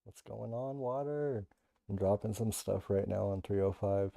What's going on, water? I'm dropping some stuff right now on 305.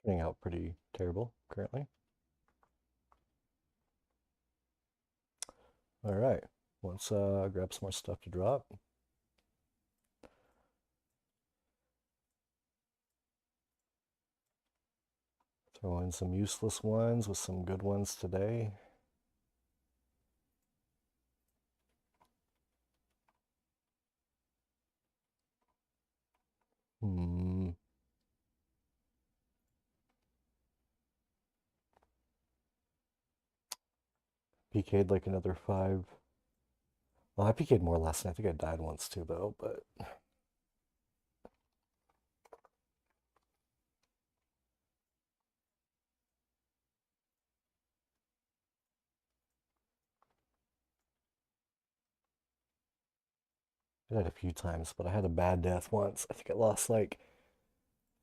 turning out pretty terrible currently. All right, let's grab some more stuff to drop. Throw in some useless ones with some good ones today. Hmm. PK'd like another 5. Well, I PK'd more last night. I think I died once too, though, but I died a few times, but I had a bad death once. I think I lost like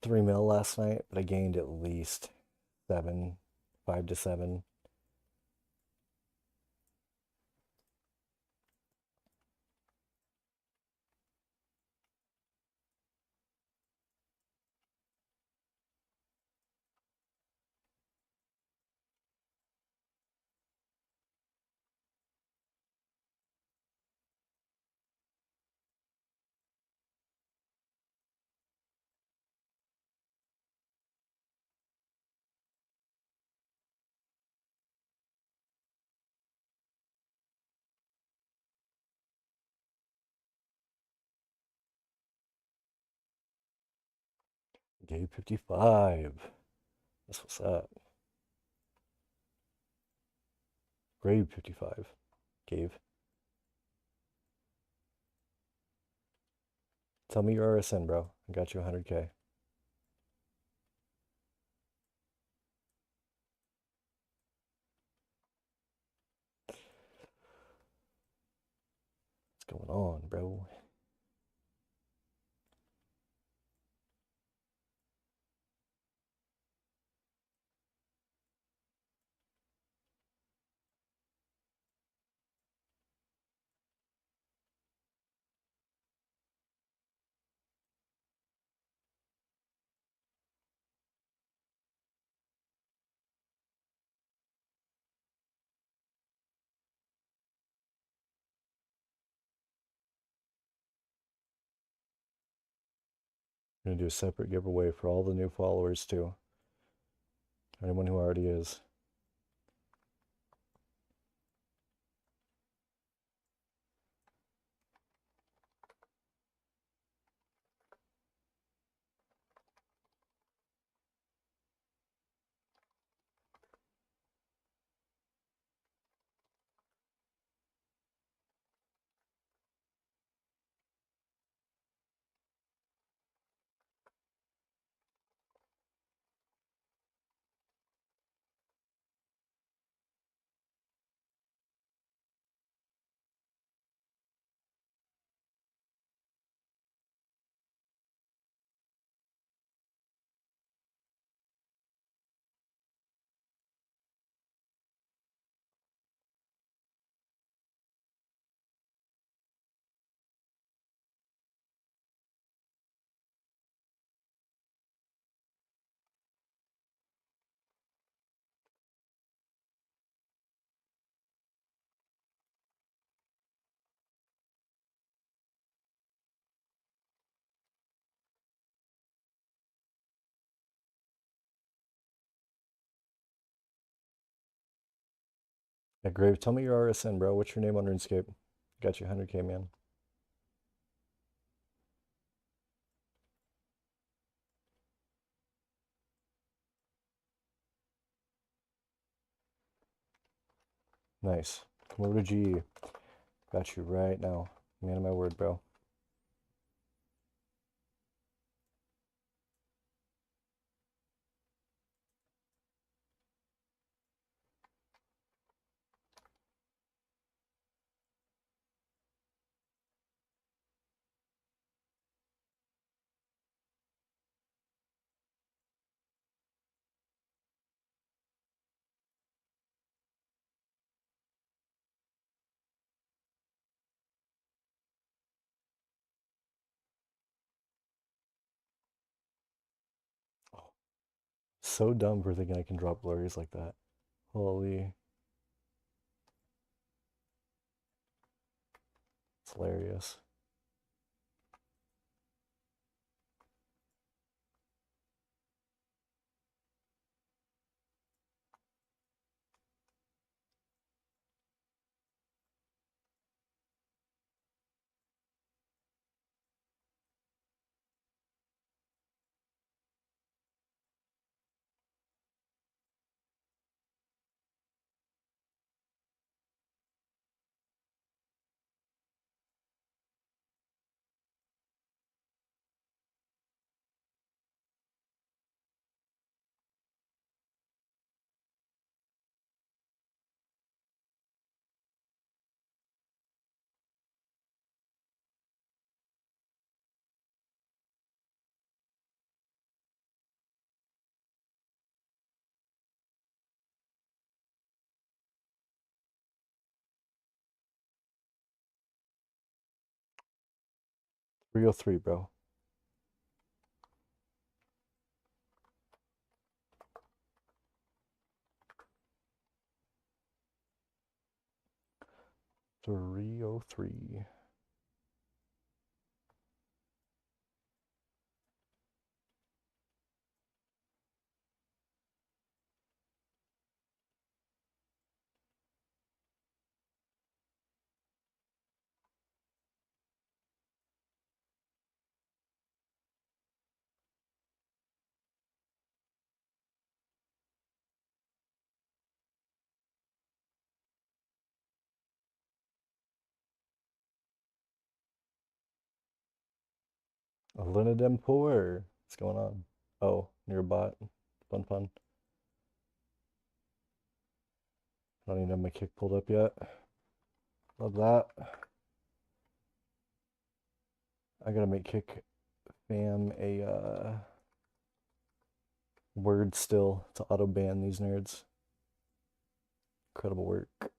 3 mil last night, but I gained at least 7, 5 to 7. Gave 55. That's what's up. Grade 55. Gave. Tell me your RSN, bro. I got you 100K. What's going on, bro? I'm gonna do a separate giveaway for all the new followers too. Anyone who already is. Yeah, Grave, tell me your RSN, bro. What's your name on RuneScape? Got you 100K, man. Nice. Come over to G. Got you right now. Man of my word, bro. So dumb for thinking I can drop glories like that. Holy. It's hilarious. Real 3, bro. $303. Elena Dempoor. What's going on? Oh, near bot. Fun, fun. I don't even have my kick pulled up yet. Love that. I gotta make kick fam a word still to auto ban these nerds. Incredible work.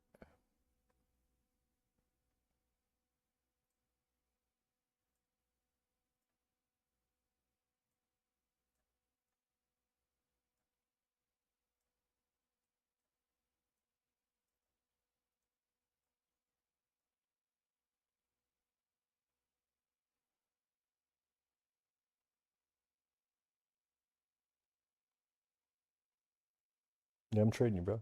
Yeah, I'm trading you, bro.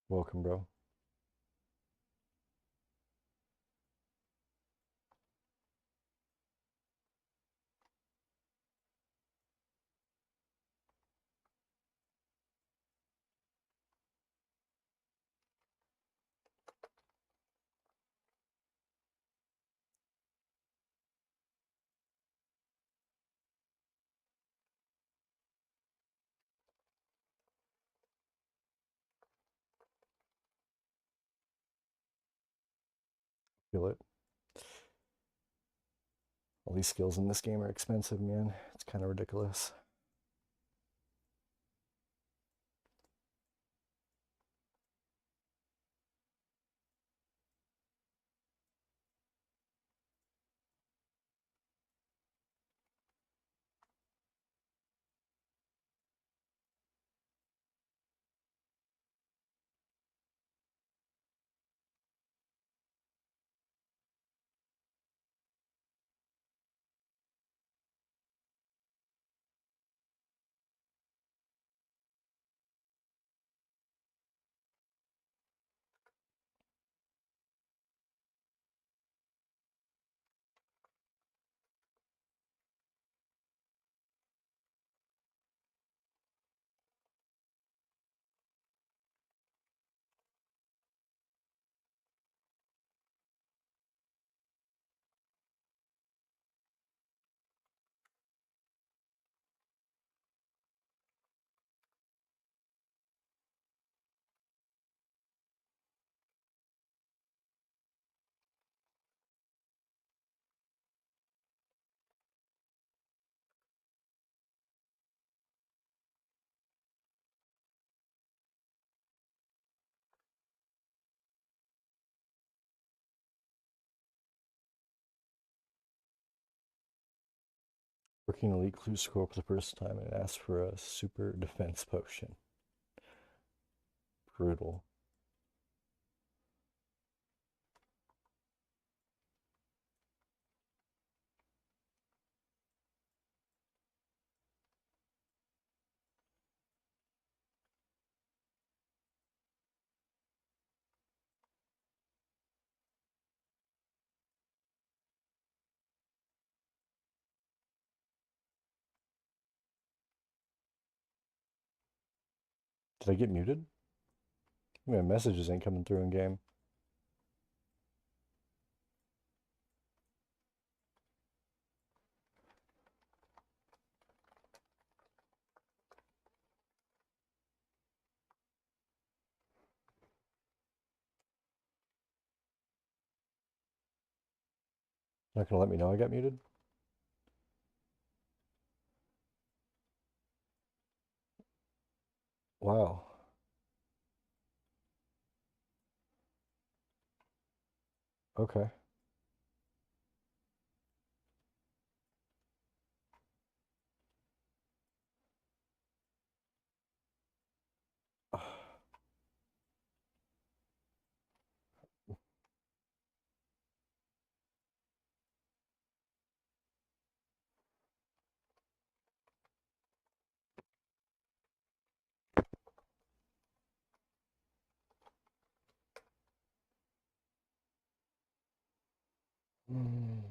Welcome, bro. Feel it. All these skills in this game are expensive, man. It's kind of ridiculous. Working elite clue score for the first time and asked for a super defense potion. Brutal. Did I get muted? My messages ain't coming through in game. Not gonna let me know I got muted? Wow. Okay. Mm.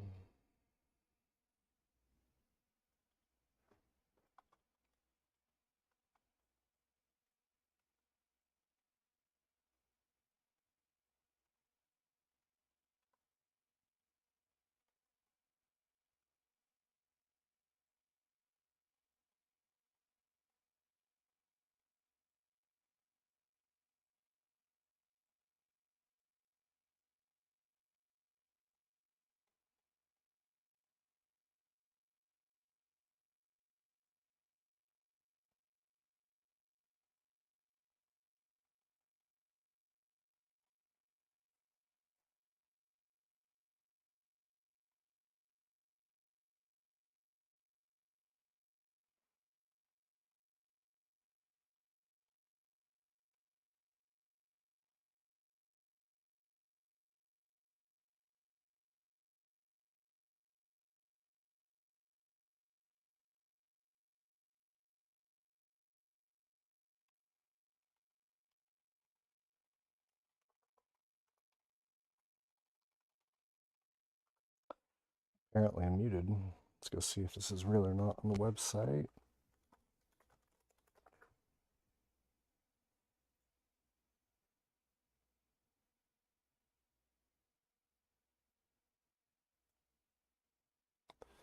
Apparently I'm muted. Let's go see if this is real or not on the website.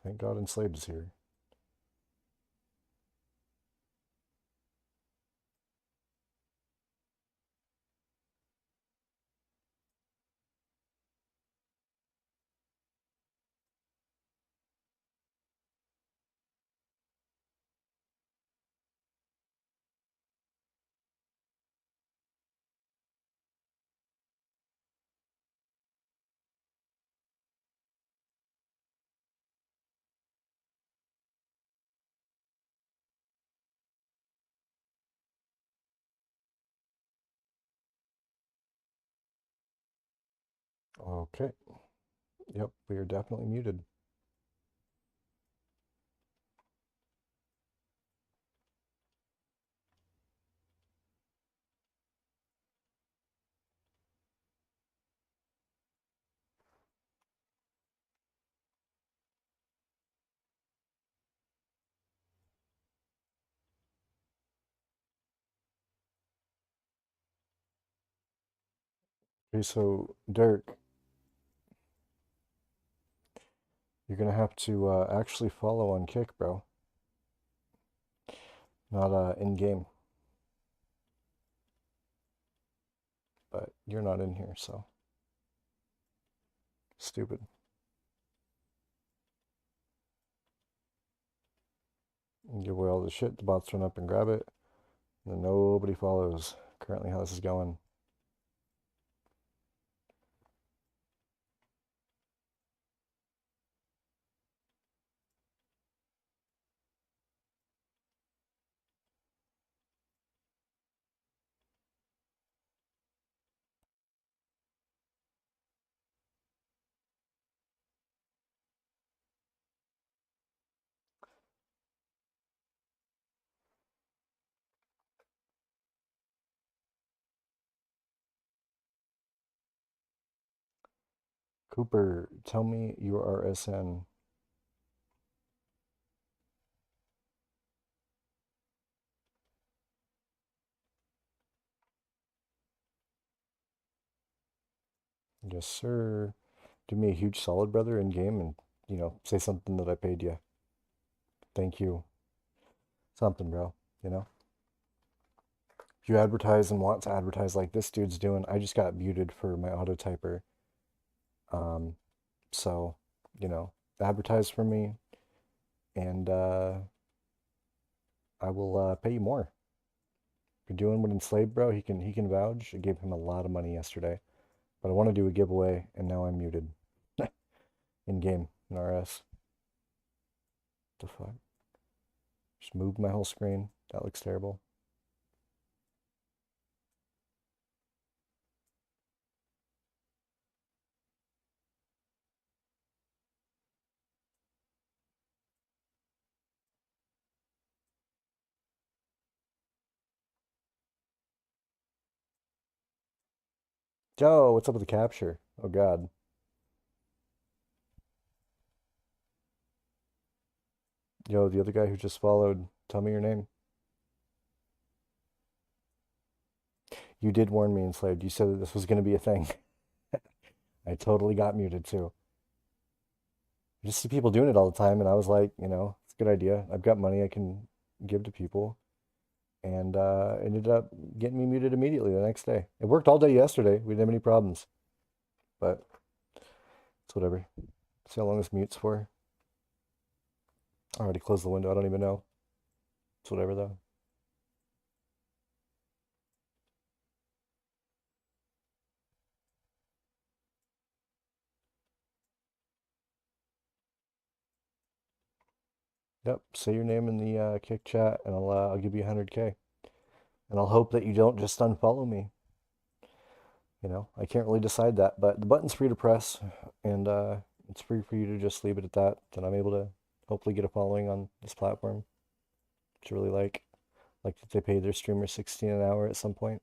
Thank God Enslaved is here. Okay. Yep, we are definitely muted. Okay, so Dirk, you're gonna have to actually follow on Kick, bro. Not in game, but you're not in here, so stupid. You give away all the shit, the bots run up and grab it, and then nobody follows. Currently, how this is going. Cooper, tell me your RSN. Yes, sir. Do me a huge solid, brother, in game and, say something that I paid you. Thank you. Something, bro. You know? If you advertise and want to advertise like this dude's doing, I just got muted for my auto typer. Um, so, you know, advertise for me and I will pay you more. If you're doing what enslaved, bro, he can vouch. I gave him a lot of money yesterday. But I want to do a giveaway and now I'm muted. In game, in RS. The fuck? Just moved my whole screen. That looks terrible. Joe, what's up with the capture? Oh god. Yo, the other guy who just followed, tell me your name. You did warn me, Enslaved. You said that this was going to be a thing. I totally got muted too. I just see people doing it all the time, and I was like, it's a good idea. I've got money I can give to people. And ended up getting me muted immediately the next day. It worked all day yesterday. We didn't have any problems. But it's whatever. See how long this mute's for. I already closed the window. I don't even know. It's whatever though. Yep. Say your name in the kick chat, and I'll give you 100K. And I'll hope that you don't just unfollow me. I can't really decide that, but the button's free to press, and it's free for you to just leave it at that. Then I'm able to hopefully get a following on this platform, which I really like. Like that they pay their streamers 16 an hour at some point.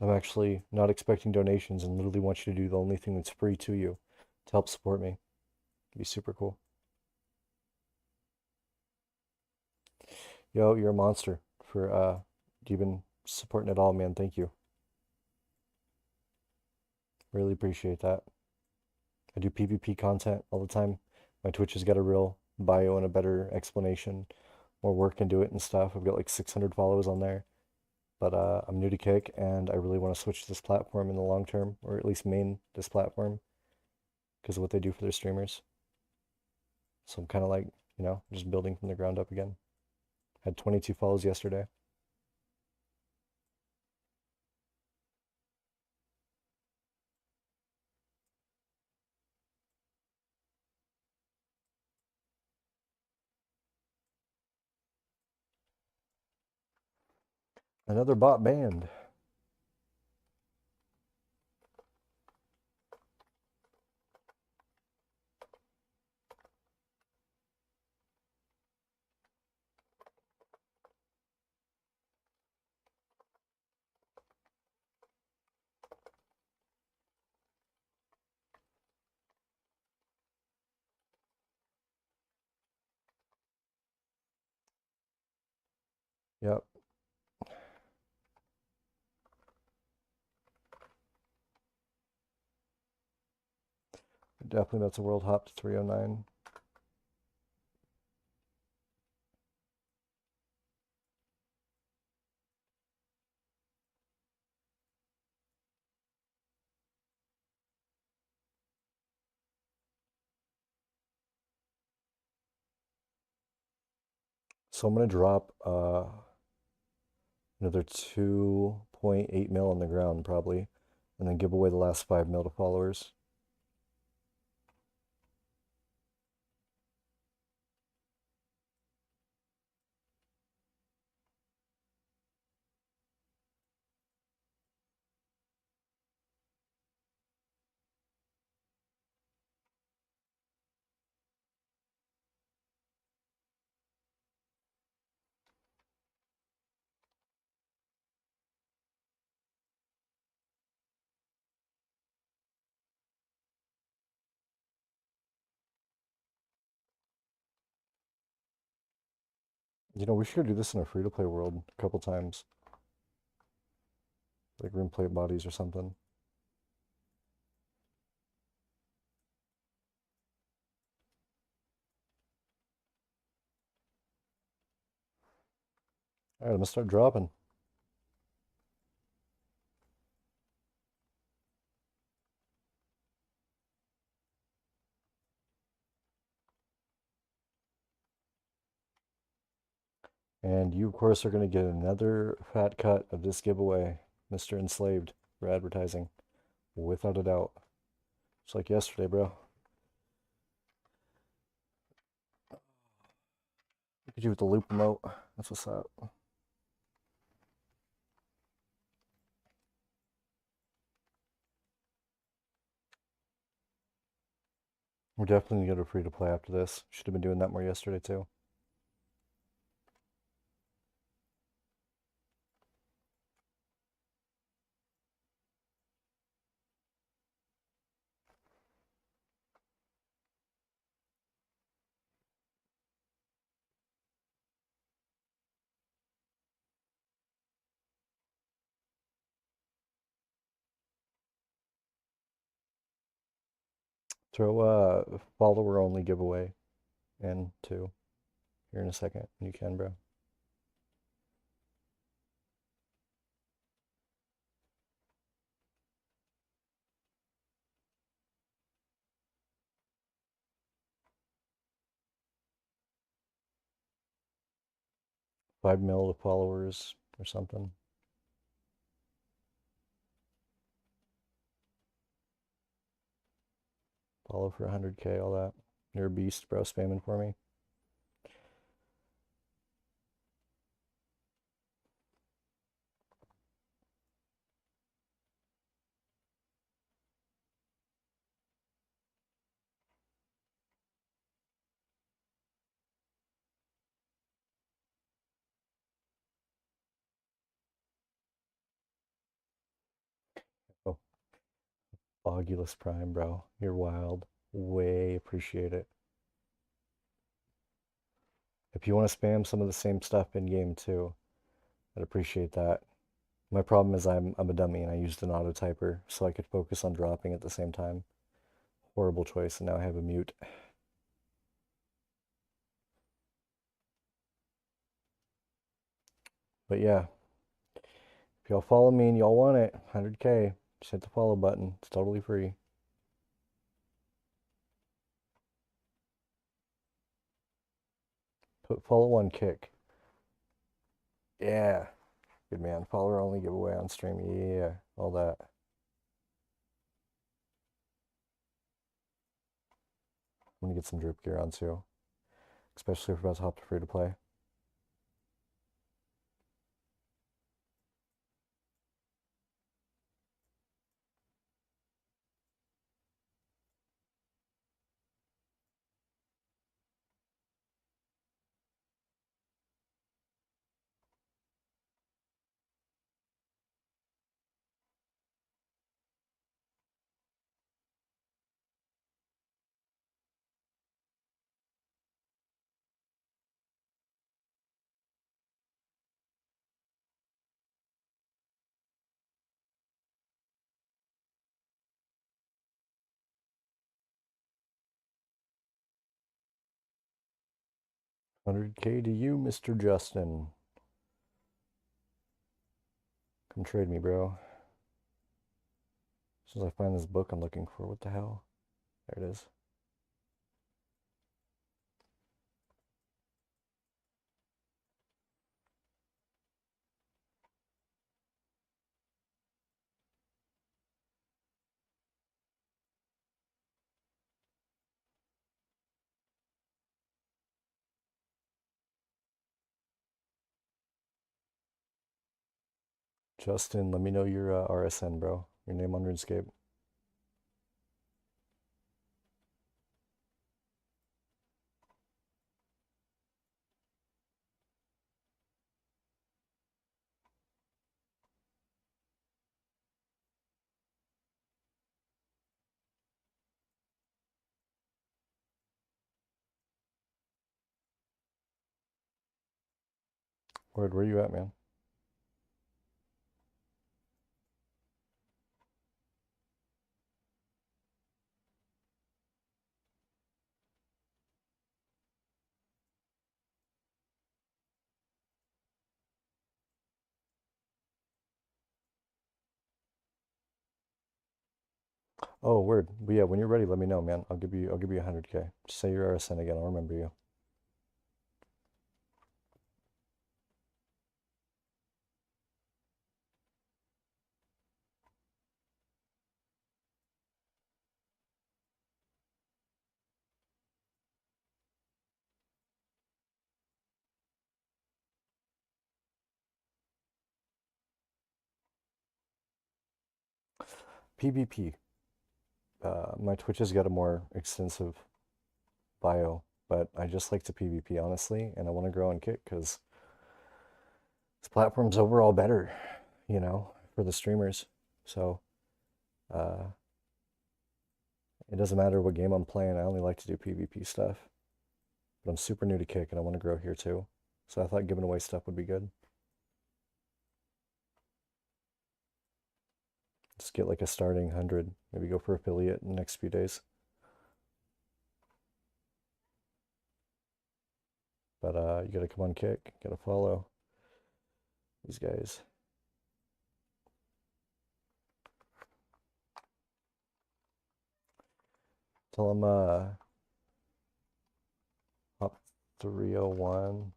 I'm actually not expecting donations and literally want you to do the only thing that's free to you to help support me. It'd be super cool. Yo, you're a monster for you've been supporting it all, man. Thank you. Really appreciate that. I do PvP content all the time. My Twitch has got a real bio and a better explanation, more work into it and stuff. I've got like 600 followers on there. But I'm new to Kick and I really want to switch to this platform in the long term, or at least main this platform because of what they do for their streamers. So I'm kind of like, just building from the ground up again. Had 22 follows yesterday. Another bot banned. Yep, definitely that's a world hop to 309. So I'm gonna drop another 2.8 mil on the ground probably, and then give away the last 5 mil to followers. You know, we should do this in a free-to-play world a couple times. Like room plate bodies or something. Alright, I'm gonna start dropping. And you, of course, are going to get another fat cut of this giveaway, Mr. Enslaved, for advertising, without a doubt. Just like yesterday, bro. Look at you with the loop remote. That's what's up. We're definitely going to go free to play after this. Should have been doing that more yesterday, too. Throw a follower only giveaway in, too, here in a second. You can, bro. $5 mil to followers or something. Follow for 100K, all that. You're a beast, bro, spamming for me. Oh, Fogulous Prime, bro. You're wild. Way appreciate it. If you want to spam some of the same stuff in game too, I'd appreciate that. My problem is I'm a dummy and I used an auto typer so I could focus on dropping at the same time. Horrible choice, and now I have a mute. But yeah, if y'all follow me and y'all want it, 100K, just hit the follow button. It's totally free. Put follow on kick. Yeah, good man. Follower only giveaway on stream. Yeah, all that. I'm gonna get some drip gear on too, especially if we're about to hop to free to play. $100K to you, Mr. Justin. Come trade me, bro. As soon as I find this book I'm looking for, what the hell? There it is. Justin, let me know your RSN, bro. Your name on RuneScape. Where you at, man? Oh, word. But yeah, when you're ready, let me know, man. I'll give you 100K. Just say your RSN again. I'll remember you. PvP. My Twitch has got a more extensive bio, but I just like to PvP honestly, and I want to grow and kick because this platform's overall better, for the streamers. So uh, it doesn't matter what game I'm playing. I only like to do PvP stuff, but I'm super new to kick, and I want to grow here too. So I thought giving away stuff would be good. Just get like a starting 100, maybe go for affiliate in the next few days. But you gotta come on kick, gotta follow these guys. Tell them up 301.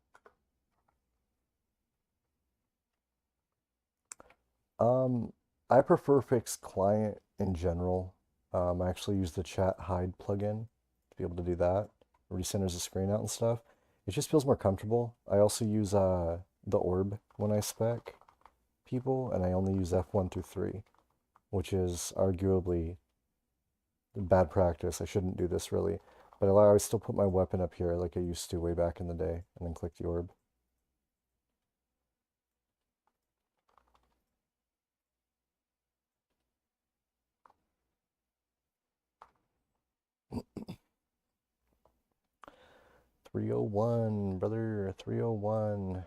Um, I prefer fixed client in general. I actually use the chat hide plugin to be able to do that. It recenters the screen out and stuff. It just feels more comfortable. I also use the orb when I spec people, and I only use F1 through 3, which is arguably bad practice. I shouldn't do this really. But I always still put my weapon up here like I used to way back in the day, and then click the orb. 301, brother, 301.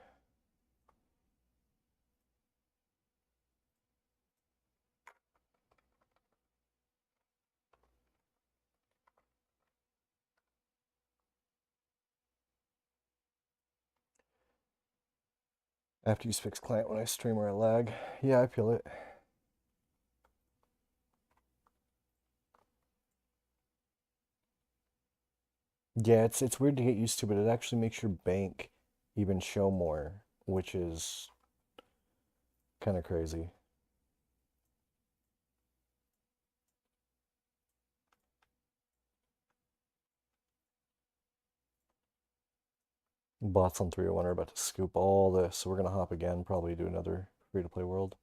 I have to use fixed client when I stream or I lag. Yeah, I feel it. Yeah, it's weird to get used to, but it actually makes your bank even show more, which is kind of crazy. Bots on 301 are about to scoop all this, so we're gonna hop again, probably do another free-to-play world.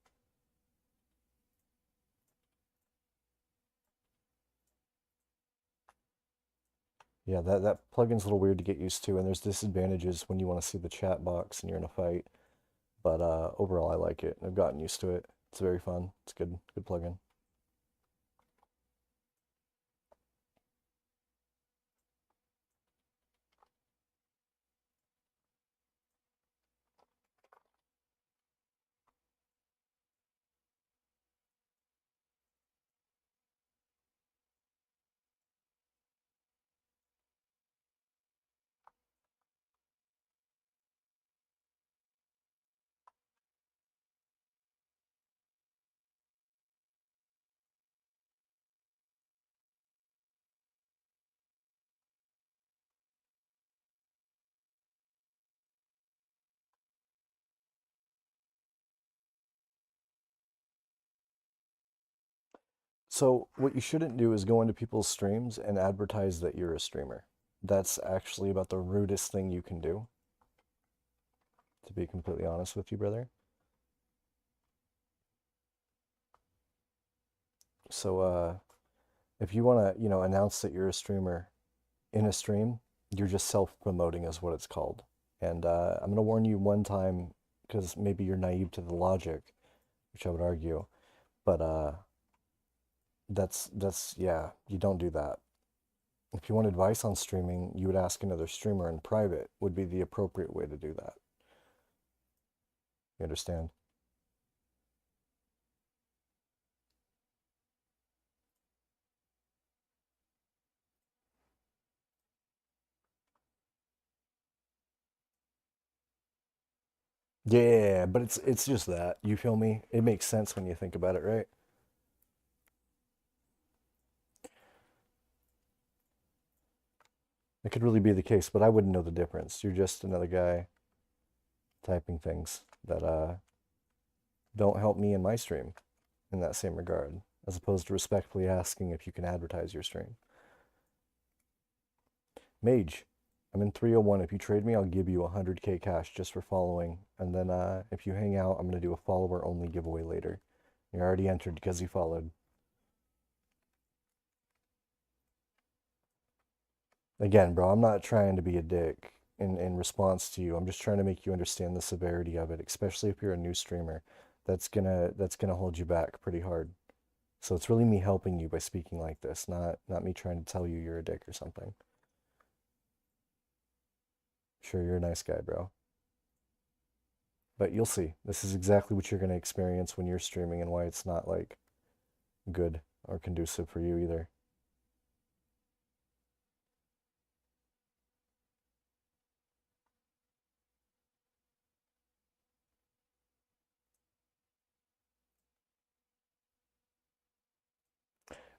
Yeah, that plugin's a little weird to get used to, and there's disadvantages when you want to see the chat box and you're in a fight. But overall, I like it. I've gotten used to it. It's very fun. It's good plugin. So what you shouldn't do is go into people's streams and advertise that you're a streamer. That's actually about the rudest thing you can do, to be completely honest with you, brother. So if you want to, announce that you're a streamer in a stream, you're just self-promoting is what it's called. And I'm going to warn you one time because maybe you're naive to the logic, which I would argue, but that's yeah, you don't do that. If you want advice on streaming, you would ask another streamer in private would be the appropriate way to do that. You understand? Yeah, but it's just that. You feel me? It makes sense when you think about it, right? It could really be the case, but I wouldn't know the difference. You're just another guy typing things that don't help me in my stream in that same regard, as opposed to respectfully asking if you can advertise your stream. Mage, I'm in 301. If you trade me, I'll give you 100K cash just for following. And then if you hang out, I'm going to do a follower only giveaway later. You're already entered because you followed. Again, bro, I'm not trying to be a dick in response to you. I'm just trying to make you understand the severity of it, especially if you're a new streamer. That's gonna hold you back pretty hard. So it's really me helping you by speaking like this, not me trying to tell you you're a dick or something. Sure, you're a nice guy, bro. But you'll see. This is exactly what you're gonna experience when you're streaming and why it's not like good or conducive for you either.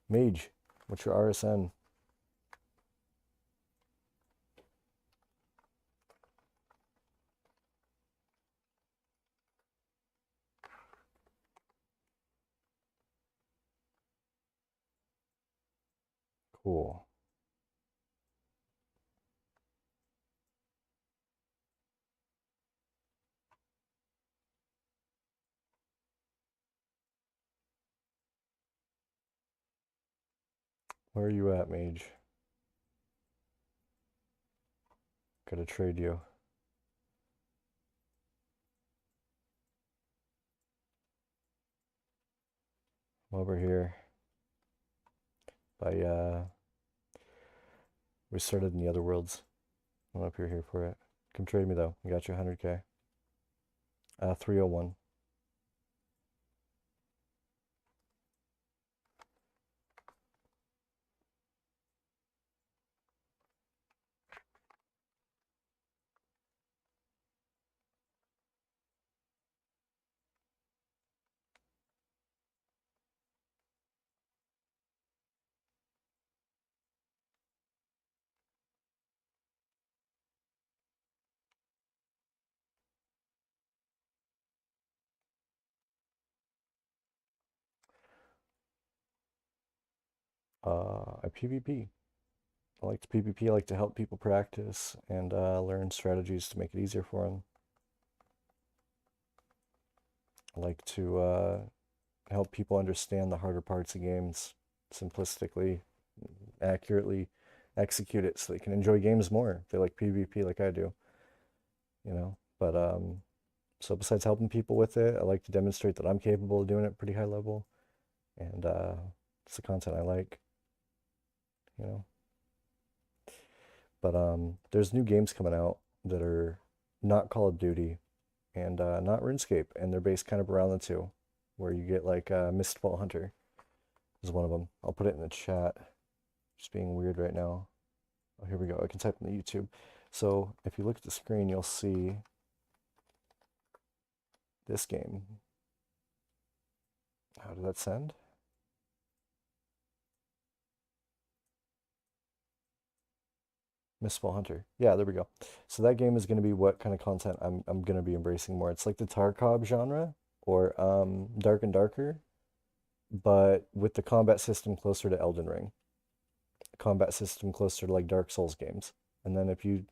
Mage, what's your RSN? Cool. Where are you at, Mage? Gotta trade you. I'm over here by we started in the other worlds. I don't know if you're here for it. Come trade me though. I got you 100K. 301. I PvP. I like to PvP. I like to help people practice and learn strategies to make it easier for them. I like to help people understand the harder parts of games simplistically, accurately execute it so they can enjoy games more. If they like PvP like I do, you know. But so besides helping people with it, I like to demonstrate that I'm capable of doing it at pretty high level, and it's the content I like, you know. But there's new games coming out that are not Call of Duty and not RuneScape, and they're based kind of around the two, where you get like Mistfall Hunter is one of them. I'll put it in the chat. Just being weird right now. Oh, here we go. I can type in the YouTube. So if you look at the screen, you'll see this game. How did that send? Mistfall Hunter. Yeah, there we go. So that game is going to be what kind of content I'm going to be embracing more. It's like the Tarkov genre or Dark and Darker, but with the combat system closer to Elden Ring, combat system closer to like Dark Souls games. And then if you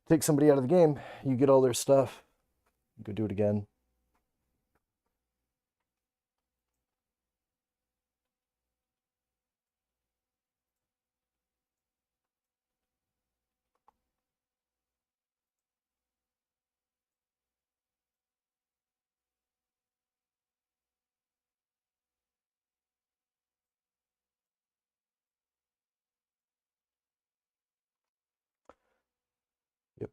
take somebody out of the game, you get all their stuff. Go do it again. Yep.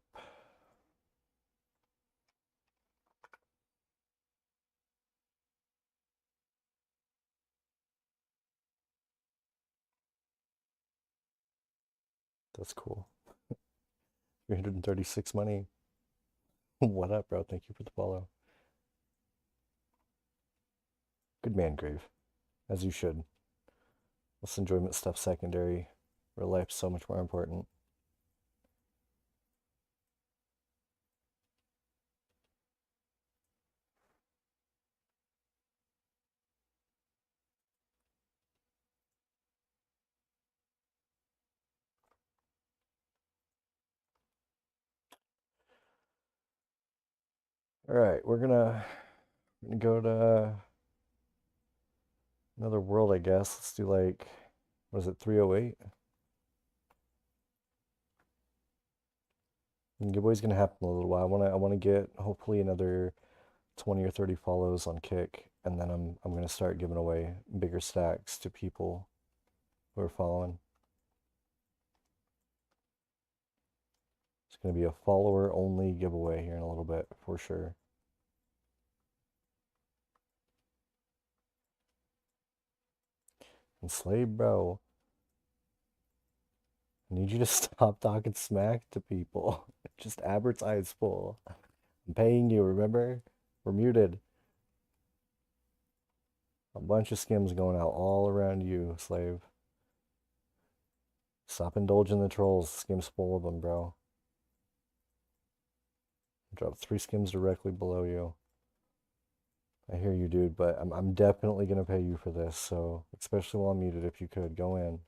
That's cool. 336 money. What up, bro? Thank you for the follow. Good man, Grave. As you should. This enjoyment stuff secondary. Real life's so much more important. All right, we're gonna go to another world, I guess. Let's do like, what is it, 308? And giveaway's gonna happen in a little while. I wanna get hopefully another 20 or 30 follows on Kick, and then I'm gonna start giving away bigger stacks to people who are following. It's gonna be a follower only giveaway here in a little bit for sure. And Slave, bro, I need you to stop talking smack to people. Just advertise full. I'm paying you, remember? We're muted. A bunch of skims going out all around you, Slave. Stop indulging the trolls. Skim's full of them, bro. Drop 3 skims directly below you. I hear you, dude, but I'm definitely gonna pay you for this, so especially while I'm muted, if you could, go in.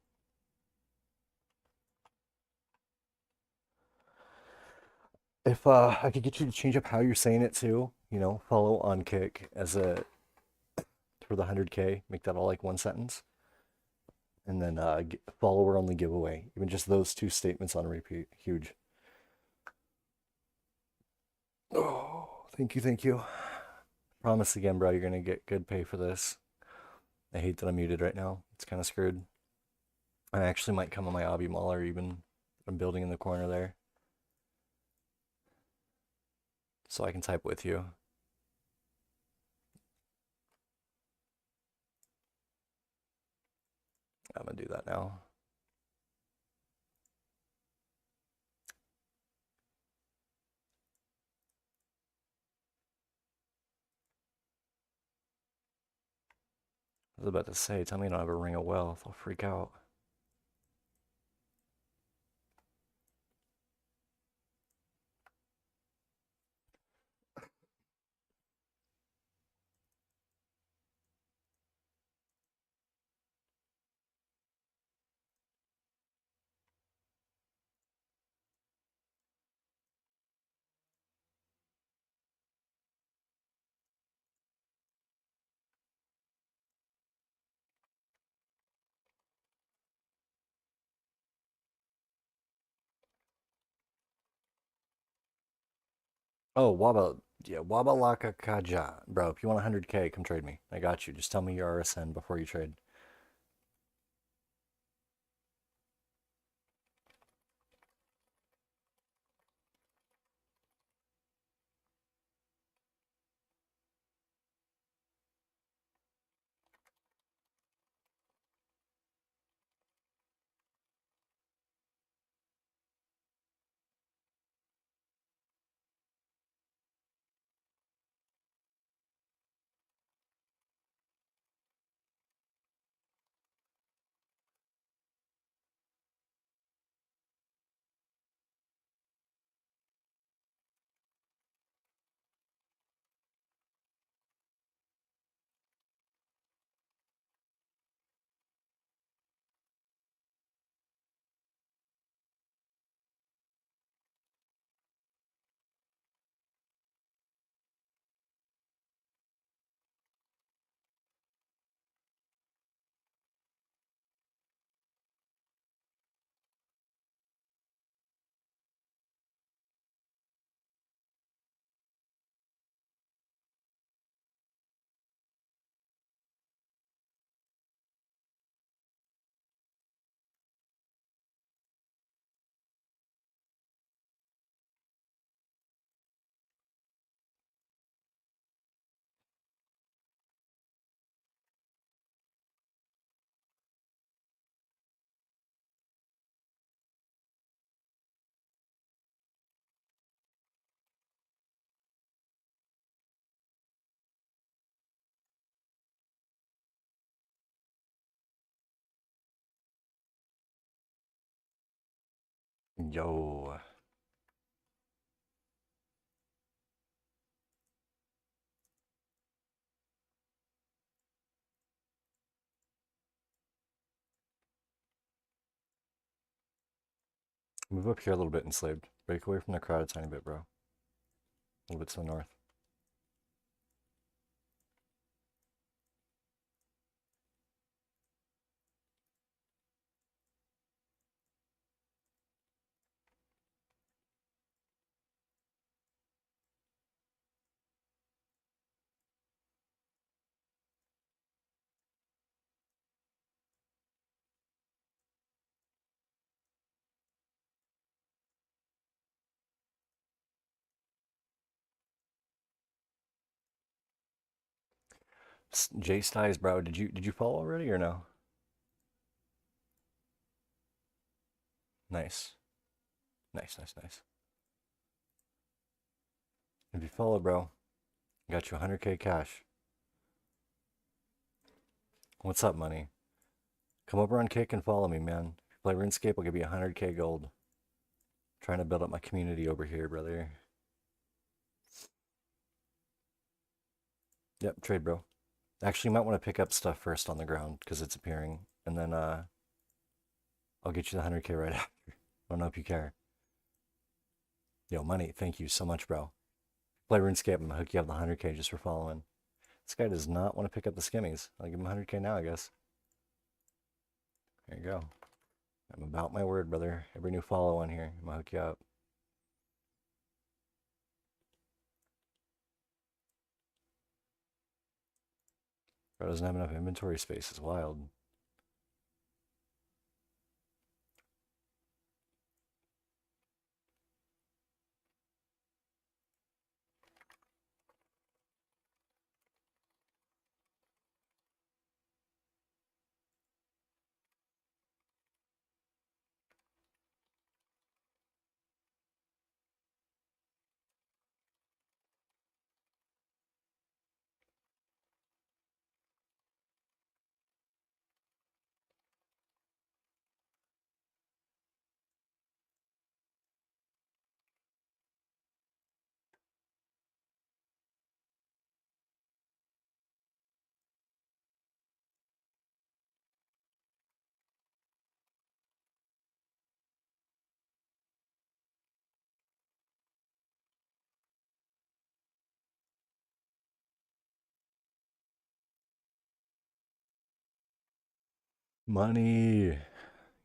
If I could get you to change up how you're saying it too, follow on Kick as a for the 100K, make that all like one sentence, and then follower only giveaway. Even just those 2 statements on repeat, huge. Oh, thank you, thank you. Promise again, bro, you're gonna get good pay for this. I hate that I'm muted right now. It's kind of screwed. I actually might come on my obby mauler even. I'm building in the corner there, so I can type with you. I'm gonna do that now. I was about to say, tell me you don't have a ring of wealth. I'll freak out. Oh, Wabalaka Kaja. Bro, if you want 100K, come trade me. I got you. Just tell me your RSN before you trade. Yo. Move up here a little bit, enslaved. Break away from the crowd a tiny bit, bro. A little bit to the north. J Styes, bro. Did you follow already or no? Nice. Nice, nice, nice. If you follow, bro, got you 100K cash. What's up, money? Come over on Kick and follow me, man. If you play RuneScape, I'll give you 100K gold. Trying to build up my community over here, brother. Yep, trade, bro. Actually, you might want to pick up stuff first on the ground because it's appearing, and then I'll get you the 100K right after. I don't know if you care. Yo, money, thank you so much, bro. Play RuneScape, I'm gonna hook you up the 100K just for following. This guy does not want to pick up the skimmies. I'll give him 100K now, I guess. There you go. I'm about my word, brother. Every new follow on here, I'm gonna hook you up. Bro doesn't have enough inventory space. It's wild. Money.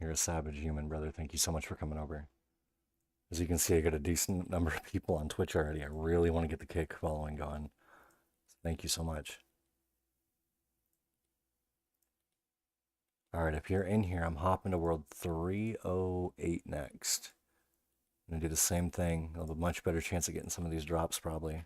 You're a savage human, brother. Thank you so much for coming over. As you can see, I got a decent number of people on Twitch already. I really want to get the Kick following going. Thank you so much. All right, if you're in here, I'm hopping to World 308 next. I'm gonna do the same thing. I'll have a much better chance of getting some of these drops, probably.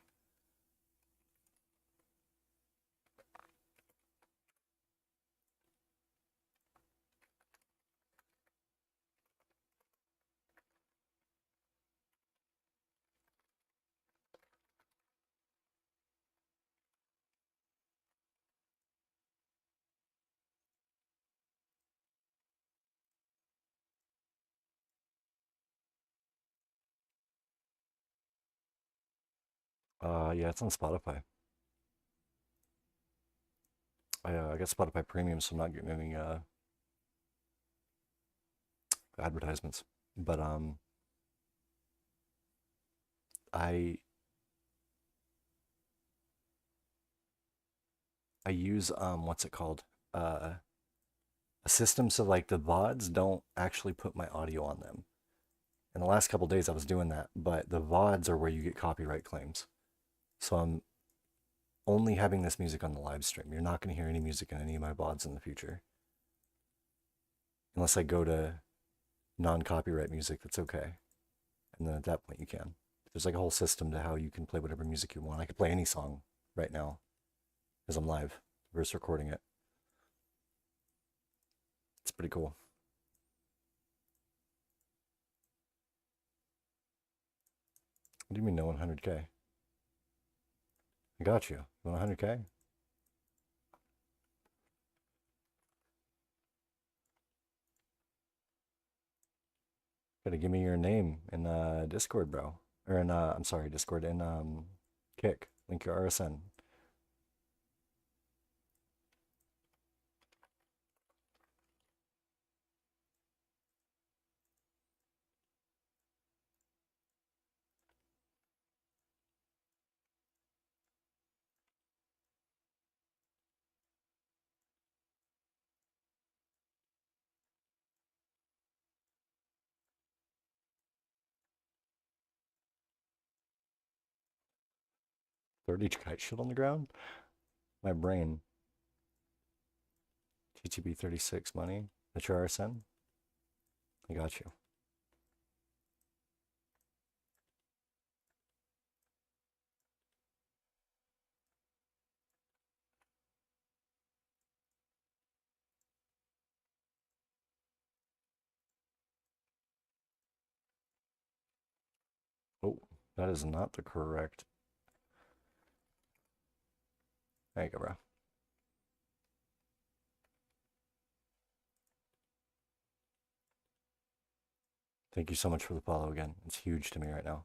Yeah, it's on Spotify. I got Spotify Premium, so I'm not getting any advertisements. But I I use what's it called? A system so like the VODs don't actually put my audio on them. In the last couple days, I was doing that, but the VODs are where you get copyright claims. So I'm only having this music on the live stream. You're not going to hear any music in any of my VODs in the future. Unless I go to non-copyright music, that's okay. And then at that point you can. There's like a whole system to how you can play whatever music you want. I could play any song right now because I'm live versus recording it. It's pretty cool. What do you mean no 100K? I got you. You want 100K? Gotta give me your name in Discord, bro. Or in I'm sorry, Discord in Kick. Link your RSN. 30 kite shield on the ground? My brain. TTB 36 money. That's your RSN? I got you. Oh, that is not the correct. There you go, bro. Thank you so much for the follow again. It's huge to me right now.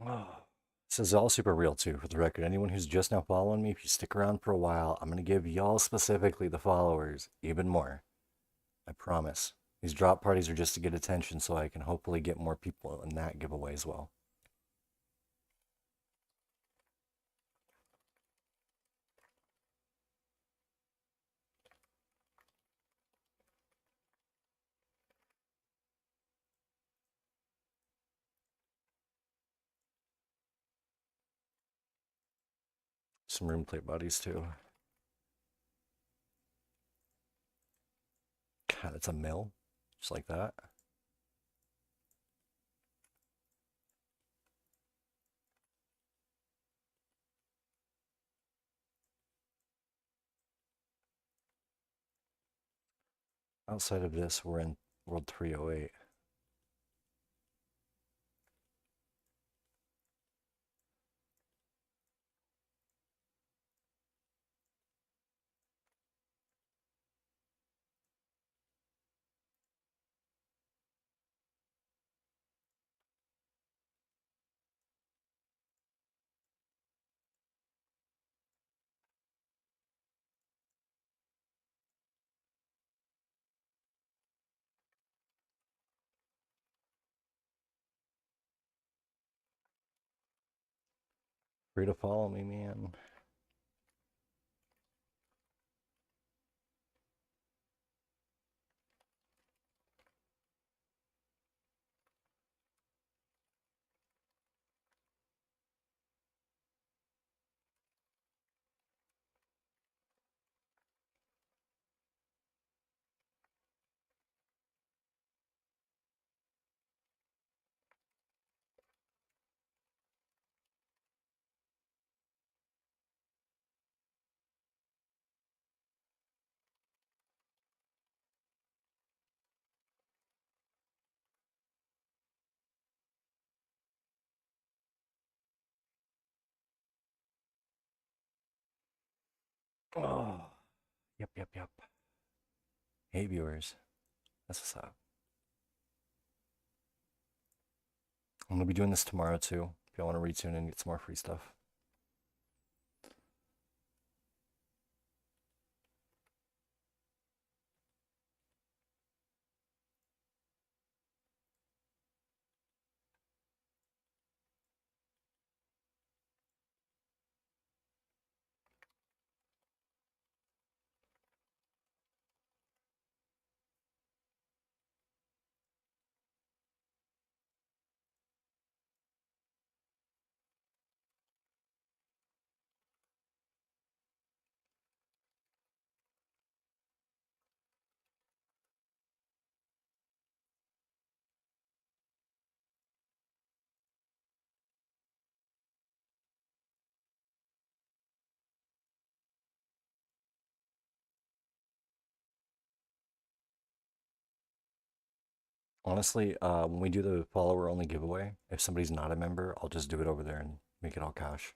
Oh, this is all super real too, for the record. Anyone who's just now following me, if you stick around for a while, I'm gonna give y'all specifically, the followers, even more. I promise. These drop parties are just to get attention so I can hopefully get more people in that giveaway as well. Some room plate buddies too. God, it's a mill. Just like that. Outside of this, we're in World 308. Free to follow me, man. Oh, yep, yep, yep. Hey, viewers. That's what's up. I'm gonna be doing this tomorrow too. If y'all want to retune and get some more free stuff. Honestly, when we do the follower only giveaway, if somebody's not a member, I'll just do it over there and make it all cash.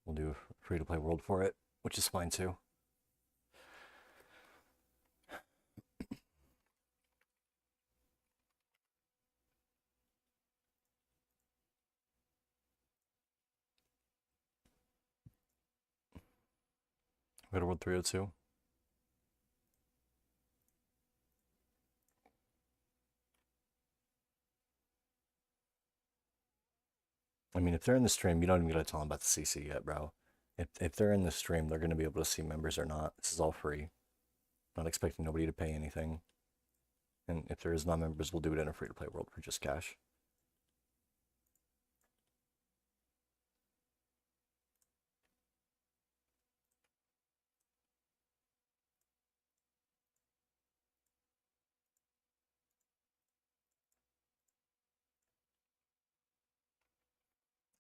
We'll do a free to play world for it, which is fine too. We got a world 302. I mean, if they're in the stream, you don't even gotta tell them about the CC yet, bro. If they're in the stream, they're gonna be able to see members or not. This is all free. Not expecting nobody to pay anything. And if there is non-members, we'll do it in a free-to-play world for just cash.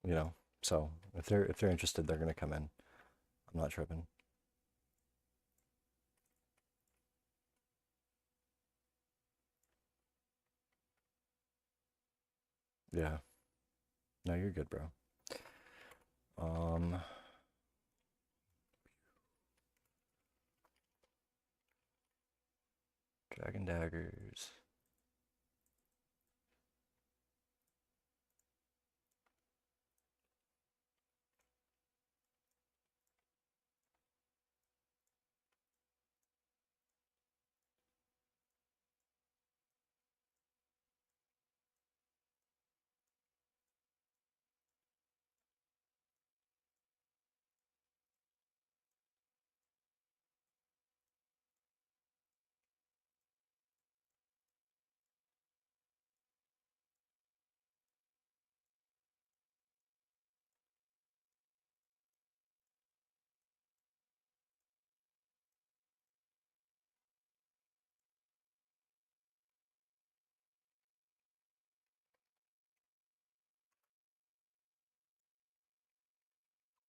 You know, so if they're interested, they're gonna come in. I'm not tripping. Yeah. No, you're good, bro. Um, Dragon daggers.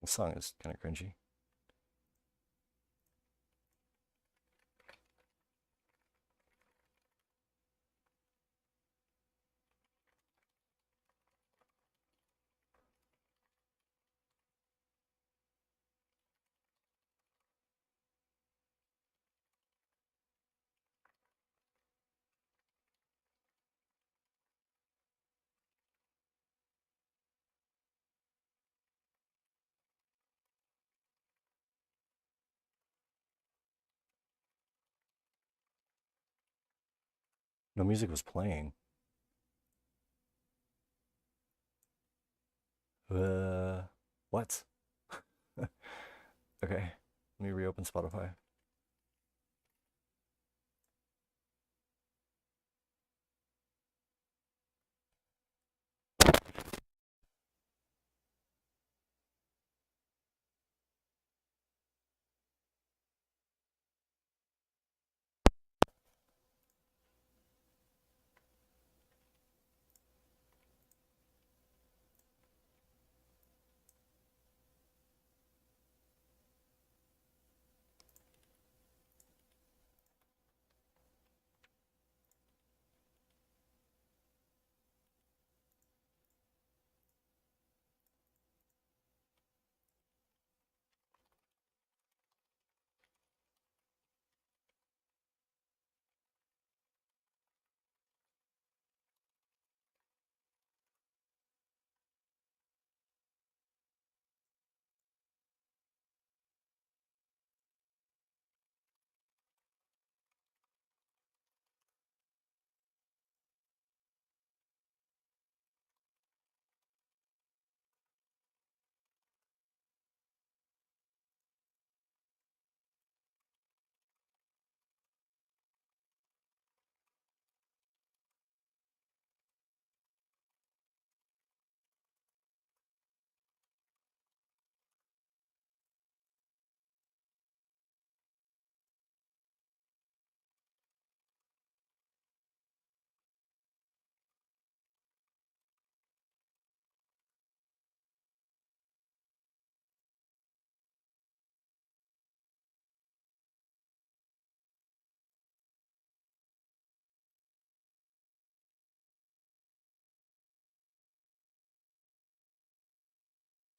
The song is kind of cringy. No music was playing. What? Okay, let me reopen Spotify.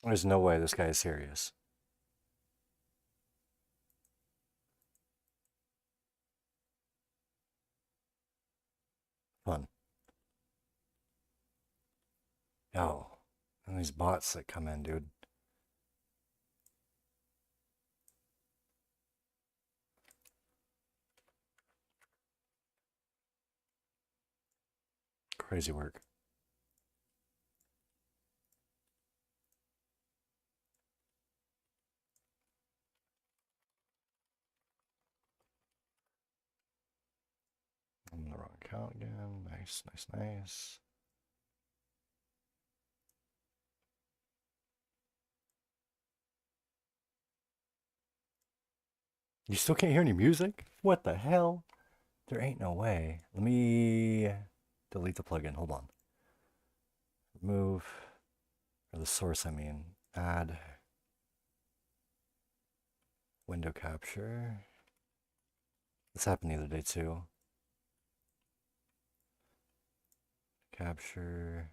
There's no way this guy is serious. Fun. Yo. And these bots that come in, dude. Crazy work. I'm in the wrong account again. Nice, nice, nice. You still can't hear any music? What the hell? There ain't no way. Let me delete the plugin. Hold on. Remove, or the source, I mean. Add window capture. This happened the other day too. Capture.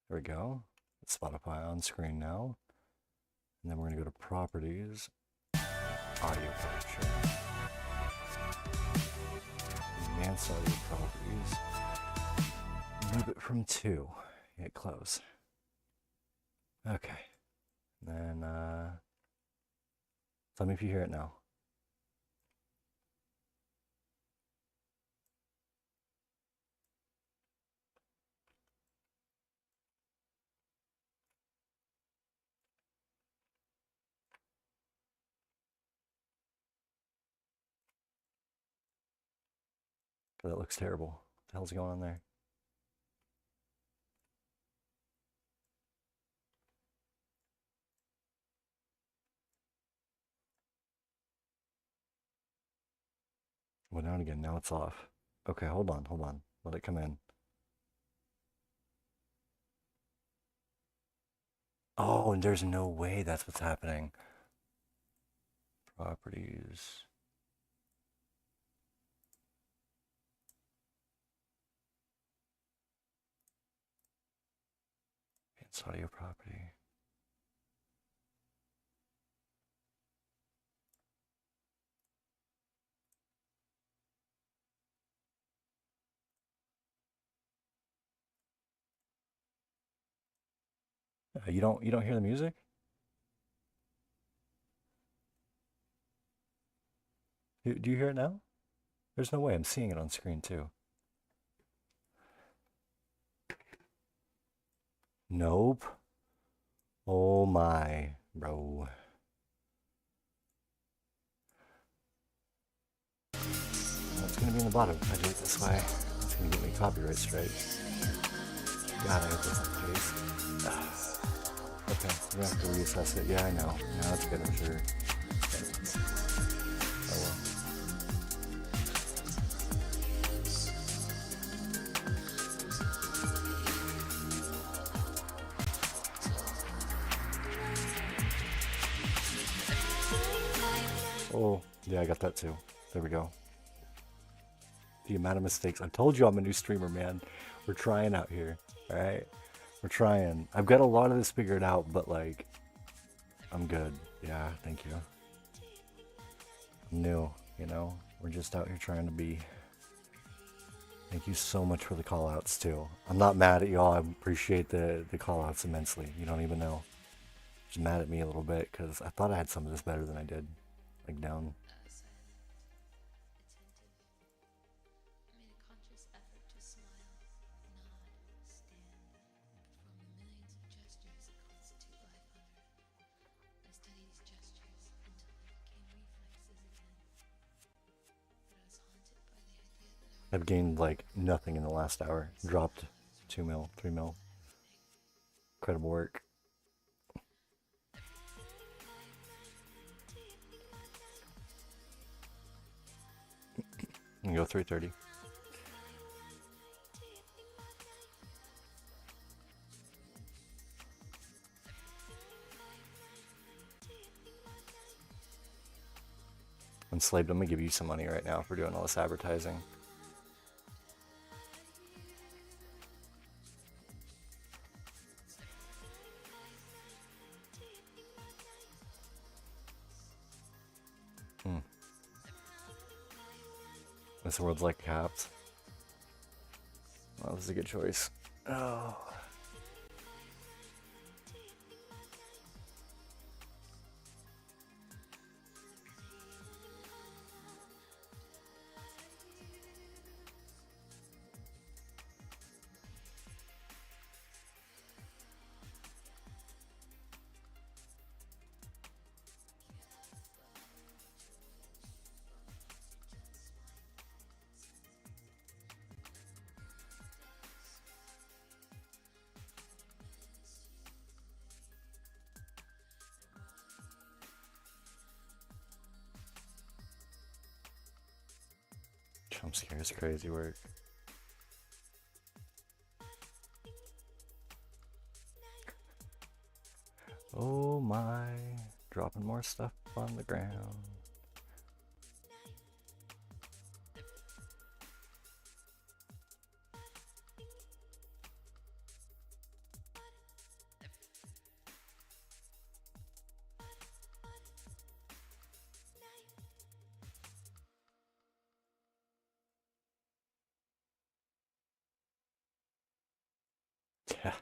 There we go. Spotify on screen now. And then we're going to go to properties, audio capture, enhance audio properties, move it from 2, hit close. Okay. And then, tell me if you hear it now. That looks terrible. What the hell's going on there? Went out again. Now it's off. Okay, hold on, hold on. Let it come in. Oh, and there's no way that's what's happening. Properties. It's audio property. You don't hear the music? Do you hear it now? There's no way. I'm seeing it on screen too. Nope. Oh my, bro. Well, it's gonna be in the bottom if I do it this way. It's gonna get me copyright strikes. God, I hope that's not the case. Okay, we're gonna have to reassess it. Yeah, I know. No, that's good, I'm sure. Oh well. Oh, yeah, I got that too. There we go. The amount of mistakes. I told you I'm a new streamer, man. We're trying out here, all right? We're trying. I've got a lot of this figured out, but like, I'm good. Yeah, thank you. I'm new, you know? We're just out here trying to be. Thank you so much for the call outs too. I'm not mad at y'all. I appreciate the call outs immensely. You don't even know. Just mad at me a little bit because I thought I had some of this better than I did. Like down. I've gained like nothing in the last hour. Dropped 2 mil, 3 mil. Incredible work. And go 330. Enslaved, I'm gonna give you some money right now for doing all this advertising. This world's like capped. Well, this is a good choice. Oh. Jump scare is crazy work. Oh my, dropping more stuff on the ground. Yeah.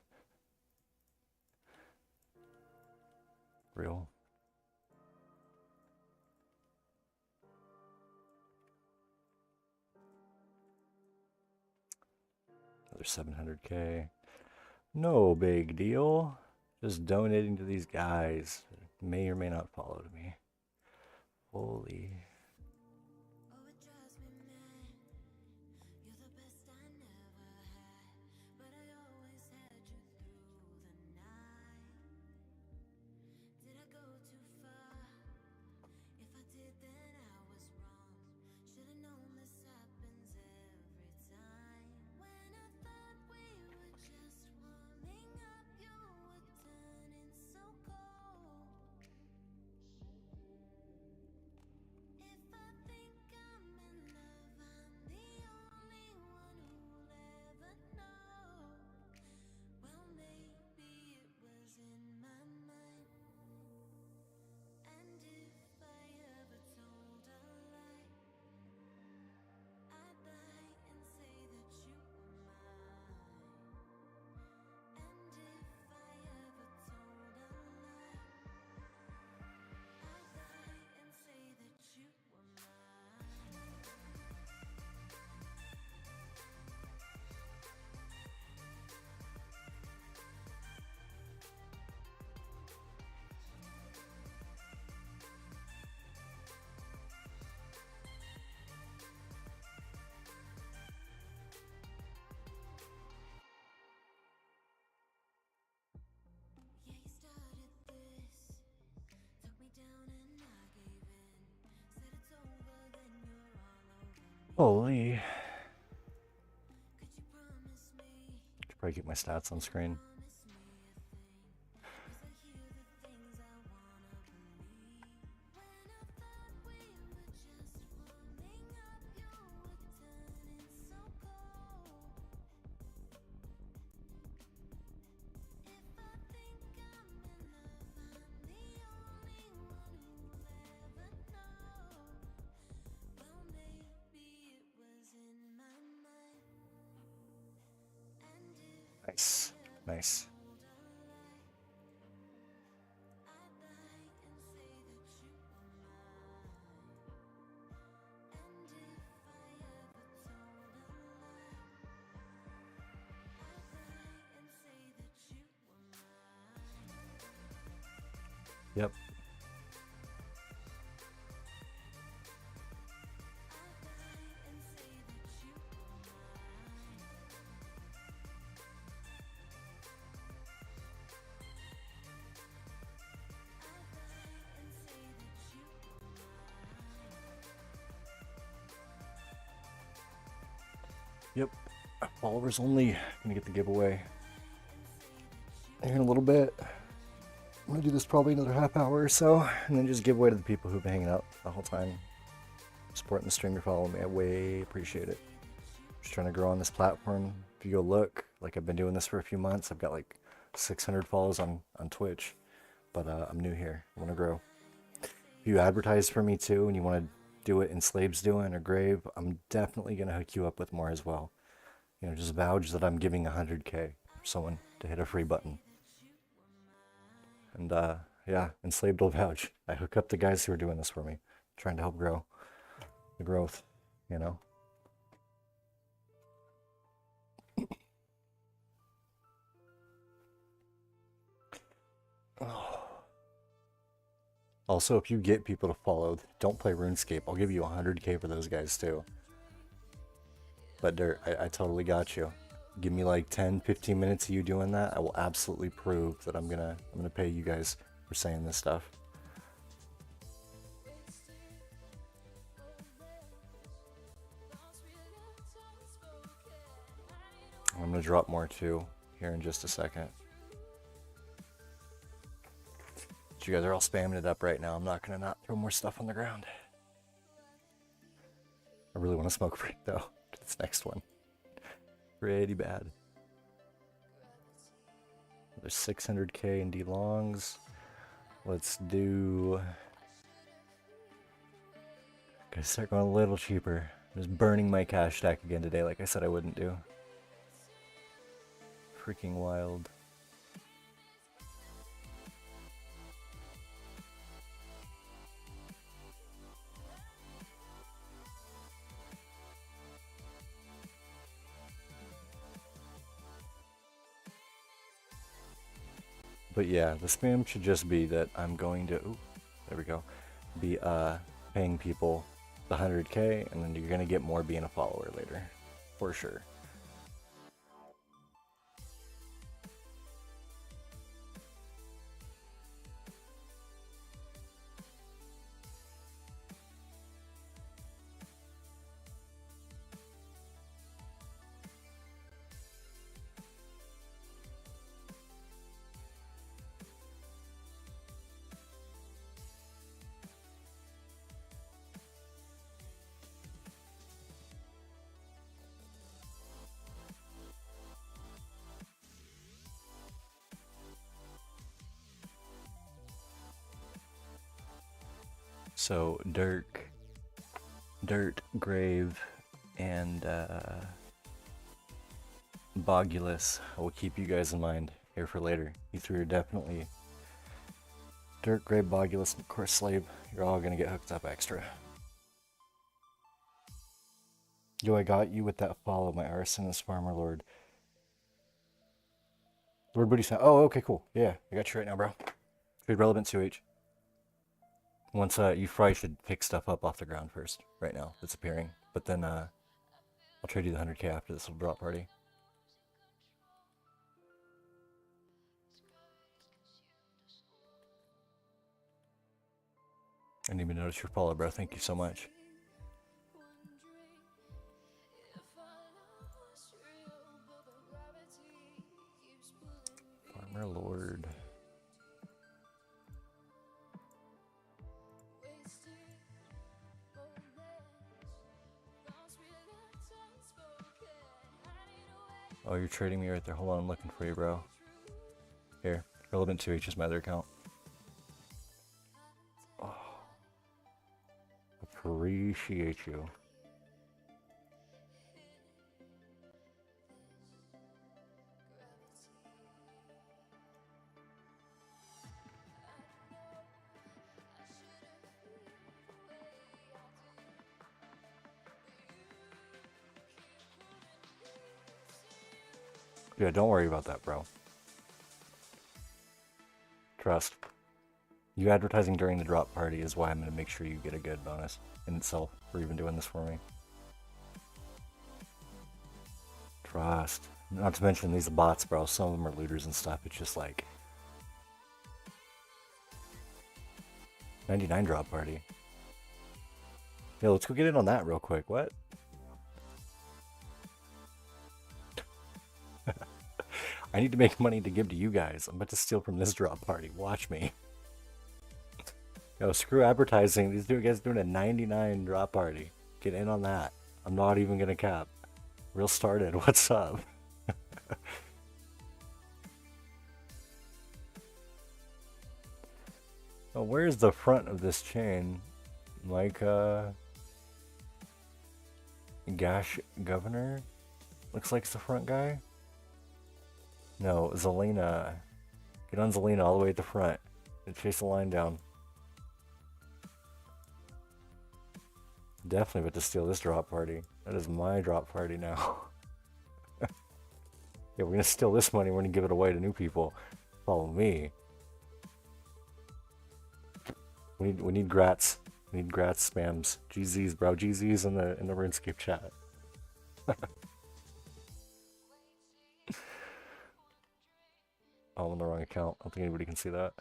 Real. Another 700K. No big deal. Just donating to these guys. May or may not follow me. Holy. Holy. Should probably keep my stats on screen. Nice. Nice. Yep. Yep. Followers only. Gonna get the giveaway here in a little bit. I'm gonna do this probably another half hour or so, and then just give away to the people who've been hanging out the whole time. Supporting the stream, you're following me. I way appreciate it. Just trying to grow on this platform. If you go look, like I've been doing this for a few months. I've got like 600 follows on Twitch, but I'm new here. I want to grow. If you advertise for me too and you want to do it in Slave's doing or Grave, I'm definitely going to hook you up with more as well. You know, just vouch that I'm giving 100K for someone to hit a free button. And yeah, Enslaved will vouch. I hook up the guys who are doing this for me, trying to help grow the growth, you know. Also, if you get people to follow, don't play RuneScape. I'll give you 100K for those guys too. But Dirt, I totally got you. Give me like 10, 15 minutes of you doing that. I will absolutely prove that I'm gonna pay you guys for saying this stuff. I'm gonna drop more too here in just a second. You guys are all spamming it up right now. I'm not gonna not throw more stuff on the ground. I really want to smoke break though. This next one. Pretty bad. There's 600K in D-longs. Let's do... Gotta start going a little cheaper. I'm just burning my cash stack again today like I said I wouldn't do. Freaking wild. But yeah, the spam should just be that I'm going to, ooh, there we go, be paying people the 100K, and then you're gonna get more being a follower later, for sure. So Dirt, Grave, and Bogulus, I will keep you guys in mind here for later. You three are definitely Dirt, Grave, Bogulus, and of course Slave. You're all gonna get hooked up extra. Yo, I got you with that follow, my arsonist farmer lord. Lord Booty Sound. Oh, okay, cool. Yeah, I got you right now, bro. Trade relevant 2H. Once you probably should pick stuff up off the ground first, right now, that's appearing. But then I'll trade you the 100K after this little drop party. I didn't even notice your follow, bro. Thank you so much. Farmer Lord. Oh, you're trading me right there. Hold on, I'm looking for you, bro. Here, relevant 2H is my other account. Oh, appreciate you. Yeah, don't worry about that, bro. Trust. You advertising during the drop party is why I'm going to make sure you get a good bonus in itself for even doing this for me. Trust. Not to mention these bots, bro. Some of them are looters and stuff. It's just like 99 drop party. Yo, let's go get in on that real quick. What? I need to make money to give to you guys. I'm about to steal from this drop party. Watch me. Yo, screw advertising. These two guys doing a 99 drop party. Get in on that. I'm not even gonna cap. Real started. What's up? Oh, where's the front of this chain? Like, Gash Governor? Looks like it's the front guy. No, Zelina. Get on Zelina all the way at the front and chase the line down. Definitely about to steal this drop party. That is my drop party now. Yeah, we're gonna steal this money. We're gonna give it away to new people. Follow me. We need grats. We need grats spams. GZs, bro. GZs in the RuneScape chat. Oh, I'm on the wrong account. I don't think anybody can see that.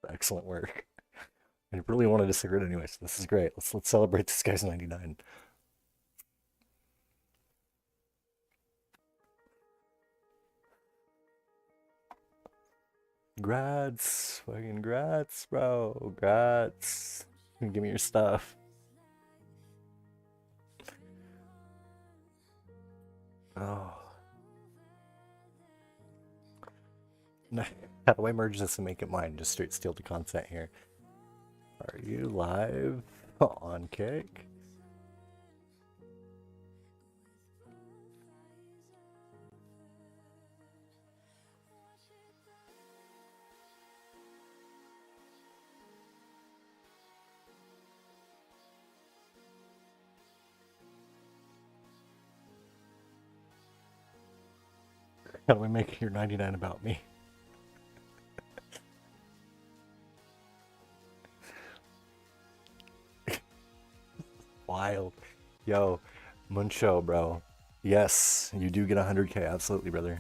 Excellent work. I really wanted a cigarette anyway, so this is great. Let's celebrate this guy's 99. Grats, fucking grats, bro. Grats. Give me your stuff. Oh. No. How do I merge this and make it mine? Just straight steal the content here. Are you live on Kick? How do I make your 99 about me? Wild. Yo, Muncho, bro. Yes, you do get 100k. Absolutely, brother.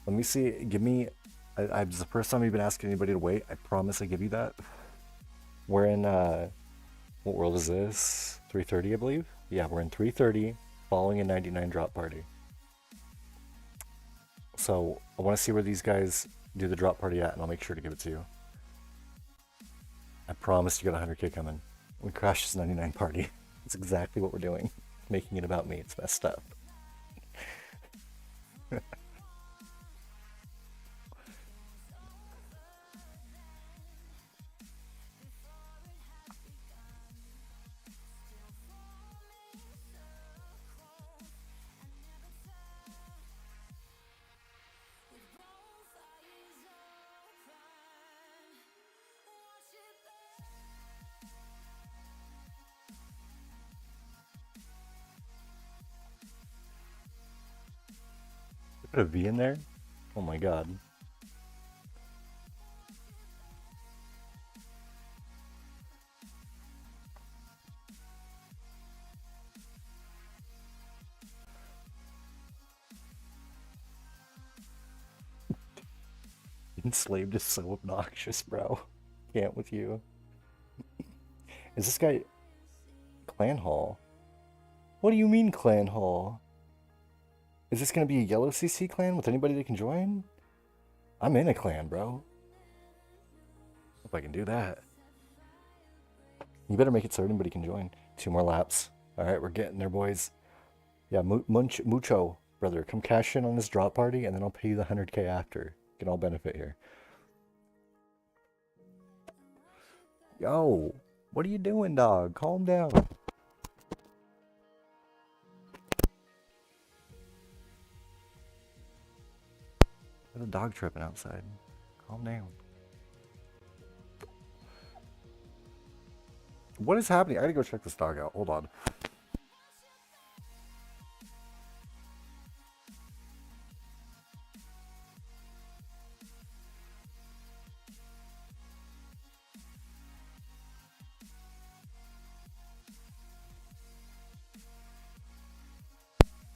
Let me see. Give me. It's the first time you've been asking anybody to wait. I promise I give you that. We're in. What world is this? 330, I believe. Yeah, we're in 330, following a 99 drop party. So I want to see where these guys do the drop party at, and I'll make sure to give it to you. I promise you got 100k coming. We crash this 99 party. That's exactly what we're doing. Making it about me. It's messed up. Put a V in there? Oh my god. Enslaved is so obnoxious, bro. Can't with you. Is this guy Clan Hall? What do you mean Clan Hall? Is this gonna be a yellow CC clan with anybody that can join? I'm in a clan, bro. If I can do that. You better make it so anybody can join. 2 more laps. Alright, we're getting there, boys. Yeah, Mucho, brother. Come cash in on this drop party, and then I'll pay you the 100k after. Can all benefit here. Yo, what are you doing, dog? Calm down. There's a dog tripping outside. Calm down. What is happening? I gotta go check this dog out. Hold on.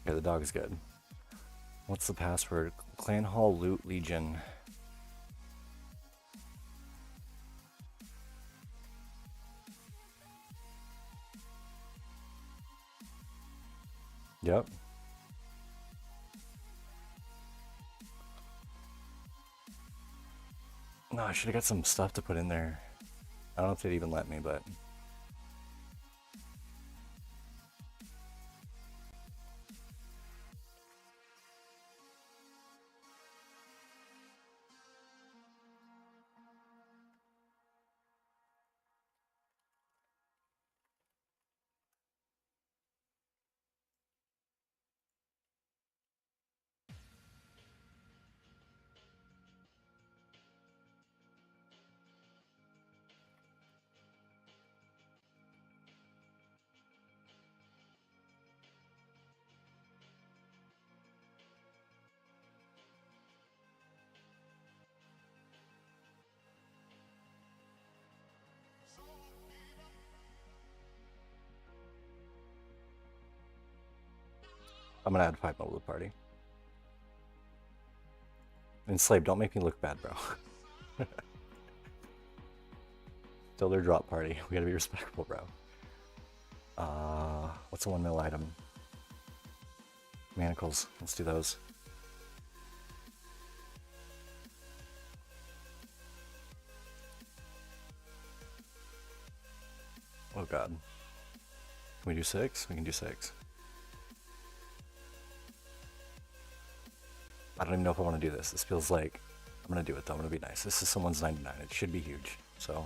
Okay, the dog is good. What's the password? Clan Hall Loot Legion. Yep. No, I should have got some stuff to put in there. I don't know if they'd even let me, but I'm gonna add 5 mil to the party. Enslaved, don't make me look bad, bro. Still their drop party. We gotta be respectful, bro. What's a 1 mil item? Manacles. Let's do those. Oh god. Can we do 6? We can do 6. I don't even know if I want to do this. This feels like I'm gonna do it though. I'm gonna be nice. This is someone's 99. It should be huge. So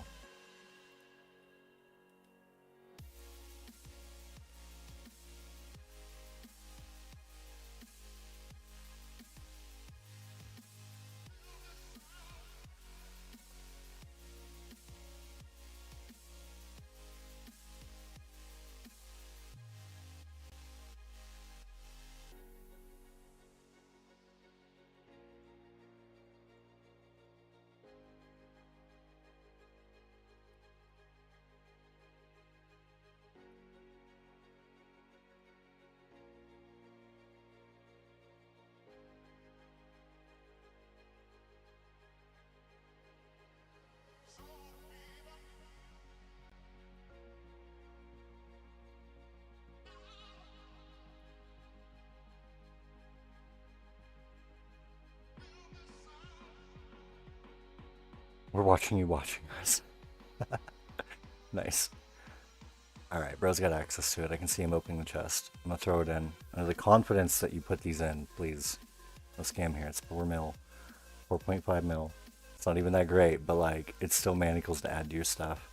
we're watching you watching us. Nice. Alright, bro's got access to it. I can see him opening the chest. I'm gonna throw it in. Under the confidence that you put these in, please. No scam here. It's 4 mil. 4.5 mil. It's not even that great, but like, it's still manacles to add to your stuff.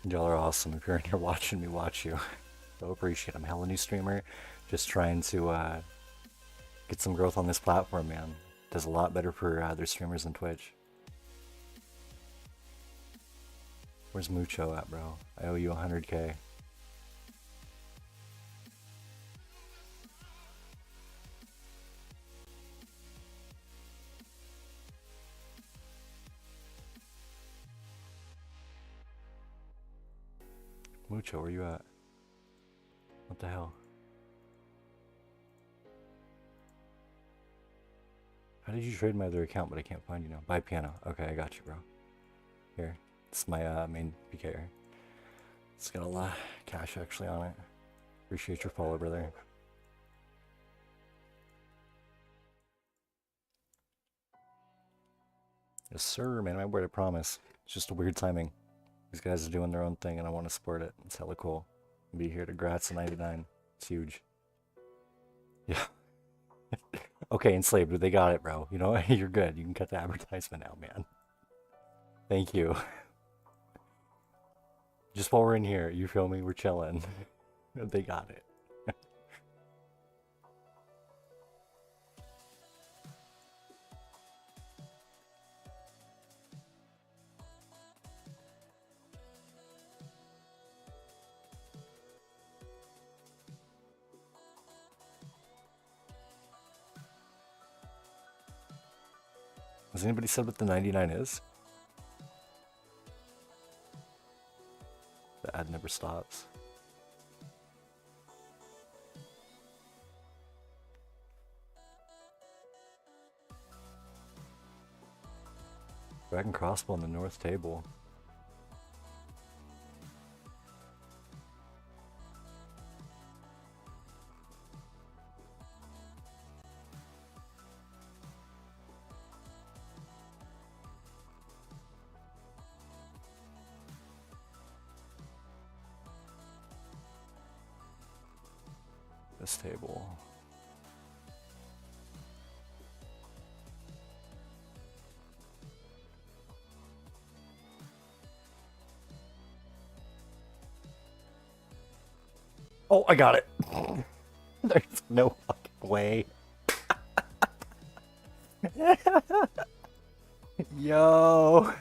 Y'all are awesome. If you're in here watching me watch you, so appreciate it. I'm a hella new streamer, just trying to get some growth on this platform, man. Does a lot better for other streamers than Twitch. Where's Mucho at, bro? I owe you 100k. Mucho, where you at? What the hell? How did you trade my other account, but I can't find you now? Buy piano. Okay, I got you, bro. Here. It's my main PK here. It's got a lot of cash actually on it. Appreciate your follow, brother. Yes, sir, man. My word, I promise. It's just a weird timing. These guys are doing their own thing, and I want to support it. It's hella cool. Be here to grats 99. It's huge. Yeah. Okay, enslaved, but they got it, bro. You know, you're good. You can cut the advertisement out, man. Thank you. Just while we're in here, you feel me? We're chilling. They got it. Has anybody said what the 99 is? The ad never stops. Dragon crossbow on the north table. This table. Oh, I got it. There's no fucking way. Yo.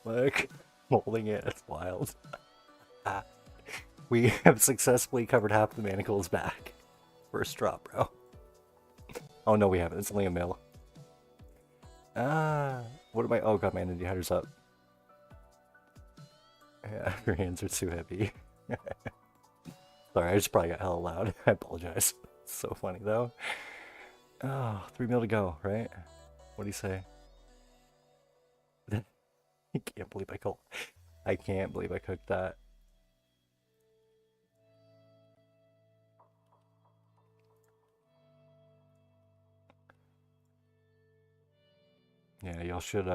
Look, I'm holding it. It's wild. We have successfully covered half the manacle's back. First drop, bro. Oh no, we haven't. It's only a mill. What am I? Oh god, my energy header's up. Yeah, your hands are too heavy. Sorry, I just probably got hella loud. I apologize. It's so funny though. Oh, 3 mil to go, right? What do you say? I can't believe I cooked. I can't believe I cooked that. Yeah, y'all should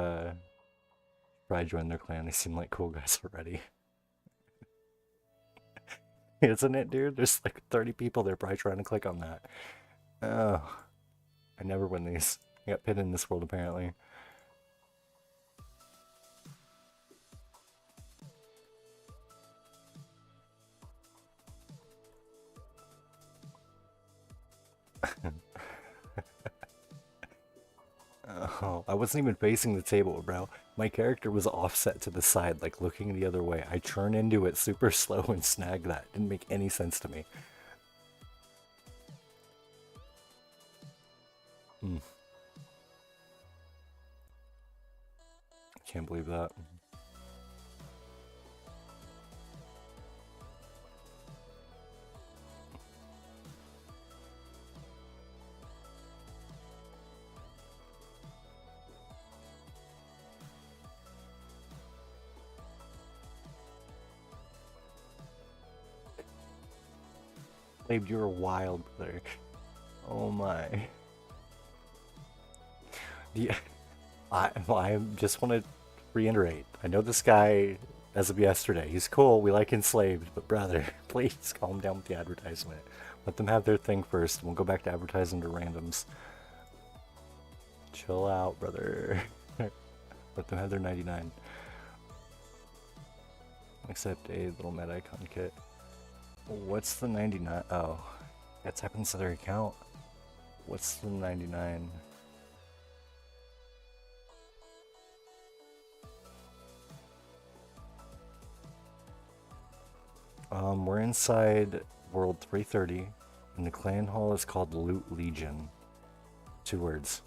probably join their clan. They seem like cool guys already. Isn't it, dude? There's like 30 people there probably trying to click on that. Oh, I never win these. I got pinned in this world apparently. Oh, I wasn't even facing the table, bro. My character was offset to the side, like looking the other way. I turn into it super slow and snag that. Didn't make any sense to me. Hmm. Can't believe that. Babe, you're a wild player. Oh my. Yeah, I just want to reiterate. I know this guy as of yesterday. He's cool. We like enslaved, but brother, please calm down with the advertisement. Let them have their thing first. And we'll go back to advertising to randoms. Chill out, brother. Let them have their 99. Except a little meta icon kit. What's the 99? Oh, that's happened to their account. What's the 99? We're inside World 330, and the clan hall is called Loot Legion. 2 words.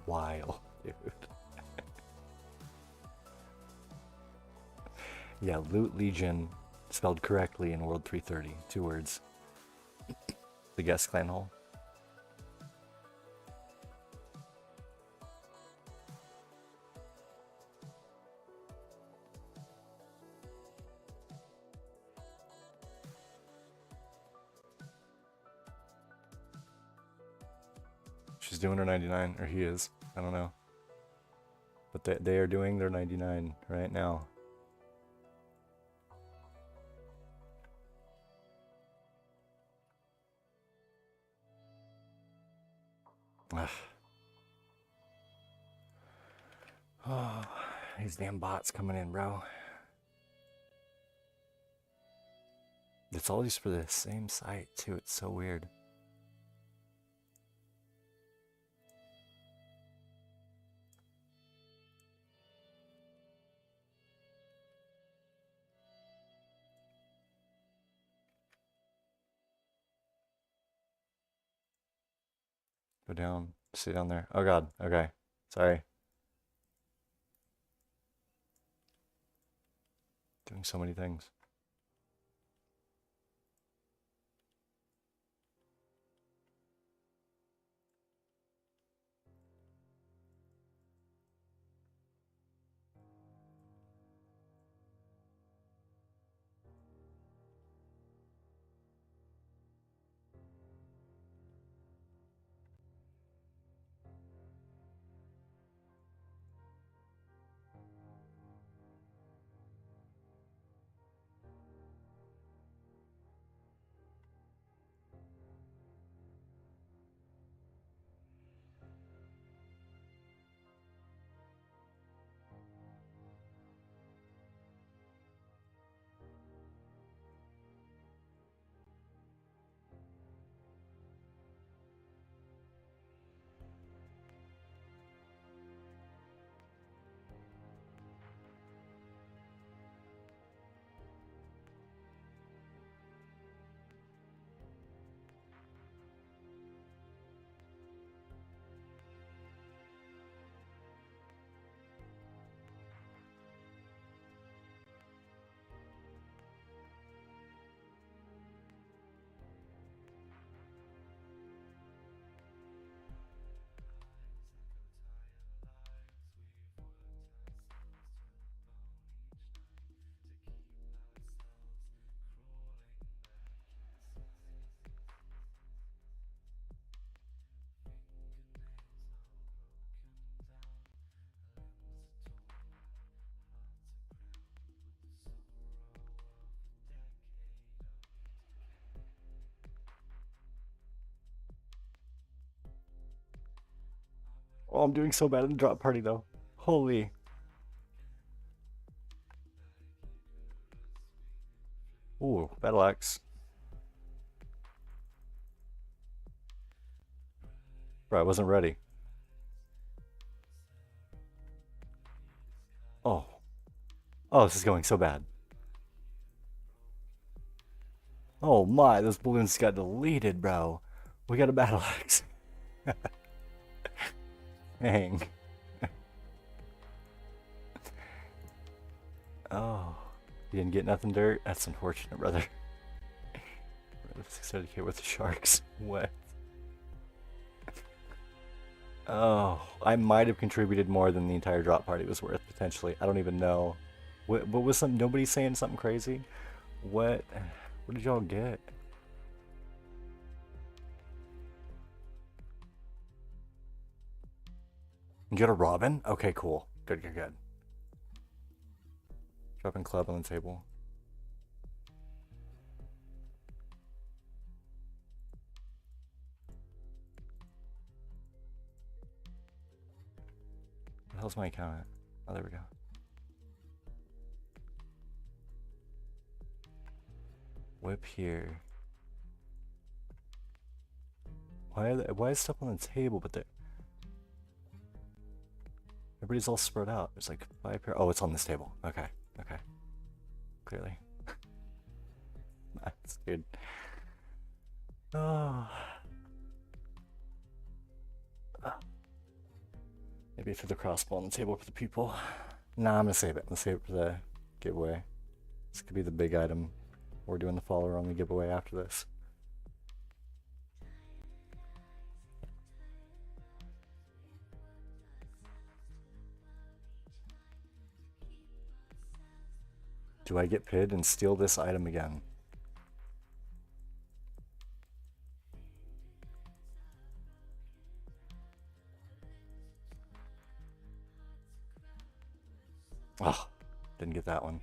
Wild, dude. Yeah, Loot Legion, spelled correctly in World 330. 2 words. The guest clan hall. She's doing her 99, or he is. I don't know. But they are doing their 99 right now. Oh, these damn bots coming in, bro. It's always for the same site, too. It's so weird. Go down. Stay down there. Oh god. Okay. Sorry. Doing so many things. Oh, I'm doing so bad in the drop party though. Holy. Ooh, battle axe. Bro, I wasn't ready. Oh. Oh, this is going so bad. Oh my, those balloons got deleted, bro. We got a battle axe. Dang. Oh. You didn't get nothing dirt? That's unfortunate, brother. 600k worth of sharks. What? Oh, I might have contributed more than the entire drop party was worth, potentially. I don't even know. What was some, nobody saying something crazy? What? What did y'all get? You got a robin? Okay, cool. Good, good, good. Dropping club on the table. What the hell's my account at? Oh, there we go. Whip here. Why is stuff on the table, but everybody's all spread out. There's like 5 pair. Oh, it's on this table. Okay, okay. Clearly. That's good. Oh. Maybe throw the crossbow on the table for the people. Nah, I'm gonna save it. I'm gonna save it for the giveaway. This could be the big item. We're doing the follower only giveaway after this. Do I get PID and steal this item again? Oh, didn't get that one.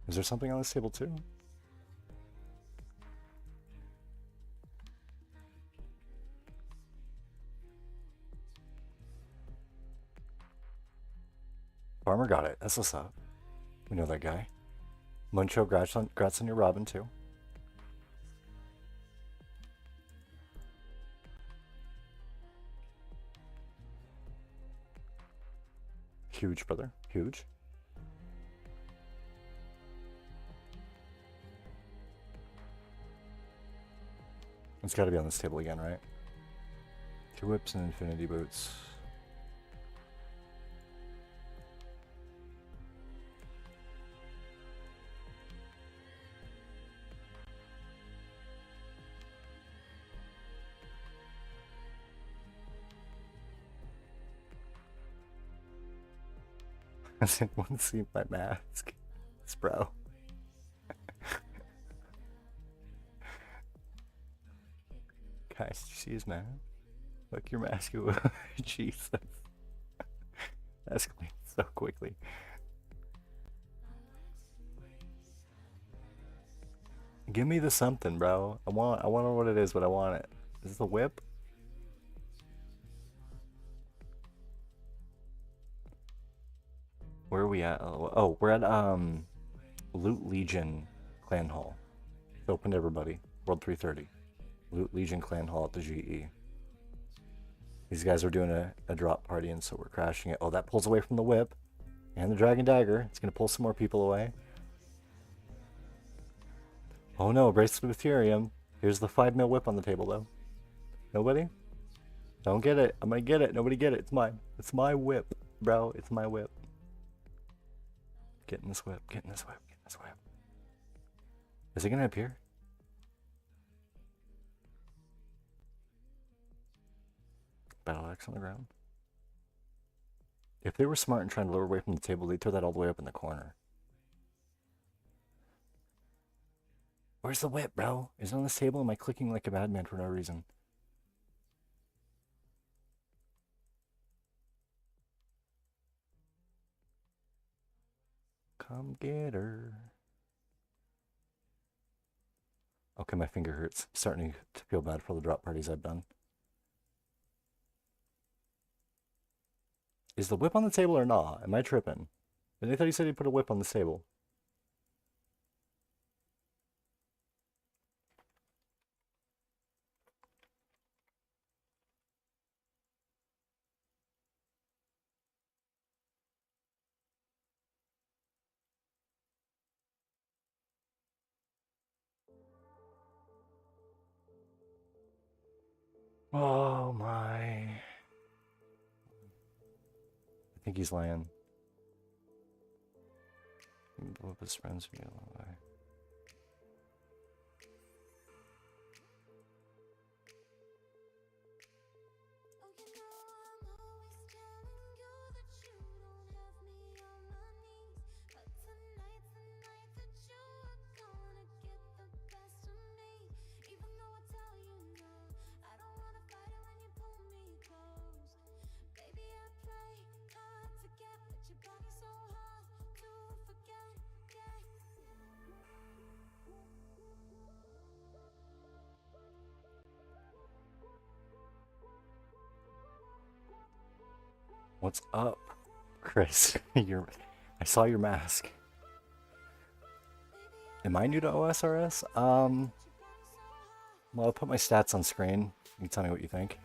Is there something on this table too? Farmer got it. That's what's up. We know that guy. Muncho, congrats on your Robin too. Huge, brother. Huge. It's got to be on this table again, right? 2 whips and infinity boots. I didn't want to see my mask. It's bro. Guys, did you see his mask? Look, your mask. Jesus. Escalated so quickly. Give me the something, bro. I want to know what it is, but I want it. Is this a whip? Where are we at? Oh, we're at Loot Legion Clan Hall. It's open to everybody. World 330. Loot Legion Clan Hall at the GE. These guys are doing a drop party, and so we're crashing it. Oh, that pulls away from the whip and the Dragon Dagger. It's gonna pull some more people away. Oh no, Bracelet of Ethereum. Here's the 5 mil whip on the table, though. Nobody? Don't get it. I'm gonna get it. Nobody get it. It's mine. It's my whip, bro. It's my whip. Get in this whip. Get in this whip. Get in this whip. Is it gonna appear? Battle axe on the ground. If they were smart and trying to lure away from the table, they'd throw that all the way up in the corner. Where's the whip, bro? Is it on this table? Am I clicking like a madman for no reason? Come get her. Okay, my finger hurts. I'm starting to feel bad for all the drop parties I've done. Is the whip on the table or not? Am I tripping? I thought he said he put a whip on the table. Oh my. I think he's lying. Blow up his friends for me a long way. What's up, Chris? I saw your mask. Am I new to OSRS? Well, I'll put my stats on screen. You can tell me what you think.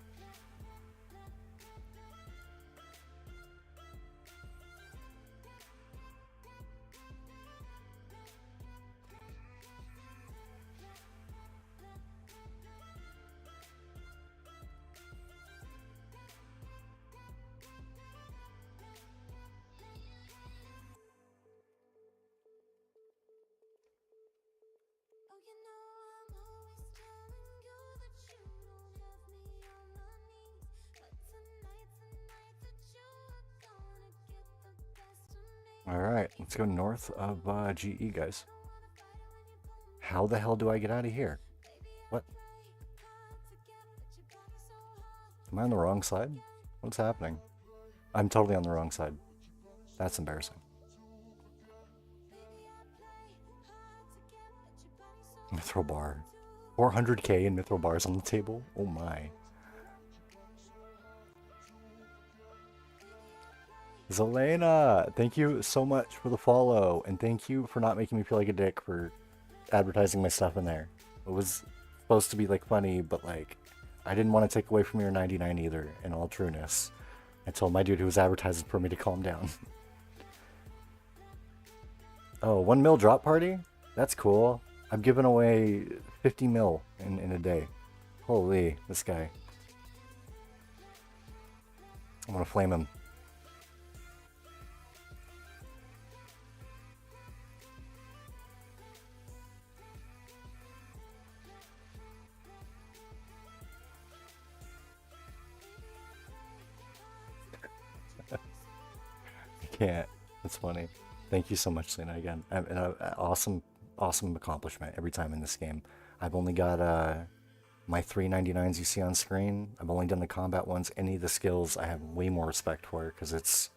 Alright, let's go north of GE, guys. How the hell do I get out of here? What? Am I on the wrong side? What's happening? I'm totally on the wrong side. That's embarrassing. Mithril bar. 400k in mithril bars on the table? Oh my. Zelena, thank you so much for the follow, and thank you for not making me feel like a dick for advertising my stuff in there. It was supposed to be like funny, but like I didn't want to take away from your 99 either, in all trueness. I told my dude who was advertising for me to calm down. Oh, 1 mil drop party? That's cool. I'm giving away 50 mil in a day. Holy, this guy. I want to flame him. I can't. That's funny. Thank you so much, Lena, again. Awesome, awesome accomplishment every time in this game. I've only got my 399s you see on screen. I've only done the combat ones. Any of the skills I have way more respect for because it's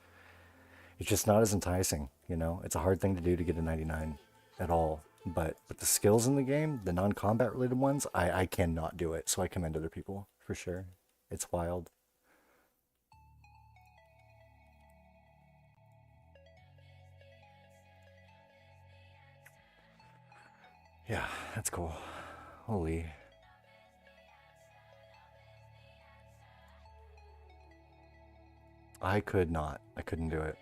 just not as enticing, you know? It's a hard thing to do to get a 99 at all. But the skills in the game, the non-combat related ones, I cannot do it. So I commend other people for sure. It's wild. Yeah, that's cool. Holy. I could not. I couldn't do it.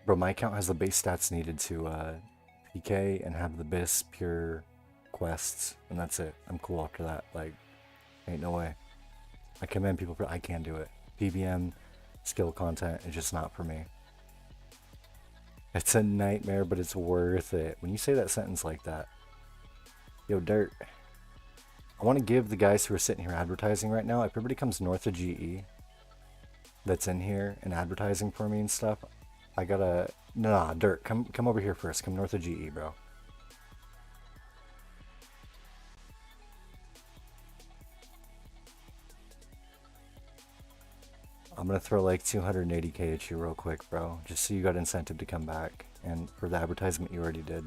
Bro, my account has the base stats needed to PK and have the BIS pure quests, and that's it. I'm cool after that. Like, ain't no way. I commend people for I can't do it. PBM skill content is just not for me. It's a nightmare, but it's worth it. When you say that sentence like that, yo, Dirt, I want to give the guys who are sitting here advertising right now, if everybody comes north of GE that's in here and advertising for me and stuff, I gotta, nah, Dirt, come over here first. Come north of GE, bro. I'm gonna throw like 280k at you real quick, bro, just so you got incentive to come back, and for the advertisement you already did.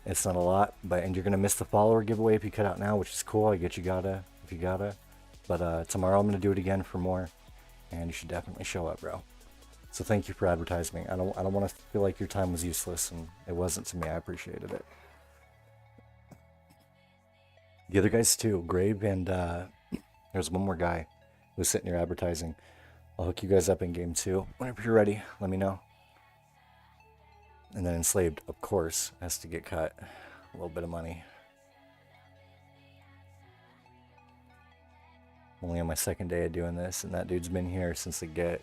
It's not a lot, and you're gonna miss the follower giveaway if you cut out now, which is cool. I get you gotta, if you gotta. But tomorrow I'm gonna do it again for more, and you should definitely show up, bro. So thank you for advertising. I don't want to feel like your time was useless, and it wasn't to me. I appreciated it. The other guys too, Grave and there's one more guy who's sitting here advertising. I'll hook you guys up in game 2. Whenever you're ready, let me know. And then Enslaved, of course, has to get cut. A little bit of money. Only on my second day of doing this, and that dude's been here since the get.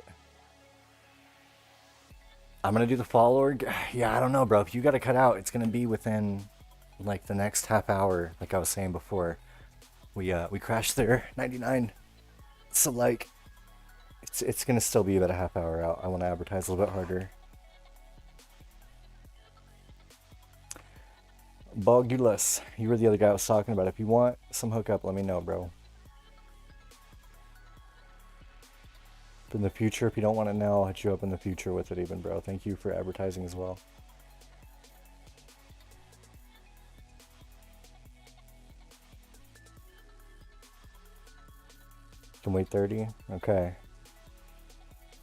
I'm gonna do the follower. Yeah, I don't know, bro. If you gotta cut out, it's gonna be within like the next half hour, like I was saying before. We crashed there, 99. So like, it's gonna still be about a half hour out. I want to advertise a little bit harder. Bogulus, you were the other guy I was talking about. If you want some hookup, let me know, bro. In the future, if you don't want it now, I'll hit you up in the future with it even, bro. Thank you for advertising as well. Can wait 30? Okay.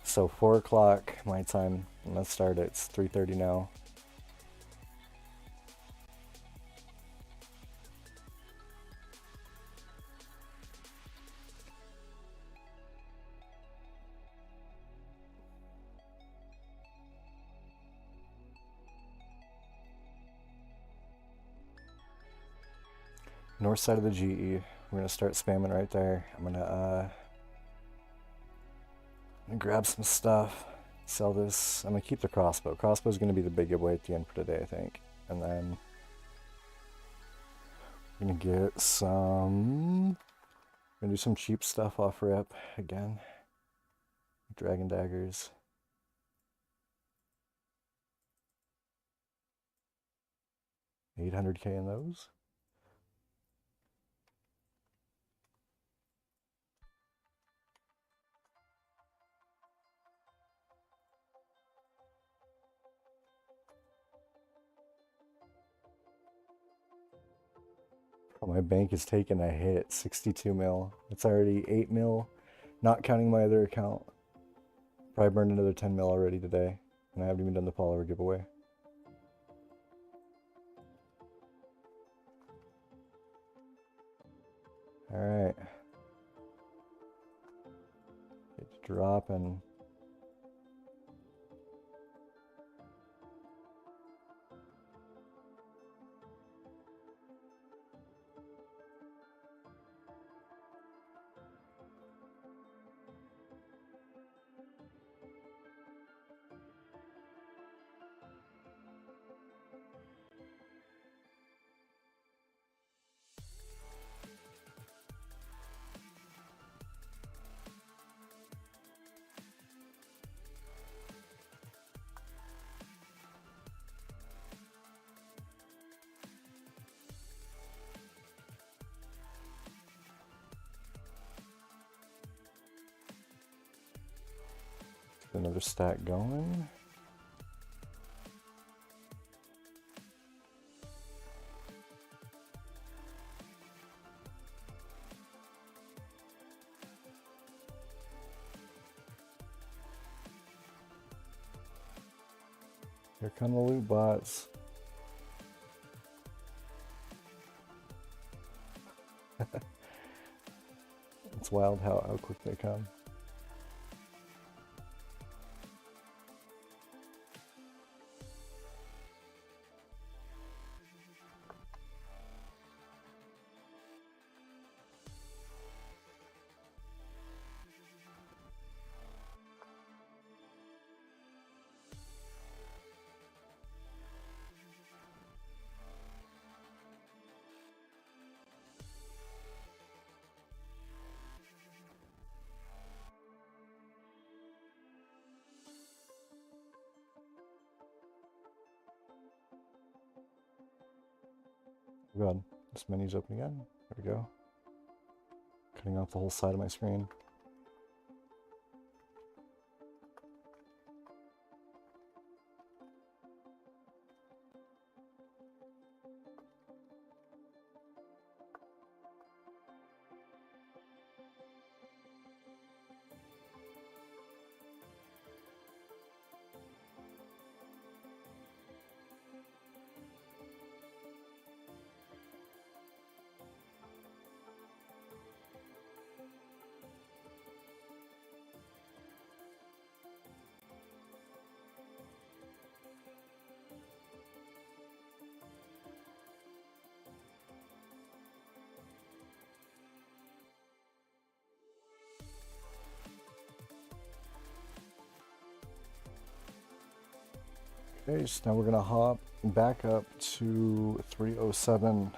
So 4 o'clock my time. Let's start it. It's 3:30 now. North side of the GE. We're gonna start spamming right there. I'm gonna grab some stuff, sell this. I'm gonna keep the crossbow. Crossbow's gonna be the big giveaway at the end for today, I think. And then I'm gonna get some. Gonna do some cheap stuff off rip again. Dragon daggers. $800k in those. Oh, my bank is taking a hit. 62 mil. It's already 8 mil, not counting my other account. Probably burned another 10 mil already today, and I haven't even done the follower giveaway. Alright. It's dropping. Another stack going. Here come the loot bots. It's wild how quick they come. Oh god, this menu's open again. There we go. Cutting off the whole side of my screen. Okay, so now we're gonna hop back up to 307.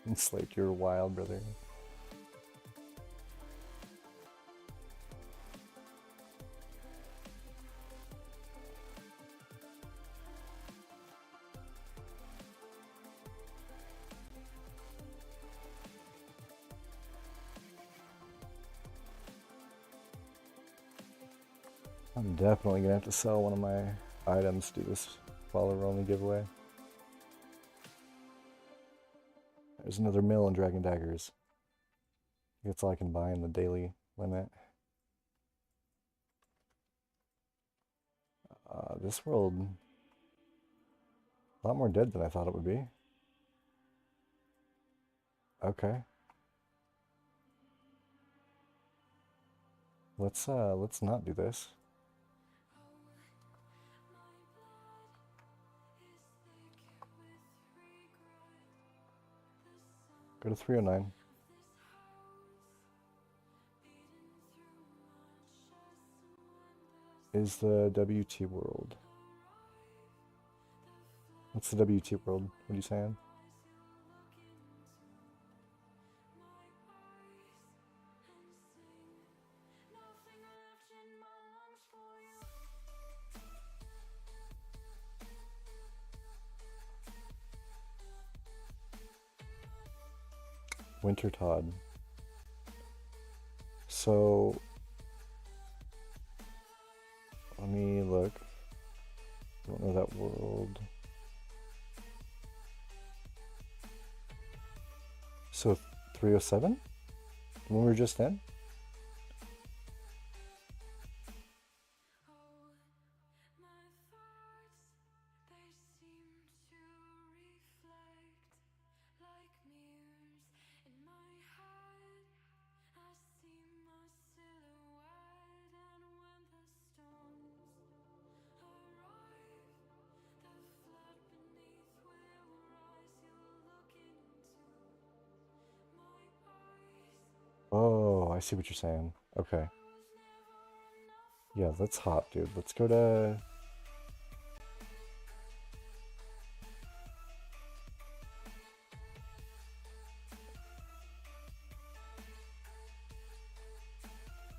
And Slate, you're wild, brother. I'm definitely gonna have to sell one of my items to do this follower only giveaway. There's another mill in Dragon Daggers. That's all I can buy in the daily limit. This world, a lot more dead than I thought it would be. Okay. Let's not do this. Go to 309. Is the WT world? What's the WT world? What are you saying? Winter Todd. So let me look. Don't know that world. So 307? The one we were just in? Oh, I see what you're saying. Okay. Yeah, let's hop, dude. Let's go to...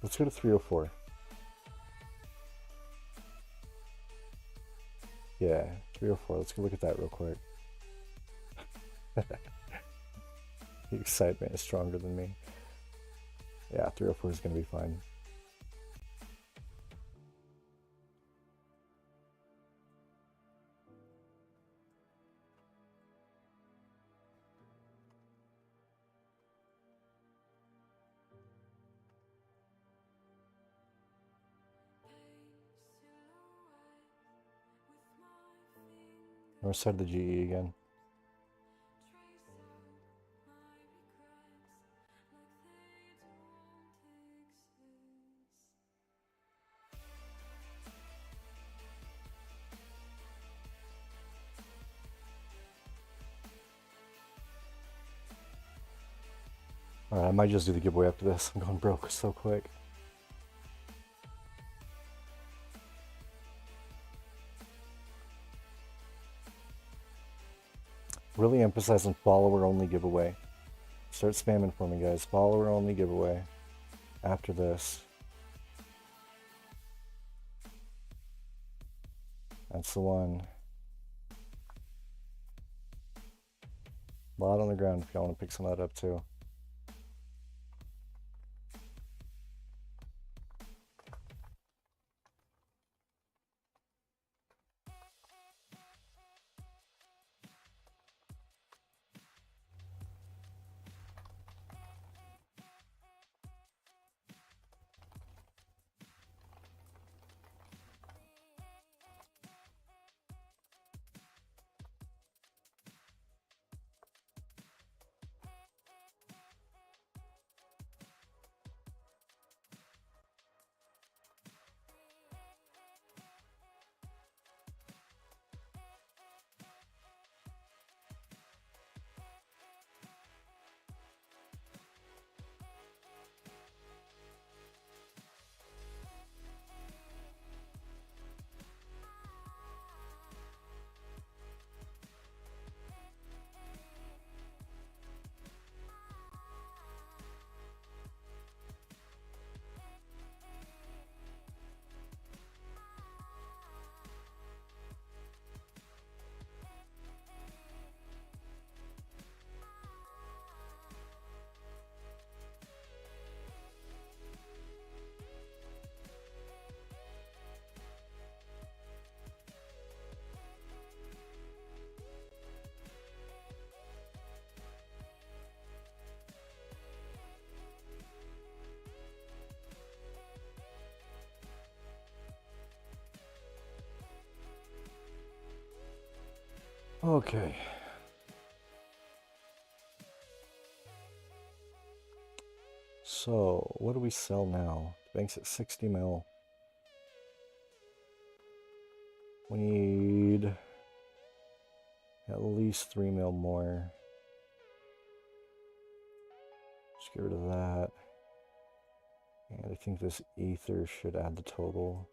Let's go to 304. Yeah, 304. Let's go look at that real quick. The excitement is stronger than me. Yeah, 304 is going to be fine. North side of the GE again. Alright, I might just do the giveaway after this. I'm going broke so quick. Really emphasize on follower only giveaway. Start spamming for me, guys. Follower only giveaway after this. That's the one. A lot on the ground if y'all want to pick some of that up too. Okay. So, what do we sell now? Bank's at 60 mil. We need at least 3 mil more. Just get rid of that. And I think this ether should add the total.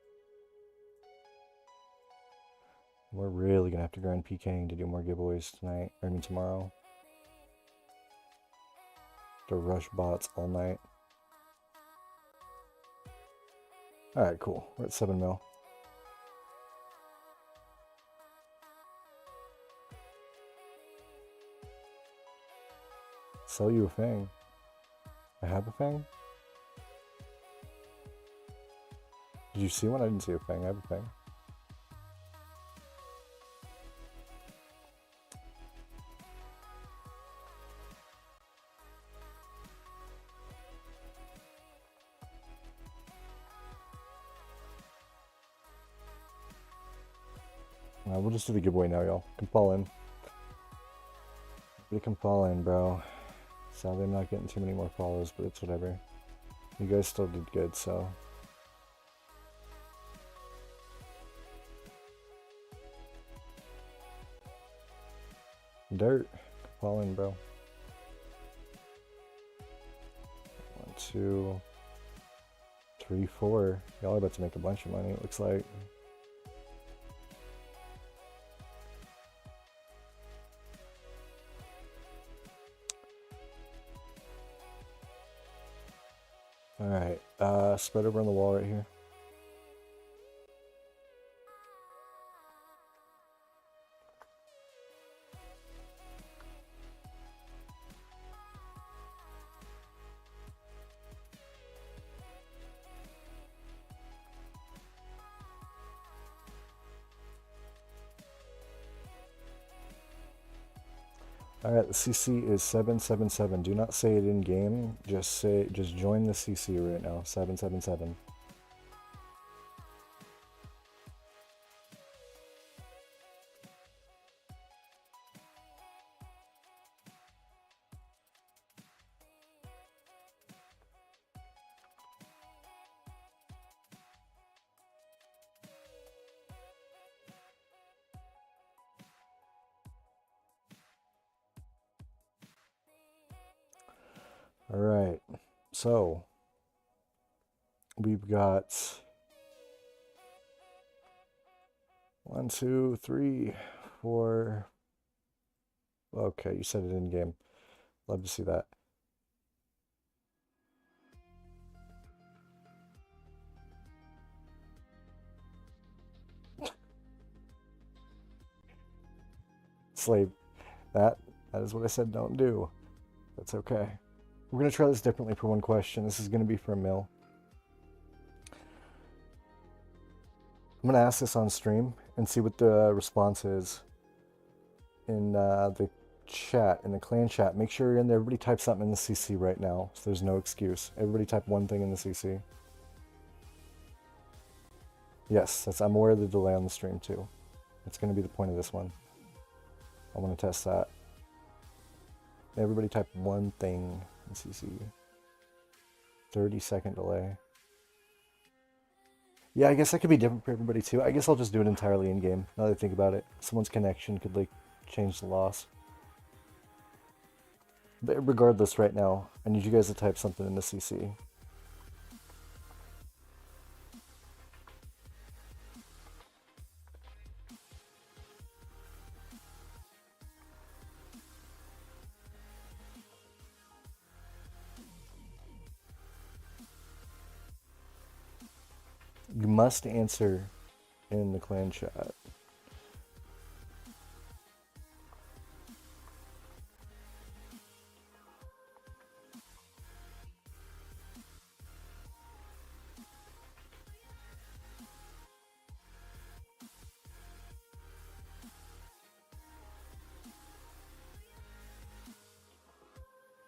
We're really gonna have to grind PKing to do more giveaways tonight. I mean tomorrow. To rush bots all night. Alright, cool. We're at 7 mil. Sell you a fang. I have a fang? Did you see one? I didn't see a fang. I have a fang. We'll just do the giveaway now, y'all. Come fall in. You can fall in, bro. Sadly, I'm not getting too many more follows, but it's whatever. You guys still did good, so. Dirt. Come fall in, bro. 1, 2, 3, 4. Y'all are about to make a bunch of money, it looks like. Alright, spread over on the wall right here. Alright, the CC is 777. Do not say it in game. Just join the CC right now. 777. Alright, so we've got 1, 2, 3, 4. Okay, you said it in game. Love to see that. Slave. That is what I said don't do. That's okay. We're going to try this differently for one question. This is going to be for a mill. I'm going to ask this on stream and see what the response is in the chat, in the clan chat. Make sure you're in there. Everybody type something in the CC right now, so there's no excuse. Everybody type one thing in the CC. Yes, I'm aware of the delay on the stream too. That's going to be the point of this one. I want to test that. Everybody type one thing in CC. 30-second delay. Yeah, I guess that could be different for everybody too. I guess I'll just do it entirely in game. Now that I think about it, someone's connection could like change the loss. But regardless, right now, I need you guys to type something in the CC. You must answer in the clan chat.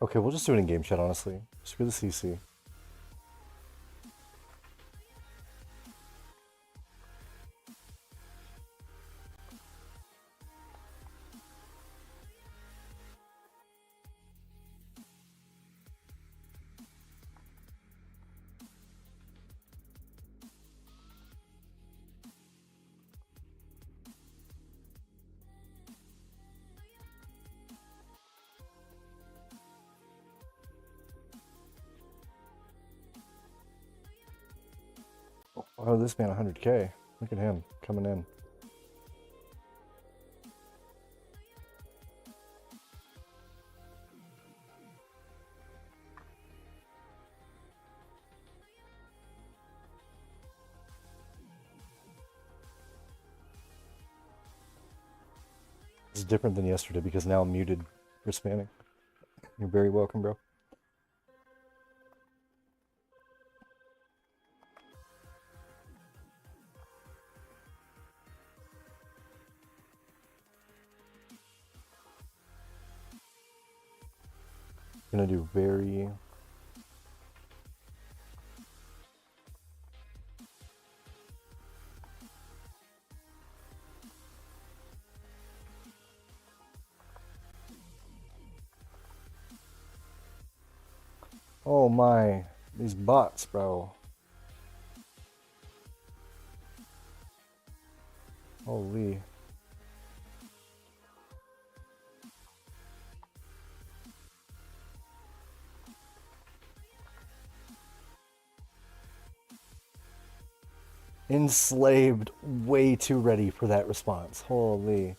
Okay, we'll just do it in game chat, honestly. Screw the CC. Oh, this man 100K. Look at him coming in. This is different than yesterday because now I'm muted for spamming. You're very welcome, bro. Gonna do very... Oh my, these bots, bro. Holy. Enslaved, way too ready for that response. Holy.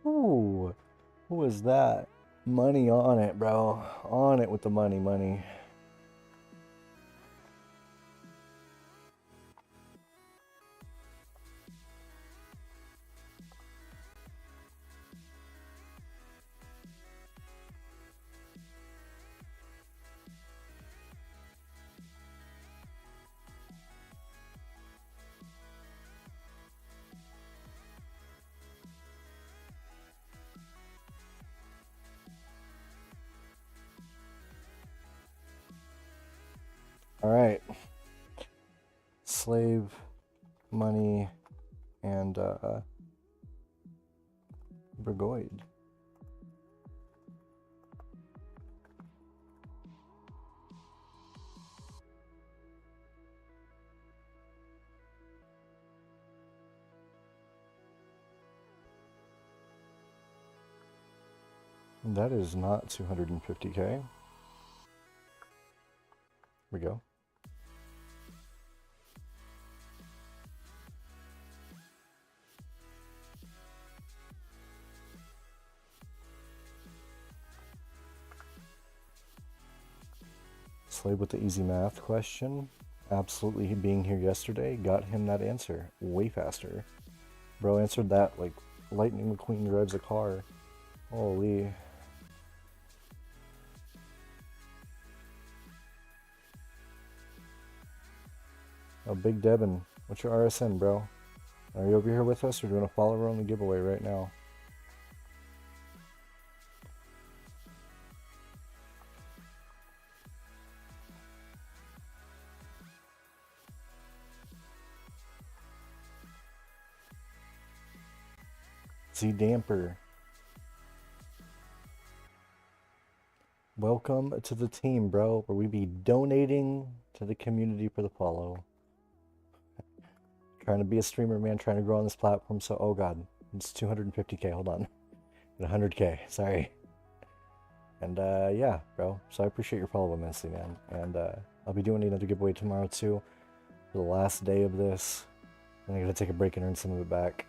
Ooh, who was that? Money on it, bro. On it with the money, money. All right. Slave, money, and Burgoyed. That is not 250k. Here we go. Slave with the easy math question. Absolutely, he being here yesterday got him that answer way faster. Bro answered that like Lightning McQueen drives a car. Holy. Oh, Big Devin, what's your RSN, bro? Are you over here with us or doing a follower only giveaway right now? Z Damper. Welcome to the team, bro, where we be donating to the community for the follow. Trying to be a streamer, man, trying to grow on this platform, so, oh god, it's 250k, hold on. 100k, sorry. And, yeah, bro, so I appreciate your follow immensely, man. And, I'll be doing another giveaway tomorrow, too, for the last day of this. And I'm gonna take a break and earn some of it back.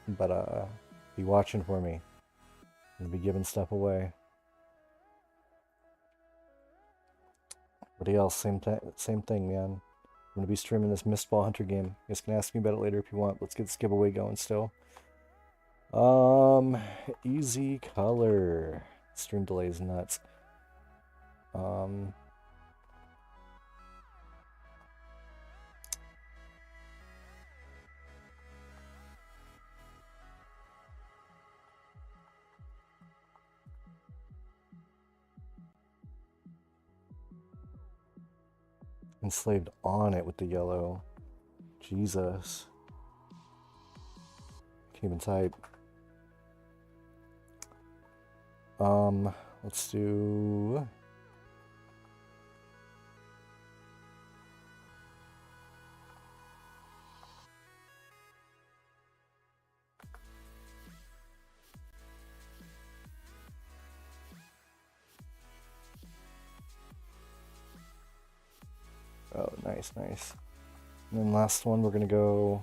But, be watching for me. I'm gonna be giving stuff away. Everybody else, same thing, man. I'm gonna be streaming this Mistball Hunter game. You guys can ask me about it later if you want. Let's get this giveaway going still. Easy color. Stream delay is nuts. Enslaved on it with the yellow. Jesus. Can't even type. Let's do... Oh, nice, nice. And then last one, we're gonna go...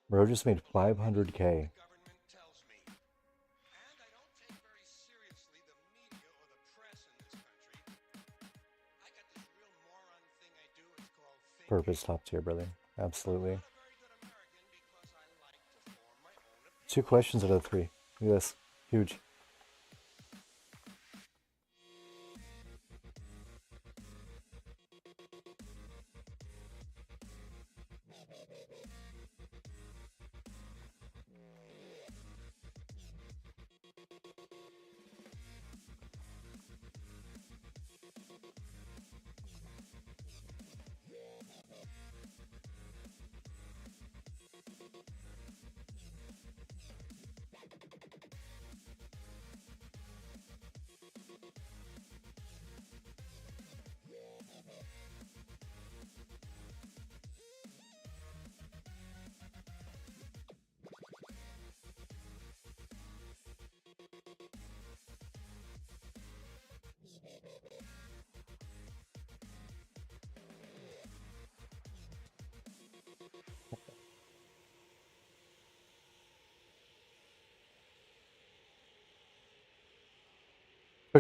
Bro just made 500k. Purpose top tier, brother. Absolutely. 2 questions out of 3. Look at this. Huge.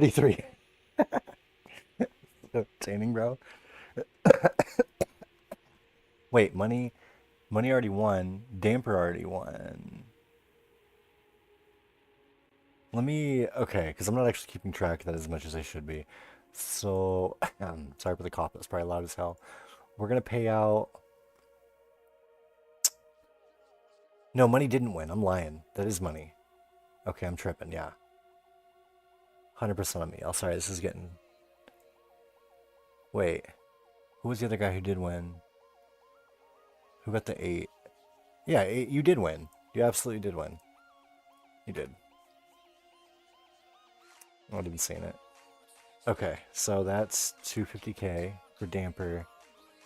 33. Entertaining, bro. Wait, money already won. Damper already won. Let me, okay, because I'm not actually keeping track of that as much as I should be. So, sorry for the cough. That's probably loud as hell. We're gonna pay out. No, money didn't win. I'm lying. That is money. Okay, I'm tripping. Yeah, 100% on me. Oh, sorry. This is getting. Wait, who was the other guy who did win? Who got the eight? Yeah, eight, you did win. You absolutely did win. You did. I didn't see it. Okay, so that's 250k for damper,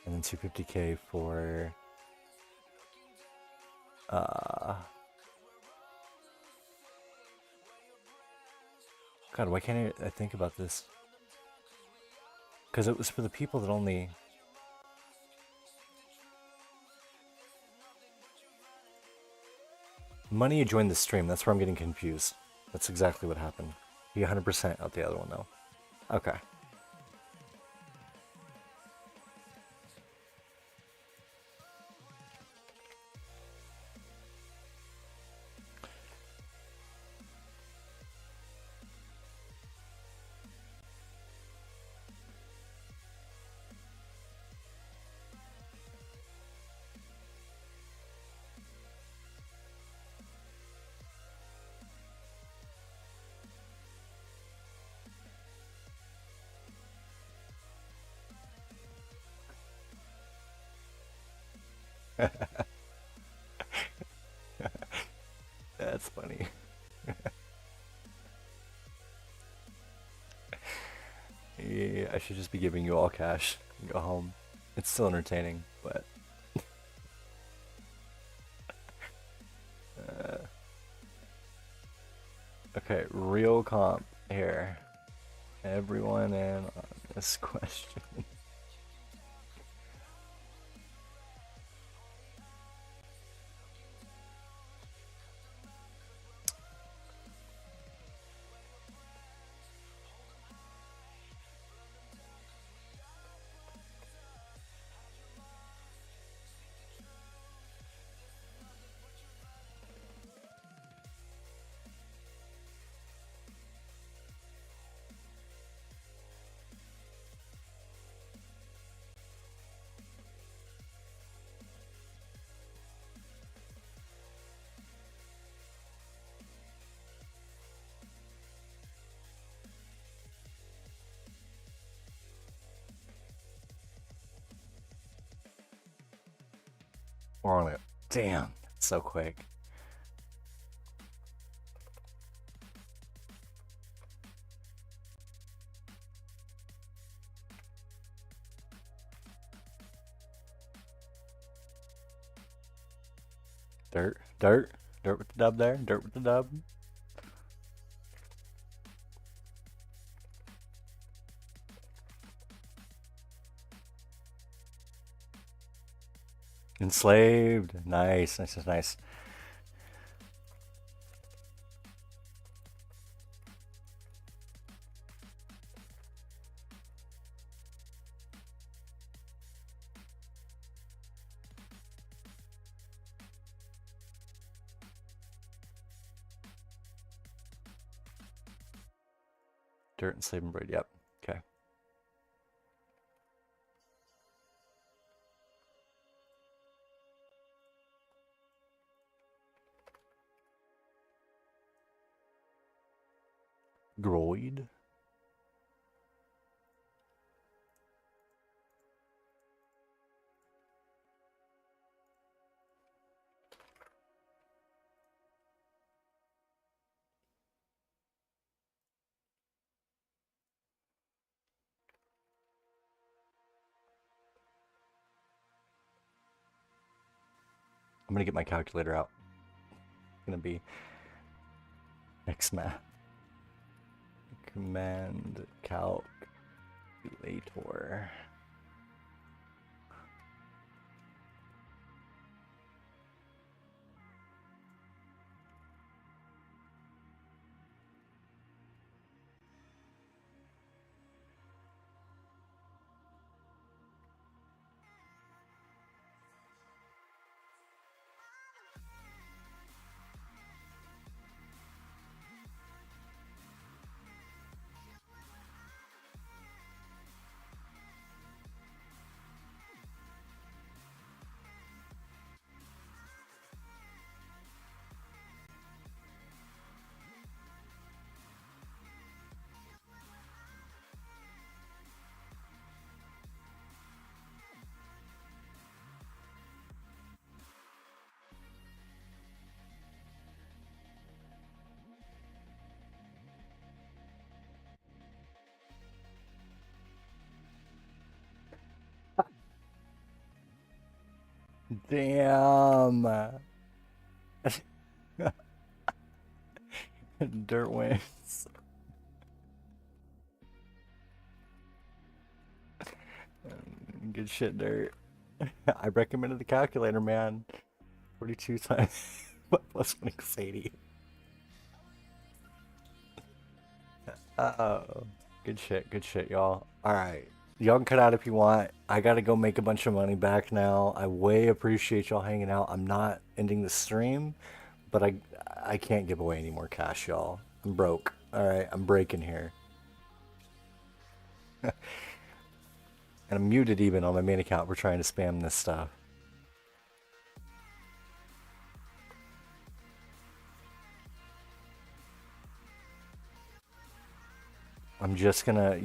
and then 250k for uh. God, why can't I think about this? Because it was for the people that only. Money you joined the stream. That's where I'm getting confused. That's exactly what happened. He 100% out the other one though. Okay. That's funny. Yeah, I should just be giving you all cash and go home. It's still entertaining, but okay, real comp here. Everyone in on this question. We're on it. Damn, so quick. Dirt with the dub there. Dirt with the dub. Enslaved. Nice. Dirt and slave and bread. Yep. Okay. Groid. I'm gonna get my calculator out. It's gonna be X math. Command calculator. Damn. Dirt wins. Good shit, Dirt. I recommended the calculator, man. 42 times plus 1 equals 80. Uh-oh. Good shit, y'all. Alright. Y'all can cut out if you want. I gotta go make a bunch of money back now. I way appreciate y'all hanging out. I'm not ending the stream, but I can't give away any more cash, y'all. I'm broke. Alright, I'm breaking here. And I'm muted even on my main account for trying to spam this stuff. I'm just gonna,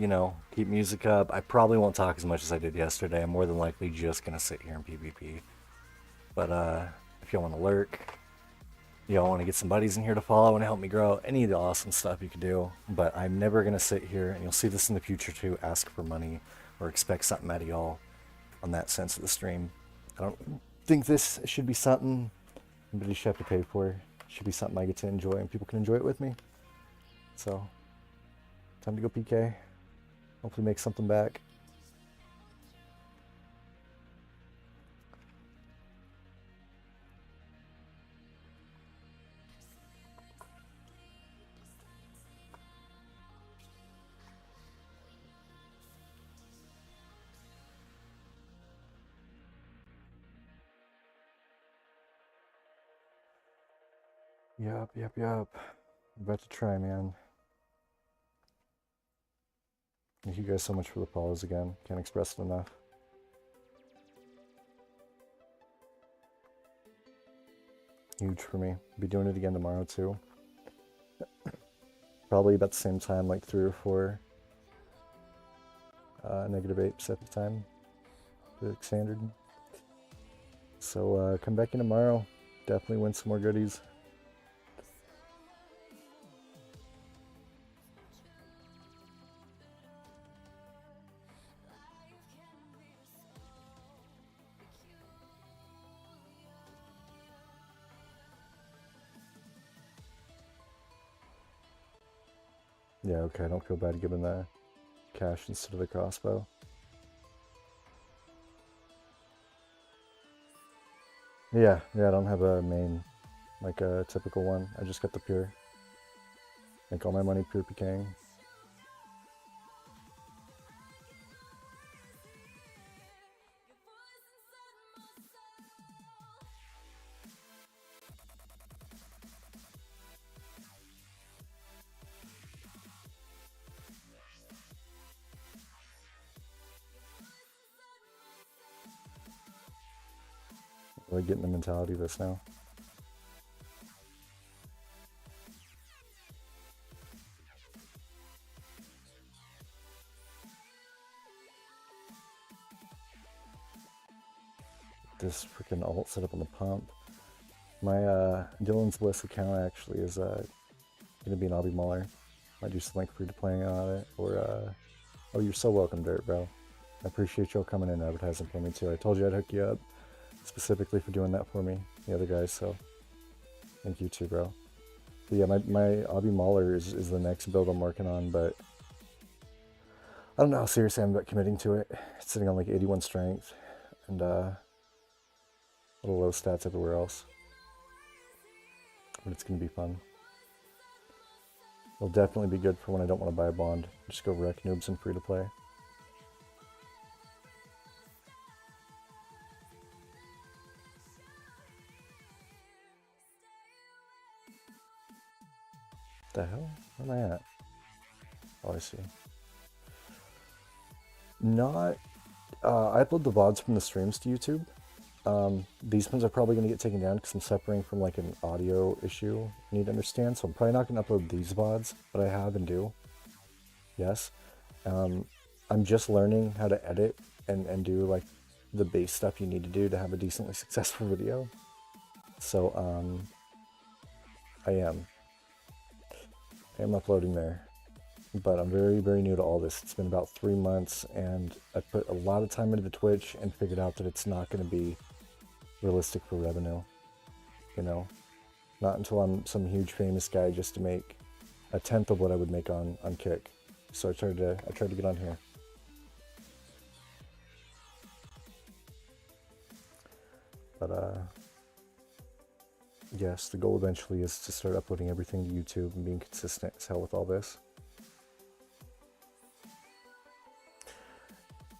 keep music up. I probably won't talk as much as I did yesterday. I'm more than likely just gonna sit here in PvP. But if y'all want to lurk, y'all want to get some buddies in here to follow and help me grow, any of the awesome stuff you could do. But I'm never gonna sit here, and you'll see this in the future too, ask for money or expect something out of y'all on that sense of the stream. I don't think this should be something anybody should have to pay for. It should be something I get to enjoy and people can enjoy it with me. So, time to go PK. Hopefully make something back. Yep. I'm about to try, man. Thank you guys so much for the follows again. Can't express it enough. Huge for me. Be doing it again tomorrow too. Probably about the same time, like 3 or 4 -8 Pacific time, the standard. So come back in tomorrow. Definitely win some more goodies. Yeah, okay, I don't feel bad giving the cash instead of the crossbow. Yeah, I don't have a main, like a typical one. I just got the pure. Make all my money pure PKing. Really getting the mentality of this now. This freaking alt set up on the pump. My Dylan's Bliss account actually is gonna be an obby mauler. Might do some link free to playing on it, or oh, you're so welcome, Dirt, bro. I appreciate y'all coming in and advertising for me too. I told you I'd hook you up specifically for doing that for me, the other guys, so thank you too, bro. But yeah, my obby mauler is the next build I'm working on, but I don't know how serious I am about committing to it. It's sitting on like 81 strength and little low stats everywhere else. But it's gonna be fun. It'll definitely be good for when I don't want to buy a bond. Just go wreck noobs and free to play. The hell? Where am I at? Oh, I see. Not. I upload the VODs from the streams to YouTube. These ones are probably going to get taken down because I'm separating from like an audio issue I need to understand. So I'm probably not going to upload these VODs, but I have and do. Yes. I'm just learning how to edit and do like the base stuff you need to do to have a decently successful video. So I am uploading there. But I'm very, very new to all this. It's been about 3 months, and I put a lot of time into the Twitch and figured out that it's not going to be realistic for revenue, you know? Not until I'm some huge famous guy just to make a tenth of what I would make on Kick. So I tried to get on here. But yes, the goal eventually is to start uploading everything to YouTube and being consistent as hell with all this.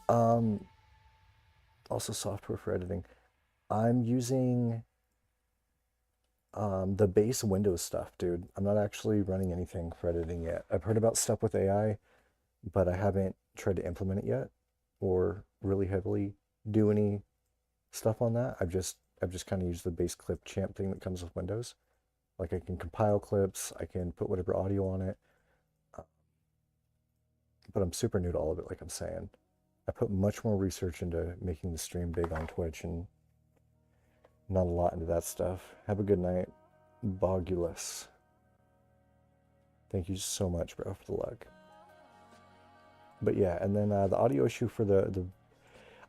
Also software for editing. I'm using the base Windows stuff, dude. I'm not actually running anything for editing yet. I've heard about stuff with AI, but I haven't tried to implement it yet or really heavily do any stuff on that. I've just kind of used the base clip champ thing that comes with Windows. Like I can compile clips, I can put whatever audio on it, but I'm super new to all of it, like I'm saying. I put much more research into making the stream big on Twitch and not a lot into that stuff. Have a good night, Bogulus. Thank you so much, bro, for the luck. But yeah, and then the audio issue for the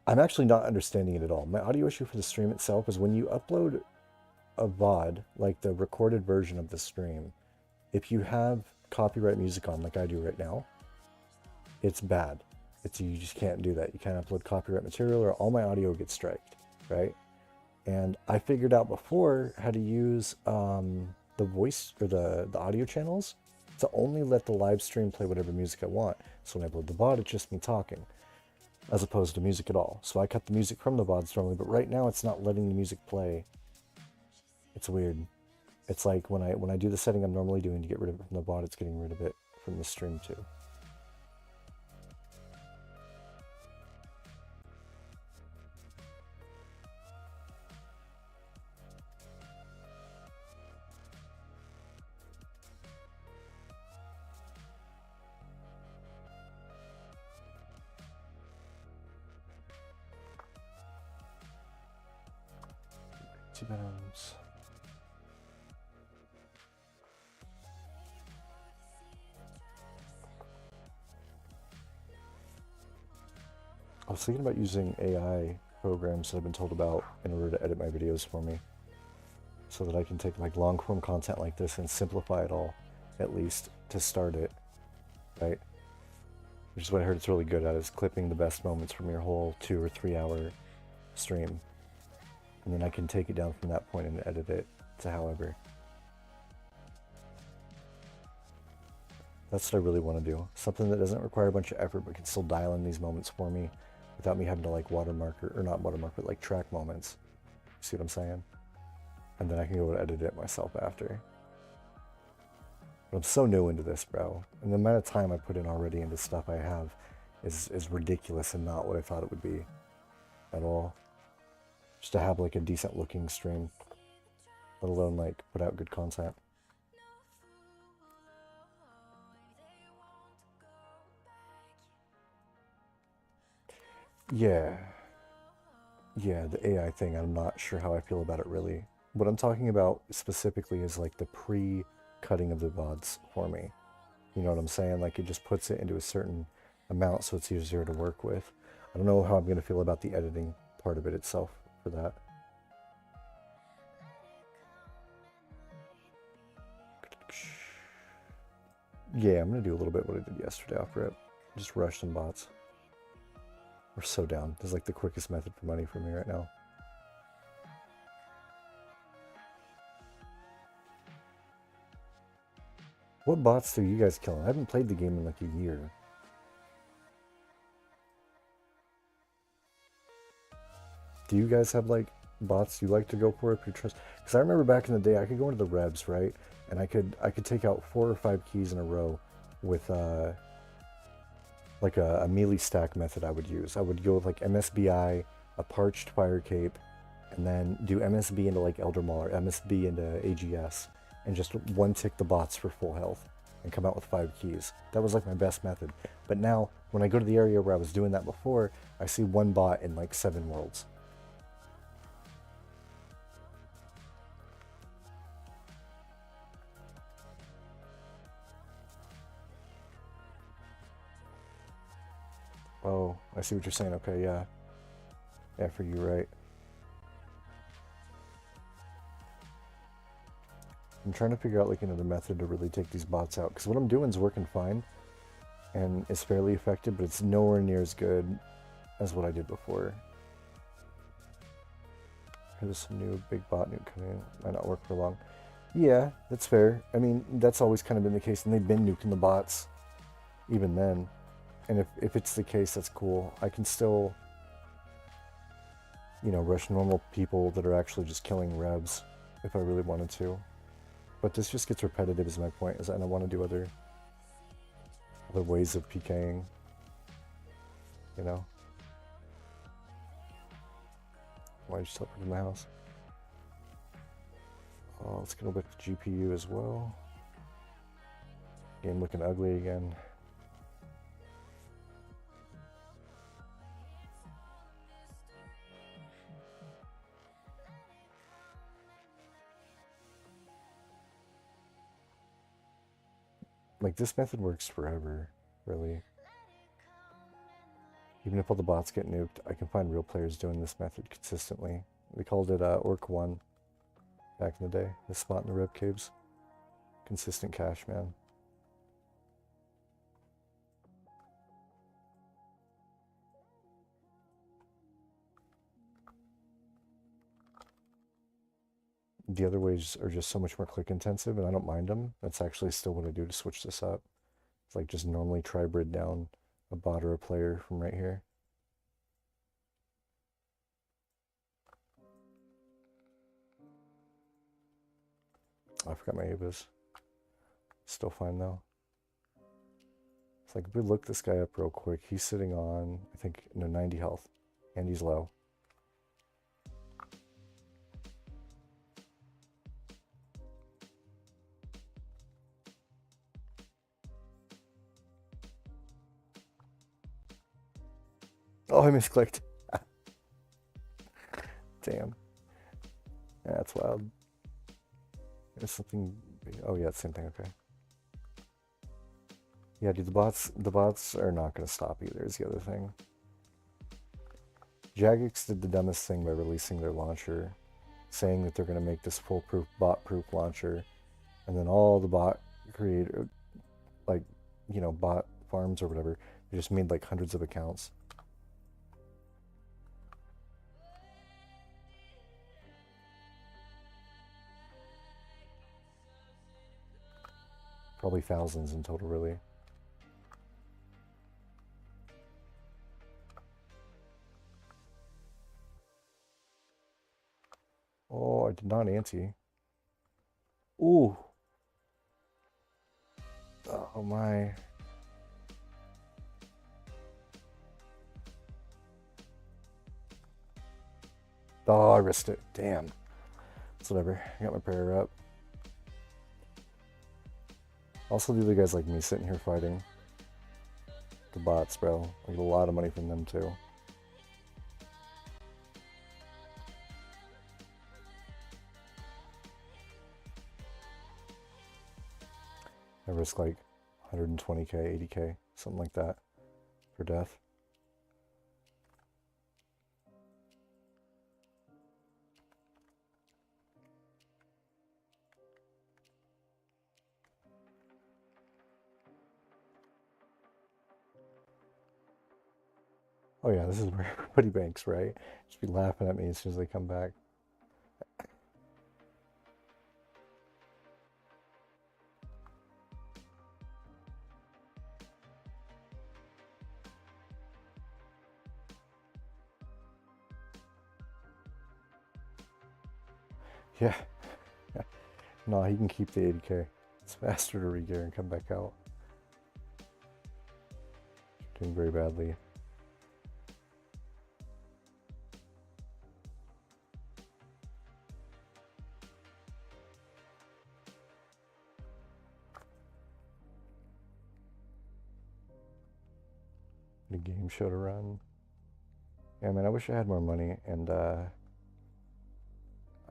I'm actually not understanding it at all. My audio issue for the stream itself is when you upload a VOD, like the recorded version of the stream, if you have copyright music on, like I do right now, it's bad. You just can't do that. You can't upload copyright material or all my audio gets striked, right? And I figured out before how to use the voice or the audio channels to only let the live stream play whatever music I want. So when I upload the VOD, it's just me talking, as opposed to music at all. So I cut the music from the VODs normally, but right now it's not letting the music play. It's weird. It's like when I do the setting I'm normally doing to get rid of it from the VOD, it's getting rid of it from the stream too. T-Bones. I was thinking about using AI programs that I've been told about in order to edit my videos for me, so that I can take like long form content like this and simplify it all, at least to start it, right? Which is what I heard it's really good at, is clipping the best moments from your whole 2 or 3 hour stream. And then I can take it down from that point and edit it to however. That's what I really want to do. Something that doesn't require a bunch of effort but can still dial in these moments for me without me having to like watermark or not watermark, but like track moments. See what I'm saying? And then I can go and edit it myself after. But I'm so new into this, bro. And the amount of time I put in already into stuff I have is ridiculous and not what I thought it would be at all. Just to have like a decent looking stream, let alone like put out good content. Yeah, the AI thing, I'm not sure how I feel about it really. What I'm talking about specifically is like the pre-cutting of the VODs for me. You know what I'm saying? Like it just puts it into a certain amount so it's easier to work with. I don't know how I'm going to feel about the editing part of it itself for that. Yeah, I'm going to do a little bit what I did yesterday off rip. Just rush some bots. We're so down. This is like the quickest method for money for me right now. What bots are you guys killing? I haven't played the game in like a year. Do you guys have like bots you like to go for if you trust? Because I remember back in the day, I could go into the revs, right? And I could take out 4 or 5 keys in a row with like a melee stack method I would use. I would go with like MSBI, a Parched Fire Cape, and then do MSB into like Elder Maul or MSB into AGS, and just one tick the bots for full health and come out with 5 keys. That was like my best method. But now, when I go to the area where I was doing that before, I see one bot in like 7 worlds. Oh, I see what you're saying. Okay, yeah. Yeah, for you, right. I'm trying to figure out like another method to really take these bots out, because what I'm doing is working fine and it's fairly effective, but it's nowhere near as good as what I did before. Here's some new big bot nuke coming in. Might not work for long. Yeah, that's fair. I mean, that's always kind of been the case, and they've been nuking the bots even then. And if it's the case, that's cool. I can still, you know, rush normal people that are actually just killing revs if I really wanted to. But this just gets repetitive is my point, is I don't want to do other ways of PKing, you know? Why did you teleport in my house? Oh, let's get a bit of GPU as well. Game looking ugly again. Like, this method works forever, really. Even if all the bots get nuked, I can find real players doing this method consistently. We called it Orc 1 back in the day. This spot in the rib caves. Consistent cash, man. The other ways are just so much more click intensive, and I don't mind them. That's actually still what I do to switch this up. It's like just normally try brid down a bot or a player from right here. Oh, I forgot my Avas. Still fine though. It's like if we look this guy up real quick, he's sitting on, I think, no, 90 health, and he's low. Oh, I misclicked. Damn. Yeah, that's wild. There's something. Oh yeah, same thing. Okay. Yeah, dude, the bots are not gonna stop either. Is the other thing. Jagex did the dumbest thing by releasing their launcher, saying that they're gonna make this foolproof, bot-proof launcher, and then all the bot creator, like, you know, bot farms or whatever, they just made like hundreds of accounts. Probably thousands in total, really. Oh, I did not anti. Ooh. Oh my. Oh, I risked it. Damn. It's whatever. I got my prayer up. Also, the other guys like me sitting here fighting the bots, bro. I get a lot of money from them too. I risk like 120k, 80k, something like that for death. Oh yeah, this is where everybody banks, right? Just be laughing at me as soon as they come back. Yeah. No, he can keep the 80k. It's faster to regear and come back out. Doing very badly. The game show to run. Yeah, man, I wish I had more money, and I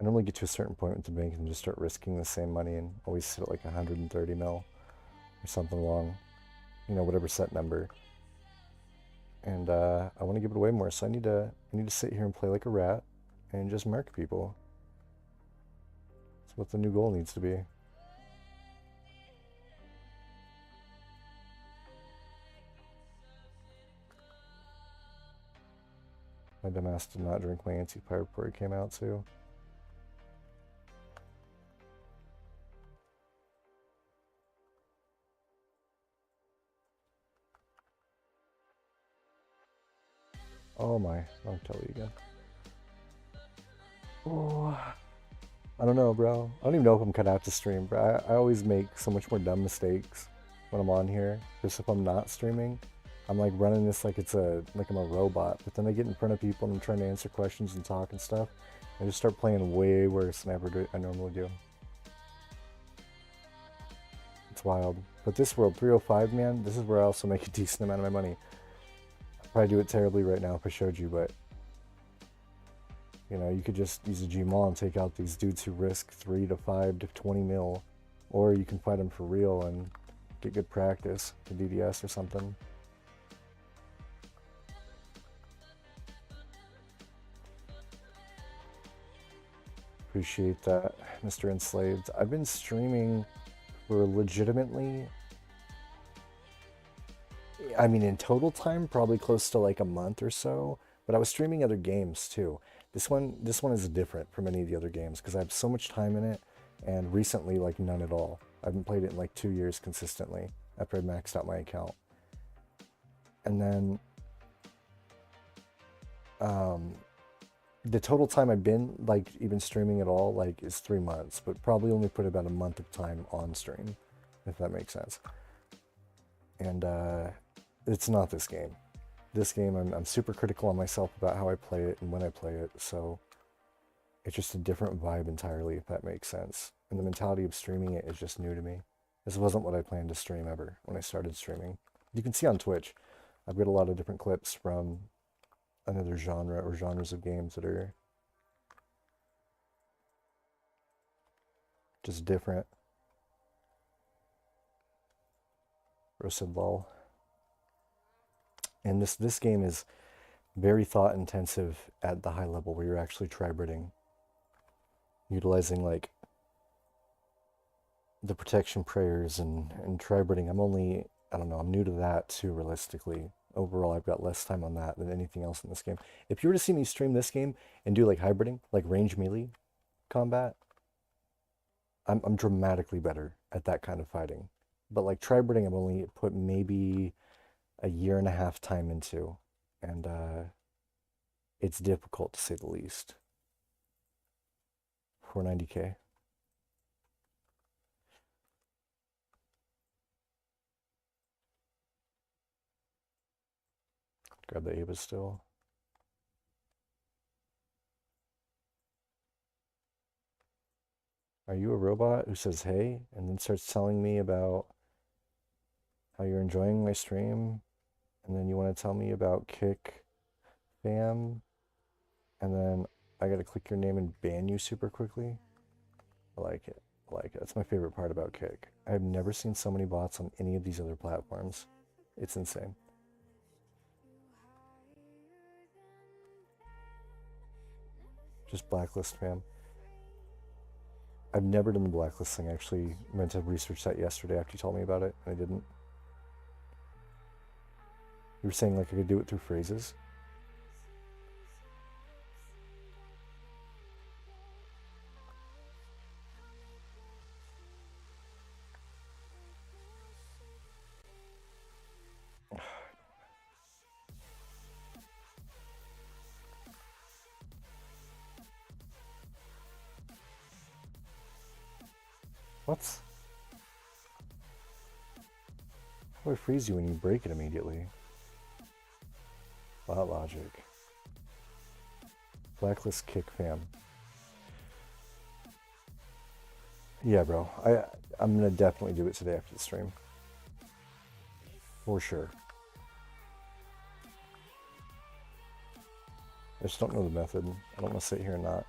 normally get to a certain point with the bank and just start risking the same money and always sit at like 130 mil or something along, you know, whatever set number. And I want to give it away more, so I need to sit here and play like a rat and just mark people. That's what the new goal needs to be. My dumbass did not drink my anti-pirate before it came out too. Oh my, I'll tell you again. Oh, I don't know, bro. I don't even know if I'm cut out to stream, bro. I always make so much more dumb mistakes when I'm on here. Just if I'm not streaming, I'm like running this like like I'm a robot. But then I get in front of people and I'm trying to answer questions and talk and stuff. I just start playing way worse than I normally do. It's wild. But this world, 305, man, this is where I also make a decent amount of my money. I'd probably do it terribly right now if I showed you, but you know, you could just use a Gmaul and take out these dudes who risk 3 to 5 to 20 mil. Or you can fight them for real and get good practice to DDS or something. Appreciate that, Mr. Enslaved. I've been streaming for legitimately, I mean, in total time, probably close to like a month or so. But I was streaming other games too. This one is different from any of the other games because I have so much time in it, and recently, like none at all. I haven't played it in like 2 years consistently after I maxed out my account. And then, the total time I've been like even streaming at all like is 3 months, but probably only put about a month of time on stream, if that makes sense. And it's not this game. This game, I'm super critical on myself about how I play it and when I play it, so it's just a different vibe entirely, if that makes sense. And the mentality of streaming it is just new to me. This wasn't what I planned to stream ever when I started streaming. You can see on Twitch, I've got a lot of different clips from another genre or genres of games that are just different. Roasted lol. And this game is very thought intensive at the high level where you're actually tri-bidding, utilizing like the protection prayers and tri-bidding. I don't know, I'm new to that too, realistically. Overall, I've got less time on that than anything else in this game. If you were to see me stream this game and do like hybriding, like range melee combat, I'm dramatically better at that kind of fighting. But like tri-bidding, I've only put maybe a year and a half time into, and it's difficult to say the least. 490k. Grab the Ava still. Are you a robot who says hey and then starts telling me about how you're enjoying my stream, and then you want to tell me about Kick Fam, and then I gotta click your name and ban you super quickly? I like it. I like it. That's my favorite part about Kick. I've never seen so many bots on any of these other platforms. It's insane. Just blacklist, fam. I've never done the blacklist thing. I actually meant to research that yesterday after you told me about it, and I didn't. You were saying like I could do it through phrases? What? How do I freeze you when you break it immediately? Bot logic. Blacklist Kick Fam. Yeah, bro. I'm gonna definitely do it today after the stream. For sure. I just don't know the method. I don't want to sit here and not.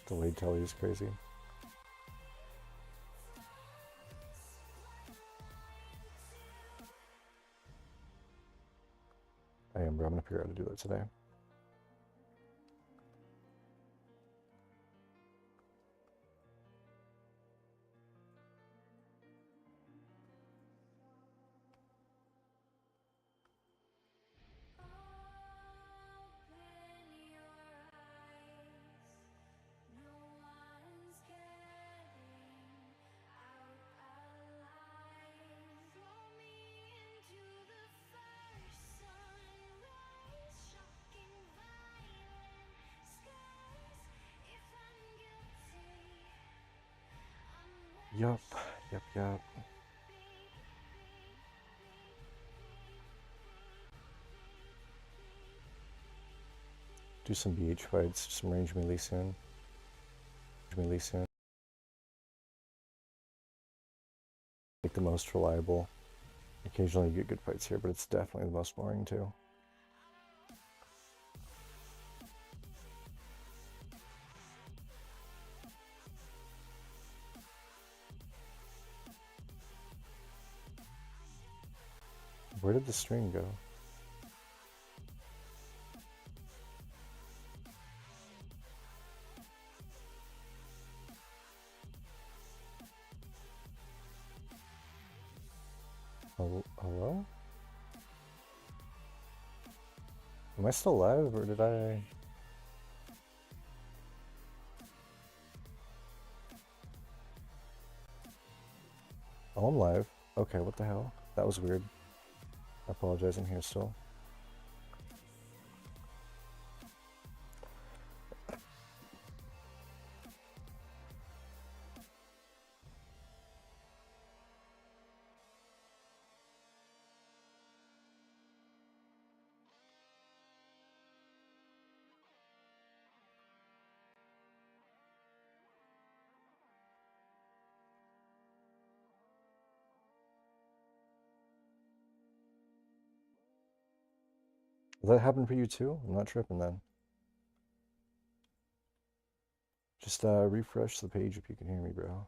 Delayed telly is crazy. I am, bro. I'm gonna figure out how to do that today. Yup, yup, yup. Do some BH fights, some range melee soon. Melee soon. Like the most reliable. Occasionally you get good fights here, but it's definitely the most boring too. Where did the string go? Hello? Am I still live or did I... Oh, I'm live. Okay, what the hell? That was weird. I apologize, I'm here still. Does that happen for you too? I'm not tripping then. Just refresh the page if you can hear me, bro.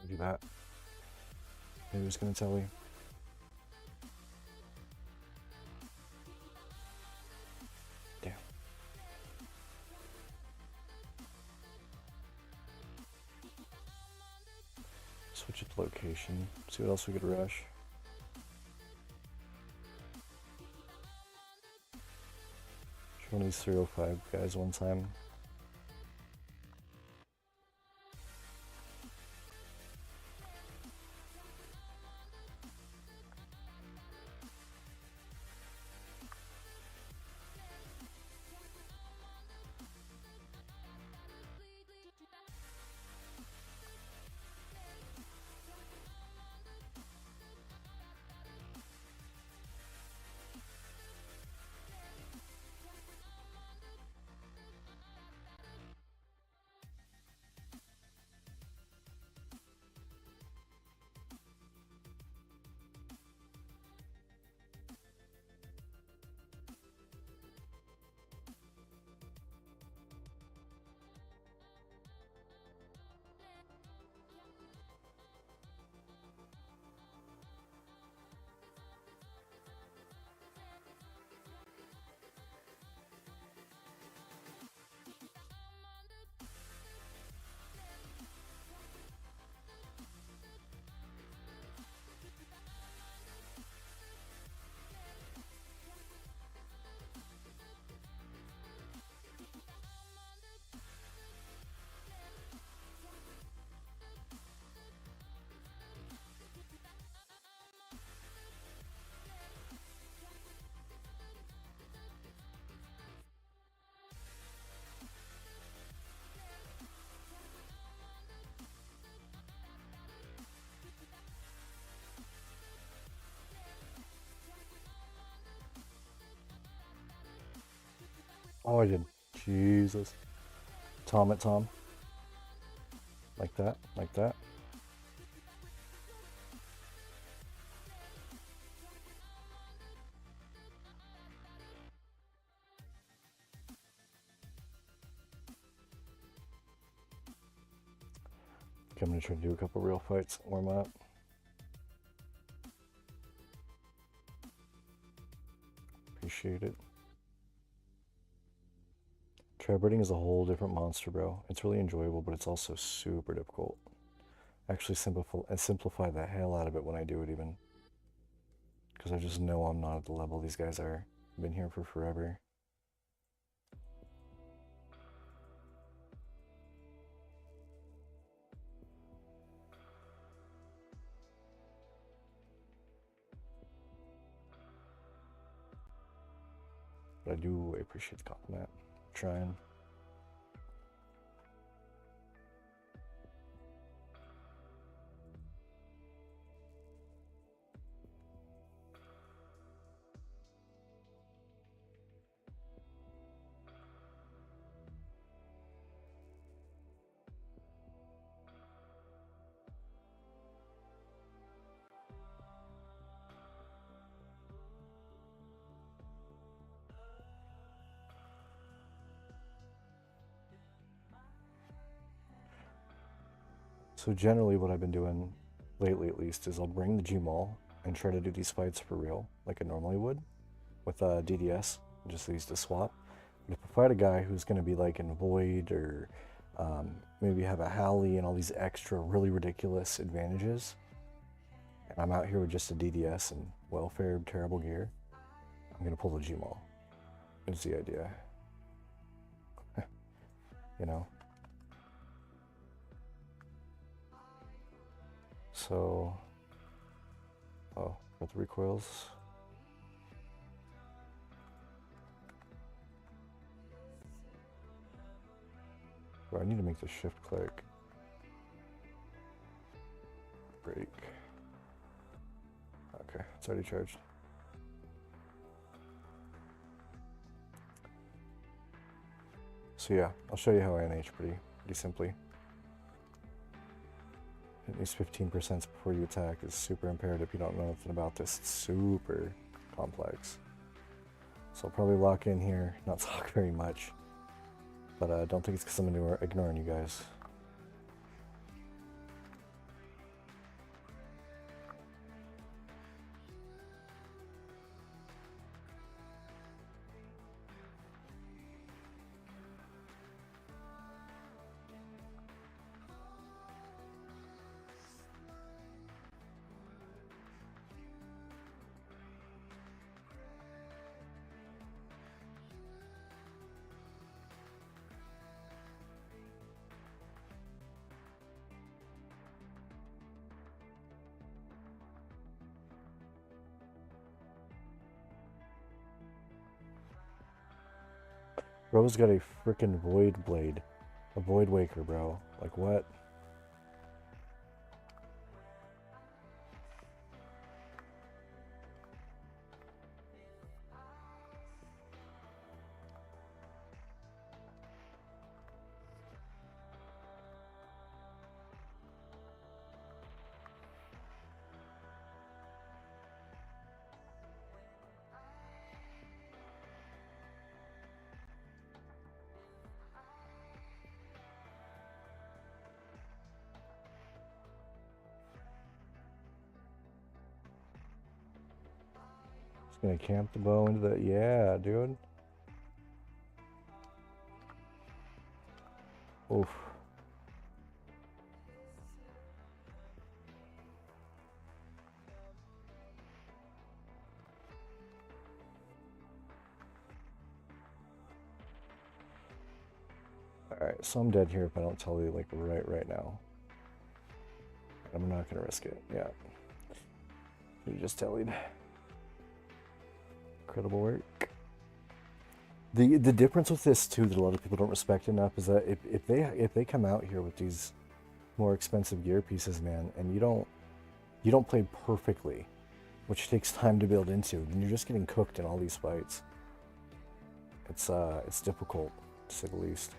Do that. Maybe it's gonna tell you. Damn. Switch it to location. See what else we could rush. Try one of these 305 guys one time. Oh, I did. Jesus. Tom at Tom. Like that. Like that. I'm gonna try to do a couple real fights, warm up. Appreciate it. Trapbirding is a whole different monster, bro. It's really enjoyable, but it's also super difficult. Actually simplify the hell out of it when I do it, even. Because I just know I'm not at the level these guys are. I've been here for forever. But I do appreciate the compliment. I'm trying. So generally what I've been doing, lately at least, is I'll bring the Gmaul and try to do these fights for real, like I normally would, with DDS, just these to swap. But if I fight a guy who's going to be like in Void or maybe have a Howley and all these extra really ridiculous advantages, and I'm out here with just a DDS and welfare terrible gear, I'm going to pull the Gmaul. Is the idea. You know? So, oh, got the recoils. Bro, I need to make the shift click. Break. Okay, it's already charged. So yeah, I'll show you how I NH pretty simply. At least 15% before you attack is super imperative. If you don't know anything about this, it's super complex. So I'll probably lock in here, not talk very much. But I don't think it's because I'm ignoring you guys. Bro's got a freaking Void Blade. A Void Waker, bro. Like, what? Just gonna camp the bow into the... Yeah, dude. Oof. Alright, so I'm dead here if I don't tell you, like, right now. I'm not gonna risk it, yeah. You just tellied. Incredible work. The difference with this too that a lot of people don't respect enough is that if they come out here with these more expensive gear pieces, man, and you don't play perfectly, which takes time to build into, then you're just getting cooked in all these fights. It's difficult, to say the least.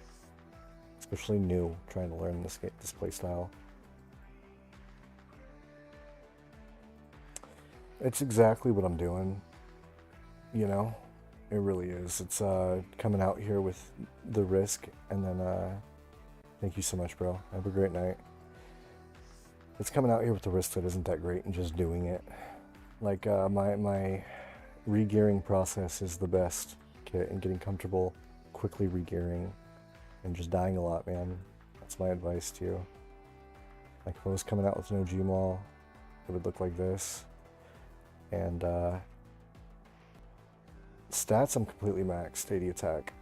Especially new, trying to learn this play style. It's exactly what I'm doing, you know? It really is. It's coming out here with the risk, and then thank you so much, bro. Have a great night. It's coming out here with the wristlet isn't that great and just doing it. Like my re-gearing process is the best kit and getting comfortable quickly re-gearing and just dying a lot, man. That's my advice to you. Like if I was coming out with no Gmaul, it would look like this. And stats, I'm completely maxed, 80 attack.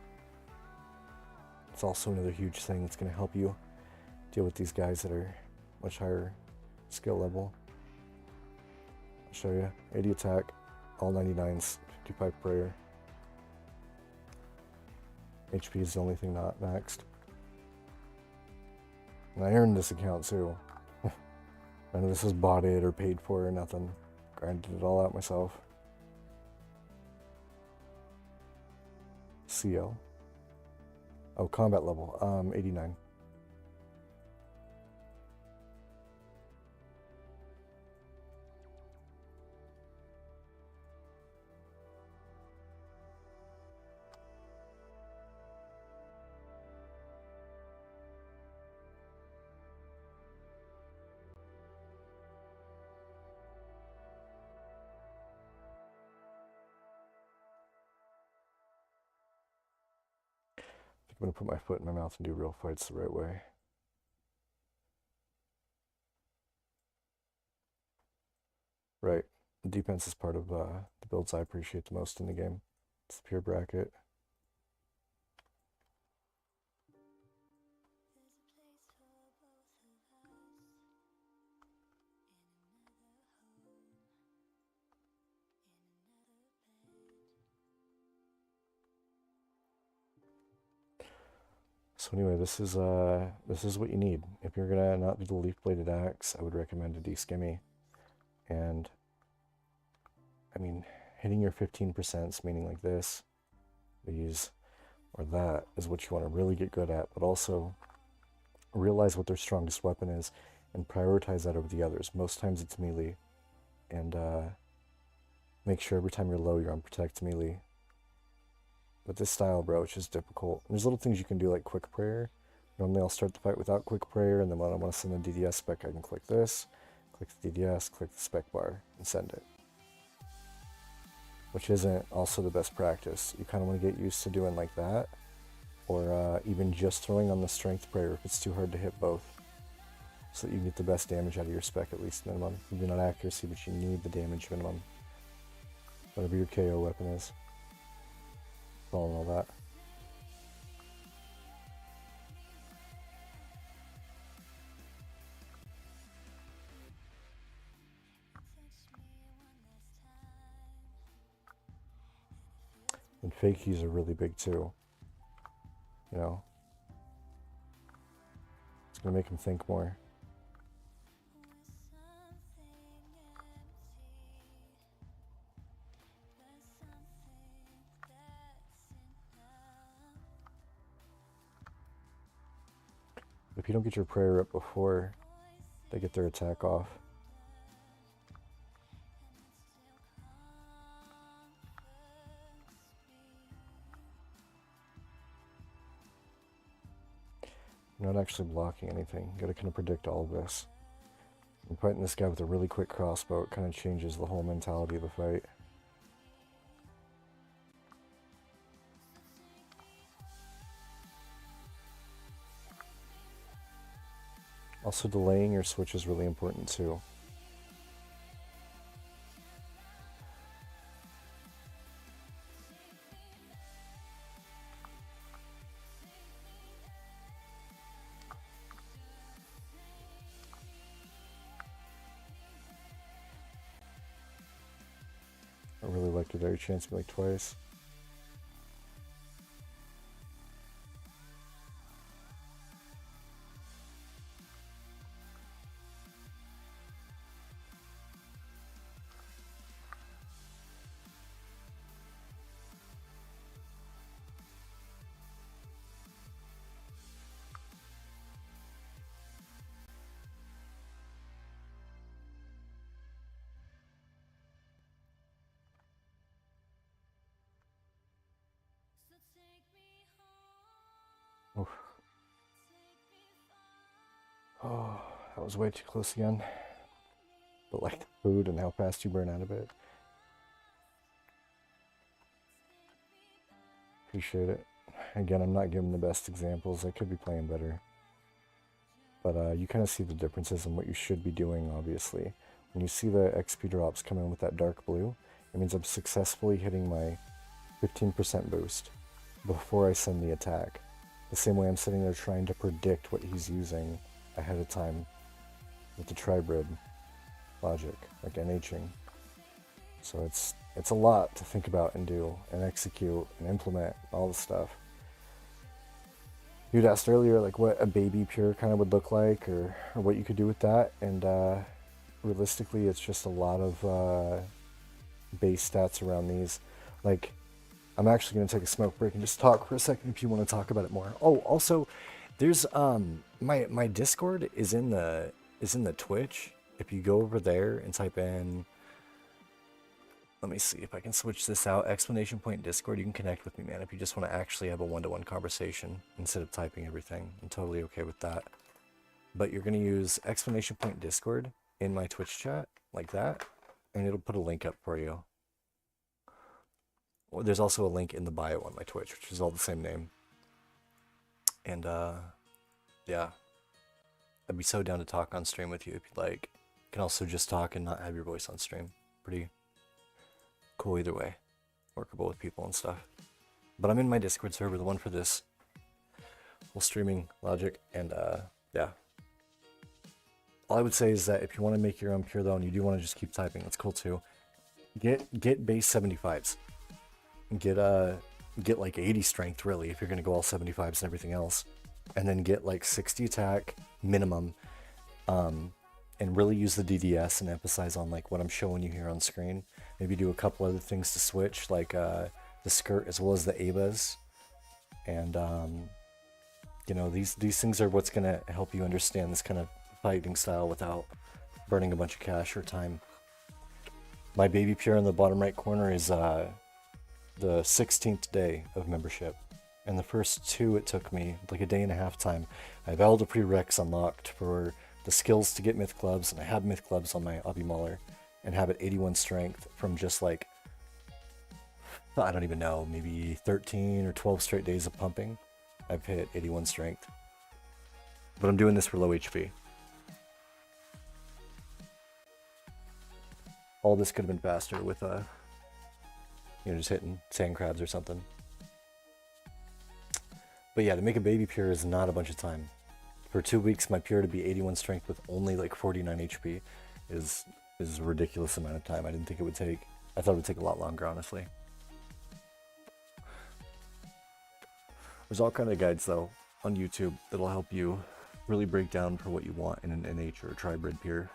It's also another huge thing that's going to help you deal with these guys that are much higher skill level. I'll show you. 80 attack, all 99s, 55 prayer. HP is the only thing not maxed. And I earned this account too. None of this was bought it or paid for or nothing. Grinded it all out myself. CL. Oh, combat level. 89. I'm gonna put my foot in my mouth and do real fights the right way. Right. Defense is part of the builds I appreciate the most in the game. It's the pure bracket. So anyway, this is what you need. If you're gonna not do the leaf bladed axe, I would recommend a de-skimmy. And I mean, hitting your 15%, meaning like this, these, or that, is what you want to really get good at, but also realize what their strongest weapon is and prioritize that over the others. Most times it's melee, and make sure every time you're low you're on protect melee. But this style, bro, it's just difficult. There's little things you can do like quick prayer. Normally I'll start the fight without quick prayer, and then when I want to send a DDS spec, I can click this, click the DDS, click the spec bar, and send it. Which isn't also the best practice. You kind of want to get used to doing like that, or even just throwing on the strength prayer if it's too hard to hit both, so that you get the best damage out of your spec, at least minimum. Maybe not accuracy, but you need the damage minimum. Whatever your KO weapon is. All that. And fake keys are really big too. You know? It's gonna make him think more. If you don't get your prayer up before they get their attack off, you're not actually blocking anything. You gotta kind of predict all of this. And fighting this guy with a really quick crossbow, it kind of changes the whole mentality of the fight. Also, delaying your switch is really important too. I really like to dare chance me like twice. Oof. Oh. That was way too close again. But like the food and how fast you burn out of it. Appreciate it. Again, I'm not giving the best examples. I could be playing better. But you kind of see the differences in what you should be doing, obviously. When you see the XP drops come in with that dark blue, it means I'm successfully hitting my 15% boost before I send the attack. The same way I'm sitting there trying to predict what he's using ahead of time with the tribrid logic, like NHing. So it's a lot to think about and do and execute and implement all the stuff. You'd asked earlier like what a baby pure kind of would look like or what you could do with that, and realistically it's just a lot of base stats around these. Like, I'm actually going to take a smoke break and just talk for a second if you want to talk about it more. Oh, also, there's my Discord is in the Twitch. If you go over there and type in, let me see if I can switch this out, exclamation point Discord, you can connect with me, man. If you just want to actually have a one-to-one conversation instead of typing everything, I'm totally okay with that. But you're going to use exclamation point Discord in my Twitch chat like that, and it'll put a link up for you. Well, there's also a link in the bio on my Twitch, which is all the same name. And yeah, I'd be so down to talk on stream with you if you'd like. You can also just talk and not have your voice on stream. Pretty cool either way. Workable with people and stuff. But I'm in my Discord server, the one for this whole streaming logic, and yeah. All I would say is that if you want to make your own pure though, and you do want to just keep typing, that's cool too. Get base 75s. Get like 80 strength really if you're gonna go all 75s and everything else, and then get like 60 attack minimum, and really use the DDS and emphasize on like what I'm showing you here on screen. Maybe do a couple other things to switch, like the skirt as well as the Abas, and you know, these things are what's gonna help you understand this kind of fighting style without burning a bunch of cash or time. My baby pure in the bottom right corner is the 16th day of membership, and the first two it took me like a day and a half time. I have all the prereqs unlocked for the skills to get myth clubs, and I have myth clubs on my Obby Mauler and have it 81 strength from just like, I don't even know, maybe 13 or 12 straight days of pumping. I've hit 81 strength, but I'm doing this for low HP. All this could have been faster with you know, just hitting sand crabs or something. But yeah, to make a baby pure is not a bunch of time. For 2 weeks, my pure to be 81 strength with only like 49 HP is a ridiculous amount of time. I didn't think it would take. I thought it would take a lot longer, honestly. There's all kind of guides though on YouTube that'll help you really break down for what you want in an NH or a tribrid pure.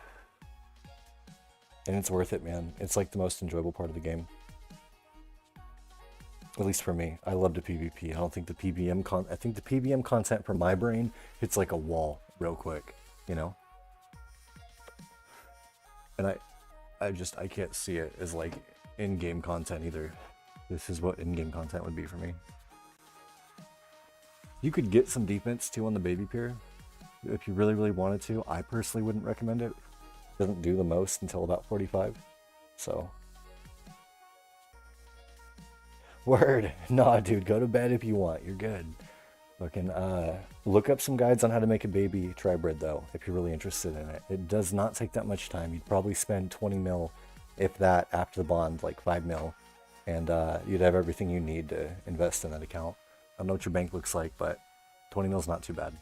And it's worth it, man. It's like the most enjoyable part of the game. At least for me. I love the PvP. I don't think the PBM I think the PBM content for my brain hits like a wall real quick, you know? And I can't see it as like in-game content either. This is what in-game content would be for me. You could get some defense too on the baby pure if you really, really wanted to. I personally wouldn't recommend it. It doesn't do the most until about 45. So word. Nah, dude, go to bed if you want. You're good. Fucking look up some guides on how to make a baby tribrid though, if you're really interested in it. It does not take that much time. You'd probably spend 20 mil, if that, after the bond, like 5 mil, and you'd have everything you need to invest in that account. I don't know what your bank looks like, but 20 mil is not too bad.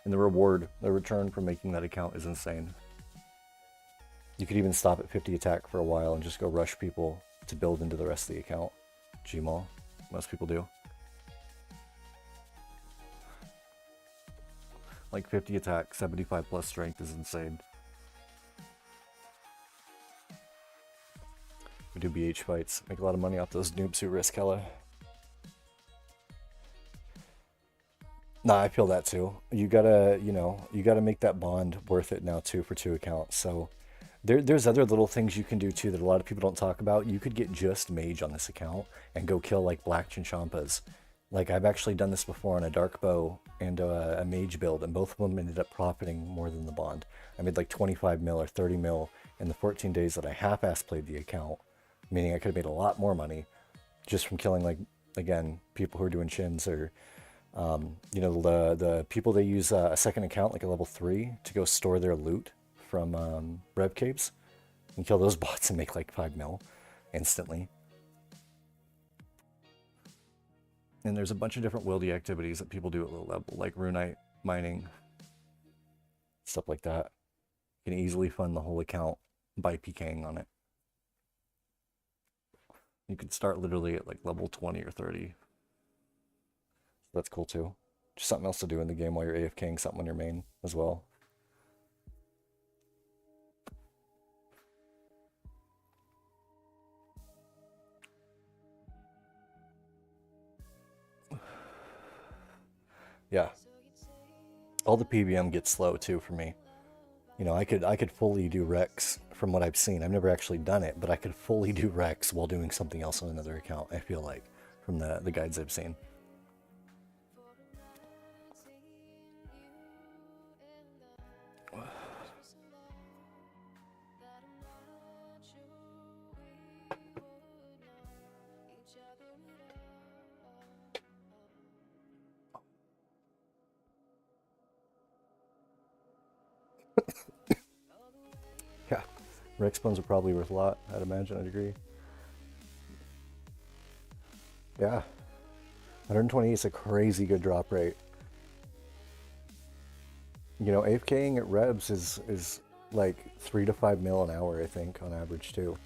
And the return for making that account is insane. You could even stop at 50 attack for a while and just go rush people to build into the rest of the account. Gmaul, most people do. Like 50 attack, 75 plus strength is insane. We do BH fights, make a lot of money off those noobs who risk hella. Nah, I feel that too. You gotta, you know, you gotta make that bond worth it now too for 2 accounts. So there's other little things you can do too that a lot of people don't talk about. You could get just mage on this account and go kill like black chinchampas Like I've actually done this before on a dark bow and a mage build, and both of them ended up profiting more than the bond. I made like 25 mil or 30 mil in the 14 days that I half-ass played the account, meaning I could have made a lot more money just from killing, like, again, people who are doing shins, or you know, the people that use a second account like a level 3 to go store their loot from rev caves and kill those bots and make like 5 mil instantly. And there's a bunch of different wildy activities that people do at low level, like runite mining, stuff like that. You can easily fund the whole account by PKing on it. You could start literally at like level 20 or 30. So that's cool too. Just something else to do in the game while you're AFKing something on your main as well. Yeah. All the PVM gets slow too for me. You know, I could fully do Rex from what I've seen. I've never actually done it, but I could fully do Rex while doing something else on another account, I feel like, from the guides I've seen. Yeah. Rex bones are probably worth a lot, I'd imagine, I'd agree. Yeah. 128 is a crazy good drop rate. You know, AFKing at Rebs is like 3 to 5 mil an hour, I think, on average too.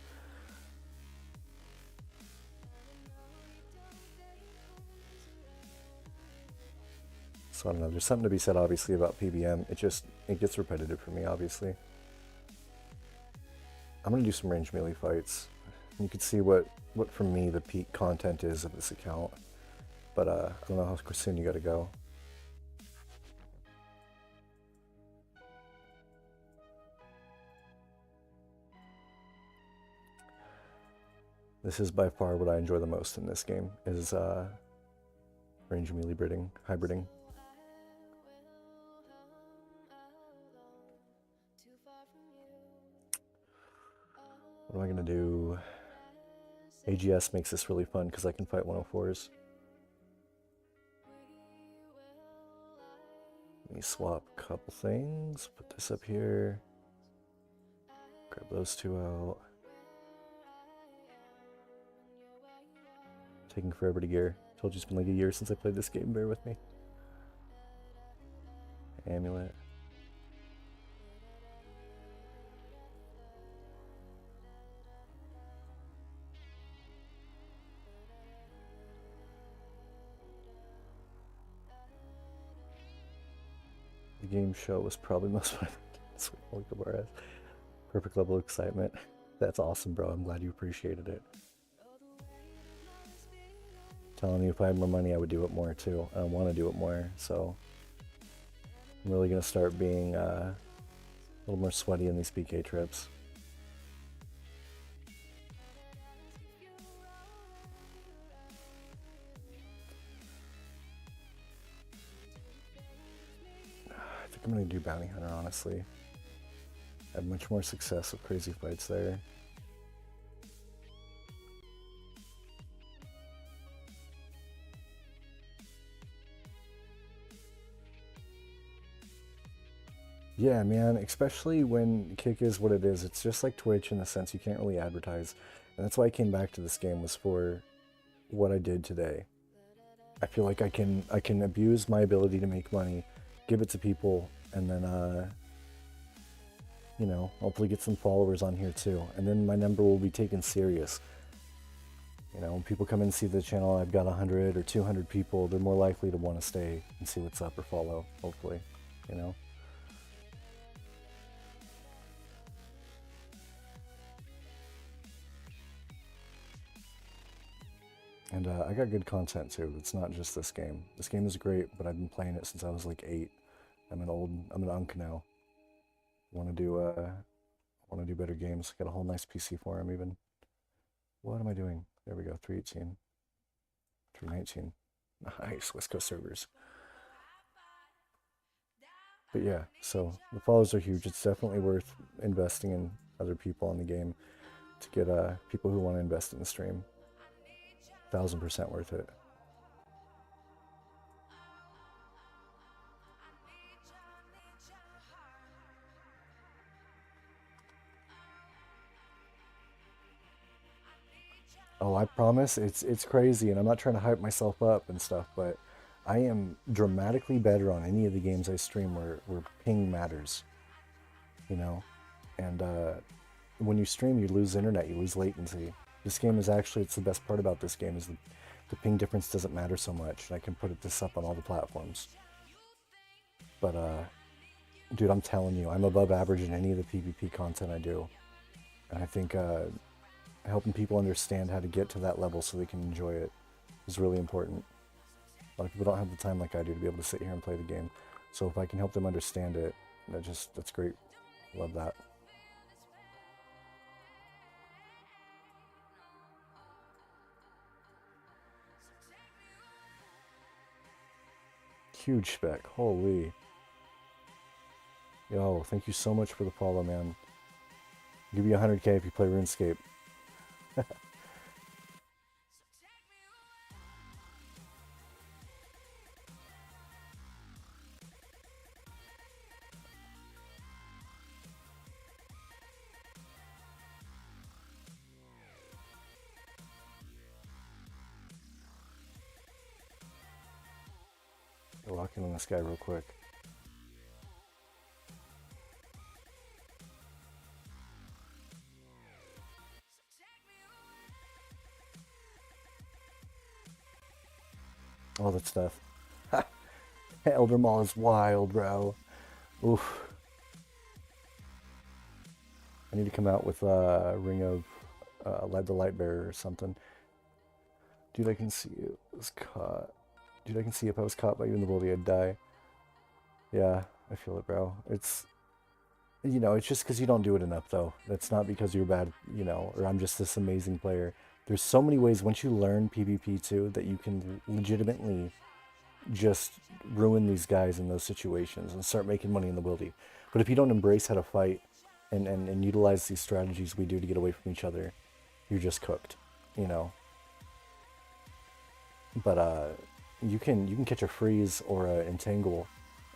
So I don't know. There's something to be said, obviously, about PBM. It gets repetitive for me, obviously. I'm gonna do some range melee fights. You can see what for me the peak content is of this account. But I don't know how soon you gotta go. This is by far what I enjoy the most in this game, is range melee hybriding. What am I gonna do? AGS makes this really fun because I can fight 104s. Let me swap a couple things. Put this up here. Grab those two out. Taking forever to gear. Told you it's been like a year since I played this game. Bear with me. Amulet. The game show was probably most fun. Sweet Alcabaraz. Perfect level of excitement. That's awesome, bro. I'm glad you appreciated it. Telling you, if I had more money, I would do it more too. I want to do it more, so I'm really gonna start being a little more sweaty in these PK trips. I think I'm gonna do Bounty Hunter, honestly. I have much more success with crazy fights there. Yeah, man, especially when Kick is what it is. It's just like Twitch in the sense you can't really advertise. And that's why I came back to this game, was for what I did today. I feel like I can abuse my ability to make money, give it to people, and then you know, hopefully get some followers on here too. And then my number will be taken serious. You know, when people come in and see the channel, I've got 100 or 200 people, they're more likely to want to stay and see what's up or follow, hopefully, you know. And I got good content too. It's not just this game. This game is great, but I've been playing it since I was like 8. I'm an unk now. Want to do better games. Got a whole nice PC for him even. What am I doing? There we go. 318, 319. Nice, West Coast servers. But yeah, so the follows are huge. It's definitely worth investing in other people on the game to get people who want to invest in the stream. 1000% worth it. Oh, I promise it's crazy, and I'm not trying to hype myself up and stuff, but I am dramatically better on any of the games I stream where ping matters, you know. And when you stream, you lose internet, you lose latency. This game is actually it's the best part about this game is the ping difference doesn't matter so much, and I can put this up on all the platforms. But dude, I'm telling you, I'm above average in any of the PvP content I do, and I think helping people understand how to get to that level so they can enjoy it is really important. A lot of people don't have the time like I do to be able to sit here and play the game. So if I can help them understand it, that's great. Love that. Huge spec. Holy. Yo, thank you so much for the follow, man. I'll give you 100K if you play RuneScape. I'll lock in on this guy real quick. All that stuff. Elder Maul is wild, bro. Oof. I need to come out with a ring of Light the Light Bearer or something. Dude, I can see it was caught. Dude, I can see if I was caught by you in the bully, I'd die. Yeah, I feel it, bro. It's just because you don't do it enough, though. That's not because you're bad, or I'm just this amazing player. There's so many ways once you learn PvP too that you can legitimately just ruin these guys in those situations and start making money in the wildy. But if you don't embrace how to fight and utilize these strategies we do to get away from each other, you're just cooked, you know. But you can catch a freeze or a entangle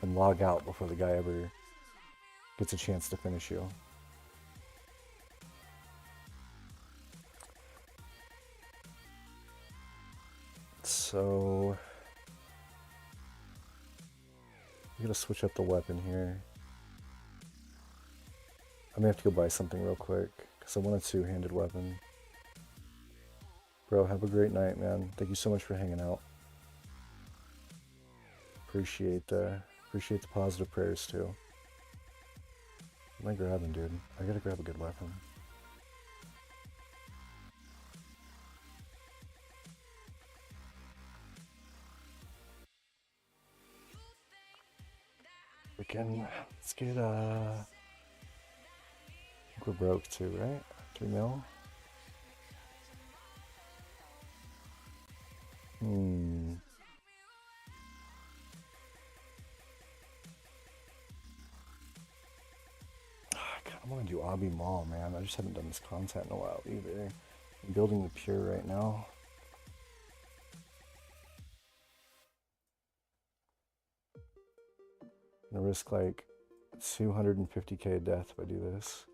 and log out before the guy ever gets a chance to finish you. So I'm gonna switch up the weapon here. I'm gonna have to go buy something real quick because I want a two-handed weapon. Bro, have a great night, man. Thank you so much for hanging out. Appreciate the positive prayers too. What am I grabbing, dude? I gotta grab a good weapon. Let's get I think we're broke too, right? 3 mil? Hmm. I kinda wanna do Obby Mall, man. I just haven't done this content in a while either. I'm building the Pure right now. I'm gonna risk like 250K death if I do this.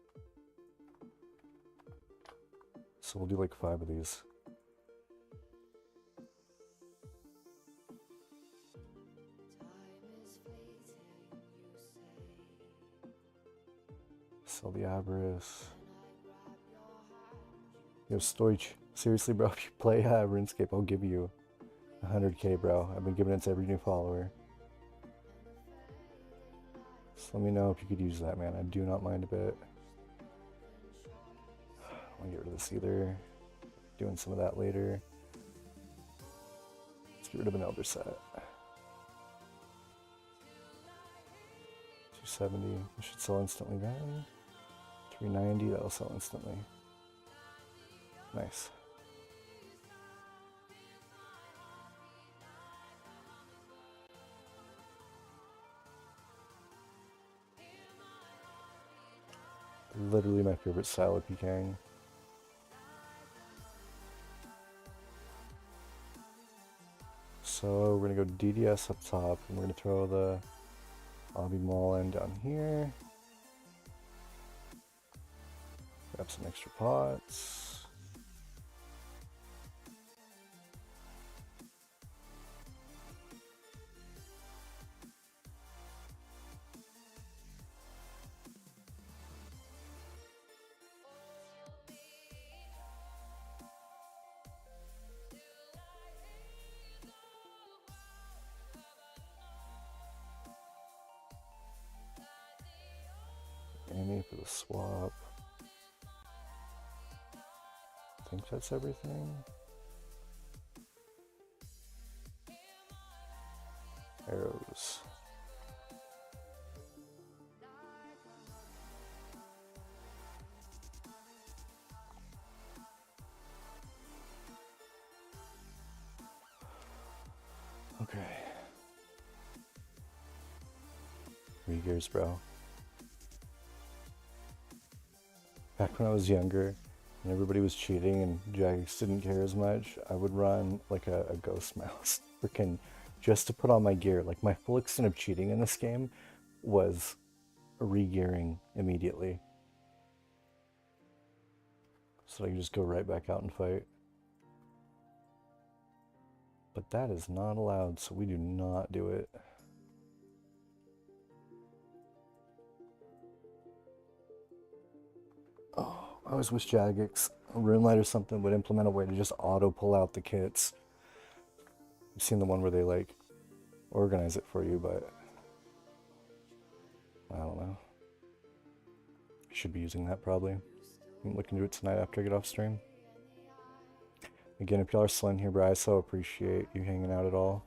So we'll do like 5 of these. Sell the Avarice. Yo, Stoich. Seriously, bro, if you play RuneScape, I'll give you 100K, bro. I've been giving it to every new follower. Just let me know if you could use that, man. I do not mind a bit. I want to get rid of this either. Doing some of that later. Let's get rid of an Elder set. 270. This should sell instantly then. 390. That'll sell instantly. Nice. literally my favorite style of PKing. So we're gonna go DDS up top, and we're gonna throw the Obby Maul in down here. Grab some extra pots. Amy for the swap. I think that's everything. Arrows. Okay. Regears, bro. Back when I was younger and everybody was cheating and Jagex didn't care as much, I would run like a ghost mouse. Freaking just to put on my gear. Like my full extent of cheating in this game was re-gearing immediately. So I can just go right back out and fight. But that is not allowed, so we do not do it. Oh, I always wish Jagex, Runelight or something would implement a way to just auto pull out the kits. I've seen the one where they like organize it for you, but I don't know. I should be using that probably. I'm looking to do it tonight after I get off stream. Again, if y'all are still in here, bro, I so appreciate you hanging out at all.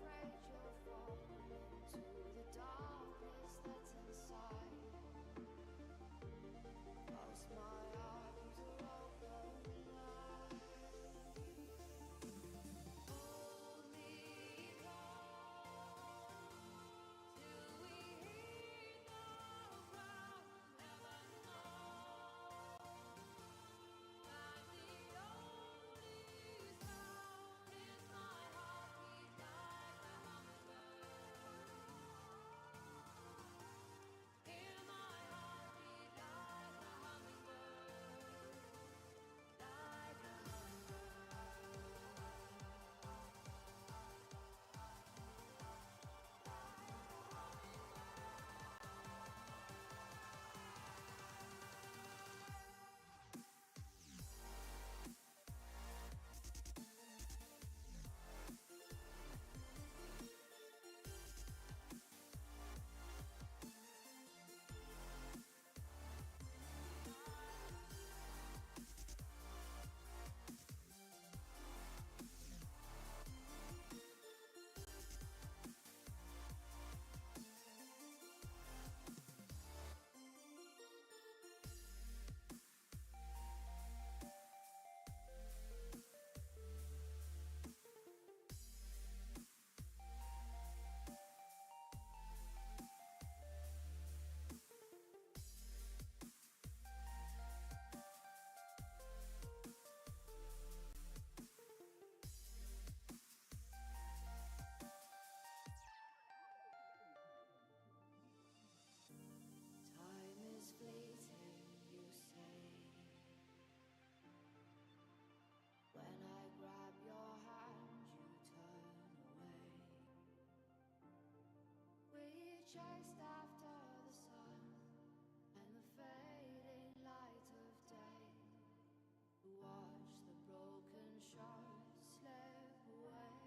Chased after the sun and the fading light of day. Watch the broken shores slip away.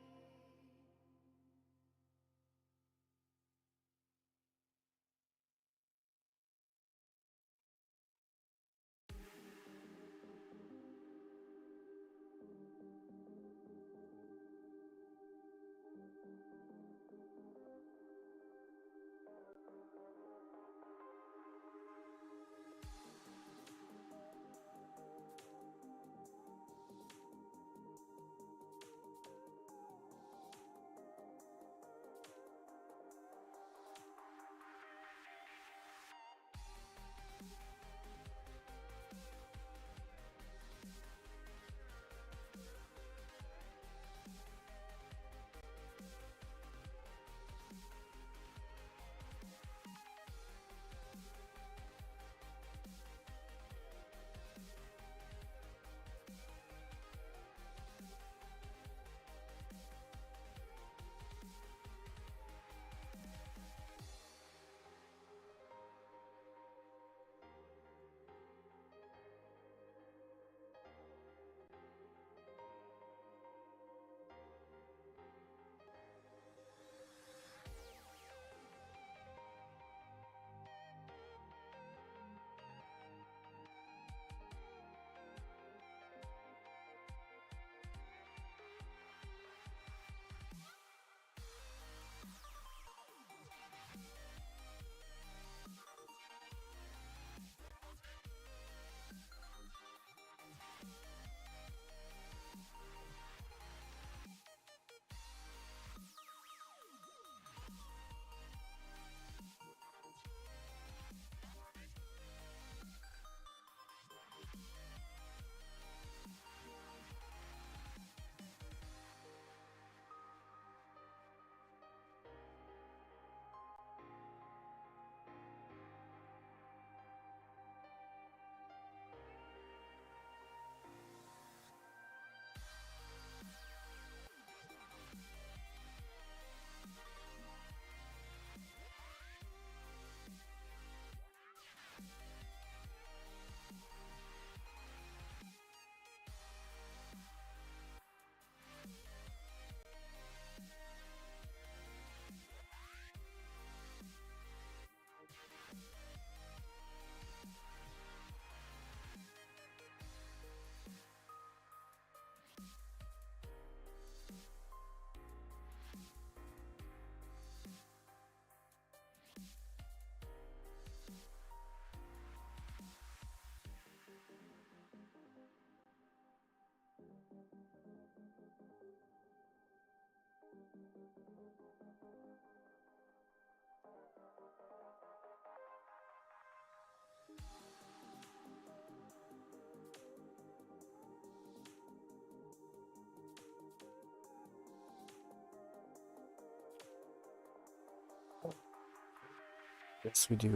Guess we do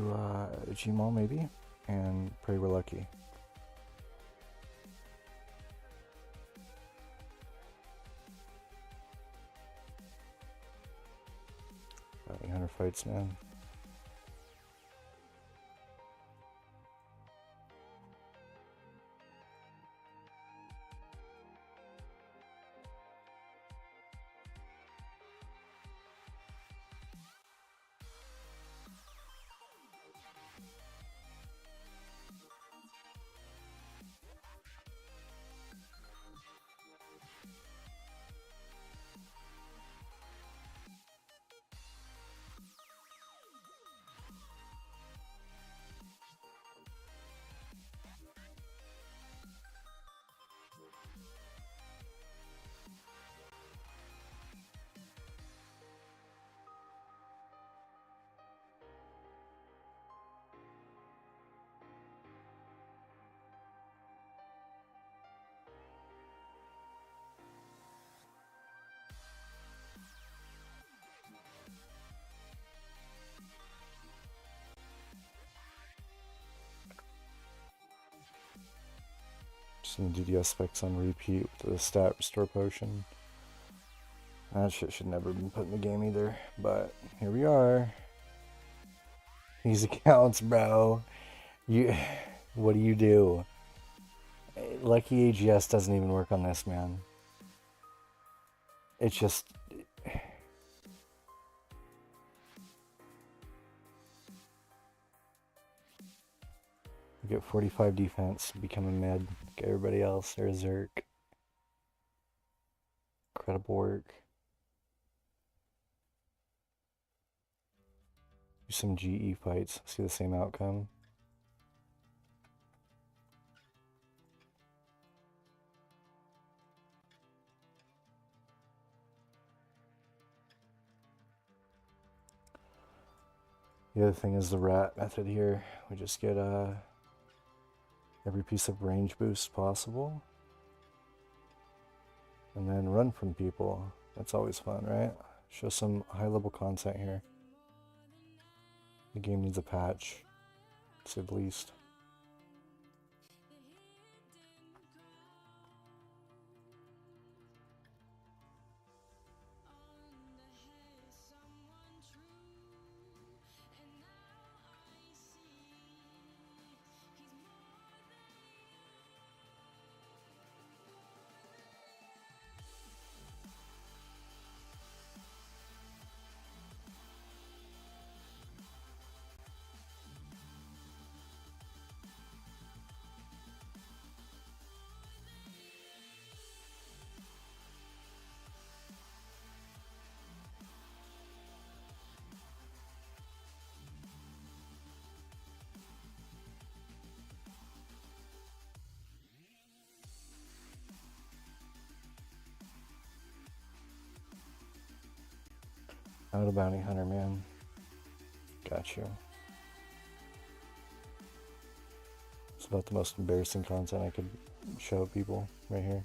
Gmail maybe, and pray we're lucky. Bounty hunter fights, man. Just gonna do the specs on repeat with the stat restore potion. That shit should never have been put in the game either, but here we are. These accounts, bro. What do you do? Lucky AGS doesn't even work on this, man. It's just... You get 45 defense, become a mid, like everybody else. There's Zerk. Incredible work. Do some GE fights, see the same outcome. The other thing is the rat method here. We just get every piece of range boost possible. And then run from people. That's always fun, right? Show some high level content here. The game needs a patch, to say the least. Out of bounty hunter, man. Got you. It's about the most embarrassing content I could show people right here.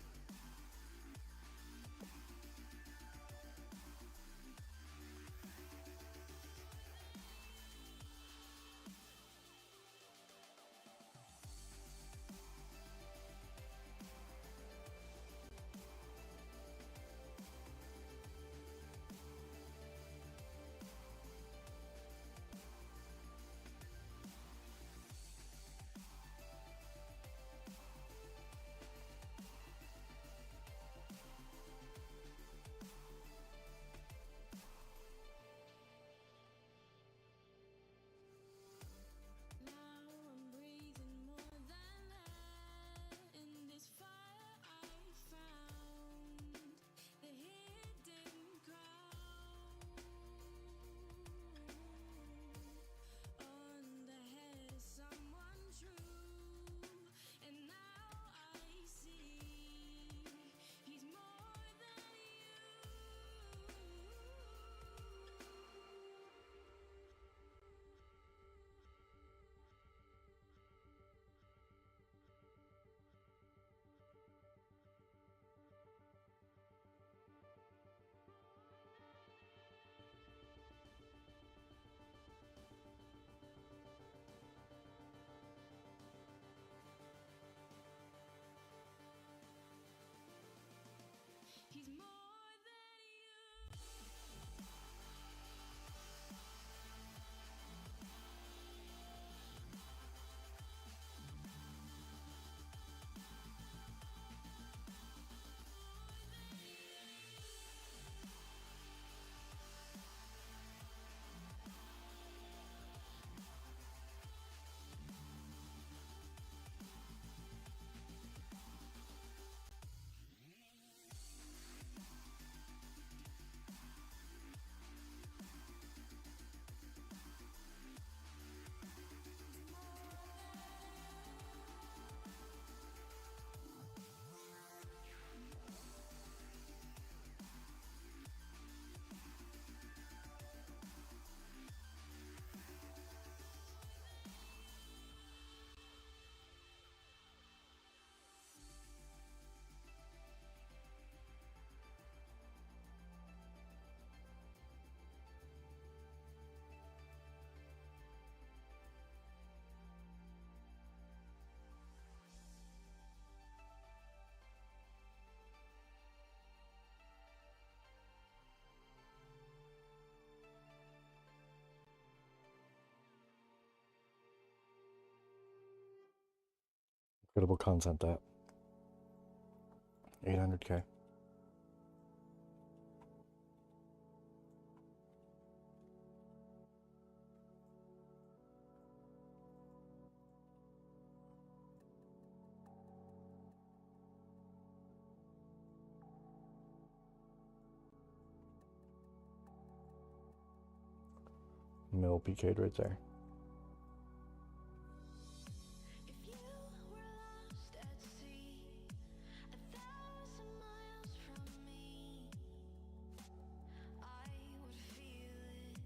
Credible content that. 800K. Mill PK'd right there. If you were lost at sea, 1,000 miles from me, I would feel it.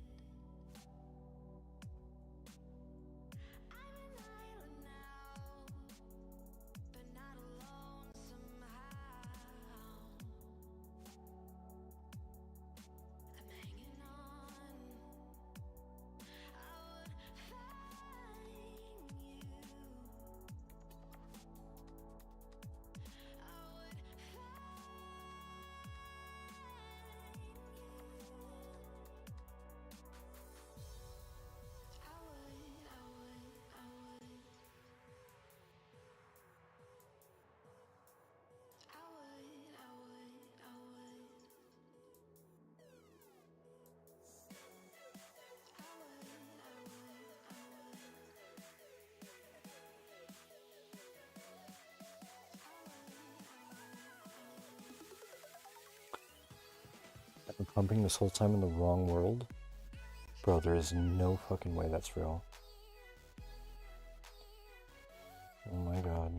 I'm an island now, but not alone somehow. I'm hanging on. I would find you. I would I've been pumping this whole time in the wrong world? Bro, there is no fucking way that's real. Oh my god.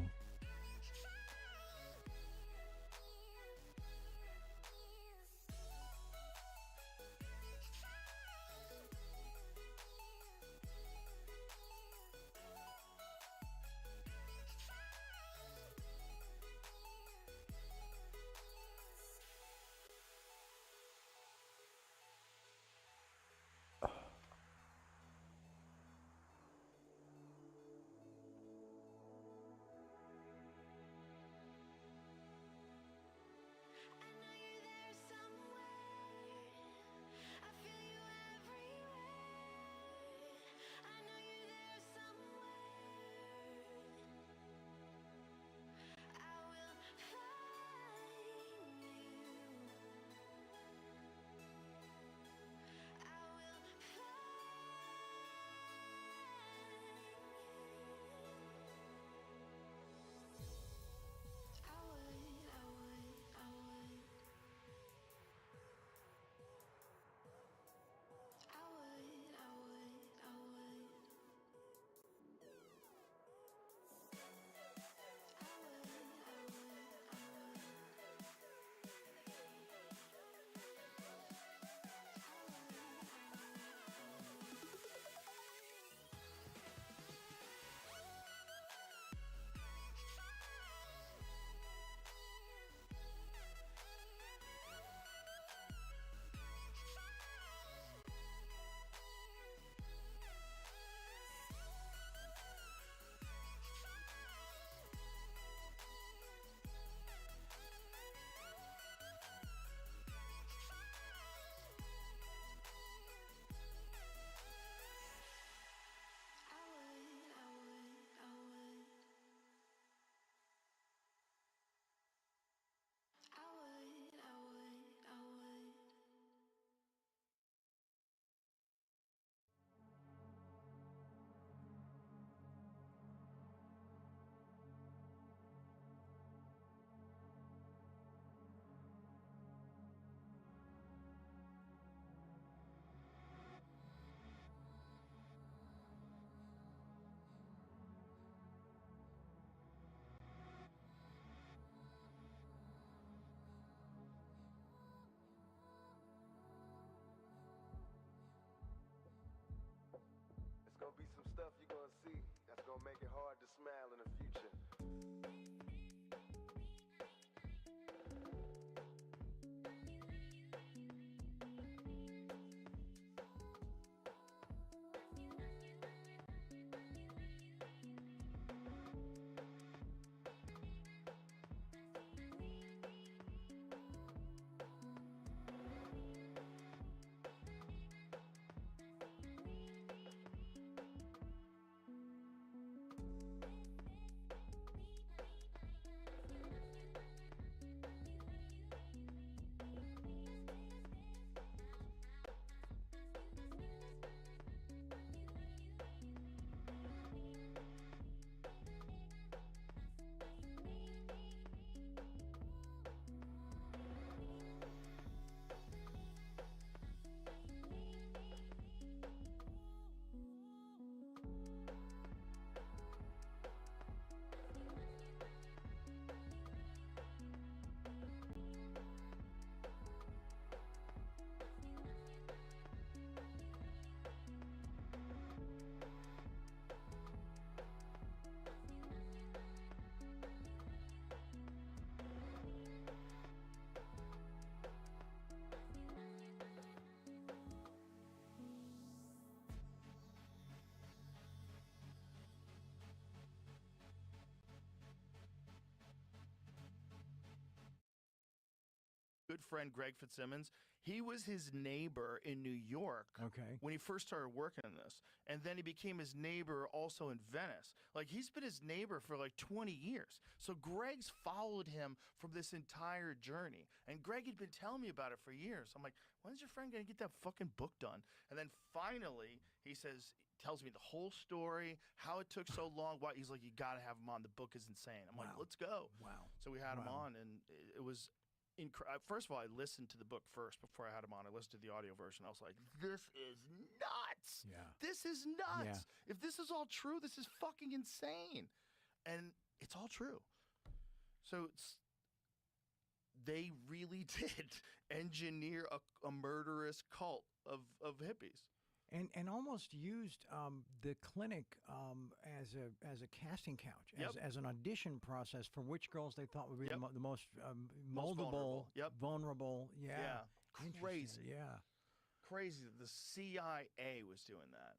It's gonna be some stuff you're gonna see that's gonna make it hard to smile in the future. good friend Greg Fitzsimmons. He was his neighbor in New York. Okay. When he first started working on this, and then he became his neighbor also in Venice. Like he's been his neighbor for like 20 years. So Greg's followed him from this entire journey, and Greg had been telling me about it for years. I'm like, when's your friend gonna get that fucking book done? And then finally, he tells me the whole story, how it took so long. Why he's like, you got to have him on. The book is insane. I'm like, let's go. Wow. So we had him Wow. on, and it was first of all, I listened to the book first before I had him on. I listened to the audio version. I was like, this is nuts. Yeah. This is nuts. Yeah. If this is all true, this is fucking insane. And it's all true. So they really did engineer a murderous cult of hippies. And almost used the clinic as a casting couch, as an audition process for which girls they thought would be the most moldable, vulnerable. Yeah. Crazy. Interesting. Yeah. Crazy that the CIA was doing that.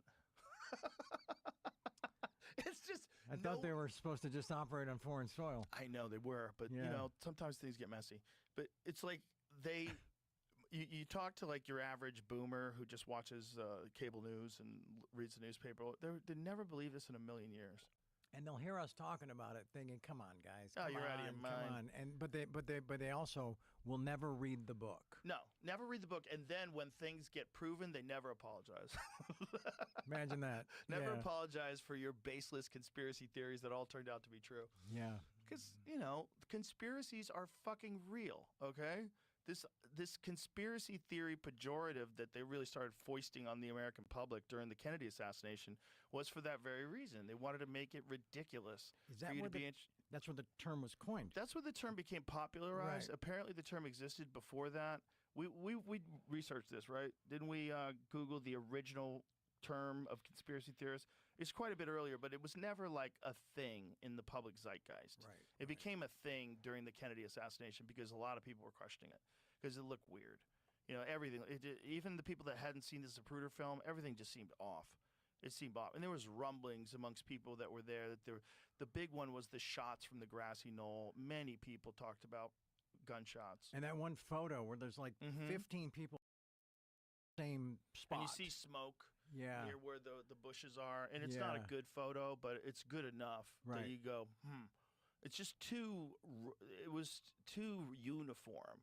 It's just I thought they were supposed to just operate on foreign soil. I know they were, but you know, sometimes things get messy. But it's like you talk to like your average boomer who just watches cable news and reads the newspaper. They never believe this in a million years. And they'll hear us talking about it, thinking, "Come on, guys! Oh, Come you're out of on, your come mind." on." And but they also will never read the book. No, never read the book. And then when things get proven, they never apologize. Imagine that. Never Yeah. apologize for your baseless conspiracy theories that all turned out to be true. Yeah. Because, you know, conspiracies are fucking real, okay? This conspiracy theory pejorative that they really started foisting on the American public during the Kennedy assassination was for that very reason. They wanted to make it ridiculous Is for that you where to be that's where the term was coined? That's where the term became popularized. Right. Apparently, the term existed before that. We researched this, right? Didn't we Google the original term of conspiracy theorists? It's quite a bit earlier, but it was never like a thing in the public zeitgeist. Right, It became a thing during the Kennedy assassination because a lot of people were questioning it because it looked weird. You know, everything. Even the people that hadn't seen the Zapruder film, everything just seemed off. It seemed off. And there was rumblings amongst people that were there that the big one was the shots from the grassy knoll. Many people talked about gunshots. And that one photo where there's like 15 people in the same spot. And you see smoke near where the bushes are. And it's not a good photo, but it's good enough that you go, It's just it was too uniform.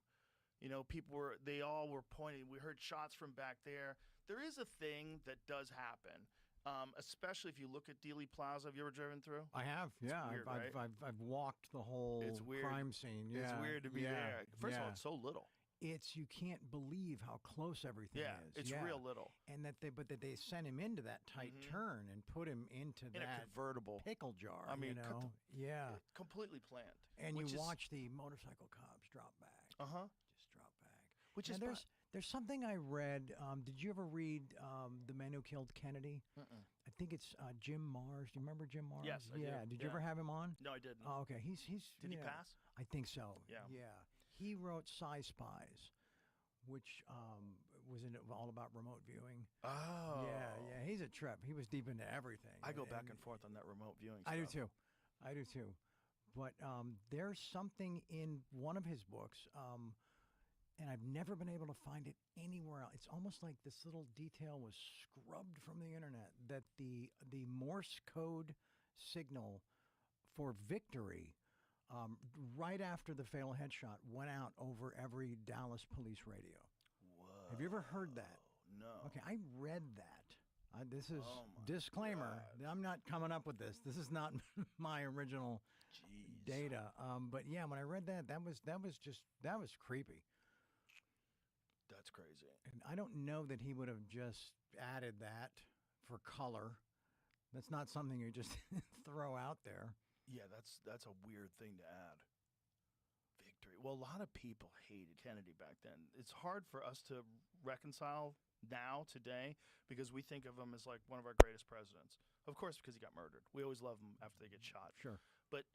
You know, they all were pointing. We heard shots from back there. There is a thing that does happen, especially if you look at Dealey Plaza. Have you ever driven through? I have, yeah. weird, right? I've walked the whole crime scene. Yeah, It's weird to be there. First of all, it's so little. You can't believe how close everything is. It's real little. And that they sent him into that tight turn and put him into In that a convertible pickle jar. I mean, you know? completely planned. And you watch the motorcycle cops drop back. Just drop back. Which now, is there's something I read. Did you ever read The Men Who Killed Kennedy? I think it's Jim Mars. Do you remember Jim Mars? Yes, I do. Did you ever have him on? No, I didn't. Oh, okay. He's Did he pass? I think so. Yeah. Yeah. He wrote Sci Spies, which was all about remote viewing. Oh. Yeah. He's a trip. He was deep into everything. I go back and forth on that remote viewing stuff. I do too. But there's something in one of his books, and I've never been able to find it anywhere else. It's almost like this little detail was scrubbed from the internet, that the Morse code signal for victory right after the fatal headshot went out over every Dallas police radio. Whoa. Have you ever heard that? No. Okay, I read that. This is disclaimer. God. I'm not coming up with this. This is not my original data. But yeah, when I read that, that was creepy. That's crazy. And I don't know that he would have just added that for color. That's not something you just throw out there. Yeah, that's a weird thing to add. Victory. Well, a lot of people hated Kennedy back then. It's hard for us to reconcile now, today, because we think of him as like one of our greatest presidents. Of course, because he got murdered. We always love him after they get shot. Sure. But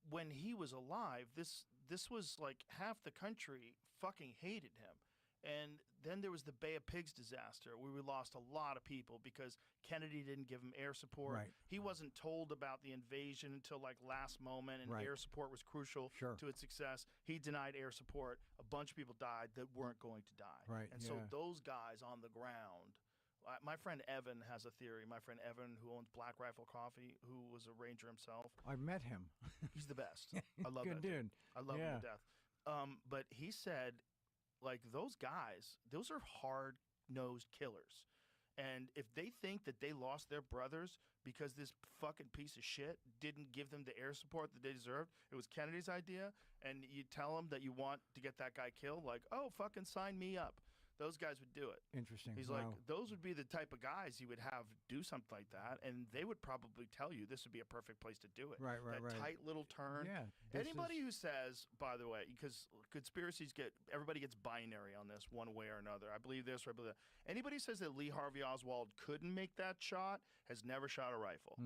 when he was alive, this was like half the country fucking hated him. And then there was the Bay of Pigs disaster where we lost a lot of people because Kennedy didn't give him air support. Right. He wasn't told about the invasion until like last moment, and Right. air support was crucial Sure. to its success. He denied air support. A bunch of people died that weren't going to die. Right, And so yeah. those guys on the ground. My friend Evan has a theory. My friend Evan, who owns Black Rifle Coffee, who was a ranger himself, I met him. he's the best. I love Good that dude. I love Yeah. him to death. But he said, like, those guys, those are hard-nosed killers. And if they think that they lost their brothers because this fucking piece of shit didn't give them the air support that they deserved, it was Kennedy's idea, and you tell them that you want to get that guy killed, like, oh, fucking sign me up. Those guys would do it. Interesting. He's Wow. like, those would be the type of guys you would have do something like that, and they would probably tell you this would be a perfect place to do it. Right, that right. tight little turn. Yeah. this Anybody is- who says, by the way, because conspiracies everybody gets binary on this one way or another. I believe this or I believe that. Anybody who says that Lee Harvey Oswald couldn't make that shot has never shot a rifle.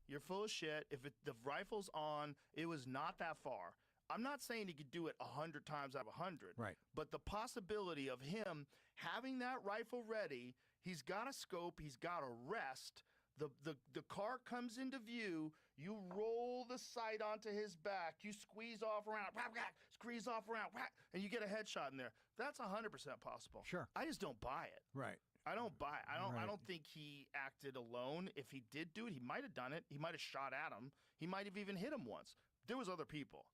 You're full of shit. If the rifle's on, it was not that far. I'm not saying he could do it 100 times out of 100. Right. But the possibility of him having that rifle ready, he's got a scope, he's got a rest. The car comes into view. You roll the sight onto his back. You squeeze off around, squeeze off around, and you get a headshot in there. That's 100% possible. Sure. I just don't buy it. Right. I don't buy it. I Right. don't think he acted alone. If he did do it, he might have done it. He might have shot at him. He might have even hit him once. There was other people.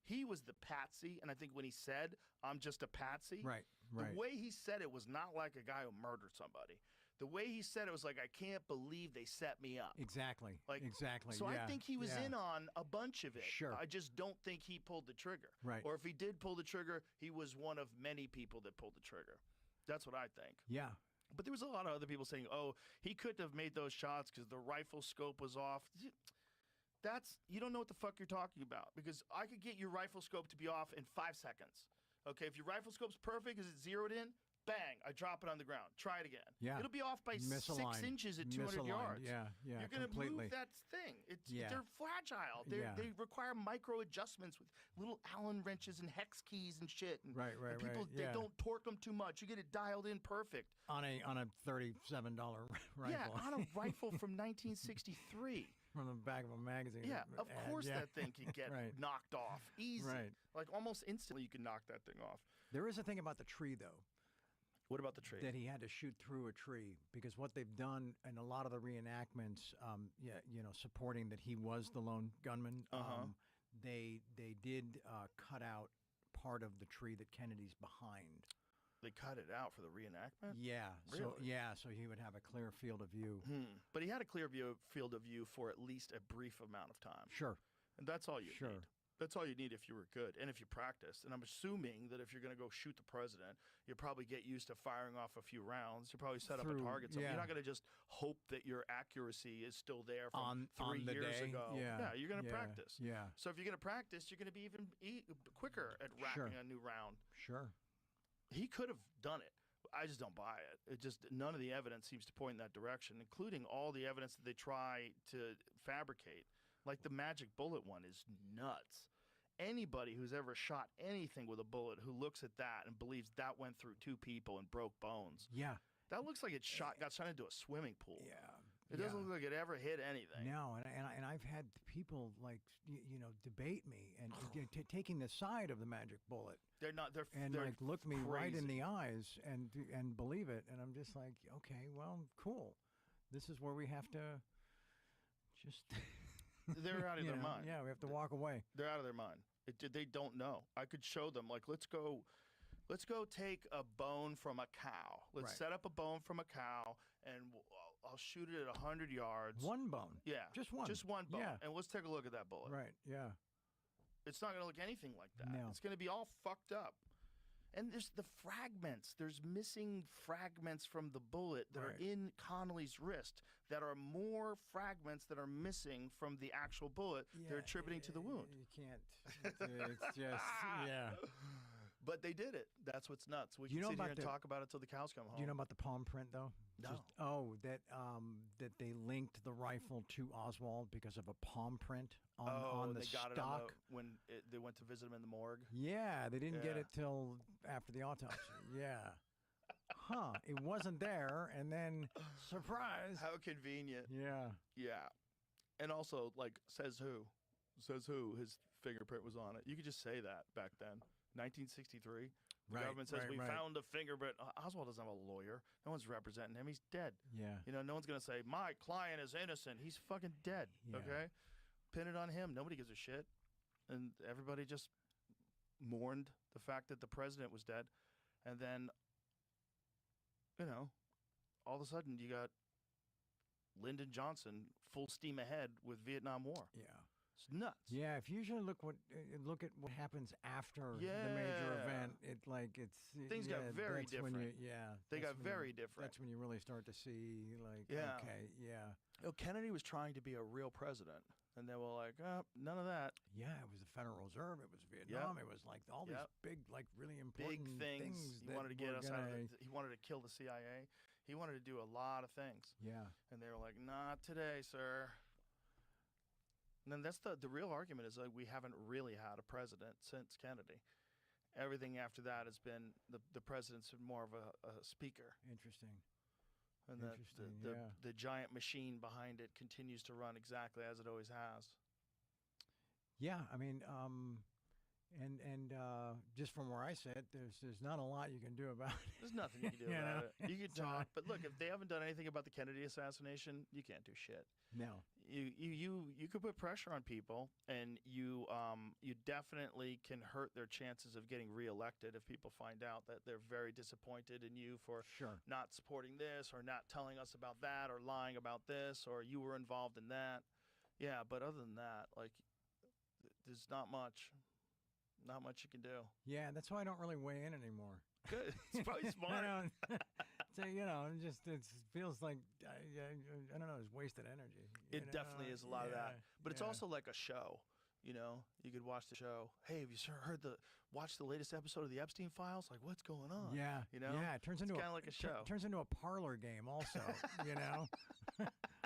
He was the patsy, and I think when he said, "I'm just a patsy," Right. Right. the way he said it was not like a guy who murdered somebody. The way he said it was like, "I can't believe they set me up." Exactly. Like, exactly. So yeah. I think he was yeah. in on a bunch of it. Sure. I just don't think he pulled the trigger. Right. Or if he did pull the trigger, he was one of many people that pulled the trigger. That's what I think. Yeah. But there was a lot of other people saying, "Oh, he couldn't have made those shots because the rifle scope was off." You don't know what the fuck you're talking about, because I could get your rifle scope to be off in 5 seconds. Okay, if your rifle scope's perfect, is it zeroed in? Bang, I drop it on the ground. Try it again. Yeah. It'll be off by 6 Misaligned. inches at 200 Misaligned. yards. Yeah. Yeah. You're going to completely. move that thing. Yeah. They're fragile. Yeah. They require micro adjustments with little Allen wrenches and hex keys and shit. And, Right, right, and people, right, they yeah. don't torque them too much. You get it dialed in perfect. on a $37 rifle. Yeah, on a rifle from 1963. from the back of a magazine. Yeah, of ad, course yeah. that thing can get Right. knocked off. Easy. Right. Like almost instantly you can knock that thing off. There is a thing about the tree, though, What about the tree? that he had to shoot through a tree, because what they've done in a lot of the reenactments, supporting that he was the lone gunman, they did cut out part of the tree that Kennedy's behind. They cut it out for the reenactment? Yeah. So Really? yeah, so he would have a clear field of view. But he had a clear field of view for at least a brief amount of time. Sure. And that's all you Sure. need. That's all you need if you were good and if you practiced. And I'm assuming that if you're going to go shoot the president, you'll probably get used to firing off a few rounds. You'll probably set up a Through- target. So yeah. You're not going to just hope that your accuracy is still there from On 3 the years day. ago. Yeah. You're going to yeah, practice. Yeah. So if you're going to practice, you're going to be even quicker at Sure. wrapping a new round. Sure. He could have done it. I just don't buy it. None of the evidence seems to point in that direction, including all the evidence that they try to fabricate. Like the magic bullet one is nuts. Anybody who's ever shot anything with a bullet who looks at that and believes that went through 2 people and broke bones, Yeah. that looks like it got shot into a swimming pool. Yeah. It doesn't look like it ever hit anything. No, and I've had people debate me and taking the side of the magic bullet They're not. They're and they're like look me right in crazy. the eyes and believe it, and I'm just like, okay, well, cool. This is where we have to just They're out of their mind. Yeah, we have to walk away. They're out of their mind. They don't know. I could show them, like, let's go take a bone from a cow. Let's Right. set up a bone from a cow, and I'll shoot it at 100 yards. One bone. Yeah. Just one. Just one bone. Yeah. And let's take a look at that bullet. Right. Yeah. It's not going to look anything like that. No. It's going to be all fucked up. And there's the fragments. There's missing fragments from the bullet that are Right. in Connolly's wrist that are more fragments that are missing from the actual bullet they're attributing to the wound. You can't. It's just yeah. But they did it. That's what's nuts. We Do you can know sit here about and the- talk about it till the cows come home. Do you know about the palm print though? No. That they linked the rifle to Oswald because of a palm print on the they got stock. it when they went to visit him in the morgue. Yeah, they didn't get Yeah. it till after the autopsy. Yeah. huh, it wasn't there, and then surprise. How convenient. Yeah. Yeah. And also, like, says who? Says who his fingerprint was on it. You could just say that back then. 1963. The Right, government says right, we right. found a fingerprint. Oswald doesn't have a lawyer. No one's representing him. He's dead. Yeah. You know, no one's going to say, my client is innocent. He's fucking dead. Yeah. Okay? Pin it on him. Nobody gives a shit. And everybody just mourned the fact that the president was dead. And then, you know, all of a sudden you got Lyndon Johnson full steam ahead with Vietnam War. Yeah. It's nuts. Yeah, if you usually look at what happens after the major Yeah. event, Things got very that's when different. they got very different. That's when you really start to see like, Yeah. okay, yeah, You know, Kennedy was trying to be a real president, and they were like, oh, none of that. yeah. It was the Federal Reserve. It was Vietnam. It was like all these Yep. big, like really Big important things. He that wanted to get were us out of gonna- he wanted to kill the CIA. He wanted to do a lot of things. Yeah. And they were like, not today, sir. And then that's the real argument is like we haven't really had a president since Kennedy. Everything after that has been the president's been more of a speaker. Interesting. And Interesting, the, yeah. the giant machine behind it continues to run exactly as it always has. Yeah, I mean, and just from where I sit, there's not a lot you can do about it. There's nothing you can do You about know? it. You can It's, talk, but look, if they haven't done anything about the Kennedy assassination, you can't do shit. No. You could put pressure on people, and you definitely can hurt their chances of getting reelected if people find out that they're very disappointed in you for Sure. not supporting this or not telling us about that or lying about this or you were involved in that. Yeah, but other than that, like, there's not much you can do. Yeah, that's why I don't really weigh in anymore. Good. It's probably smart. I don't. So it feels like I don't know. It's wasted energy. you It definitely know? is a lot of that. Yeah, But it's yeah. also like a show. You know, you could watch the show. Hey, have you watched the latest episode of the Epstein Files? Like, what's going on? Yeah, You know? yeah. It turns It's into kinda like a show. Turns into a parlor game, also. You know,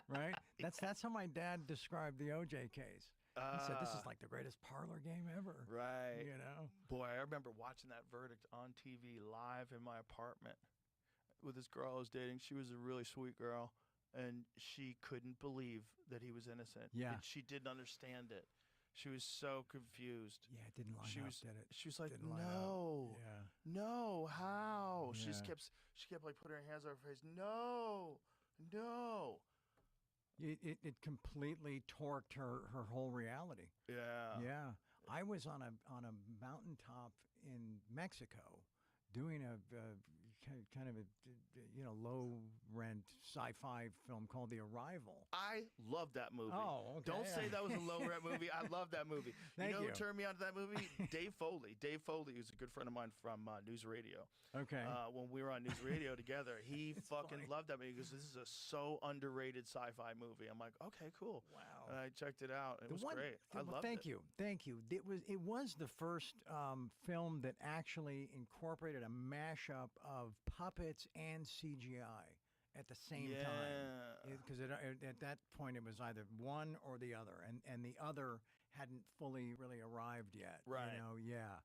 right? That's how my dad described the OJ case. He said this Ah, is like the greatest parlor game ever. right. You know. Boy, I remember watching that verdict on TV live in my apartment with this girl I was dating. She was a really sweet girl, and she couldn't believe that he was innocent. Yeah. And she didn't understand it. She was so confused. Yeah, it didn't line She up, was, did it? she was like, Didn't line up. no, Yeah. no, how? She Yeah. kept like putting her hands over her face. No, no. It completely torqued her whole reality. Yeah. Yeah, I was on a mountaintop in Mexico, doing a kind of a low rent sci-fi film called The Arrival. I love that movie. Oh, okay. Don't say that was a low rent movie. I love that movie. Thank you know you. who turned me on to that movie? Dave Foley. Dave Foley, who's a good friend of mine from News Radio. Okay. When we were on News Radio together, he fucking funny. loved that movie because this is a so underrated sci-fi movie. I'm like, okay, cool. Wow. And I checked it out. It was great. I loved thank it. you, thank you. It was the first film that actually incorporated a mashup of puppets and CGI at the same time. Because at that point it was either one or the other, and the other hadn't fully really arrived yet. Right. You know, yeah.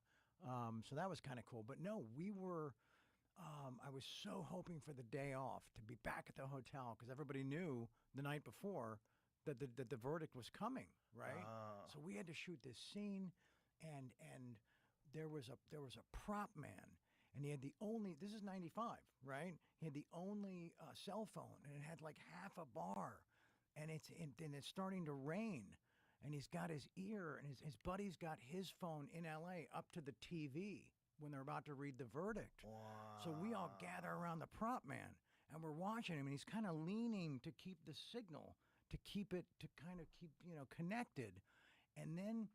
So that was kind of cool. But no, we were. I was so hoping for the day off to be back at the hotel because everybody knew the night before that the verdict was coming, right? Ah. So we had to shoot this scene, and there was a prop man, and he had the only. This is '95, right? He had the only cell phone, and it had like half a bar, and it's starting to rain, and he's got his ear, and his buddy's got his phone in L.A. up to the TV when they're about to read the verdict. So we all gather around the prop man, and we're watching him, and he's kind of leaning to keep the signal, to keep connected, and then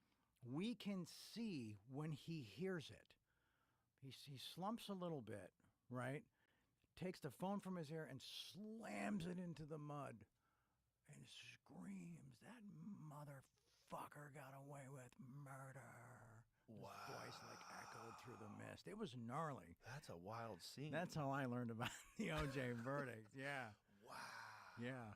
we can see when he hears it. He slumps a little bit, right? Takes the phone from his ear and slams it into the mud and screams, "That motherfucker got away with murder." Wow. His voice like echoed through the mist. It was gnarly. That's a wild scene. That's how I learned about the OJ verdict. Yeah. wow. Yeah.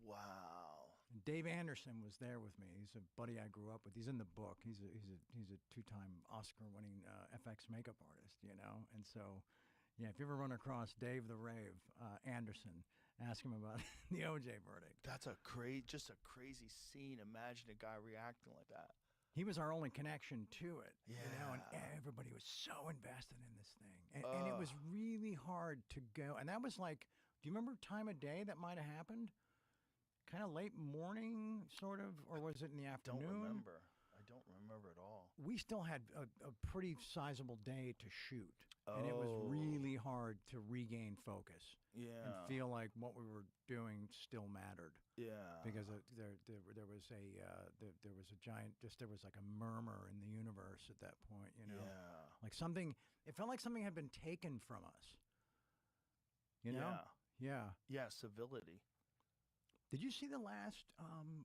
Wow. And Dave Anderson was there with me. He's a buddy I grew up with. He's in the book. He's a two-time Oscar-winning FX makeup artist, you know. And so Yeah, if you ever run across Dave the Rave Anderson, ask him about the OJ verdict. That's just a crazy scene. Imagine a guy reacting like that. He was our only connection to it, and Yeah. everybody was so invested in this thing, and it was really hard to go. And that was like, do you remember time of day that might have happened? Kind of late morning, sort of, or was it in the Don't afternoon? remember. I don't remember at all. We still had a pretty sizable day to shoot, and it was really hard to regain focus Yeah. and feel like what we were doing still mattered. Yeah. Because there was there was a giant, just there was like a murmur in the universe at that point, you know, Yeah. like something. It felt like something had been taken from us. You know? Yeah. Yeah. Civility. Did you see the last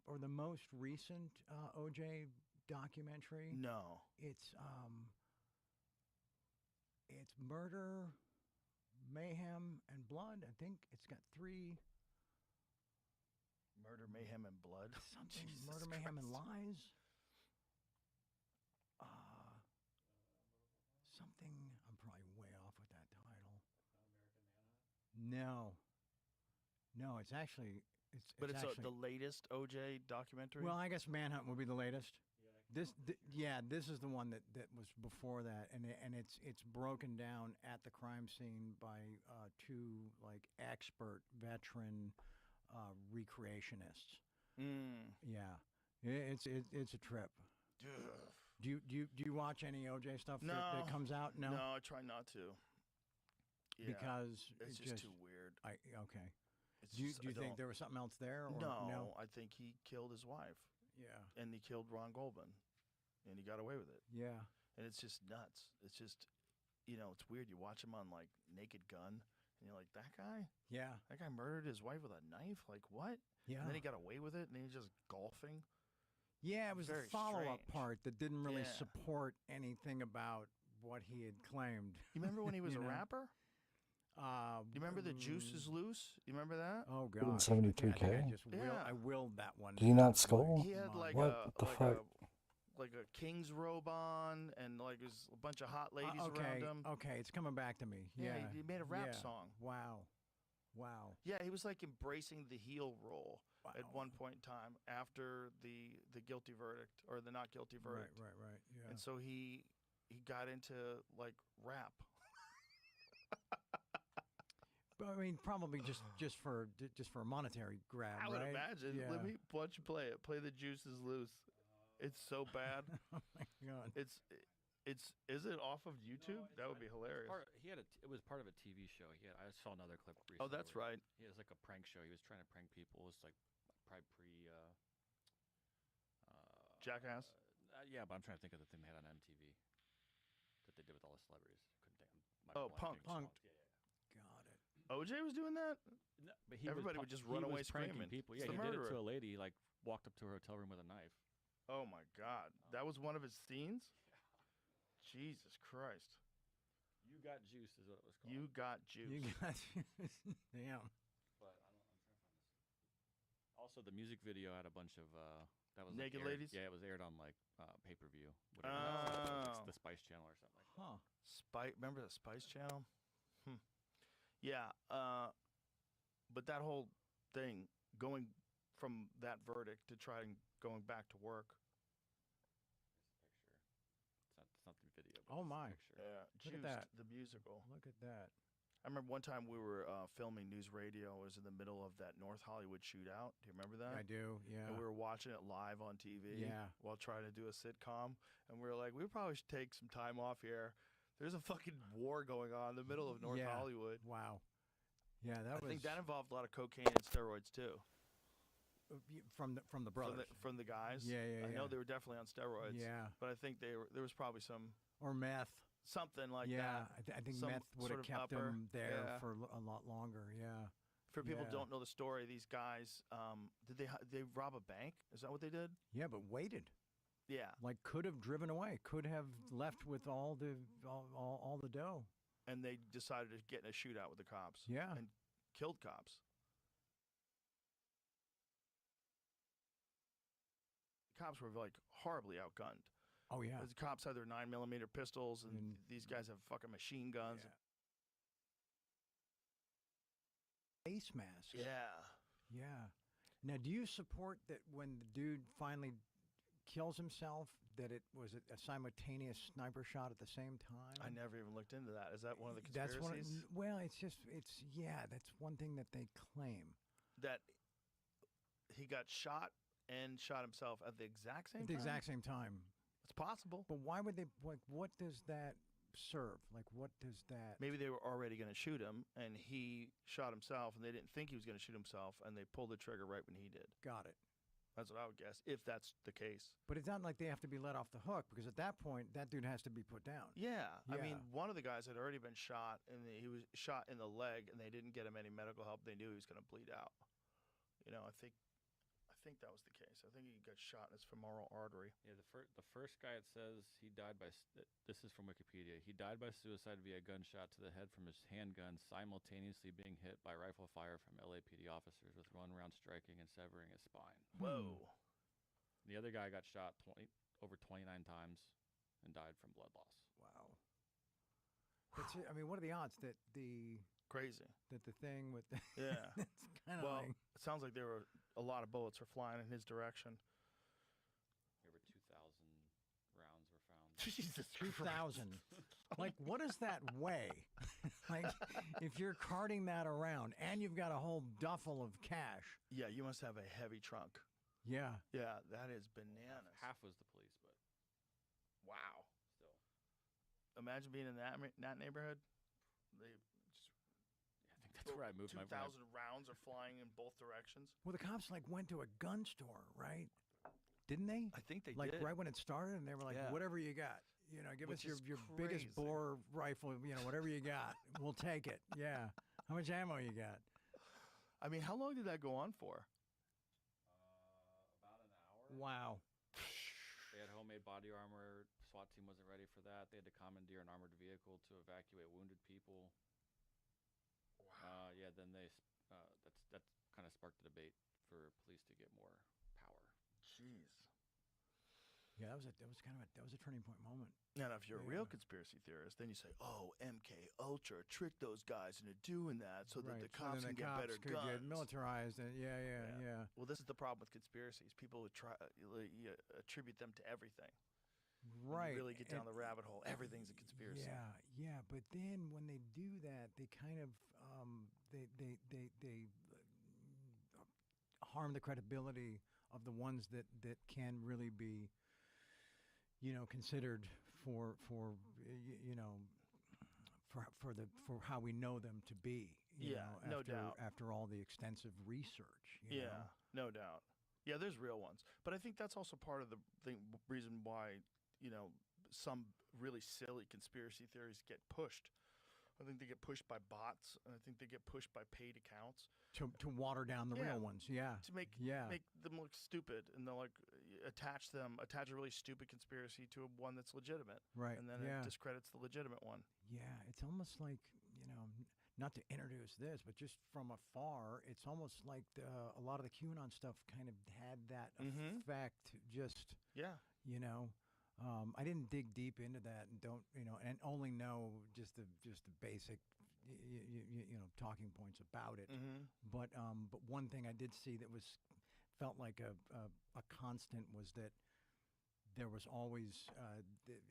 or the most recent OJ documentary? No. It's Murder, Mayhem, and Blood. I think it's got 3 Murder, Mayhem, and Blood. something. Jesus Murder, Mayhem, and Christ. Lies. Something. I'm probably way off with that title. No. No, it's actually But it's actually, the latest OJ documentary. well, I guess Manhunt will be the latest. This is the one that was before that, and it's broken down at the crime scene by 2 like expert veteran recreationists. Yeah, it's a trip. Do you watch any OJ stuff that comes out? No, No, I try not to. Yeah. because it's it just too weird. okay. It's Do you just- I think don't- there was something else there? Or No, I think he killed his wife, Yeah. and he killed Ron Goldman, and he got away with it. Yeah. And it's just nuts. It's just, it's weird. You watch him on like Naked Gun, and you're like, that guy murdered his wife with a knife. Like what? Yeah. And then he got away with it, and he was just golfing. Yeah, it was the Very follow-up strange. part that didn't really Yeah. support anything about what he had claimed. You remember when he was You a know? rapper? You remember the Juice is Loose? You remember that? Oh Didn't God, 73K? I willed that one. Did he not skull? He had like What a the like fuck? like a king's robe on, and like there's a bunch of hot ladies okay, around him. okay, it's coming back to me. Yeah, Yeah, he made a rap yeah. song. Wow, wow. Yeah, he was like embracing the heel role at Wow. one point in time after the guilty verdict or the not guilty verdict. Right. Yeah. And so he got into like rap. But I mean, probably just for a monetary grab, I would right? imagine. Yeah. Let me watch you play it. Play the Juice is Loose. It's so bad. Oh my God. It's is it off of YouTube? That would be hilarious. It was part of a TV show. I saw another clip recently. Oh, that's where right. He was like a prank show. He was trying to prank people. It was like probably Jackass? Yeah, but I'm trying to think of the thing they had on MTV that they did with all the celebrities. Couldn't think. Oh, Punk'd. Yeah. Got it. OJ was doing that? No, but Everybody would just run away pranking screaming. people. It's Yeah, the he did it murderer. to a lady. Like walked up to her hotel room with a knife. Oh my God. That was one of his scenes? Jesus Christ. You got juice is what it was called. You got juice. You got damn. But I'm trying to find this. Also, the music video had a bunch of that was Naked aired, ladies? Yeah, it was aired on like pay-per-view. Oh. The Spice Channel or something like that. Huh. Remember the Spice Channel? Yeah. But that whole thing, going from that verdict to going back to work. It's not the video. But Oh it's the my. picture. Yeah. Look at Juiced, that. the musical. Look at that. I remember one time we were filming News Radio. It was in the middle of that North Hollywood shootout. Do you remember that? I do. Yeah. And we were watching it live on TV Yeah. while trying to do a sitcom. And we were like, we probably should take some time off here. There's a fucking war going on in the middle of North Yeah. Hollywood. Wow. Yeah, that I was think that involved a lot of cocaine and steroids too. from the brothers. From the guys. Yeah, I know yeah. they were definitely on steroids. Yeah. But I think there was probably some Or meth. something like Yeah, that. I think Some meth would sort have of kept upper, him there yeah. for a lot longer. Yeah. For people who Yeah. don't know the story, these guys did they rob a bank? Is that what they did? Yeah, but waited. Yeah. Like could have driven away. Could have left with all the dough. And they decided to get in a shootout with the cops. Yeah. And killed cops. The cops were like horribly outgunned. Oh yeah. The cops had their 9mm pistols, and And- these guys have fucking machine guns. Yeah. face masks. Yeah. Yeah. Now, do you support that when the dude finally kills himself, that it was a simultaneous sniper shot at the same time? I never even looked into that. Is that one of the That's conspiracies? well, that's one thing that they claim. That he got shot and shot himself at the exact same At the time? exact same time. It's possible. But why would they, like, what does that serve? Like, what does that... Maybe they were already going to shoot him, and he shot himself, and they didn't think he was going to shoot himself, and they pulled the trigger right when he did. Got it. That's what I would guess, if that's the case. But it's not like they have to be let off the hook, because at that point, that dude has to be put down. Yeah. I mean, Yeah. one of the guys had already been shot, and he was shot in the leg, and they didn't get him any medical help. They knew he was going to bleed out. You know, I think that was the case. I think he got shot in his femoral artery. Yeah, the first guy, it says he died by. This is from Wikipedia. He died by suicide via gunshot to the head from his handgun, simultaneously being hit by rifle fire from LAPD officers, with one round striking and severing his spine. Whoa. The other guy got shot over 29 times and died from blood loss. Wow. I mean, what are the odds that the Crazy. thing with the... Yeah. it's kind of Well, like... it sounds like there were a lot of bullets were flying in his direction. Over 2,000 rounds were found. Jesus 2,000. Like, what does that weigh? Like, if you're carting that around and you've got a whole duffel of cash. Yeah, you must have a heavy trunk. Yeah. Yeah, that is bananas. Half was the police, but Wow. still. Imagine being in that neighborhood. They I think that's where I moved my 2,000 rounds are flying in both directions. Well, the cops, like, went to a gun store, right? Didn't they? I think they Like, did. right when it started, and they were like, Yeah. whatever you got. You know, give Which us is your biggest crazy. bore rifle, you know, whatever you got. We'll take it. Yeah. How much ammo you got? I mean, how long did that go on for? About an hour. Wow. They had homemade body armor. SWAT team wasn't ready for that. They had to commandeer an armored vehicle to evacuate wounded people. Yeah. Then that kind of sparked the debate for police to get more power. Jeez. Yeah, that was a turning point moment. Now, if you're a real Yeah. conspiracy theorist, then you say, "Oh, MK Ultra tricked those guys into doing that so that Right, the so cops then can get better could guns." get militarized. And yeah. Well, this is the problem with conspiracies. People would try you attribute them to everything. When Right. you really get down and- the rabbit hole. Everything's a conspiracy. Yeah. But then when they do that, they kind of they harm the credibility of the ones that can really be, you know, considered for you know, for how we know them to be. You Yeah, know, no doubt. After all the extensive research. You Yeah, know? no doubt. Yeah, there's real ones, but I think that's also part of the reason why some really silly conspiracy theories get pushed. I think they get pushed by bots, and I think they get pushed by paid accounts To water down the Yeah. real ones. Yeah. to make them look stupid, and they'll like attach a really stupid conspiracy to one that's legitimate, Right. and then yeah. it discredits the legitimate one. Yeah, it's almost like, you know, not to introduce this, but just from afar, it's almost like a lot of the QAnon stuff kind of had that Mhm. effect. Just, Yeah, you know, I didn't dig deep into that and don't, you know, and only know just the basic, you know, talking points about it. mm-hmm. But one thing I did see that felt like a constant was that there was always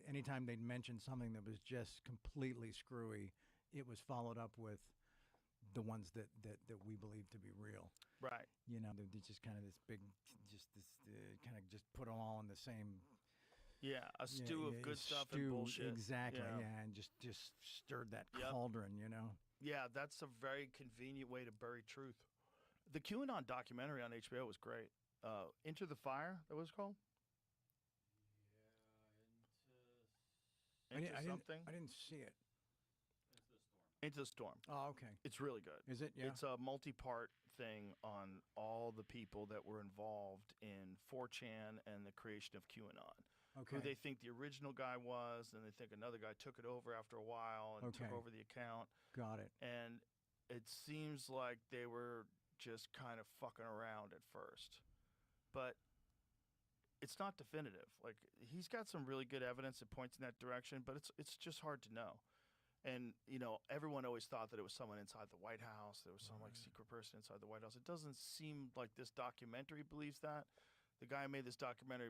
anytime they'd mention something that was just completely screwy, it was followed up with the ones that we believe to be real. Right. You know, they're just kind of this big, just this kind of just put them all in the same Yeah, a stew of good stuff and stew, bullshit. Exactly. Yeah. Yeah, and just stirred that Yep. cauldron. You know. Yeah, that's a very convenient way to bury truth. The QAnon documentary on HBO was great. Into the Fire, that was it called? Into something? I didn't see it. Into the Storm. Oh, okay. It's really good. Is it? Yeah. It's a multi-part thing on all the people that were involved in 4chan and the creation of QAnon. Okay. Who they think the original guy was, and they think another guy took it over after a while and took Okay. over the account. Got it. And it seems like they were just kind of fucking around at first. But it's not definitive. Like, he's got some really good evidence that points in that direction, but it's just hard to know. And everyone always thought that it was someone inside the White House. There was some like secret person inside the White House. It doesn't seem like this documentary believes that. The guy who made this documentary,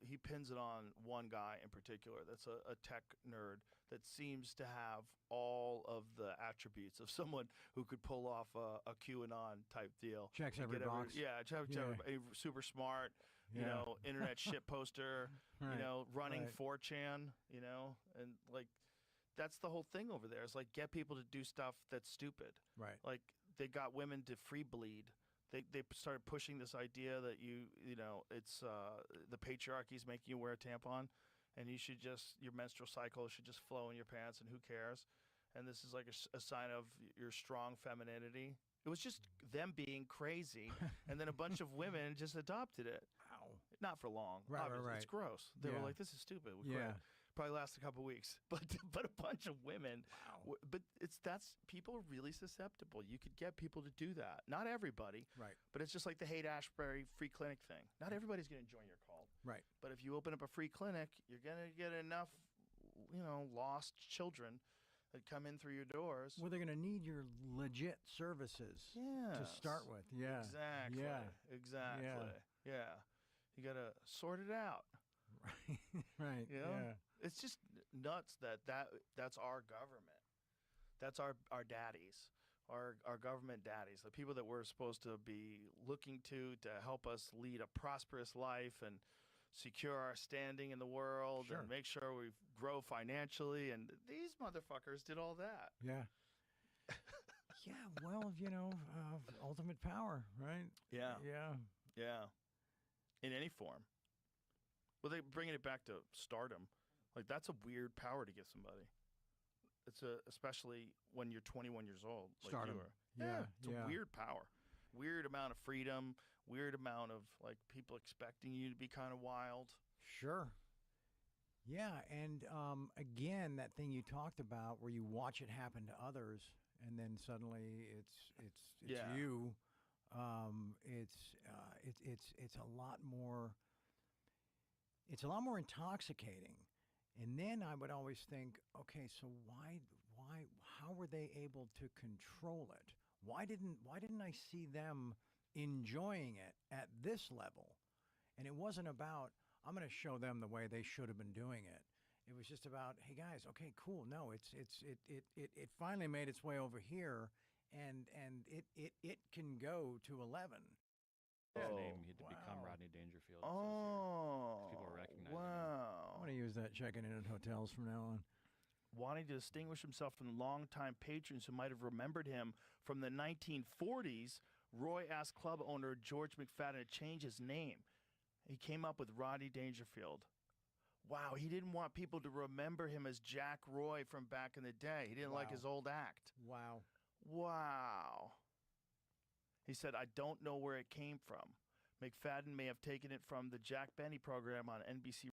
he pins it on one guy in particular. That's a tech nerd that seems to have all of the attributes of someone who could pull off a QAnon type deal. Checks and every get box. Super smart. Yeah. Internet shit poster. Right. Running Right. 4chan. And like. That's the whole thing over there. It's like get people to do stuff that's stupid. Right. Like they got women to free bleed. They started pushing this idea that it's the patriarchy's making you wear a tampon, and your menstrual cycle should just flow in your pants, and who cares? And this is like a sign of your strong femininity. It was just them being crazy, and then a bunch of women just adopted it. Wow. Not for long. Right, obviously. right. It's gross. They were Yeah. like, "This is stupid. We quit." Yeah. Probably last a couple weeks, but a bunch of women. Wow. But that's people are really susceptible. You could get people to do that. Not everybody, Right. but it's just like the Haight Ashbury free clinic thing. Not everybody's going to join your cult, Right. but if you open up a free clinic, you're going to get enough, lost children that come in through your doors. Well, they're going to need your legit services to start with. Yeah. Exactly. Yeah. Exactly. Yeah. Yeah. You got to sort it out. Right. Right. You know? Yeah. It's just nuts that's our government. That's our daddies, our government daddies, the people that we're supposed to be looking to help us lead a prosperous life and secure our standing in the world Sure. and make sure we grow financially. And these motherfuckers did all that. Yeah. Yeah. Well, ultimate power, right? Yeah. Yeah. Yeah. In any form. Well, they bringing it back to stardom. Like that's a weird power to give somebody. Especially when you're 21 years old. Like Stardom. You are. Yeah, It's a weird power. Weird amount of freedom. Weird amount of like people expecting you to be kind of wild. Sure. Yeah, and again, that thing you talked about, where you watch it happen to others, and then suddenly it's Yeah. you. It's a lot more. It's a lot more intoxicating. And then I would always think, okay, so how were they able to control it? Why didn't I see them enjoying it at this level? And it wasn't about, I'm going to show them the way they should have been doing it. It was just about, hey guys, okay, cool. No, it finally made its way over here, and it can go to 11. His Oh, name, he had to become wow. Rodney Dangerfield. it says here. Oh. People recognize him. wow. I'm going to use that checking in at hotels from now on. Wanting to distinguish himself from longtime patrons who might have remembered him from the 1940s, Roy asked club owner George McFadden to change his name. He came up with Rodney Dangerfield. Wow, he didn't want people to remember him as Jack Roy from back in the day. He didn't like Wow. his old act. Wow. Wow. He said, I don't know where it came from. McFadden may have taken it from the Jack Benny program on NBC.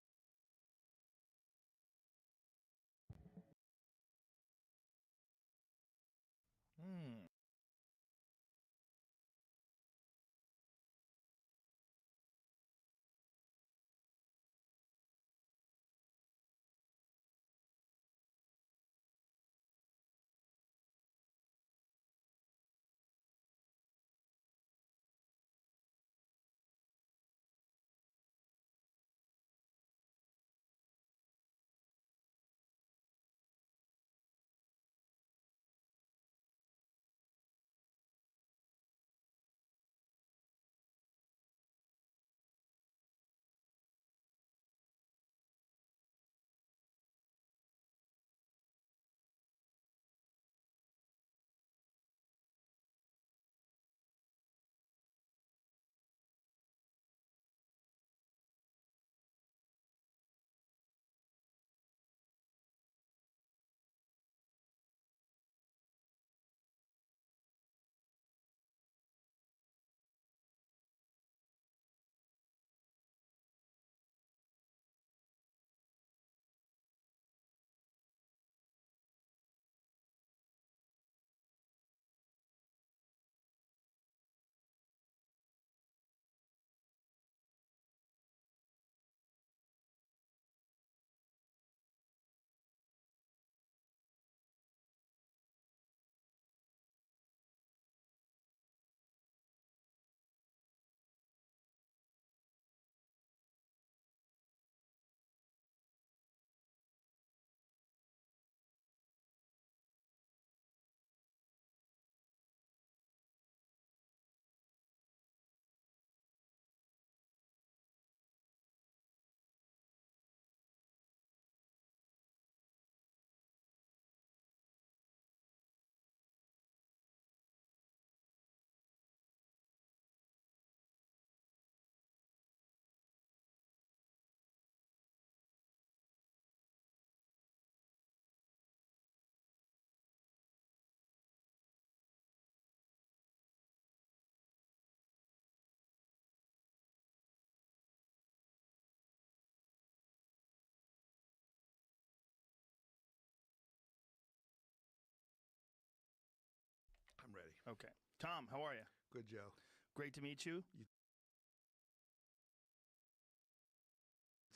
Okay. Tom, how are you? Good, Joe. Great to meet you.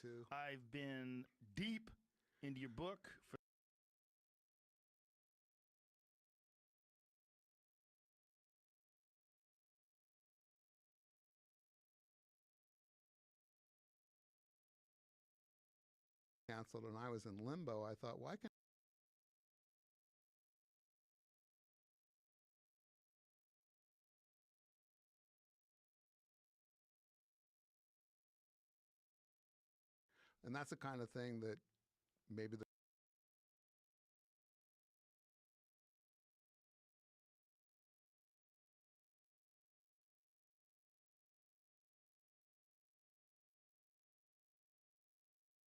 Too. I've been deep into your book for Canceled, and I was in limbo. I thought, why can't? And that's the kind of thing that maybe the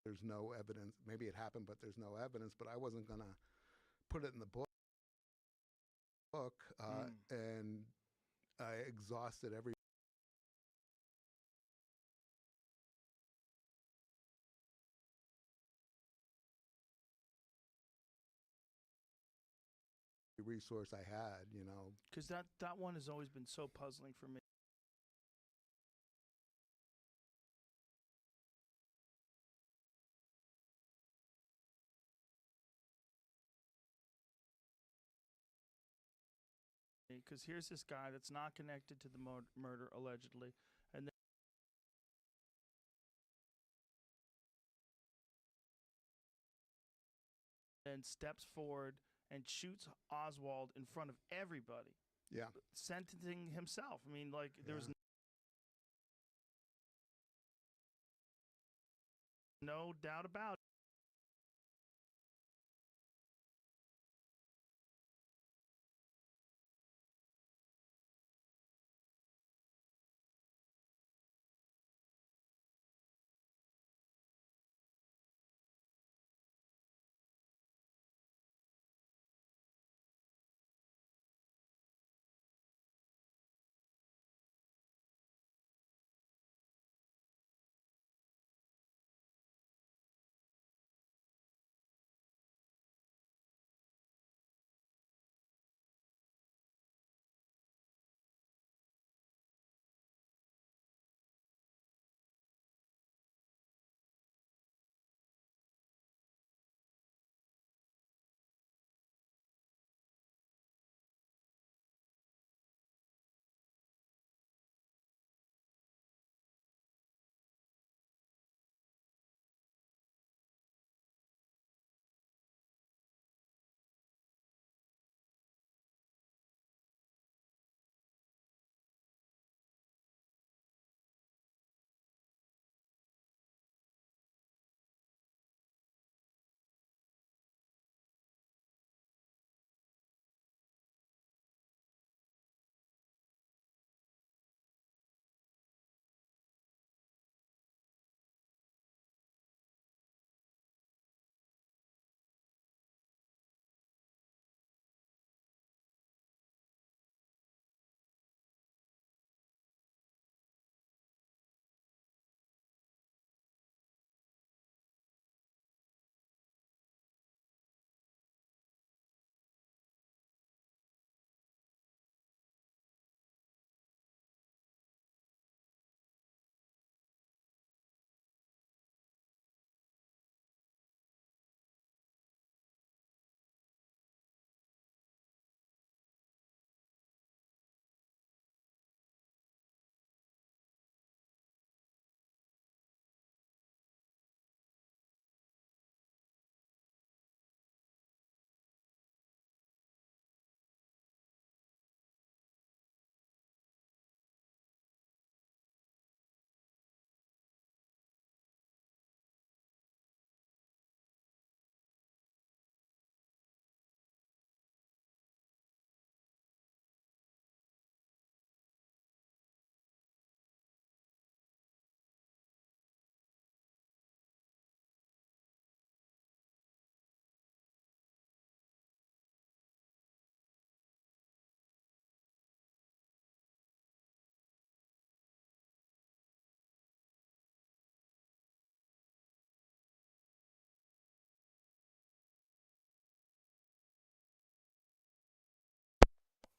there's no evidence. Maybe it happened, but there's no evidence. But I wasn't going to put it in the book. And I exhausted every resource I had, you know. because that one has always been so puzzling for me. Because here's this guy that's not connected to the murder allegedly, and then steps forward and shoots Oswald in front of everybody, Yeah. sentencing himself. I mean, like there was Yeah. no doubt about it.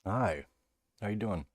Hi. How you doing?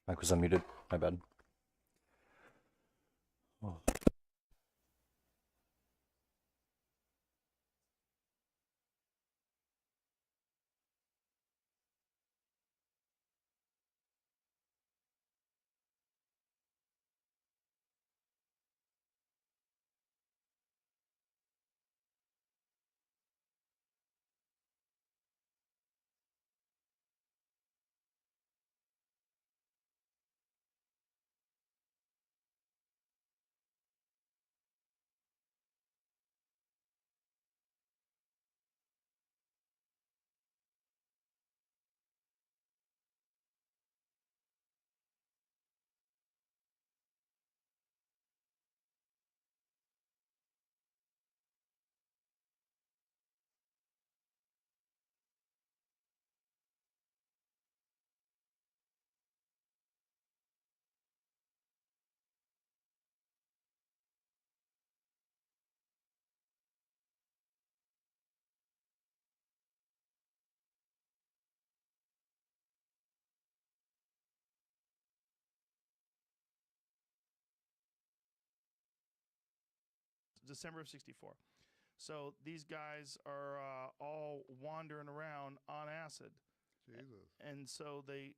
Mike was unmuted. My bad. Oh. December of '64. So these guys are all wandering around on acid, Jesus. and so they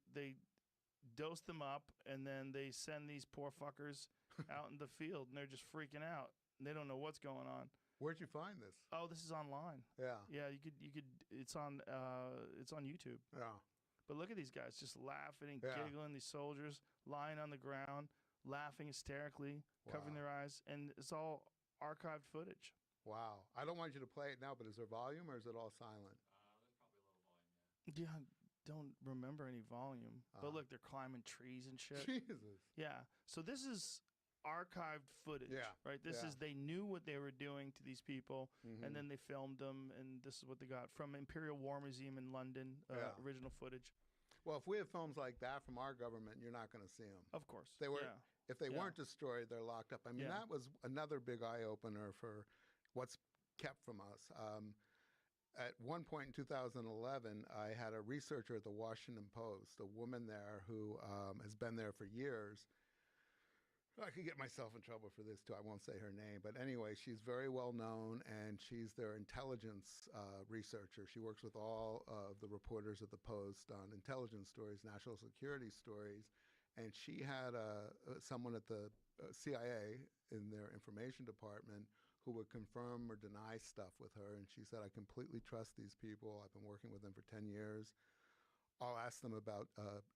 dose them up, and then they send these poor fuckers out in the field, and they're just freaking out. And they don't know what's going on. Where'd you find this? Oh, this is online. Yeah. Yeah, you could. It's on YouTube. Yeah. But look at these guys just laughing and Yeah. giggling. These soldiers lying on the ground, laughing hysterically, covering Wow. their eyes, and it's all archived footage. Wow. I don't want you to play it now, but is there volume or is it all silent? Yeah, I don't remember any volume. But look, they're climbing trees and shit. Jesus. Yeah. So this is archived footage, Yeah, right? This yeah. is they knew what they were doing to these people, Mhm. and then they filmed them, and this is what they got from Imperial War Museum in London, Yeah. original footage. Well, if we have films like that from our government, you're not going to see them. Of course. They were, Yeah. if they Yeah. weren't destroyed, they're locked up. I mean, Yeah. that was another big eye opener for what's kept from us. At one point in 2011, I had a researcher at the Washington Post, a woman there who has been there for years. I could get myself in trouble for this too. I won't say her name, but anyway, she's very well known, and she's their intelligence researcher. She works with all of the reporters at the Post on intelligence stories, national security stories, and she had someone at the CIA in their information department who would confirm or deny stuff with her. And she said, "I completely trust these people. I've been working with them for 10 years. I'll ask them about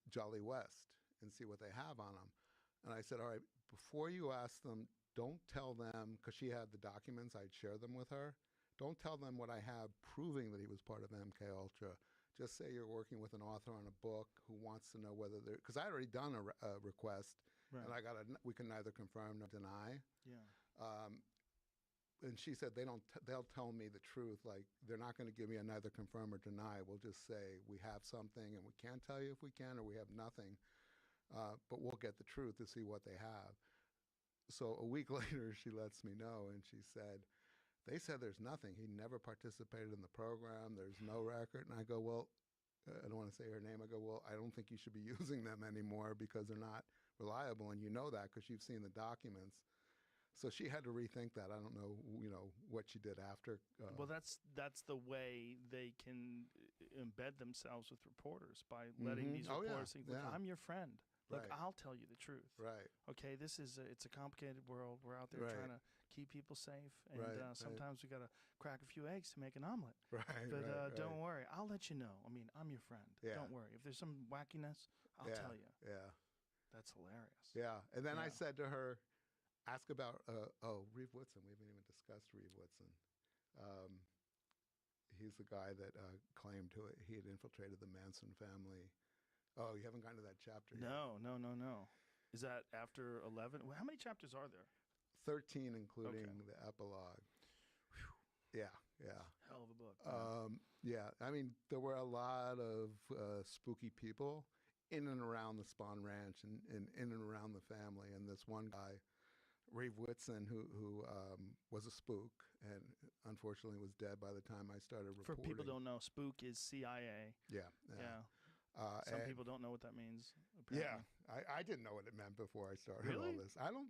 Jolly West and see what they have on them." And I said, "All right, before you ask them, don't tell them," because she had the documents, I'd share them with her. "Don't tell them what I have proving that he was part of MK Ultra. Just say you're working with an author on a book who wants to know whether they're," because I already done a request, Right. and we can neither confirm nor deny. Yeah. And she said they'll tell me the truth. Like, they're not going to give me a neither confirm or deny. We'll just say we have something and we can't tell you if we can, or we have nothing, but we'll get the truth to see what they have. So a week later, she lets me know, and she said, "They said there's nothing. He never participated in the program. There's no record." And I go, "Well," I don't want to say her name. I go, "Well, I don't think you should be using them anymore because they're not reliable, and you know that because you've seen the documents." So she had to rethink that. I don't know, what she did after. Well, that's the way they can embed themselves with reporters by letting these Oh, yeah, reporters think, "Look, yeah. I'm your friend. Look, Right. I'll tell you the truth. Right. Okay, this is it's a complicated world. We're out there Right. trying to keep people safe, and Right, right. sometimes we got to crack a few eggs to make an omelet. Right. But right, don't right. worry, I'll let you know. I mean, I'm your friend. Yeah. Don't worry. If there's some wackiness, I'll yeah, tell you. Yeah. That's hilarious. Yeah. And then I Yeah. said to her, ask about, Reeve Whitson. We haven't even discussed Reeve Whitson. Um, he's the guy that claimed he had infiltrated the Manson family. Oh, you haven't gotten to that chapter yet. No. Is that after 11? How many chapters are there? 13, including Okay. the epilogue. Yeah. Yeah. Hell of a book. Yeah, I mean, there were a lot of spooky people in and around the Spawn Ranch and in and around the family. And this one guy, Reeve Whitson, who was a spook and unfortunately was dead by the time I started For reporting. people who don't know, Spook is CIA. Yeah, Yeah. Some and- people don't know what that means. Yeah, Apparently. I didn't know what it meant before I started all Really? this. I don't,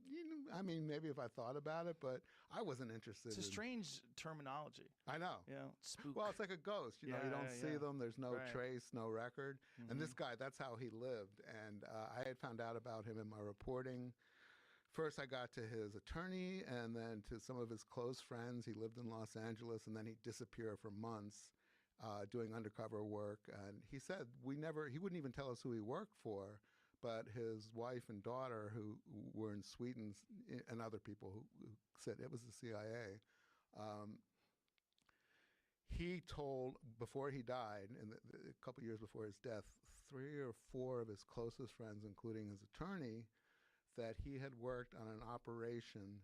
I mean, maybe if I thought about it, but I wasn't interested It's a in. strange terminology. I know. Yeah, spook. Well, it's like a ghost. You know, you Yeah, don't yeah, see yeah. them. There's no Right. trace, no record. And this Mhm. guy, that's how he lived. And I had found out about him in my reporting. First, I got to his attorney and then to some of his close friends. He lived in Los Angeles and then he'd disappear for months doing undercover work. And he said he wouldn't even tell us who he worked for, but his wife and daughter, who were in Sweden, and other people who said it was the CIA. He told, before he died, a couple years before his death, 3 or 4 of his closest friends, including his attorney, that he had worked on an operation,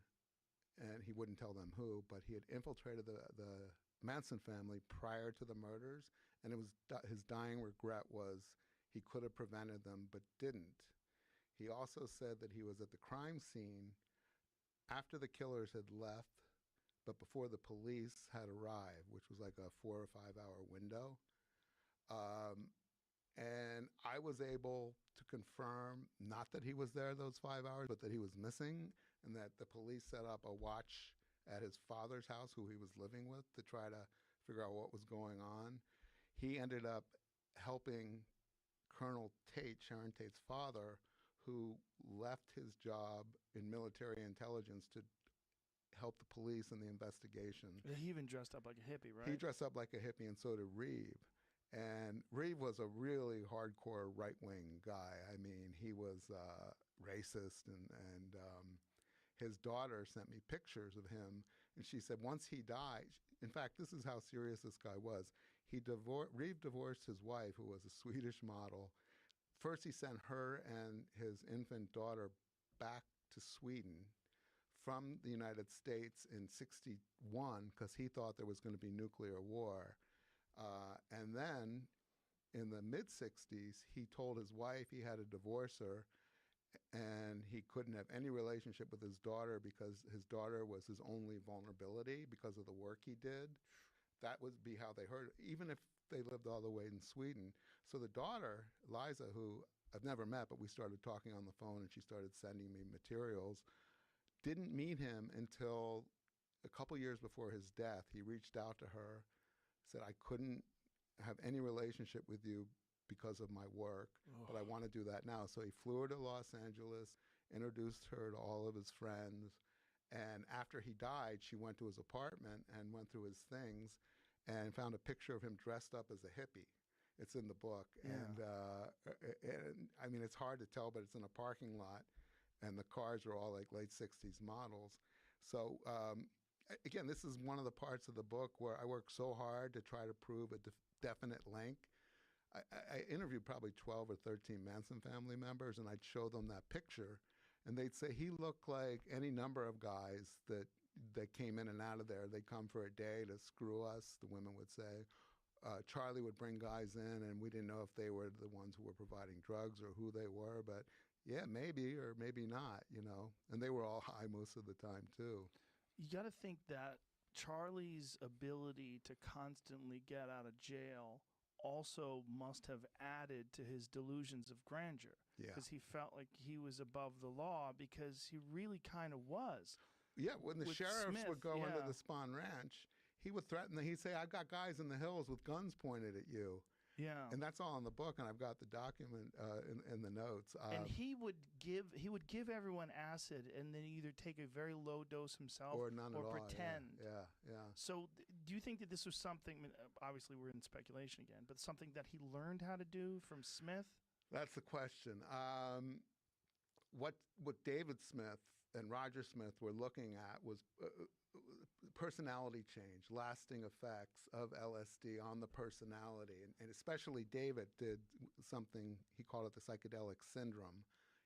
and he wouldn't tell them who, but he had infiltrated the Manson family prior to the murders, and it was his dying regret was he could have prevented them but didn't. He also said that he was at the crime scene after the killers had left, but before the police had arrived, which was like a 4 or 5 hour window. And I was able to confirm not that he was there those 5 hours, but that he was missing, and that the police set up a watch at his father's house, who he was living with, to try to figure out what was going on. He ended up helping Colonel Tate, Sharon Tate's father, who left his job in military intelligence to help the police in the investigation. He even dressed up like a hippie, right? He dressed up like a hippie, and so did Reeve. And Reeve was a really hardcore right-wing guy. I mean, he was racist, and his daughter sent me pictures of him, and she said once he died, in fact, this is how serious this guy was. Reeve divorced his wife, who was a Swedish model. First, he sent her and his infant daughter back to Sweden from the United States in '61 because he thought there was going to be nuclear war. And then in the mid-'60s, he told his wife he had to divorce her and he couldn't have any relationship with his daughter because his daughter was his only vulnerability because of the work he did. That would be how they heard it, even if they lived all the way in Sweden. So the daughter, Liza, who I've never met, but we started talking on the phone and she started sending me materials, didn't meet him until a couple years before his death. He reached out to her, said, I couldn't have any relationship with you because of my work, but I want to do that now. So he flew her to Los Angeles, introduced her to all of his friends, and after he died, she went to his apartment and went through his things and found a picture of him dressed up as a hippie. It's in the book. Yeah. And I mean, it's hard to tell, but it's in a parking lot, and the cars are all like late 60s models. So again, this is one of the parts of the book where I work so hard to try to prove a definite link. I interviewed probably 12 or 13 Manson family members, and I'd show them that picture, and they'd say he looked like any number of guys that came in and out of there. They'd come for a day to screw us, the women would say. Charlie would bring guys in, and we didn't know if they were the ones who were providing drugs or who they were, but yeah, maybe or maybe not, you know. And they were all high most of the time, too. You got to think that Charlie's ability to constantly get out of jail also must have added to his delusions of grandeur. Yeah. Because he felt like he was above the law because he really kind of was. Yeah, when the With sheriffs Smith, would go into yeah. the Spahn Ranch, he would threaten them. He'd say, I've got guys in the hills with guns pointed at you. Yeah. And that's all in the book, and I've got the document in the notes. And he would give everyone acid and then either take a very low dose himself or none at all. pretend. Yeah, yeah. So do you think that this was something, I mean, obviously we're in speculation again, but something that he learned how to do from Smith? That's the question. What David Smith and Roger Smith were looking at was personality change, lasting effects of LSD on the personality. And especially David did something, he called it the psychedelic syndrome.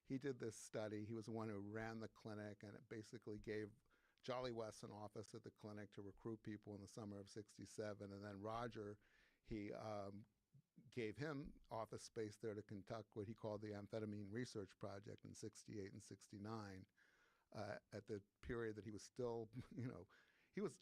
He did this study. He was the one who ran the clinic, and it basically gave Jolly West an office at the clinic to recruit people in the summer of '67. And then Roger, he gave him office space there to conduct what he called the amphetamine research project in '68 and '69. At the period that he was still, you know, he was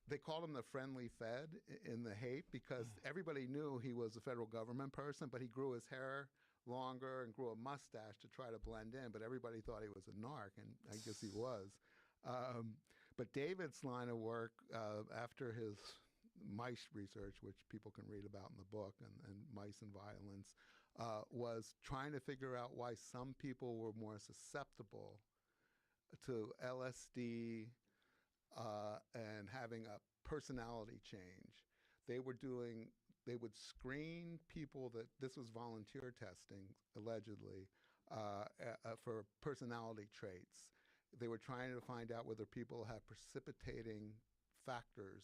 they called him the friendly Fed in the hate because everybody knew he was a federal government person, but he grew his hair longer and grew a mustache to try to blend in. But everybody thought he was a narc, and I guess he was. But David's line of work after his mice research, which people can read about in the book, and mice and violence, was trying to figure out why some people were more susceptible to LSD and having a personality change. They would screen people that this was volunteer testing, allegedly, for personality traits. They were trying to find out whether people have precipitating factors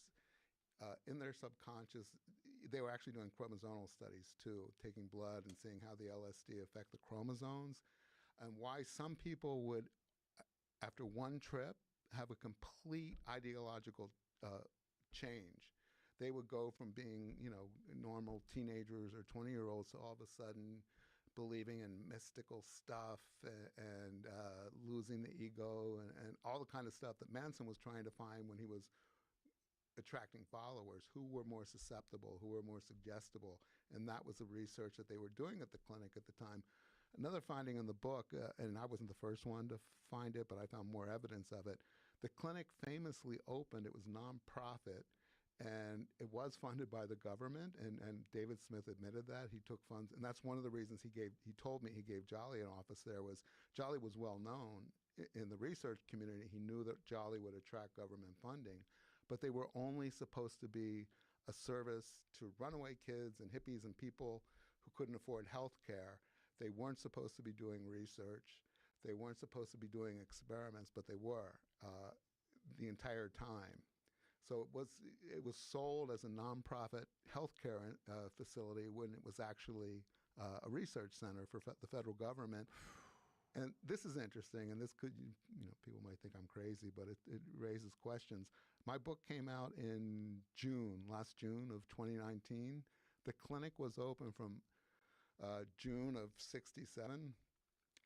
in their subconscious. They were actually doing chromosomal studies too, taking blood and seeing how the LSD affect the chromosomes, and why some people would, after one trip, have a complete ideological change. They would go from being, normal teenagers or 20-year-olds to all of a sudden believing in mystical stuff and losing the ego and all the kind of stuff that Manson was trying to find when he was attracting followers, who were more susceptible, who were more suggestible. And that was the research that they were doing at the clinic at the time. Another finding in the book, and I wasn't the first one to find it, but I found more evidence of it. The clinic famously opened, it was nonprofit, and it was funded by the government, and David Smith admitted that. He took funds, and that's one of the reasons he told me he gave Jolly an office there. Was Jolly was well known in the research community. He knew that Jolly would attract government funding, but they were only supposed to be a service to runaway kids and hippies and people who couldn't afford health care. They weren't supposed to be doing research. They weren't supposed to be doing experiments, but they were the entire time. So it was sold as a nonprofit healthcare facility when it was actually a research center for the federal government. And this is interesting, and this could, people might think I'm crazy, but it raises questions. My book came out in last June of 2019. The clinic was open from June of '67.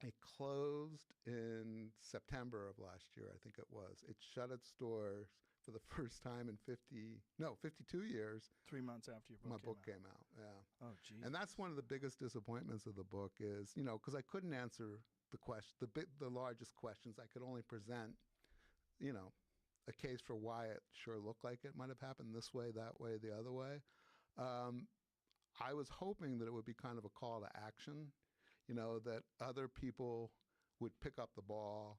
It closed in September of last year, I think it was. It shut its doors for the first time in 52 years. 3 months after your book My came book out. came out, yeah. Oh, geez. And that's one of the biggest disappointments of the book is, because I couldn't answer the largest questions. I could only present, a case for why it sure looked like it might have happened this way, that way, the other way. I was hoping that it would be kind of a call to action, that other people would pick up the ball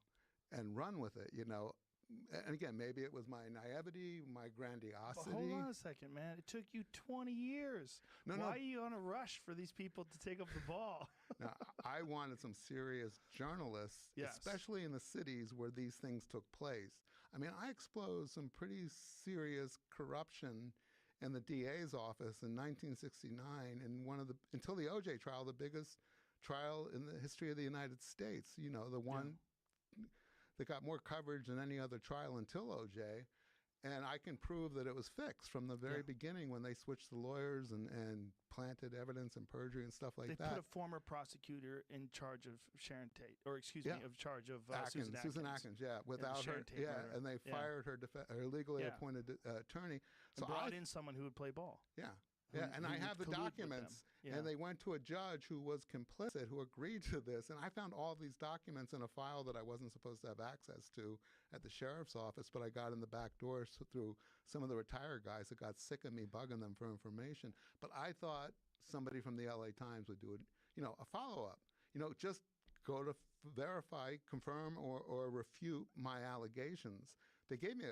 and run with it, And again, maybe it was my naivety, my grandiosity. But hold on a second, man. It took you 20 years. No. Why are you on a rush for these people to take up the ball? Now, I wanted some serious journalists, Yes. especially in the cities where these things took place. I mean, I exposed some pretty serious corruption in the DA's office in 1969, and until the OJ trial, the biggest trial in the history of the United States. The one that got more coverage than any other trial until OJ. And I can prove that it was fixed from the very beginning when they switched the lawyers and planted evidence and perjury and stuff like They that. put a former prosecutor in charge of Sharon Tate, or excuse me, of charge of Susan Atkins, without her, Sharon Tate murder. and they Yeah. fired her legally appointed attorney. And brought in someone who would play ball. And I who have the would collude with them. documents, Yeah. and they went to a judge who was complicit, who agreed to this, and I found all these documents in a file that I wasn't supposed to have access to at the sheriff's office, but I got in the back door through some of the retired guys that got sick of me bugging them for information. But I thought somebody from the LA Times would do a follow-up, just go to verify, confirm, or refute my allegations. They gave me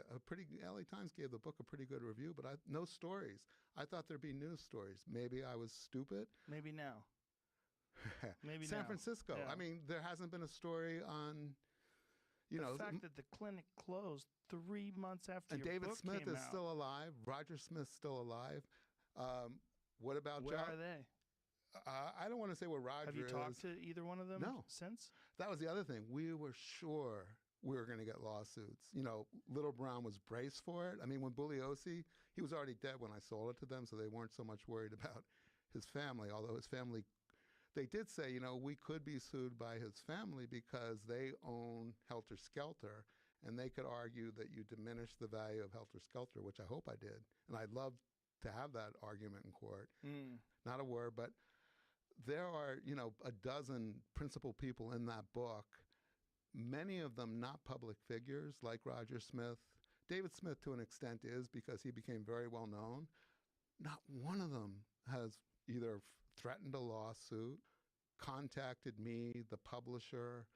LA Times gave the book a pretty good review, but no stories. I thought there'd be news stories. Maybe I was stupid. Maybe now. Maybe San now. Francisco. Yeah. I mean, there hasn't been a story on, The fact that the clinic closed 3 months after and your David book Smith came is out. still alive. Roger Smith's still alive. What about Where are they? I don't want to say where Roger Have you is. talked to either one of them No. since? That was the other thing. We were sure we were going to get lawsuits. Little Brown was braced for it. I mean, when Bugliosi, he was already dead when I sold it to them, so they weren't so much worried about his family, although his family, they did say, we could be sued by his family because they own Helter Skelter, and they could argue that you diminish the value of Helter Skelter, which I hope I did. And I'd love to have that argument in court. Not a word, but there are, a dozen principal people in that book, many of them not public figures like Roger Smith. David Smith, to an extent, is because he became very well known. Not one of them has either threatened a lawsuit, contacted me, the publisher.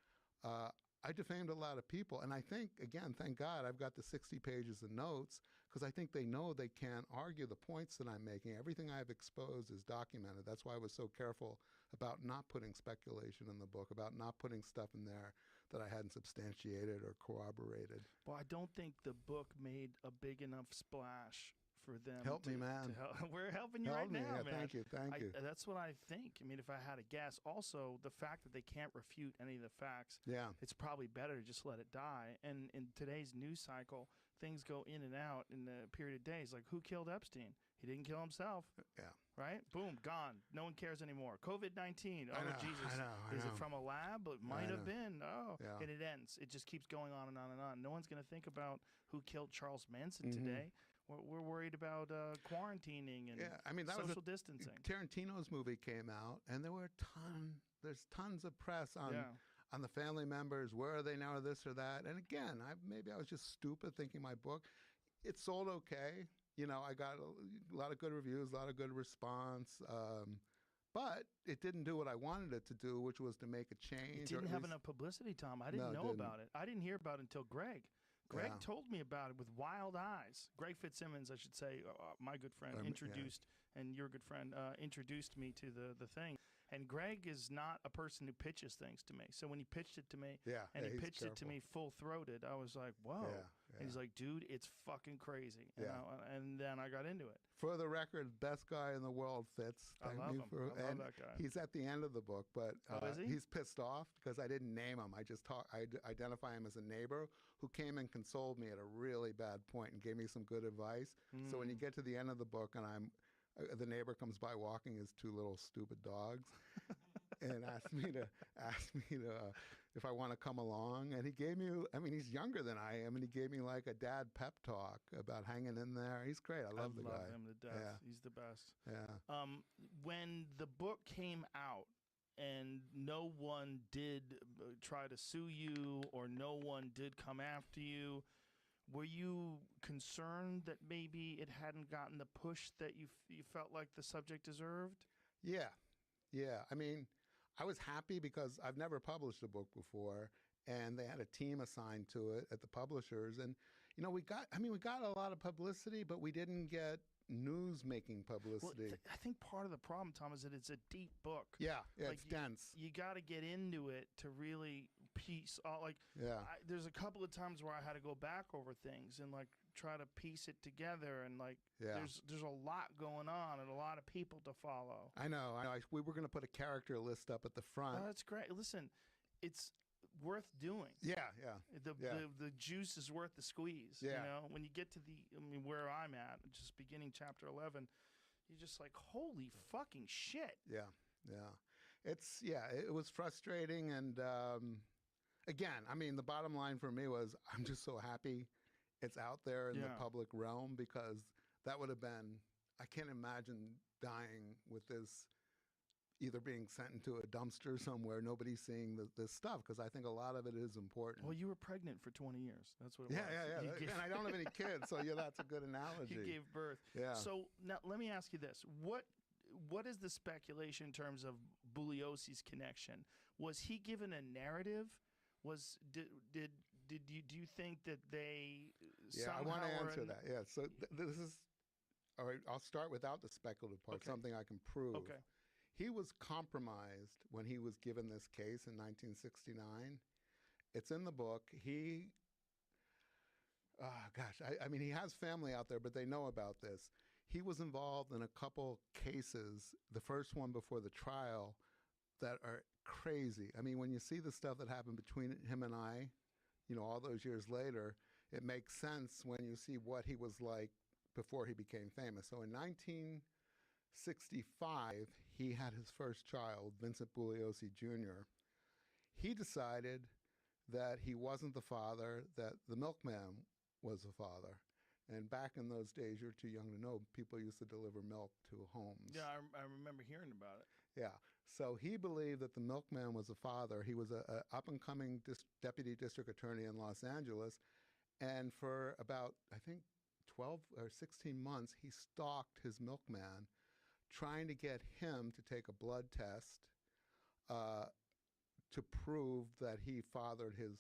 I defamed a lot of people. And I think, again, thank God I've got the 60 pages of notes, because I think they know they can't argue the points that I'm making. Everything I've exposed is documented. That's why I was so careful about not putting speculation in the book, about not putting stuff in there that I hadn't substantiated or corroborated. Well, I don't think the book made a big enough splash for them. Help me, man. We're helping you Help right me. now, Yeah, man. thank you. Thank you. That's what I think. I mean, if I had a guess, also the fact that they can't refute any of the facts, Yeah. it's probably better to just let it die. And in today's news cycle, things go in and out in a period of days. Like, who killed Epstein? He didn't kill himself. Yeah. Right? Boom, gone. No one cares anymore. COVID-19. Oh, I know, Jesus. I know. Is it from a lab? It might have know. been. Oh, Yeah. and it ends. It just keeps going on and on and on. No one's going to think about who killed Charles Manson Mhm. today. We're worried about quarantining and Yeah, I mean, that was social distancing. Tarantino's movie came out, and there were there's tons of press on Yeah. on the family members. Where are they now, or this or that? And again, maybe I was just stupid thinking my book. It sold okay. I got a lot of good reviews, a lot of good response. But it didn't do what I wanted it to do, which was to make a change. It didn't have enough publicity, Tom. I didn't know about it. I didn't hear about it until Greg. Greg Yeah. told me about it with wild eyes. Greg Fitzsimmons, I should say, my good friend, introduced, and your good friend introduced me to the thing. And Greg is not a person who pitches things to me. So when he pitched it to me, and he pitched it to me full-throated, I was like, whoa. Yeah, And he's like, dude, it's fucking crazy. Yeah. And then I got into it. For the record, best guy in the world, Fitz. I love him. I love that guy. He's at the end of the book, but Is he? he's pissed off because I didn't name him. I just identify him as a neighbor who came and consoled me at a really bad point and gave me some good advice. So when you get to the end of the book and the neighbor comes by walking his two little stupid dogs and asked me to if I want to come along, and he gave me, he's younger than I am, and he gave me like a dad pep talk about hanging in there. He's great. I love the guy. I love him to death. Yeah. He's the best. Yeah. When the book came out and no one did try to sue you or no one did come after you, were you concerned that maybe it hadn't gotten the push that you felt like the subject deserved? Yeah. I was happy because I've never published a book before, and they had a team assigned to it at the publishers. And, we got a lot of publicity, but we didn't get news-making publicity. Well, I think part of the problem, Tom, is that it's a deep book. Yeah, Like, it's dense. You got to get into it to really piece all, there's a couple of times where I had to go back over things and try to piece it together, and there's a lot going on and a lot of people to follow. I know. We were going to put a character list up at the front. Oh, that's great. Listen, it's worth doing. Yeah. The juice is worth the squeeze. Yeah. When you get to where I'm at, just beginning chapter 11, you're just like, holy fucking shit. Yeah. It was frustrating, and again, the bottom line for me was I'm just so happy it's out there in the public realm, because that would have been, I can't imagine dying with this either being sent into a dumpster somewhere, nobody seeing this stuff, because I think a lot of it is important. Well, you were pregnant for 20 years. That's what it was. Yeah. And I don't have any kids, so that's a good analogy. You gave birth. Yeah. So now let me ask you this. What is the speculation in terms of Bugliosi's connection? Was he given a narrative? Do you think that they somehow I want to answer that. Yeah. So this is all right. I'll start without the speculative part. Okay. Something I can prove. Okay. He was compromised when he was given this case in 1969. It's in the book. He has family out there, but they know about this. He was involved in a couple cases, the first one before the trial, that are crazy. When you see the stuff that happened between him and I, all those years later, it makes sense when you see what he was like before he became famous. So in 1965, he had his first child, Vincent Bugliosi Jr. He decided that he wasn't the father, that the milkman was the father. And back in those days, you're too young to know, people used to deliver milk to homes. Yeah, I remember hearing about it. Yeah. So he believed that the milkman was the father. He was a up and coming deputy district attorney in Los Angeles. And for about, I think, 12 or 16 months, he stalked his milkman, trying to get him to take a blood test uh, to prove that he fathered his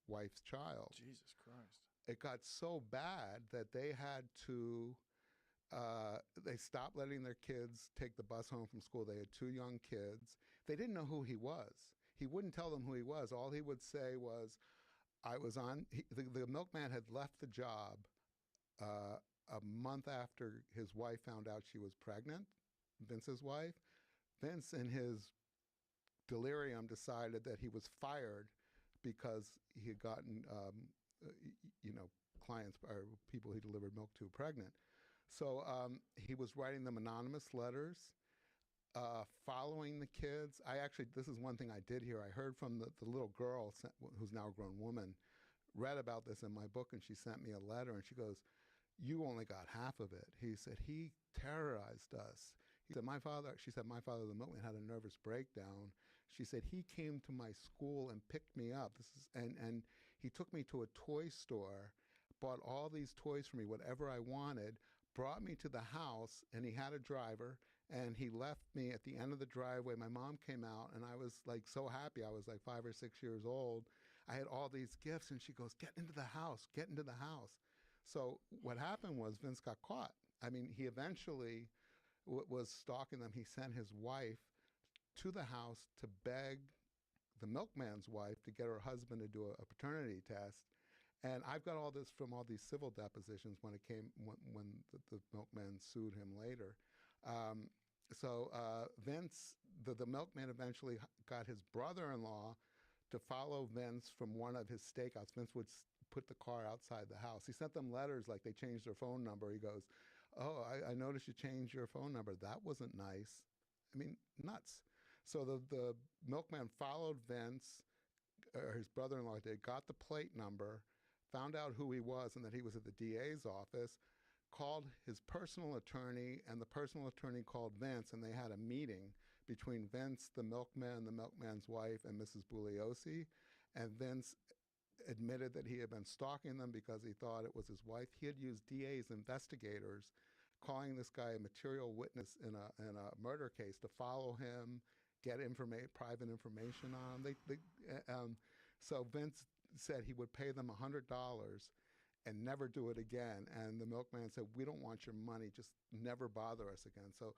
wife's child. Jesus Christ. It got so bad that they had to, they stopped letting their kids take the bus home from school. They had two young kids. They didn't know who he was. He wouldn't tell them who he was. All he would say was, I was on, the milkman had left the job a month after his wife found out she was pregnant, Vince's wife. Vince, in his delirium, decided that he was fired because he had gotten, clients or people he delivered milk to pregnant. So he was writing them anonymous letters, following the kids. This is one thing I did here. I heard from the little girl, who's now a grown woman, read about this in my book, and she sent me a letter, and she goes, "You only got half of it." He said, "He terrorized us." He said, she said, "My father, the milkman, had a nervous breakdown." She said, "He came to my school and picked me up. And he took me to a toy store, bought all these toys for me, whatever I wanted, brought me to the house, and he had a driver, and he left me at the end of the driveway. My mom came out, and I was like so happy. I was like 5 or 6 years old. I had all these gifts, and she goes, get into the house, get into the house." So what happened was Vince got caught. I mean, he eventually was stalking them. He sent his wife to the house to beg the milkman's wife to get her husband to do a paternity test. And I've got all this from all these civil depositions when the milkman sued him later. Vince, the milkman eventually got his brother-in-law to follow Vince from one of his stakeouts. Vince would put the car outside the house. He sent them letters like they changed their phone number. He goes, "Oh, I noticed you changed your phone number. That wasn't nice." I mean, nuts. So the milkman followed Vince, or his brother-in-law did, got the plate number, found out who he was and that he was at the DA's office, called his personal attorney, and the personal attorney called Vince, and they had a meeting between Vince, the milkman's wife, and Mrs. Bugliosi. And Vince admitted that he had been stalking them because he thought it was his wife. He had used DA's investigators, calling this guy a material witness in a murder case, to follow him, get private information on him. So Vince said he would pay them $100 and never do it again. And the milkman said, "We don't want your money. Just never bother us again." So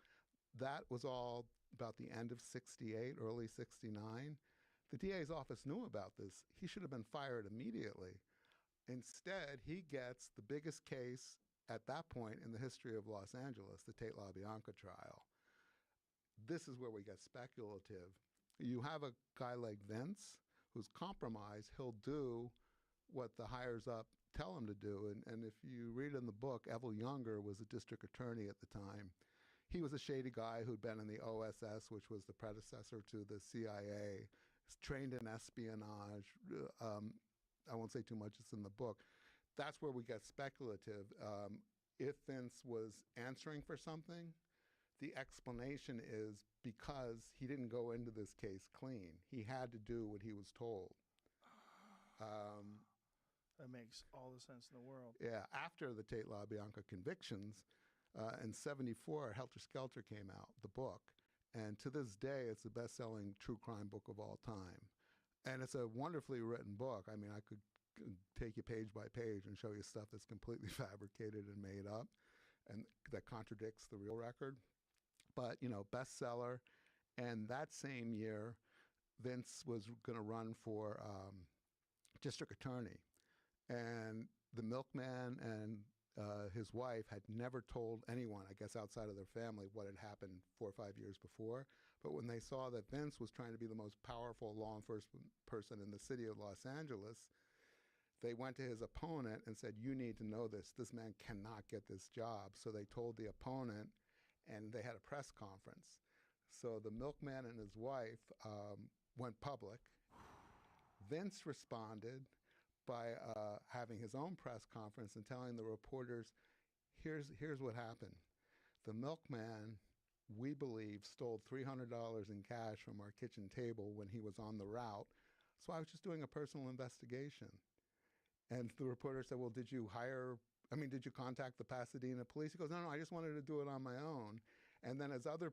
that was all about the end of 68, early 69. The DA's office knew about this. He should have been fired immediately. Instead, he gets the biggest case at that point in the history of Los Angeles, the Tate LaBianca trial. This is where we get speculative. You have a guy like Vince who's compromised. He'll do what the higher up tell him to do. And if you read in the book, Evel Younger was a district attorney at the time. He was a shady guy who'd been in the OSS, which was the predecessor to the CIA, trained in espionage. I won't say too much, it's in the book. That's where we get speculative. If Vince was answering for something, the explanation is because he didn't go into this case clean. He had to do what he was told. That makes all the sense in the world. Yeah, after the Tate LaBianca convictions, in 74, Helter Skelter came out, the book. And to this day, it's the best-selling true crime book of all time. And it's a wonderfully written book. I mean, I could take you page by page and show you stuff that's completely fabricated and made up and that contradicts the real record. But, bestseller. And that same year, Vince was going to run for district attorney. And the milkman and his wife had never told anyone, I guess outside of their family, what had happened 4 or 5 years before. But when they saw that Vince was trying to be the most powerful law enforcement person in the city of Los Angeles, they went to his opponent and said, "You need to know this. This man cannot get this job." So they told the opponent, and they had a press conference. So the milkman and his wife went public. Vince responded by having his own press conference and telling the reporters, here's what happened. The milkman, we believe, stole $300 in cash from our kitchen table when he was on the route. So I was just doing a personal investigation. And the reporter said, well, did you contact the Pasadena police? He goes, no, I just wanted to do it on my own. And then as other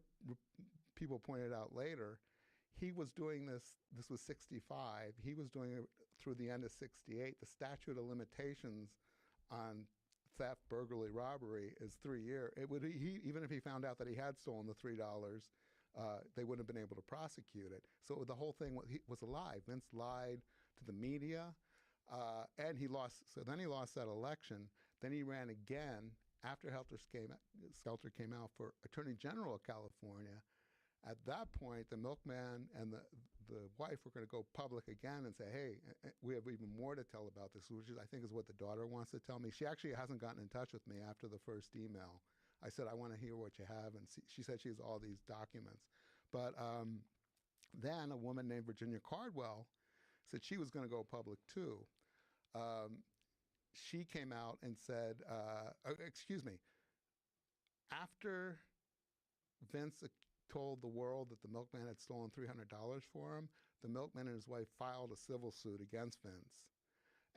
people pointed out later, he was doing this was 65, he was doing it through the end of 68. The statute of limitations on theft, burglary, robbery is 3 years. Even if he found out that he had stolen the $3, they wouldn't have been able to prosecute it. So the whole thing was a lie. Vince lied to the media, and he lost. So then he lost that election. Then he ran again after Skelter came out for Attorney General of California. At that point, the milkman and the wife were going to go public again and say, hey, we have even more to tell about this, which I think is what the daughter wants to tell me. She actually hasn't gotten in touch with me after the first email. I said, I want to hear what you have. And she said she has all these documents. But then a woman named Virginia Cardwell said she was going to go public too. She came out and said, after Vince told the world that the milkman had stolen $300 for him, the milkman and his wife filed a civil suit against Vince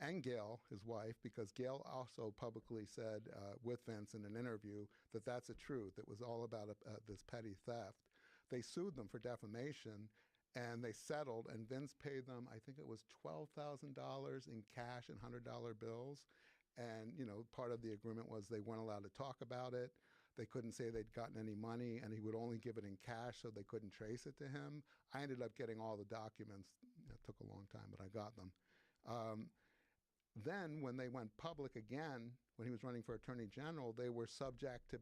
and Gail, his wife, because Gail also publicly said with Vince in an interview that that's the truth. It was all about this petty theft. They sued them for defamation, and they settled, and Vince paid them, I think it was $12,000 in cash and $100 bills. And, part of the agreement was they weren't allowed to talk about it. They couldn't say they'd gotten any money, and he would only give it in cash, so they couldn't trace it to him. I ended up getting all the documents. It took a long time, but I got them. Then when they went public again, when he was running for Attorney General, they were subject to,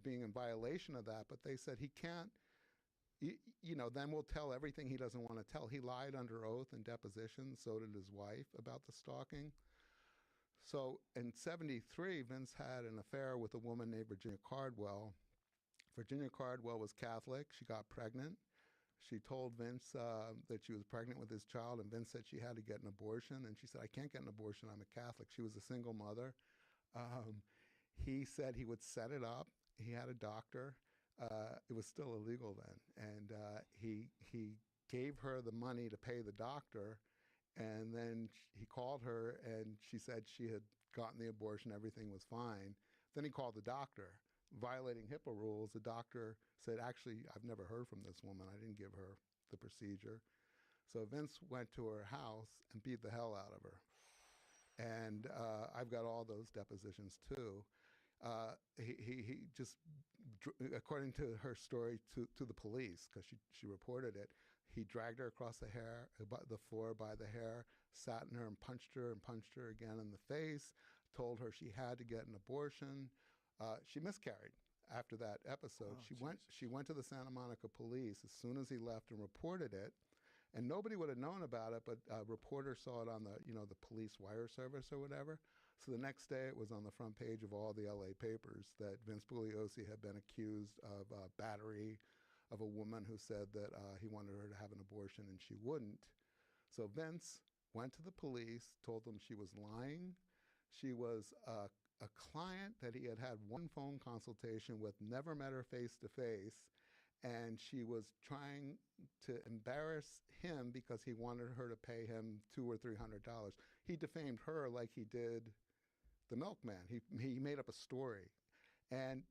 being in violation of that. But they said he can't, then we'll tell everything he doesn't want to tell. He lied under oath in depositions. So did his wife about the stalking. So in 73, Vince had an affair with a woman named Virginia Cardwell. Virginia Cardwell was Catholic. She got pregnant. She told Vince that she was pregnant with his child, and Vince said she had to get an abortion. And she said, I can't get an abortion. I'm a Catholic. She was a single mother. He said he would set it up. He had a doctor. It was still illegal then. And he gave her the money to pay the doctor. And then he called her, and she said she had gotten the abortion, everything was fine. Then he called the doctor. Violating HIPAA rules, the doctor said, actually, I've never heard from this woman. I didn't give her the procedure. So Vince went to her house and beat the hell out of her. And I've got all those depositions, too. He just, according to her story to the police, because she reported it, he dragged her across the floor by the hair, sat in her and punched her again in the face, told her she had to get an abortion. She miscarried after that episode. She went to the Santa Monica police as soon as he left and reported it. And nobody would have known about it, but a reporter saw it on the police wire service or whatever. So the next day it was on the front page of all the LA papers that Vince Bugliosi had been accused of battery of a woman who said that he wanted her to have an abortion and she wouldn't. So Vince went to the police, told them she was lying. She was a client that he had had one phone consultation with, never met her face to face, and she was trying to embarrass him because he wanted her to pay him $200 or $300. He defamed her like he did the milkman. He made up a story. And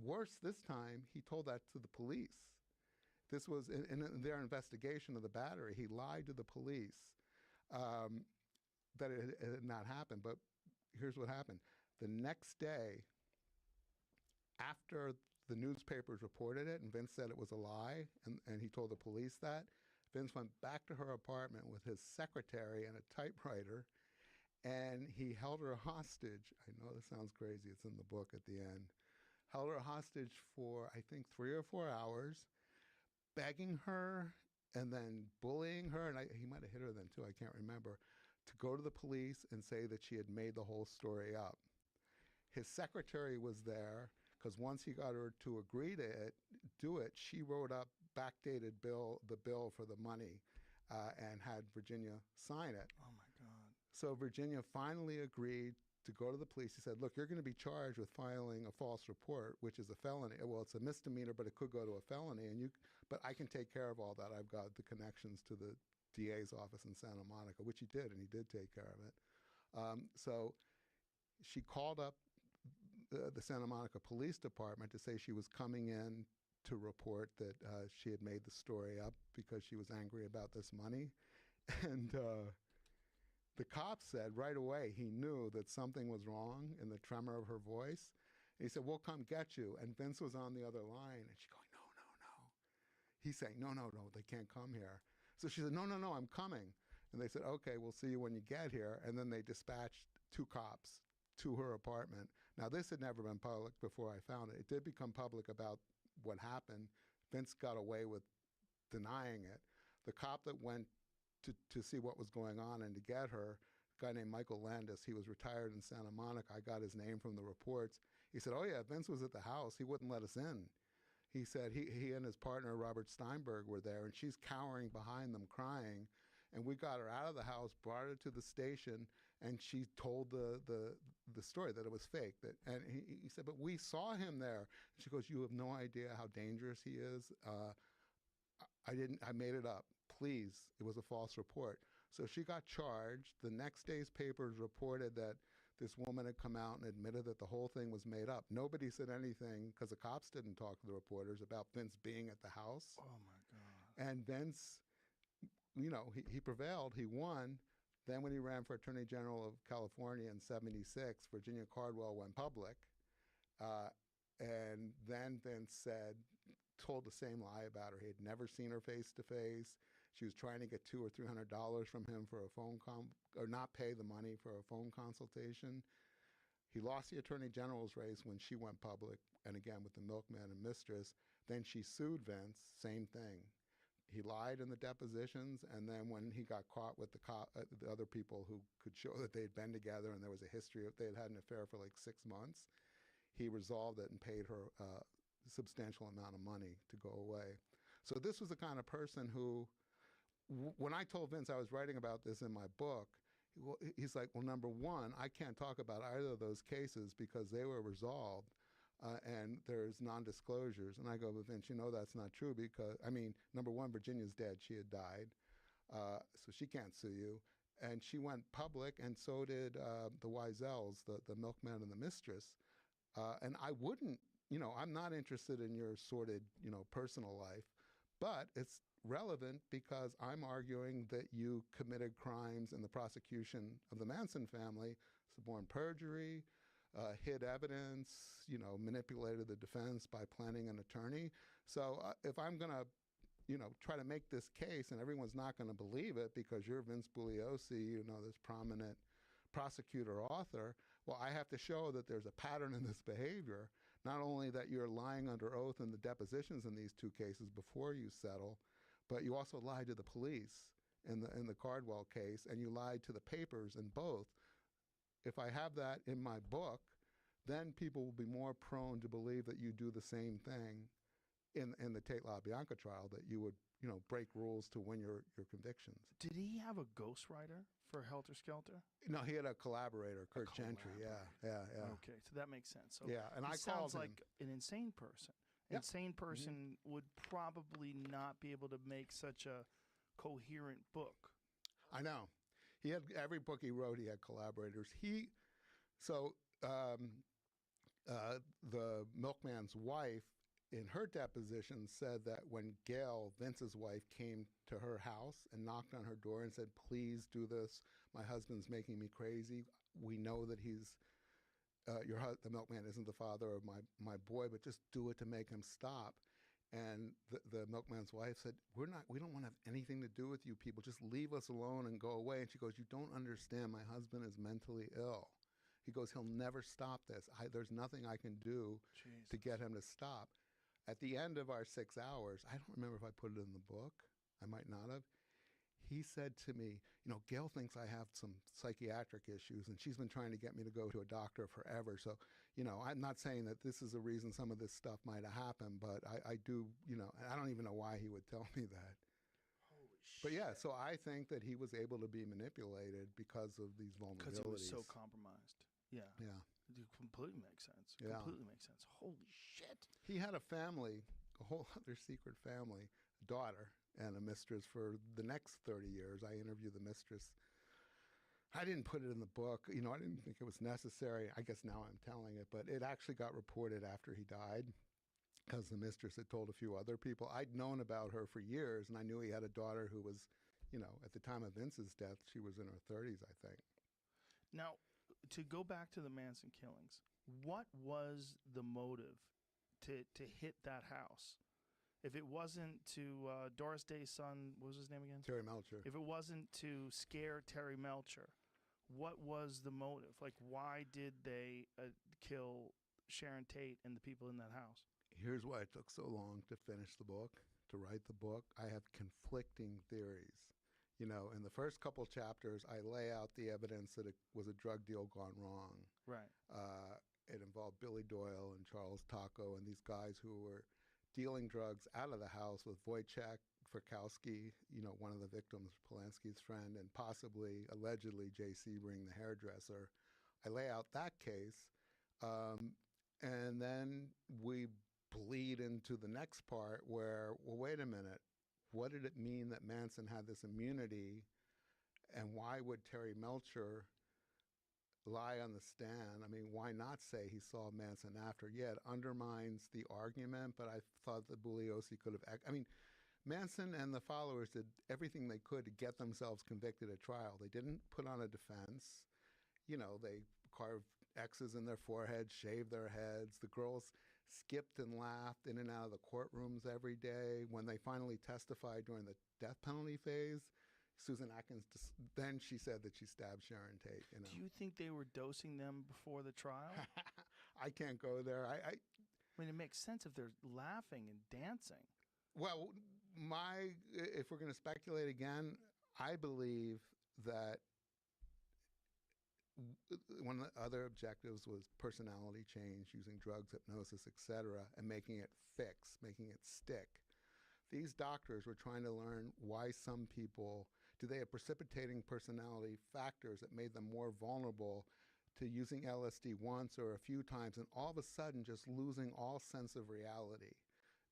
worse this time, he told that to the police. This was in their investigation of the battery. He lied to the police that it had not happened. But here's what happened. The next day, after the newspapers reported it and Vince said it was a lie, and he told the police that, Vince went back to her apartment with his secretary and a typewriter, and he held her hostage. I know this sounds crazy. It's in the book at the end. Held her hostage for, I think, 3 or 4 hours, begging her and then bullying her, and he might have hit her then too, I can't remember, to go to the police and say that she had made the whole story up. His secretary was there because once he got her to agree to do it, she wrote up the bill for the money. and had Virginia sign it. Oh my God. So Virginia finally agreed to go to the police. He said, look, you're going to be charged with filing a false report, which is a felony. Well, it's a misdemeanor, but it could go to a felony. But I can take care of all that. I've got the connections to the DA's office in Santa Monica, which he did, and he did take care of it. So she called up the Santa Monica Police Department to say she was coming in to report that she had made the story up because she was angry about this money. And the cop said right away he knew that something was wrong in the tremor of her voice. And he said, we'll come get you. And Vince was on the other line, and she's going, no, no, no. He's saying, no, no, no, they can't come here. So she said, no, no, no, I'm coming. And they said, okay, we'll see you when you get here. And then they dispatched 2 cops to her apartment. Now, this had never been public before I found it. It did become public about what happened. Vince got away with denying it. The cop that went to see what was going on and to get her, a guy named Michael Landis, he was retired in Santa Monica. I got his name from the reports. He said, oh, yeah, Vince was at the house. He wouldn't let us in. He said he and his partner, Robert Steinberg, were there, and she's cowering behind them crying. And we got her out of the house, brought her to the station, and she told the story that it was fake. And he said, but we saw him there. And she goes, you have no idea how dangerous he is. I made it up. Please, it was a false report. So she got charged. The next day's papers reported that this woman had come out and admitted that the whole thing was made up. Nobody said anything, because the cops didn't talk to the reporters, about Vince being at the house. Oh my God. And Vince, you know, he prevailed. He won. Then when he ran for Attorney General of California in '76, Virginia Cardwell went public. And then Vince told the same lie about her. He had never seen her face to face. She was trying to get $200 or $300 from him for a phone or not pay the money for a phone consultation. He lost the Attorney General's race when she went public, and again with the milkman and mistress. Then she sued Vince, same thing. He lied in the depositions, and then when he got caught with the other people who could show that they had been together and there was a history of, they had had an affair for like 6 months, he resolved it and paid her a substantial amount of money to go away. So this was the kind of person who, when I told Vince I was writing about this in my book, he's like, well, number one, I can't talk about either of those cases because they were resolved. And there's non-disclosures. And I go, but Vince, you know that's not true because, I mean, number one, Virginia's dead. She had died. So she can't sue you. And she went public, and so did the Wiesels, the milkman and the mistress. And I wouldn't, you know, I'm not interested in your sordid, you know, personal life, but it's relevant because I'm arguing that you committed crimes in the prosecution of the Manson family, suborn perjury, hid evidence, you know, manipulated the defense by planning an attorney. So if I'm going to, you know, try to make this case and everyone's not going to believe it because you're Vince Bugliosi, you know, this prominent prosecutor author, well, I have to show that there's a pattern in this behavior, not only that you're lying under oath in the depositions in these 2 cases before you settle, but you also lied to the police in the Cardwell case, and you lied to the papers in both. If I have that in my book, then people will be more prone to believe that you do the same thing in the Tate LaBianca trial, that you would, you know, break rules to win your convictions. Did he have a ghostwriter for Helter Skelter? No, he had a collaborator, Kurt Gentry. Yeah. Okay, so that makes sense. So Yeah, and he I called sounds him. like an insane person. Yeah. Insane person would probably not be able to make such a coherent book. I know. He had every book he wrote, he had collaborators. The milkman's wife, in her deposition, said that when Gail, Vince's wife, came to her house and knocked on her door and said, please do this, my husband's making me crazy. We know that he's, the milkman isn't the father of my boy, but just do it to make him stop. And the milkman's wife said, we don't want to have anything to do with you people. Just leave us alone and go away. And she goes, you don't understand. My husband is mentally ill. He goes, he'll never stop this. There's nothing I can do to get him to stop. At the end of our 6 hours, I don't remember if I put it in the book. I might not have. He said to me, you know, Gail thinks I have some psychiatric issues, and she's been trying to get me to go to a doctor forever. So, you know, I'm not saying that this is the reason some of this stuff might have happened, but I do, you know, and I don't even know why he would tell me that. Holy But yeah, so I think that he was able to be manipulated because of these Because vulnerabilities. he was so compromised. Yeah. Yeah. It completely makes sense. Yeah. Completely makes sense. Holy shit. He had a family, a whole other secret family, a daughter and a mistress for the next 30 years. I interviewed the mistress. I didn't put it in the book. You know, I didn't think it was necessary. I guess now I'm telling it, but it actually got reported after he died because the mistress had told a few other people. I'd known about her for years, and I knew he had a daughter who was, you know, at the time of Vince's death, she was in her 30s, I think. Now, to go back to the Manson killings, what was the motive to hit that house? If it wasn't to Doris Day's son, what was his name again? Terry Melcher. If it wasn't to scare Terry Melcher, what was the motive? Like, why did they kill Sharon Tate and the people in that house? Here's why it took so long to finish the book, to write the book. I have conflicting theories. You know, in the first couple chapters, I lay out the evidence that it was a drug deal gone wrong. Right. It involved Billy Doyle and Charles Taco and these guys who were dealing drugs out of the house with Wojciech Frykowski, you know, one of the victims, Polanski's friend, and possibly, allegedly, J.C. Ring, the hairdresser. I lay out that case, and then we bleed into the next part where, well, wait a minute, what did it mean that Manson had this immunity, and why would Terry Melcher lie on the stand? I mean, why not say he saw Manson after? Yeah, it undermines the argument, but I thought that Bugliosi could have... I mean, Manson and the followers did everything they could to get themselves convicted at trial. They didn't put on a defense. You know, they carved X's in their foreheads, shaved their heads. The girls skipped and laughed in and out of the courtrooms every day. When they finally testified during the death penalty phase, Susan Atkins, then she said that she stabbed Sharon Tate. You know? Do you think they were dosing them before the trial? I can't go there. I mean, it makes sense if they're laughing and dancing. Well, if we're going to speculate again, I believe that one of the other objectives was personality change, using drugs, hypnosis, etc., and making it fix, making it stick. These doctors were trying to learn why some people, do they have precipitating personality factors that made them more vulnerable to using LSD once or a few times and all of a sudden just losing all sense of reality.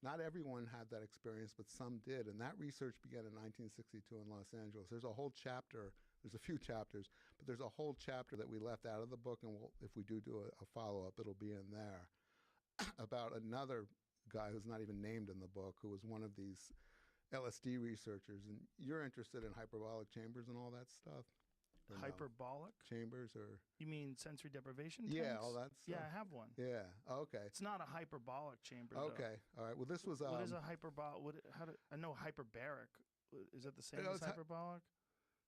Not everyone had that experience, but some did. And that research began in 1962 in Los Angeles. There's a whole chapter, there's a few chapters, but there's a whole chapter that we left out of the book, and if we do a follow-up, it'll be in there, about another guy who's not even named in the book, who was one of these LSD researchers. And you're interested in hyperbolic chambers and all that stuff? No? Hyperbolic? Chambers or... You mean sensory deprivation Yeah, tanks? all that stuff. Yeah, I have one. Yeah, okay. It's not a hyperbolic chamber, Okay, though. all right. Well, this was... What is a hyperbolic? I know hyperbaric. Is that the same as hyperbolic?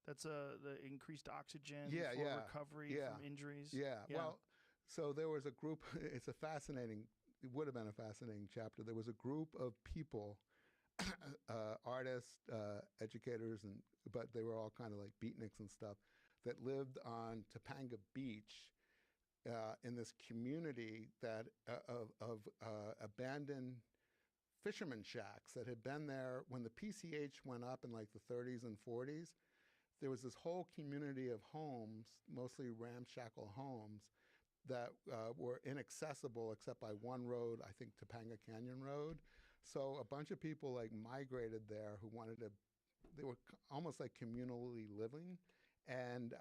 That's the increased oxygen for recovery from injuries? Yeah, well, so there was a group... It's a fascinating... It would have been a fascinating chapter. There was a group of people, artists, educators, but they were all kind of like beatniks and stuff, that lived on Topanga Beach in this community that of abandoned fisherman shacks that had been there when the PCH went up in like the 30s and 40s. There was this whole community of homes, mostly ramshackle homes, that were inaccessible except by one road, I think Topanga Canyon Road. So a bunch of people like migrated there who wanted to, they were almost like communally living. And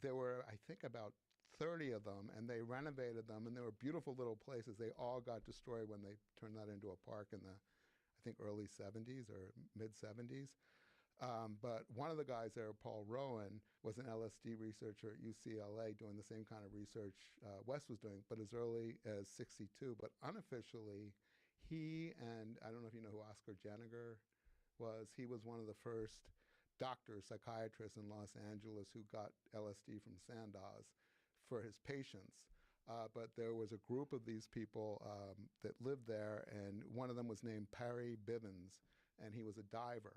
there were, I think, about 30 of them, and they renovated them, and they were beautiful little places. They all got destroyed when they turned that into a park in the, I think, early 70s or mid-70s. But one of the guys there, Paul Rowan, was an LSD researcher at UCLA doing the same kind of research Wes was doing, but as early as 62. But unofficially, he and, I don't know if you know who Oscar Jeniger was, he was one of the first doctors, psychiatrists in Los Angeles who got LSD from Sandoz for his patients. But there was a group of these people that lived there, and one of them was named Parry Bivens, and he was a diver.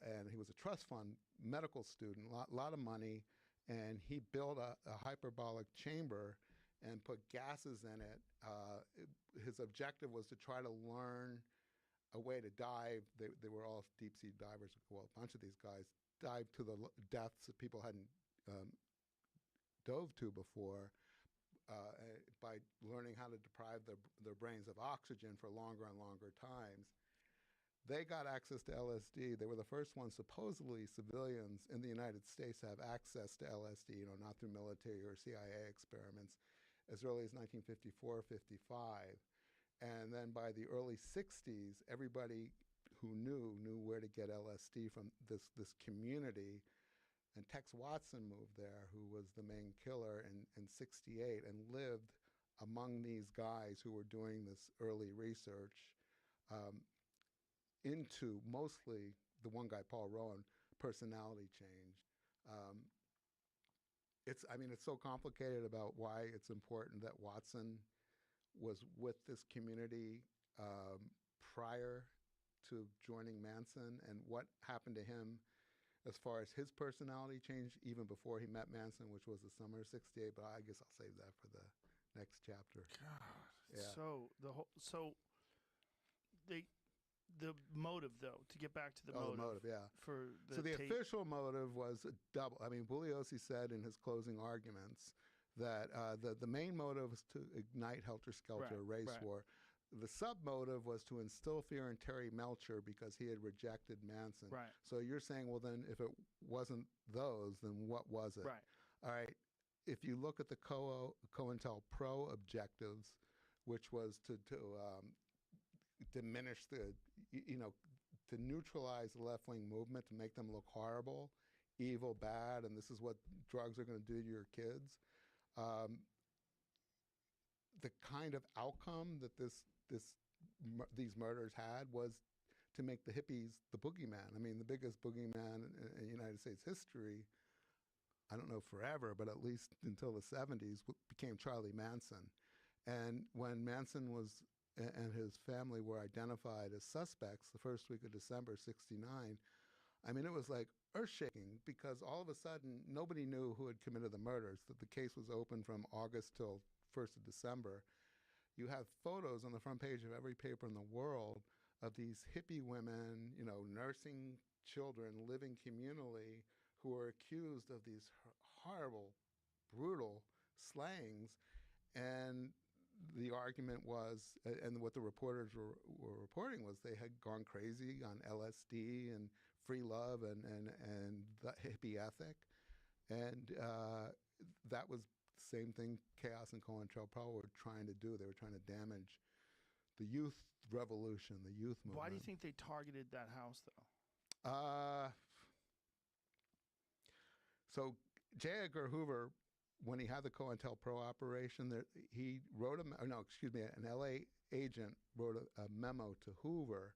And he was a trust fund medical student, a lot of money, and he built a hyperbolic chamber and put gases in it. His objective was to try to learn a way to dive. They were all deep sea divers. Well, a bunch of these guys dived to the depths that people hadn't um, dove to before, by learning how to deprive their brains of oxygen for longer and longer times. They got access to LSD. They were the first ones, supposedly civilians in the United States, to have access to LSD, not through military or CIA experiments, as early as 1954, 55. And then by the early 60s, everybody who knew where to get LSD from this community. And Tex Watson moved there, who was the main killer in 68, and lived among these guys who were doing this early research, um, into mostly the one guy, Paul Rowan, personality change. Um, it's so complicated about why it's important that Watson was with this community prior to joining Manson, and what happened to him as far as his personality changed even before he met Manson, which was the summer of '68. But I guess I'll save that for the next chapter. God. Yeah. So the motive, though, to get back to the Oh, motive, the motive, yeah. for the So the tape. official motive was a double. I mean, Bugliosi said in his closing arguments that the main motive was to ignite Helter Skelter, Right, race right. war. The sub motive was to instill fear in Terry Melcher because he had rejected Manson. Right. So you're saying, well, then if it wasn't those, then what was it? Right. All right. If you look at the COINTELPRO objectives, which was to diminish to neutralize the left wing movement, to make them look horrible, evil, bad, and this is what drugs are going to do to your kids. The kind of outcome that these murders had was to make the hippies the boogeyman. I mean, the biggest boogeyman in United States history, I don't know forever, but at least until the 70s, became Charlie Manson. And when Manson and his family were identified as suspects the first week of December '69, I mean, it was like earth-shaking, because all of a sudden nobody knew who had committed the murders. That the case was open from August till 1st of December. You have photos on the front page of every paper in the world of these hippie women, nursing children, living communally, who are accused of these horrible, brutal slayings. And the argument was, and what the reporters were reporting was, they had gone crazy on LSD and free love and the hippie ethic. And that was the same thing Chaos and COINTELPRO were trying to do. They were trying to damage the youth revolution, the youth movement. Why do you think they targeted that house, though? So J. Edgar Hoover, when he had the COINTELPRO operation, he wrote an LA agent wrote a memo to Hoover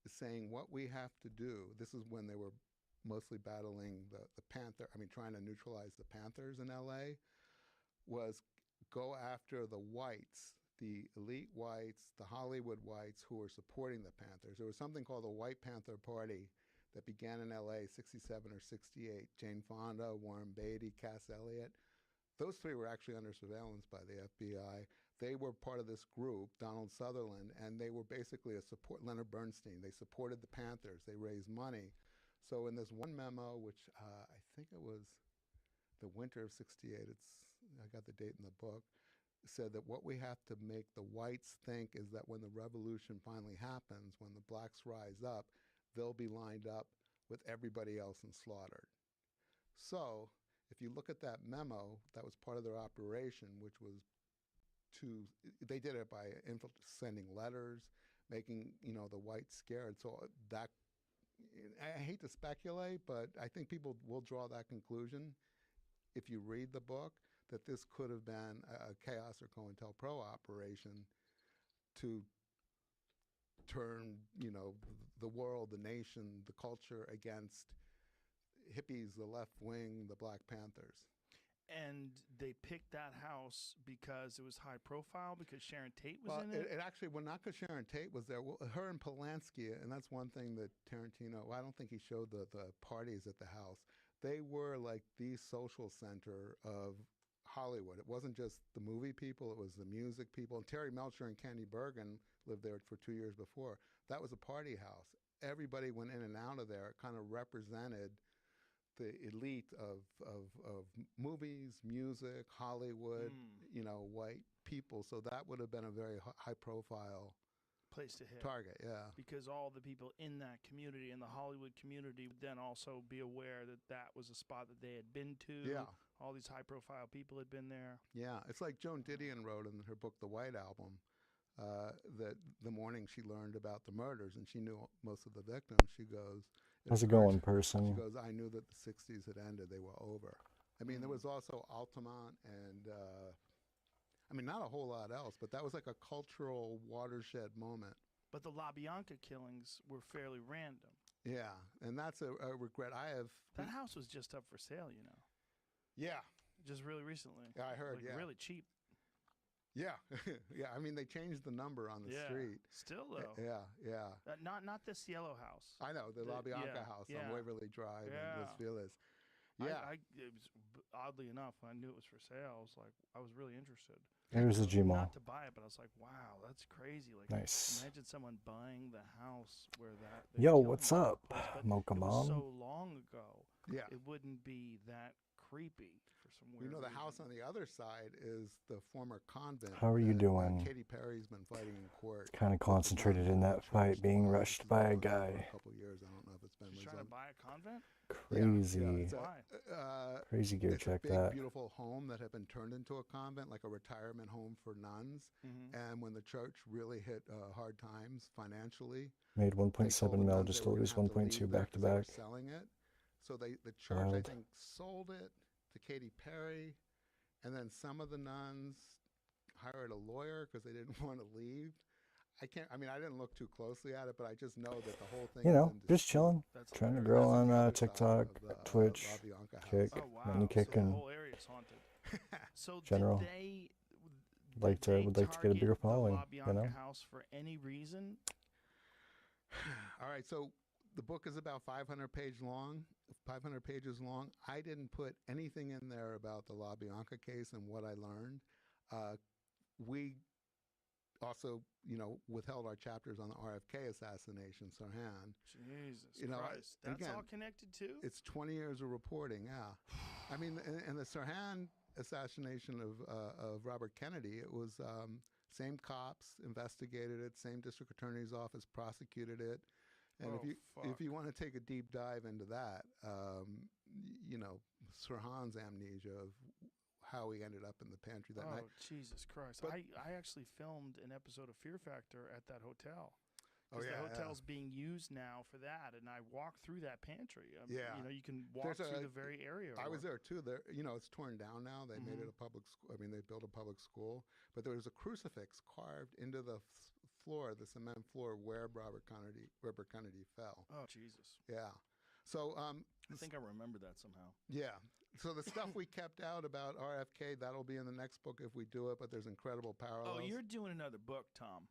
saying what we have to do. This is when they were mostly battling the Panther, trying to neutralize the Panthers in LA, was go after the whites, the elite whites, the Hollywood whites who were supporting the Panthers. There was something called the White Panther Party that began in LA, '67 or '68. Jane Fonda, Warren Beatty, Cass Elliot. Those three were actually under surveillance by the FBI. They were part of this group, Donald Sutherland, and they were basically Leonard Bernstein. They supported the Panthers. They raised money. So in this one memo, which I think it was the winter of '68, I got the date in the book, said that what we have to make the whites think is that when the revolution finally happens, when the blacks rise up, they'll be lined up with everybody else and slaughtered. So if you look at that memo, that was part of their operation, which was they did it by sending letters, making, the whites scared. So that, I hate to speculate, but I think people will draw that conclusion if you read the book, that this could have been a Chaos or COINTELPRO operation to turn, the world, the nation, the culture against hippies, the left wing, the Black Panthers. And they picked that house because it was high profile, because Sharon Tate was in it? It actually, well, not because Sharon Tate was there. Well, her and Polanski, and that's one thing that Tarantino, I don't think he showed the parties at the house. They were like the social center of Hollywood. It wasn't just the movie people, it was the music people. And Terry Melcher and Candy Bergen lived there for 2 years before. that was a party house. Everybody went in and out of there. It kind of represented the elite of movies, music, Hollywood, Mm. you know, white people. So that would have been a very high profile Place to hit. target. Yeah. Because all the people in that community, in the Hollywood community, would then also be aware that that was a spot that they had been to. Yeah. All these high-profile people had been there. Yeah. It's like Joan Didion wrote in her book, The White Album, that the morning she learned about the murders and she knew most of the victims, she goes, How's it occurred- going, She person? goes, I knew that the 60s had ended. They were over. I mean, there Mm. was also Altamont and, I mean, not a whole lot else, but that was like a cultural watershed moment. But the La Bianca killings were fairly random. Yeah. And that's a regret. I have. That house was just up for sale, you know, Yeah. just really recently. Yeah, I heard, Like, yeah. really cheap. Yeah. Yeah. I mean, they changed the number on the Yeah. street. Still, though. Yeah. Yeah. Not this yellow house. I know, the La Bianca yeah, house yeah. on Waverly Drive Yeah. in Los Feliz. Yeah. It was, oddly enough, when I knew it was for sale, I was like, I was really interested. There's the Gmail. Not to buy it, but I was like, wow, that's crazy. Like, Nice. imagine someone buying the house where that. Yo, killed what's him up, was, but Mocha it was Mom? so long ago, Yeah. it wouldn't be that creepy for some weird You know, the reason. house on the other side is the former convent. How are you that, doing? Katy Perry's been fighting in court. Kind of concentrated in that fight, being rushed by a guy. For a couple years. I don't know if it's been She's trying to resolved. buy a convent? Crazy. it's a- Why? Crazy gear. It's Check a big, that. beautiful home that had been turned into a convent, like a retirement home for nuns. Mm-hmm. And when the church really hit hard times financially, Made they told 1.7 the mil, nuns just they were to lose gonna have to 1.2 leave there back to 'cause they were back. selling it. So the church, I Wild. think, sold it to Katy Perry, and then some of the nuns hired a lawyer because they didn't want to leave. I mean, I didn't look too closely at it, but I just know that the whole thing. You is know, in just dispute. chilling. That's Trying to hilarious. grow That's on the other side TikTok, of the, Twitch, La Bianca house. kick, Oh, wow. many So kick, the and whole area is haunted. So General. did they like to did would they like to get a bigger target the following. La You Bianca know, house for any reason? All right, so the book is about 500 pages long. I didn't put anything in there about the La Bianca case and what I learned. We also, withheld our chapters on the RFK assassination, Sirhan. Jesus You know, Christ. That's again, all connected too? It's 20 years of reporting, yeah. I mean, and the Sirhan assassination of Robert Kennedy, it was same cops investigated it, same district attorney's office prosecuted it. And Oh, if fuck. you want to take a deep dive into that, Sirhan's amnesia of how he ended up in the pantry that night. Oh, Jesus Christ. But- I actually filmed an episode of Fear Factor at that hotel. Oh, Because yeah, the hotel's being used now for that, and I walked through that pantry. Yeah. You can walk There's through a- the very area. I was where- there too. There, it's torn down now. They made it a public school. I mean, they built a public school, but there was a crucifix carved into the floor, the cement floor where Robert Kennedy fell. Oh, Jesus. Yeah. So, I think I remember that somehow. yeah. So the stuff we kept out about RFK, that'll be in the next book if we do it. But there's incredible parallels. Oh, you're doing another book, Tom.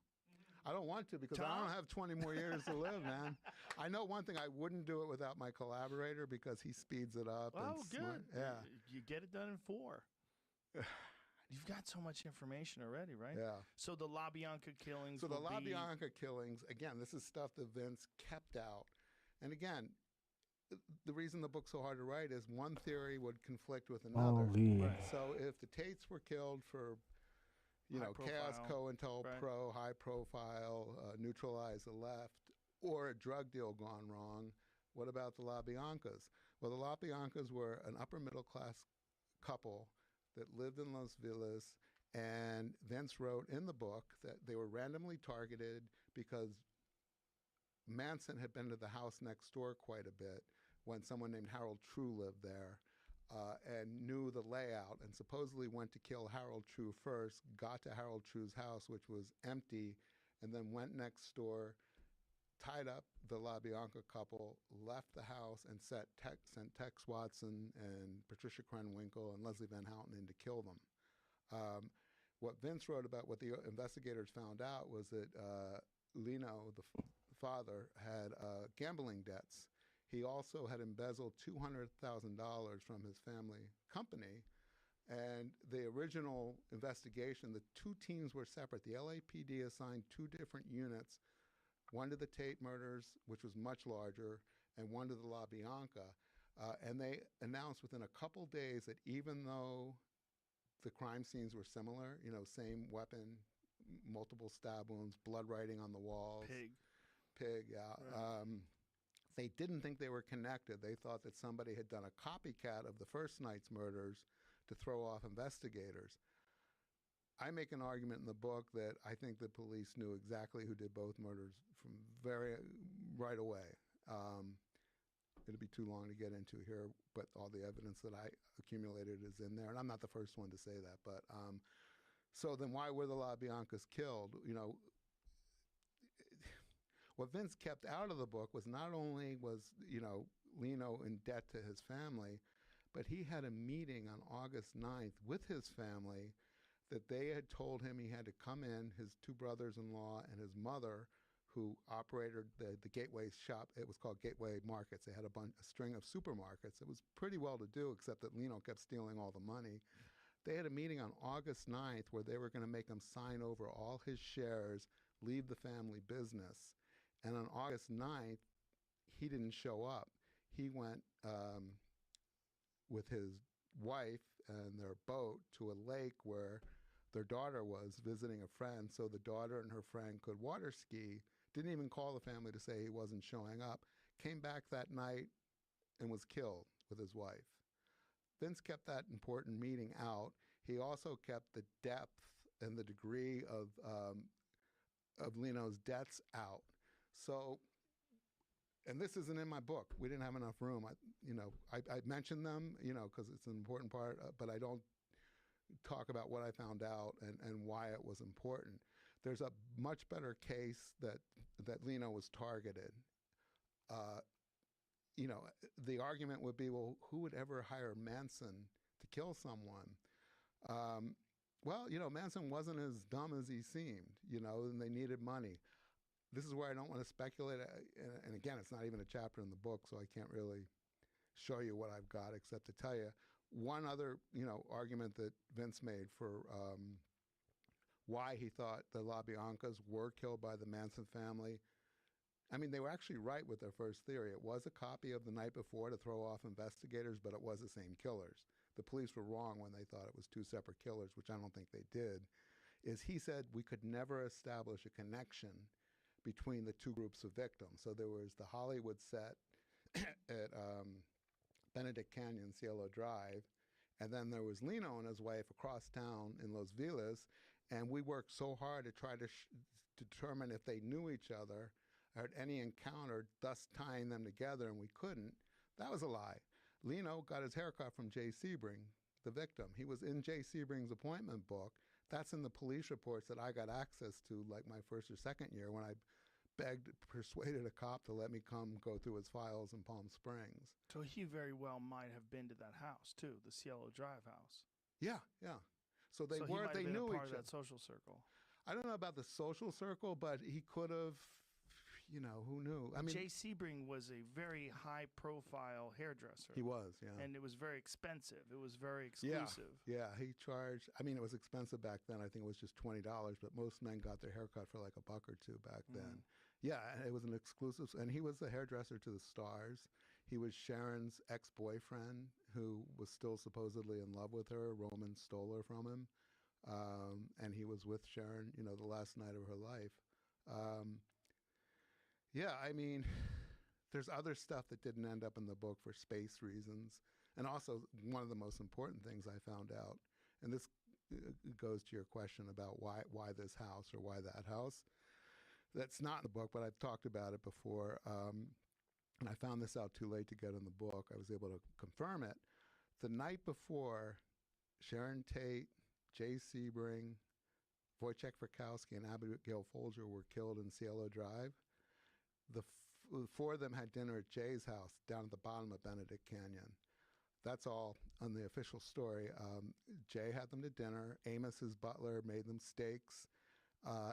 I don't want to because I Tom? don't have 20 more years to live, man. I know one thing: I wouldn't do it without my collaborator because he speeds it up. Oh, and good. smart. Yeah. You get it done in 4. You've got so much information already, right? Yeah. So the La Bianca killings. So the will La be- Bianca killings, again, this is stuff that Vince kept out. And again, the reason the book's so hard to write is one theory would conflict with another. holy. Right. So if the Tates were killed for, High Chaos, profile, COINTELPRO, high profile, neutralize the left, or a drug deal gone wrong, what about the La Biancas? Well, the La Biancas were an upper middle class couple that lived in Los Feliz, and Vince wrote in the book that they were randomly targeted because Manson had been to the house next door quite a bit when someone named Harold True lived there, and knew the layout and supposedly went to kill Harold True first, got to Harold True's house, which was empty, and then went next door, tied up the La Bianca couple, left the house, and sent Tex Watson and Patricia Krenwinkel and Leslie Van Houten in to kill them. What Vince wrote about what the investigators found out was that Lino, the father, had gambling debts. He also had embezzled $200,000 from his family company. And the original investigation, the two teams were separate. The LAPD assigned 2 different units. one to the Tate murders, which was much larger, and one to the La Bianca. And they announced within a couple days that even though the crime scenes were similar, you know, same weapon, multiple stab wounds, blood writing on the walls. Pig, yeah. Right. They didn't think they were connected. They thought that somebody had done a copycat of the first night's murders to throw off investigators. I make an argument in the book that I think the police knew exactly who did both murders from right away. It'll be too long to get into here, but all the evidence that I accumulated is in there, and I'm not the first one to say that. But so then, why were the La Biancas killed? You know, what Vince kept out of the book was not only was, you know, Lino in debt to his family, but he had a meeting on August 9th with his family that they had told him he had to come in, his two brothers-in-law and his mother, who operated the Gateway shop. It was called Gateway Markets. They had a string of supermarkets. It was pretty well to do, except that Lino kept stealing all the money. They had a meeting on August 9th where they were going to make him sign over all his shares, leave the family business. And on August 9th, he didn't show up. He went with his wife and their boat to a lake where their daughter was visiting a friend, so the daughter and her friend could water ski. Didn't even call the family to say he wasn't showing up. Came back that night and was killed with his wife. Vince kept that important meeting out. He also kept the depth and the degree of Lino's debts out. So, and this isn't in my book. We didn't have enough room. I mentioned them, because it's an important part, but I don't talk about what I found out and why it was important. There's a much better case that Lino was targeted. The argument would be, well, who would ever hire Manson to kill someone? Manson wasn't as dumb as he seemed, and they needed money. This is where I don't want to speculate. And again, it's not even a chapter in the book, so I can't really show you what I've got except to tell you one other, argument that Vince made for why he thought the La Biancas were killed by the Manson family. I mean, they were actually right with their first theory. It was a copy of The Night Before to throw off investigators, but it was the same killers. The police were wrong when they thought it was two separate killers, which I don't think they did. He said we could never establish a connection between the two groups of victims. So there was the Hollywood set at Benedict Canyon, Cielo Drive, and then there was Lino and his wife across town in Los Villas, and we worked so hard to try to determine if they knew each other or had any encounter, thus tying them together, and we couldn't. That was a lie. Lino got his haircut from Jay Sebring, the victim. He was in Jay Sebring's appointment book. That's in the police reports that I got access to, like my first or second year, when I persuaded a cop to let me come go through his files in Palm Springs. So he very well might have been to that house too, the Cielo Drive house. Yeah. So they so were. They knew part each of other. that social circle. I don't know about the social circle, but he could have. Who knew? I mean, Jay Sebring was a very high-profile hairdresser. He was, yeah. And it was very expensive. It was very exclusive. Yeah, he charged. I mean, it was expensive back then. I think it was just $20, but most men got their haircut for like $1 or $2 back then. Yeah, it was an exclusive, and he was the hairdresser to the stars. He was Sharon's ex-boyfriend, who was still supposedly in love with her. Roman stole her from him, and he was with Sharon, the last night of her life. Yeah, I mean, there's other stuff that didn't end up in the book for space reasons. And also, one of the most important things I found out, and this goes to your question about why this house or why that house. That's not in the book, but I've talked about it before. And I found this out too late to get in the book. I was able to confirm it. The night before, Sharon Tate, Jay Sebring, Wojciech Frykowski, and Abigail Folger were killed in Cielo Drive. The four of them had dinner at Jay's house down at the bottom of Benedict Canyon. That's all on the official story. Jay had them to dinner. Amos, his butler, made them steaks,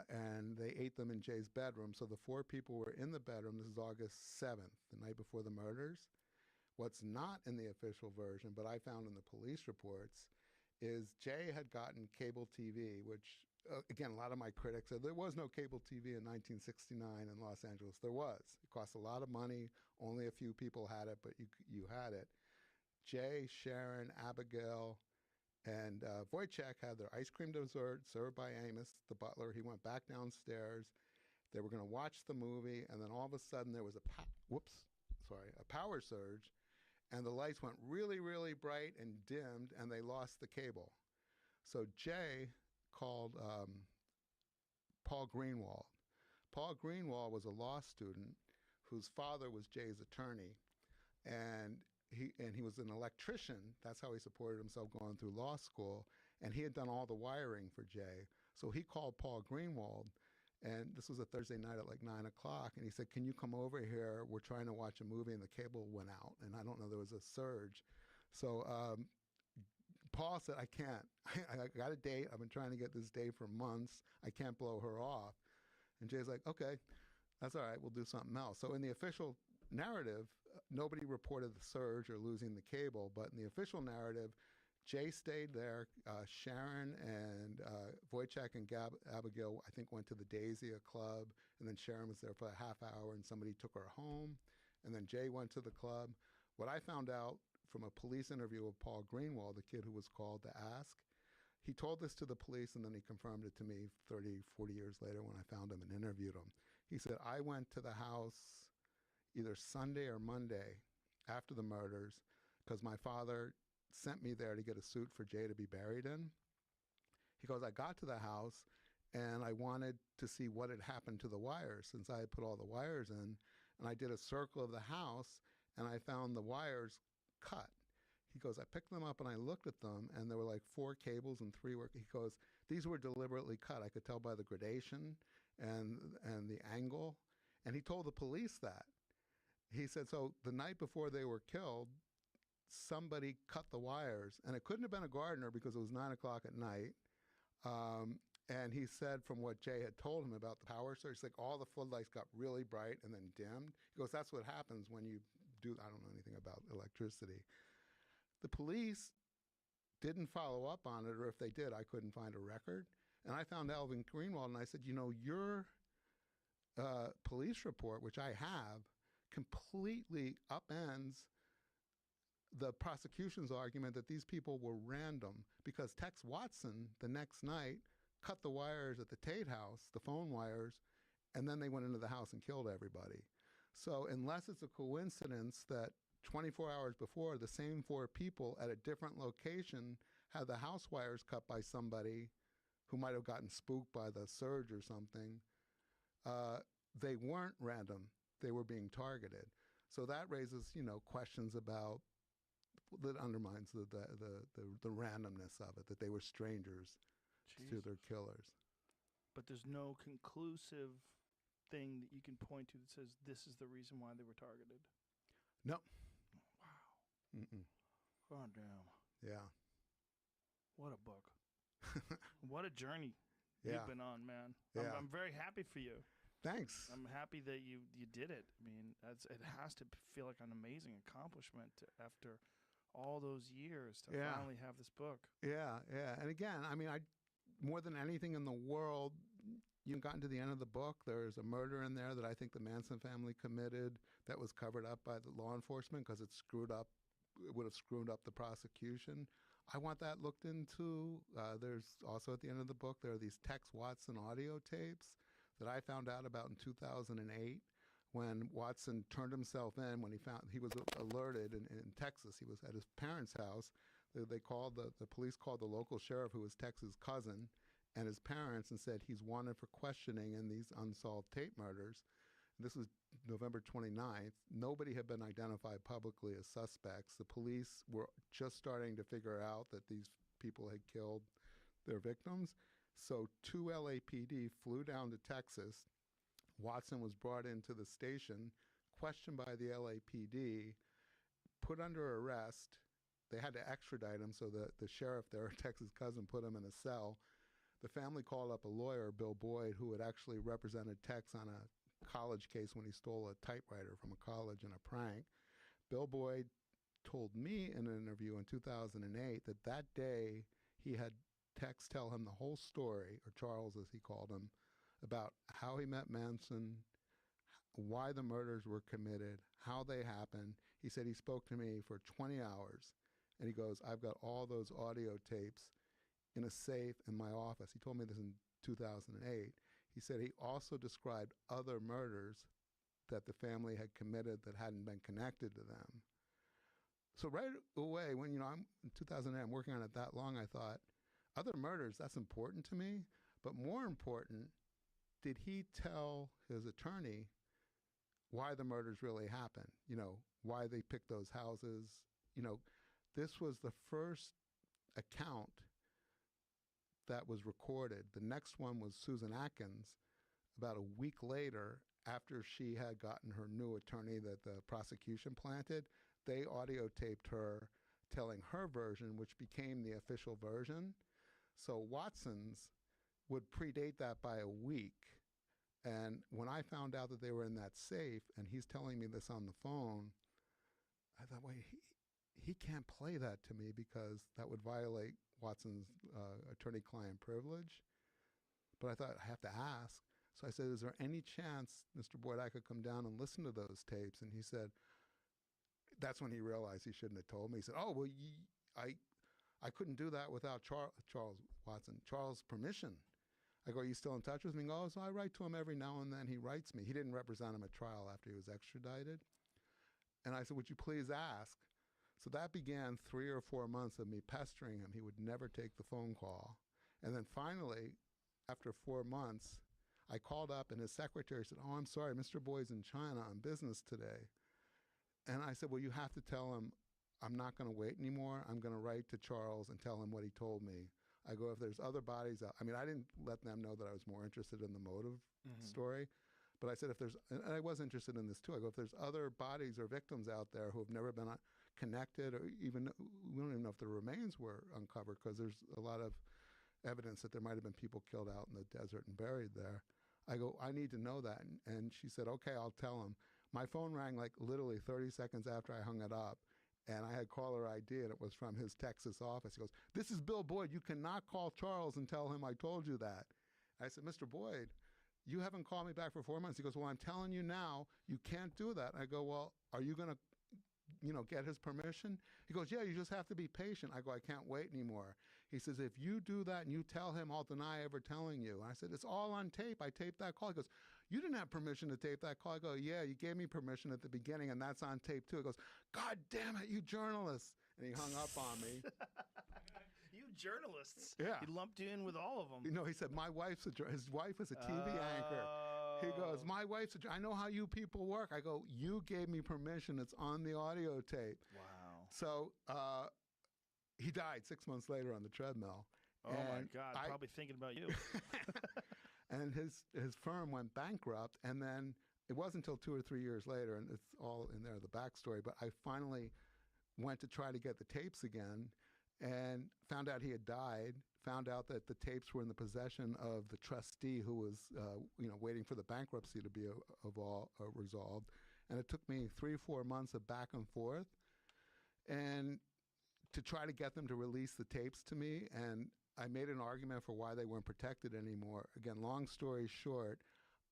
and they ate them in Jay's bedroom. So the four people were in the bedroom. This is August 7th, the night before the murders. What's not in the official version, but I found in the police reports, is Jay had gotten cable TV, which again, a lot of my critics said there was no cable TV in 1969 in Los Angeles. There was. It cost a lot of money. Only a few people had it, but you had it. Jay, Sharon, Abigail, and Wojciech had their ice cream dessert served by Amos, the butler. He went back downstairs. They were going to watch the movie, and then all of a sudden there was a power surge, and the lights went really, really bright and dimmed, and they lost the cable. So Jay called Paul Greenwald. Paul Greenwald was a law student whose father was Jay's attorney, and he was an electrician. That's how he supported himself going through law school, and he had done all the wiring for Jay. So he called Paul Greenwald, and this was a Thursday night at like 9 o'clock, and he said, "Can you come over here? We're trying to watch a movie, and the cable went out, and I don't know, there was a surge." So Paul said, "I can't. I got a date. I've been trying to get this day for months. I can't blow her off." And Jay's like, "Okay, that's all right. We'll do something else." So in the official narrative, nobody reported the surge or losing the cable, but in the official narrative, Jay stayed there. Sharon and Wojciech and Abigail, I think, went to the Daisy, a club, and then Sharon was there for a half hour, and somebody took her home, and then Jay went to the club. What I found out from a police interview of Paul Greenwald, the kid who was called to ask, he told this to the police, and then he confirmed it to me 30, 40 years later when I found him and interviewed him. He said, "I went to the house either Sunday or Monday after the murders because my father sent me there to get a suit for Jay to be buried in." He goes, "I got to the house and I wanted to see what had happened to the wires since I had put all the wires in. And I did a circle of the house and I found the wires cut." He goes, "I picked them up and I looked at them and there were like 4 cables and 3 were," he goes, "these were deliberately cut. I could tell by the gradation and the angle." And he told the police that. He said, so the night before they were killed, somebody cut the wires, and it couldn't have been a gardener because it was 9 o'clock at night. And he said from what Jay had told him about the power surge, like all the floodlights got really bright and then dimmed. He goes, "That's what happens when you do," I don't know anything about electricity. The police didn't follow up on it, or if they did, I couldn't find a record. And I found Alvin Greenwald, and I said, "Your police report, which I have, completely upends the prosecution's argument that these people were random because Tex Watson the next night cut the wires at the Tate house, the phone wires, and then they went into the house and killed everybody. So unless it's a coincidence that 24 hours before, the same 4 people at a different location had the house wires cut by somebody who might have gotten spooked by the surge or something, they weren't random. They were being targeted. So that raises, questions about, that undermines the randomness of it, that they were strangers to their killers. But there's no conclusive thing that you can point to that says this is the reason why they were targeted. No. Wow. Mm-mm. God damn. Yeah. What a book. What a journey Yeah. you've been on, man. Yeah. I'm very happy for you. Thanks. I'm happy that you did it. I mean, it has to feel like an amazing accomplishment after all those years to Yeah. finally have this book. Yeah, yeah. And again, I mean, more than anything in the world, you've gotten to the end of the book. There's a murder in there that I think the Manson family committed that was covered up by the law enforcement because it would have screwed up the prosecution. I want that looked into. There's also at the end of the book, there are these Tex Watson audio tapes that I found out about in 2008 when Watson turned himself in when he was alerted in Texas. He was at his parents' house. They called the police called the local sheriff, who was Tex's cousin, and his parents, and said he's wanted for questioning in these unsolved tape murders. And this was November 29th. Nobody had been identified publicly as suspects. The police were just starting to figure out that these people had killed their victims. So 2 LAPD flew down to Texas. Watson was brought into the station, questioned by the LAPD, put under arrest. They had to extradite him, so the sheriff there, Tex's cousin, put him in a cell. The family called up a lawyer, Bill Boyd, who had actually represented Tex on a college case when he stole a typewriter from a college in a prank. Bill Boyd told me in an interview in 2008 that day he had text tell him the whole story, or Charles as he called him, about how he met Manson, why the murders were committed, how they happened. He said he spoke to me for 20 hours. And he goes, I've got all those audio tapes in a safe in my office. He told me this in 2008. He said he also described other murders that the family had committed that hadn't been connected to them. So right away, when I'm in 2008, I'm working on it that long, I thought, other murders, that's important to me. But more important, did he tell his attorney why the murders really happened? Why they picked those houses? This was the first account that was recorded. The next one was Susan Atkins about a week later, after she had gotten her new attorney that the prosecution planted. They audio taped her telling her version, which became the official version. So Watson's would predate that by a week. And when I found out that they were in that safe, and he's telling me this on the phone, I thought, wait, he can't play that to me because that would violate Watson's attorney-client privilege. But I thought, I have to ask. So I said, is there any chance, Mr. Boyd, I could come down and listen to those tapes? And he said, that's when he realized he shouldn't have told me. He said, oh, well, I couldn't do that without Charles' permission. I go, are you still in touch with me? He goes, oh, I write to him every now and then. He writes me. He didn't represent him at trial after he was extradited. And I said, would you please ask? So that began 3 or 4 months of me pestering him. He would never take the phone call. And then finally, after 4 months, I called up and his secretary said, oh, I'm sorry, Mr. Boyd's in China on business today. And I said, well, you have to tell him I'm not going to wait anymore. I'm going to write to Charles and tell him what he told me. I go, if there's other bodies out, I mean, I didn't let them know that I was more interested in the motive story. But I said, and I was interested in this too. I go, if there's other bodies or victims out there who have never been connected, or even, we don't even know if the remains were uncovered because there's a lot of evidence that there might have been people killed out in the desert and buried there. I go, I need to know that. And she said, okay, I'll tell him. My phone rang like literally 30 seconds after I hung it up. And I had caller ID, and it was from his Texas office. He goes, this is Bill Boyd. You cannot call Charles and tell him I told you that. I said, Mr. Boyd, you haven't called me back for 4 months. He goes, well, I'm telling you now, you can't do that. I go, well, are you going to, get his permission? He goes, yeah, you just have to be patient. I go, I can't wait anymore. He says, if you do that and you tell him, I'll deny ever telling you. And I said, it's all on tape. I taped that call. He goes, you didn't have permission to tape that call. I go, yeah, you gave me permission at the beginning, and that's on tape too. He goes, God damn it, you journalists. And he hung up on me. You journalists. Yeah. He lumped you in with all of them. He said, his wife was a TV anchor. He goes, my wife's I know how you people work. I go, you gave me permission. It's on the audio tape. Wow. So he died 6 months later on the treadmill. Oh, my God. Probably thinking about you. And his firm went bankrupt. And then it wasn't until 2 or 3 years later, and it's all in there, the backstory, but I finally went to try to get the tapes again and found out he had died, found out that the tapes were in the possession of the trustee who was, waiting for the bankruptcy to be resolved. And it took me 3 or 4 months of back and forth and to try to get them to release the tapes to me. And I made an argument for why they weren't protected anymore. Again, long story short,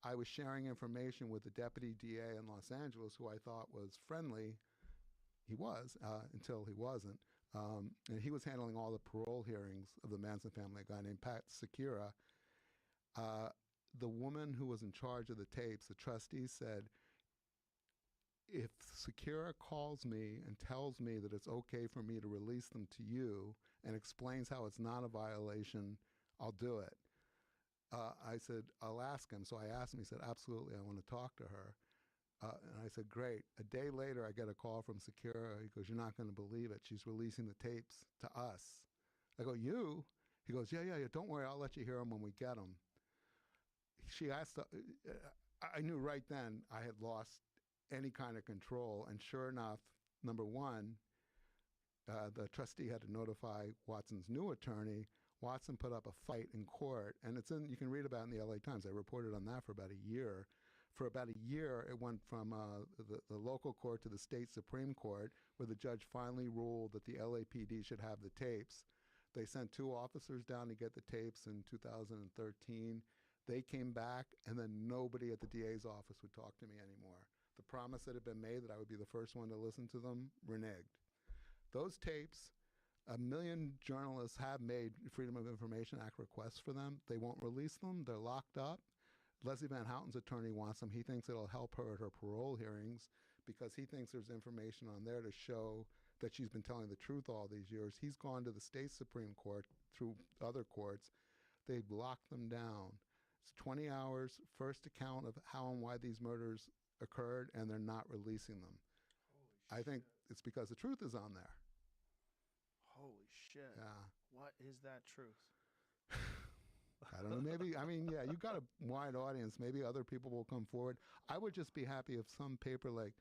I was sharing information with the deputy DA in Los Angeles, who I thought was friendly. He was, until he wasn't. And he was handling all the parole hearings of the Manson family, a guy named Pat Secura. The woman who was in charge of the tapes, the trustee, said, if Secura calls me and tells me that it's okay for me to release them to you and explains how it's not a violation, I'll do it. I said, I'll ask him. So I asked him. He said, absolutely, I want to talk to her. And I said, great. A day later, I get a call from Secura. He goes, you're not going to believe it. She's releasing the tapes to us. I go, you? He goes, yeah. Don't worry. I'll let you hear them when we get them. She asked, I knew right then I had lost any kind of control. And sure enough, number one, the trustee had to notify Watson's new attorney. Watson put up a fight in court, and you can read about it in the LA Times. I reported on that for about a year. For about a year, it went from the local court to the state Supreme Court, where the judge finally ruled that the LAPD should have the tapes. They sent 2 officers down to get the tapes in 2013. They came back, and then nobody at the DA's office would talk to me anymore. The promise that had been made that I would be the first one to listen to them reneged. Those tapes, a million journalists have made Freedom of Information Act requests for them. They won't release them. They're locked up. Leslie Van Houten's attorney wants them. He thinks it'll help her at her parole hearings because he thinks there's information on there to show that she's been telling the truth all these years. He's gone to the state Supreme Court through other courts. They've locked them down. It's 20 hours, first account of how and why these murders occurred, and they're not releasing them. I think it's because the truth is on there. Holy shit. Yeah. What is that truth? I don't know. Maybe, I mean, yeah, you've got a wide audience. Maybe other people will come forward. I would just be happy if some paper like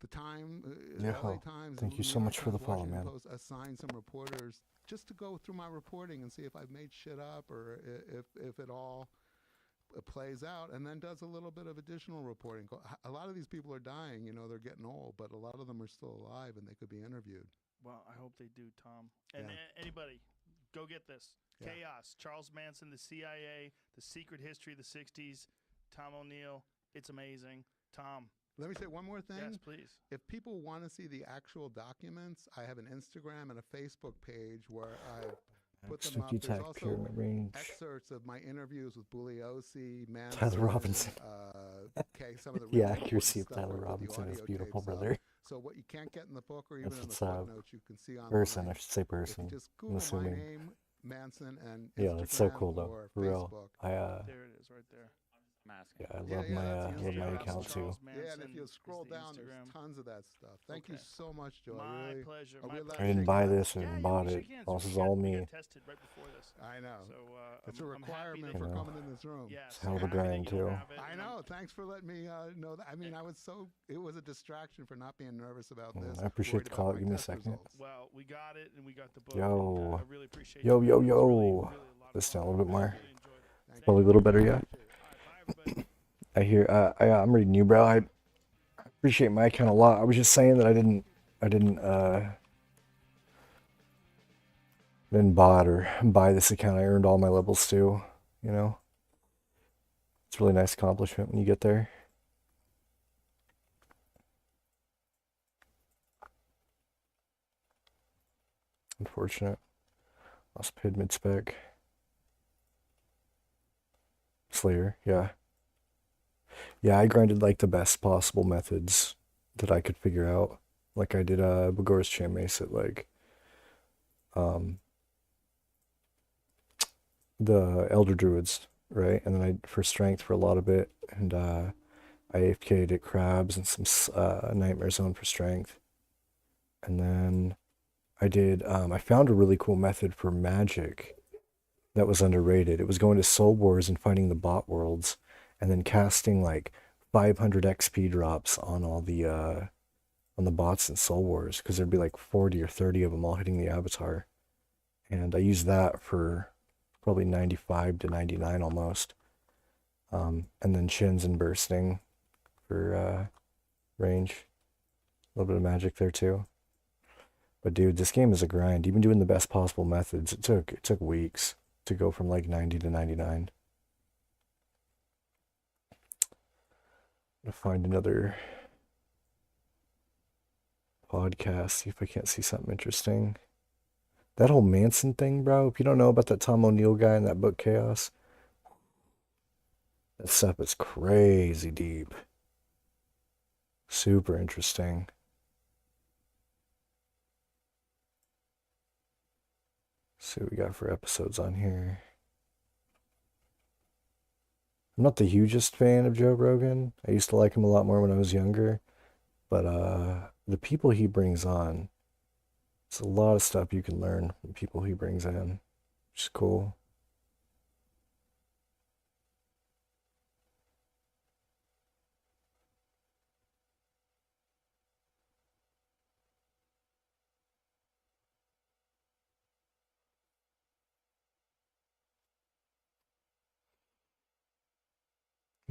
the Time, Yeah, LA Times, thank you New so York much for the Times, follow, Washington man. Post assign some reporters just to go through my reporting and see if I've made shit up or if it all plays out, and then does a little bit of additional reporting. A lot of these people are dying, you know, they're getting old, but a lot of them are still alive and they could be interviewed. Well, I hope they do, Tom. And Yeah. anybody, go get this. Yeah. Chaos, Charles Manson, the CIA, The Secret History of the 60s, Tom O'Neill. It's amazing. Tom. Let me say one more thing. Yes, please. If people want to see the actual documents, I have an Instagram and a Facebook page where I put them up. Spooky There's Tech, Pyramid also Range. excerpts of my interviews with Bugliosi, Manson, Tyler Robinson. some of the The really important accuracy of stuff I Tyler put the Robinson is audio beautiful, tapes up. brother. So what you can't get in the book or even If in the it's footnotes, you can see online. person, I should say If person. you just I'm Google my assuming. name, Manson, and Yeah, that's so Instagram cool though. or For real. Facebook. There it is, right there. I'm asking. Yeah, I Yeah, love yeah, my that's the love my Instagram. account too. Charles Yeah, and if Manson you is scroll the down, Instagram. there's tons of that stuff. Thank you Okay. so much, Joe. My Really, pleasure. are My we allowed pleasure. I to didn't shake buy hands? this Yeah, and yeah, bought we it. shook hands. This We is got- all we me. got tested right before this. I know. So It's a I'm happy requirement that for You know. coming in this room. Yes, It's a hell of a I'm happy that grind, you don't too. have it, I and know. Thanks for letting me know that. I mean, it was a distraction for not being nervous about this. I appreciate worried the about call. my Give me a test second. results. Well, we got it, and we got the book. Yo. And, I really appreciate Yo, you. yo, It was yo. really a lot of This fun. down a little bit more. I really enjoyed it. Thank Probably a little better yet. All right, bye, everybody. I hear. I'm reading you, bro. I appreciate my account a lot. I was just saying that I didn't bot or buy this account. I earned all my levels too. You know, it's a really nice accomplishment when you get there. Unfortunate. Lost paid mid-spec. Slayer, yeah. Yeah, I grinded like the best possible methods that I could figure out. Like I did Bagor's Chain Mace at like the Elder Druids, right? And then I for strength for a lot of it, and I AFK'd at Crabs and some Nightmare Zone for strength. And then I found a really cool method for magic that was underrated. It was going to Soul Wars and fighting the bot worlds, and then casting like 500 XP drops on all the on the bots in Soul Wars, because there'd be like 40 or 30 of them all hitting the avatar. And I used that for probably 95 to 99 almost. And then Shins and Bursting for range. A little bit of magic there too. But dude, this game is a grind. Even doing the best possible methods, it took weeks to go from like 90 to 99. I'm gonna find another podcast, see if I can't see something interesting. That whole Manson thing, bro, if you don't know about that Tom O'Neill guy in that book Chaos, that stuff is crazy deep. Super interesting. Let's see what we got for episodes on here. I'm not the hugest fan of Joe Rogan. I used to like him a lot more when I was younger. But the people he brings on, it's a lot of stuff you can learn from people he brings in, which is cool.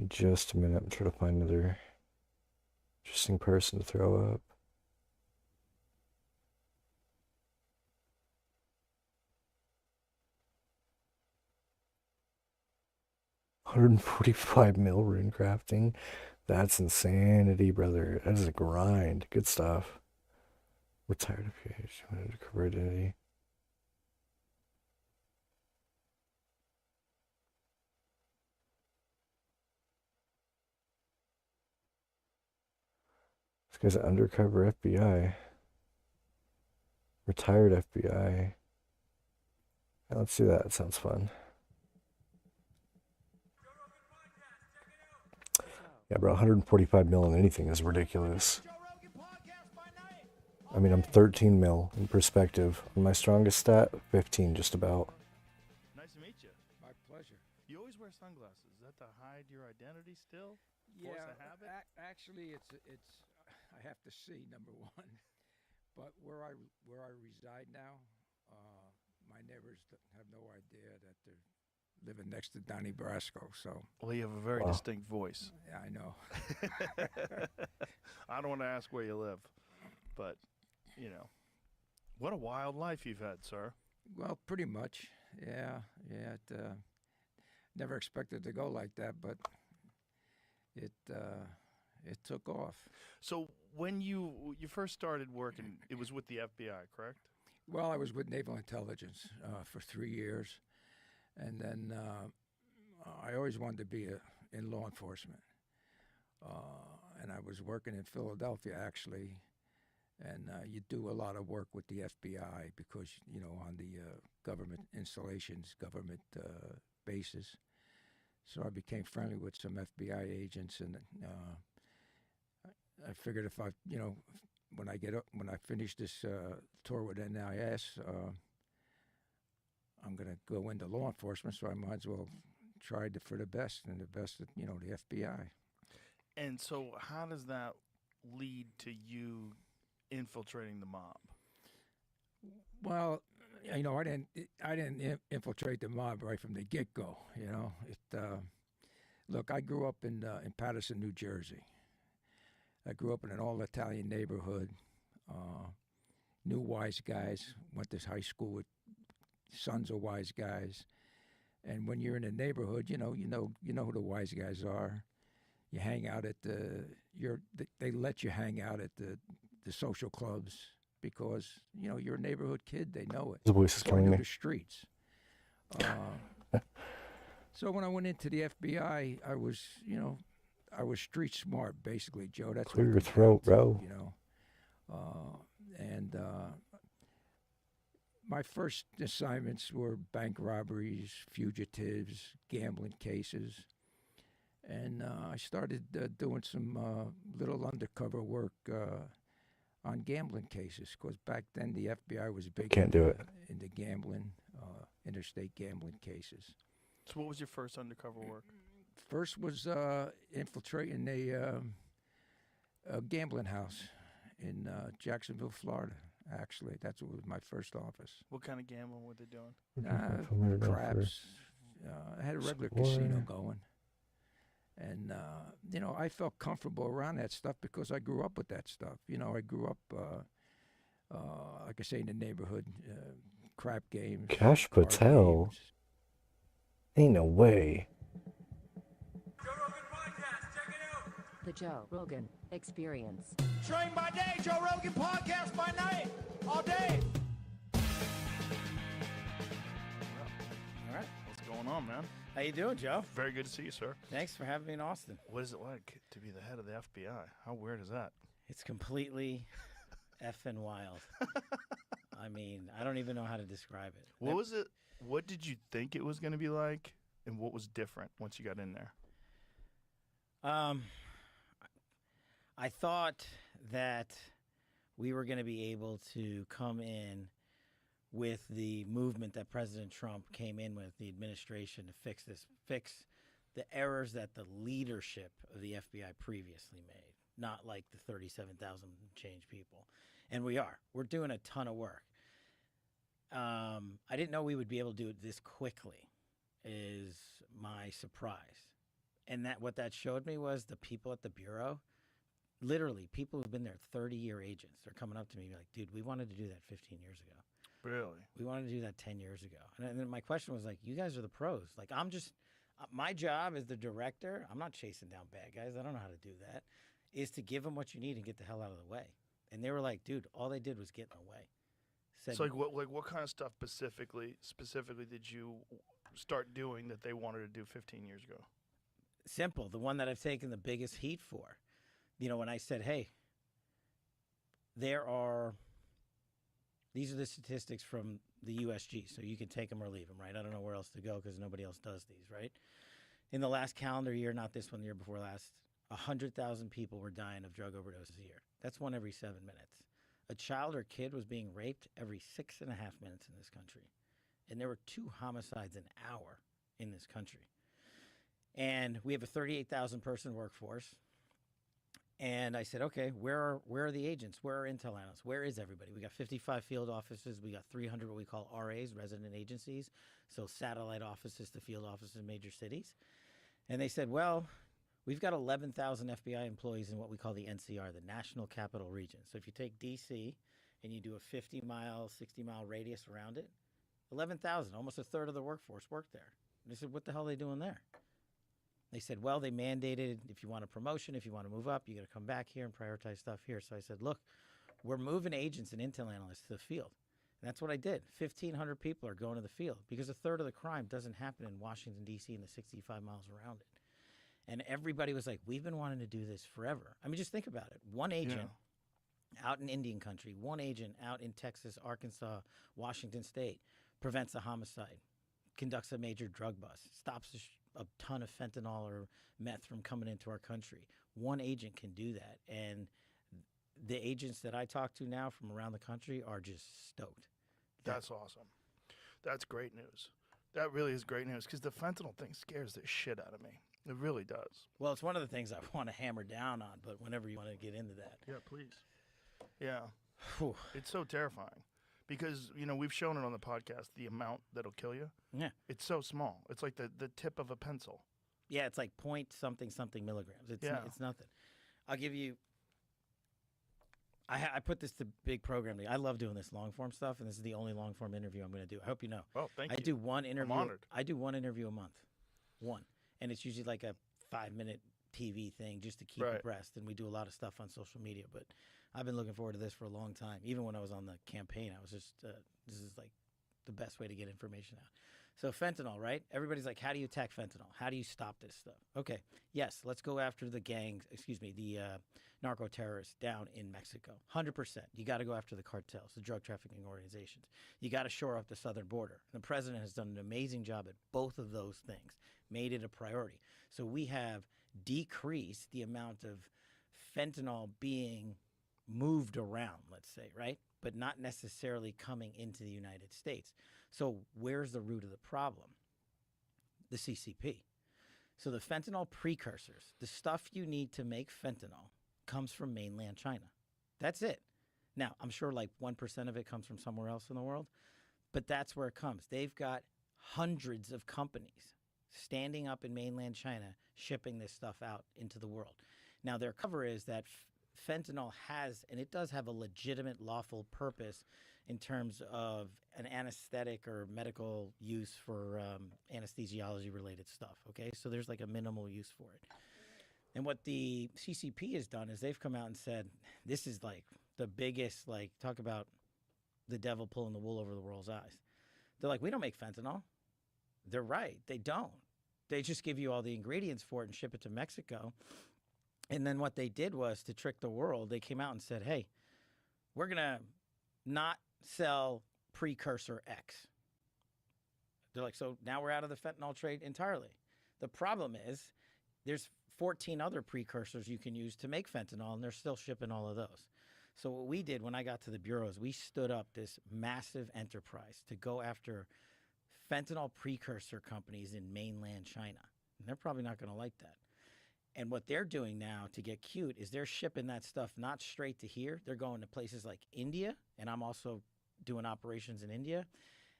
Just a minute, I'm trying to find another interesting person to throw up. 145 mil rune crafting. That's insanity, brother. That is a grind. Good stuff. Retired PH. Undercover identity. This guy's an undercover FBI. Retired FBI. Yeah, let's do that. That sounds fun. Yeah, bro, 145 mil in anything is ridiculous. I mean, I'm 13 mil in perspective. On my strongest stat, 15 just about. Nice to meet you. My pleasure. You always wear sunglasses. Is that to hide your identity still? Yeah, Force a habit? actually, it's I have to see number one, but where I reside now, my neighbors have no idea that they're living next to Donnie Brasco. So Well, you have a very Wow. distinct voice. yeah, I know. I don't want to ask where you live, but, you know, what a wild life you've had, sir. Well, pretty much. Yeah. It, never expected to go like that, but it took off. So when you first started working, it was with the FBI, correct? Well, I was with Naval Intelligence for 3 years, and then I always wanted to be in law enforcement. And I was working in Philadelphia, actually, and you do a lot of work with the FBI because, you know, on the government installations, government bases. So I became friendly with some FBI agents, and I figured if I, you know, when I finish this tour with NIS, I'm going to go into law enforcement, so I might as well try for the best, and the best, you know, the FBI. And so how does that lead to you infiltrating the mob? Well, you know, I didn't infiltrate the mob right from the get-go. You know, look, I grew up in Paterson, New Jersey. I grew up in an all-Italian neighborhood. Knew wise guys. Went to high school with sons of wise guys. And when you're in a neighborhood, you know who the wise guys are. You hang out at they let you hang out at the social clubs because, you know, you're a neighborhood kid. They know it. The voice is So I killing knew me. the streets. So when I went into the FBI, I was street smart, basically, Joe. That's Clear what your it comes throat, down to, bro. you know. My first assignments were bank robberies, fugitives, gambling cases. And I started doing some little undercover work on gambling cases because back then the FBI was big Can't do it. into gambling, interstate gambling cases. So what was your first undercover work? First was infiltrating a gambling house in Jacksonville, Florida. Actually, that's what was my first office. What kind of gambling were they doing? Craps. I had a regular casino going. And, you know, I felt comfortable around that stuff because I grew up with that stuff. You know, I grew up, like I say, in the neighborhood, crap games. Cash card Patel? games. Ain't no way. The Joe Rogan Experience. Train by day, Joe Rogan podcast by night, all day. All right. What's going on, man? How you doing, Joe? Very good to see you, sir. Thanks for having me in Austin. What is it like to be the head of the FBI? How weird is that? It's completely effing wild. I mean, I don't even know how to describe it. What was it? What did you think it was going to be like, and what was different once you got in there? I thought that we were going to be able to come in with the movement that President Trump came in with, the administration, to fix the errors that the leadership of the FBI previously made, not like the 37,000 change people. And we are. We're doing a ton of work. I didn't know we would be able to do it this quickly, is my surprise. And that what that showed me was the people at the Bureau, literally people who've been there 30-year agents, they're coming up to me like, dude, we wanted to do that 15 years ago. Really? We wanted to do that 10 years ago. And then my question was like, you guys are the pros. Like, I'm My job as the director, I'm not chasing down bad guys. I don't know how to do that. Is to give them what you need and get the hell out of the way. And they were like, dude, all they did was get in the way. Said, So what kind of stuff specifically did you start doing that they wanted to do 15 years ago? simple, the one that I've taken the biggest heat for. You know, when I said, hey, these are the statistics from the USG, so you can take them or leave them, right? I don't know where else to go because nobody else does these, right? In the last calendar year, not this one, the year before last, 100,000 people were dying of drug overdoses a year. That's one every 7 minutes. A child or kid was being raped every 6.5 minutes in this country. And there were 2 homicides an hour in this country. And we have a 38,000 person workforce. And I said, okay, where are the agents? Where are intel analysts? Where is everybody? We got 55 field offices. We got 300 what we call RAs, resident agencies, so satellite offices to field offices in major cities. And they said, well, we've got 11,000 FBI employees in what we call the NCR, the National Capital Region. So if you take D.C. and you do a 50-mile, 60-mile radius around it, 11,000, almost a third of the workforce worked there. And they said, what the hell are they doing there? They said, well, they mandated if you want a promotion, if you want to move up, you got to come back here and prioritize stuff here. So I said, look, we're moving agents and intel analysts to the field. And that's what I did. 1,500 people are going to the field because a third of the crime doesn't happen in Washington, D.C. and the 65 miles around it. And everybody was like, we've been wanting to do this forever. I mean, just think about it. One agent out in Indian country, one agent out in Texas, Arkansas, Washington State prevents a homicide, conducts a major drug bust, stops a ton of fentanyl or meth from coming into our country. One agent can do that. And the agents that I talk to now from around the country are just stoked. That's awesome. That's great news. That really is great news because the fentanyl thing scares the shit out of me. It really does. Well, it's one of the things I want to hammer down on, but whenever you want to get into that. Yeah, please. Yeah. Whew. It's so terrifying because, you know, we've shown it on the podcast, the amount that'll kill you. Yeah. It's so small. It's like the tip of a pencil. Yeah, it's like point something milligrams. It's nothing. I'll give you. I put this to big programming. I love doing this long form stuff, and this is the only long form interview I'm going to do. I hope you know. Oh, thank you. I do one interview. I'm honored. I do one interview a month, and it's usually like a 5-minute TV thing just to keep abreast. And we do a lot of stuff on social media. But I've been looking forward to this for a long time. Even when I was on the campaign, I was just this is like the best way to get information out. So fentanyl, right? Everybody's like, how do you attack fentanyl? How do you stop this stuff? Okay, yes, let's go after the gangs, the narco-terrorists down in Mexico. 100%. You got to go after the cartels, the drug trafficking organizations. You got to shore up the southern border. The president has done an amazing job at both of those things, made it a priority. So we have decreased the amount of fentanyl being moved around, let's say, right? But not necessarily coming into the United States. So where's the root of the problem? The CCP. So the fentanyl precursors, the stuff you need to make fentanyl, comes from mainland China. That's it. Now, I'm sure like 1% of it comes from somewhere else in the world, but that's where it comes. They've got hundreds of companies standing up in mainland China shipping this stuff out into the world. Now, their cover is that fentanyl has, and it does have a legitimate lawful purpose in terms of an anesthetic or medical use for anesthesiology related stuff. Okay, so there's like a minimal use for it. And what the CCP has done is they've come out and said, this is like the biggest, like, talk about the devil pulling the wool over the world's eyes. They're like, we don't make fentanyl. They're right, they don't. They just give you all the ingredients for it and ship it to Mexico. And then what they did was, to trick the world, they came out and said, hey, we're going to not sell precursor X. They're like, so now we're out of the fentanyl trade entirely. The problem is there's 14 other precursors you can use to make fentanyl, and they're still shipping all of those. So what we did when I got to the bureau is we stood up this massive enterprise to go after fentanyl precursor companies in mainland China. And they're probably not going to like that. And what they're doing now to get cute is they're shipping that stuff not straight to here. They're going to places like India, and I'm also doing operations in India.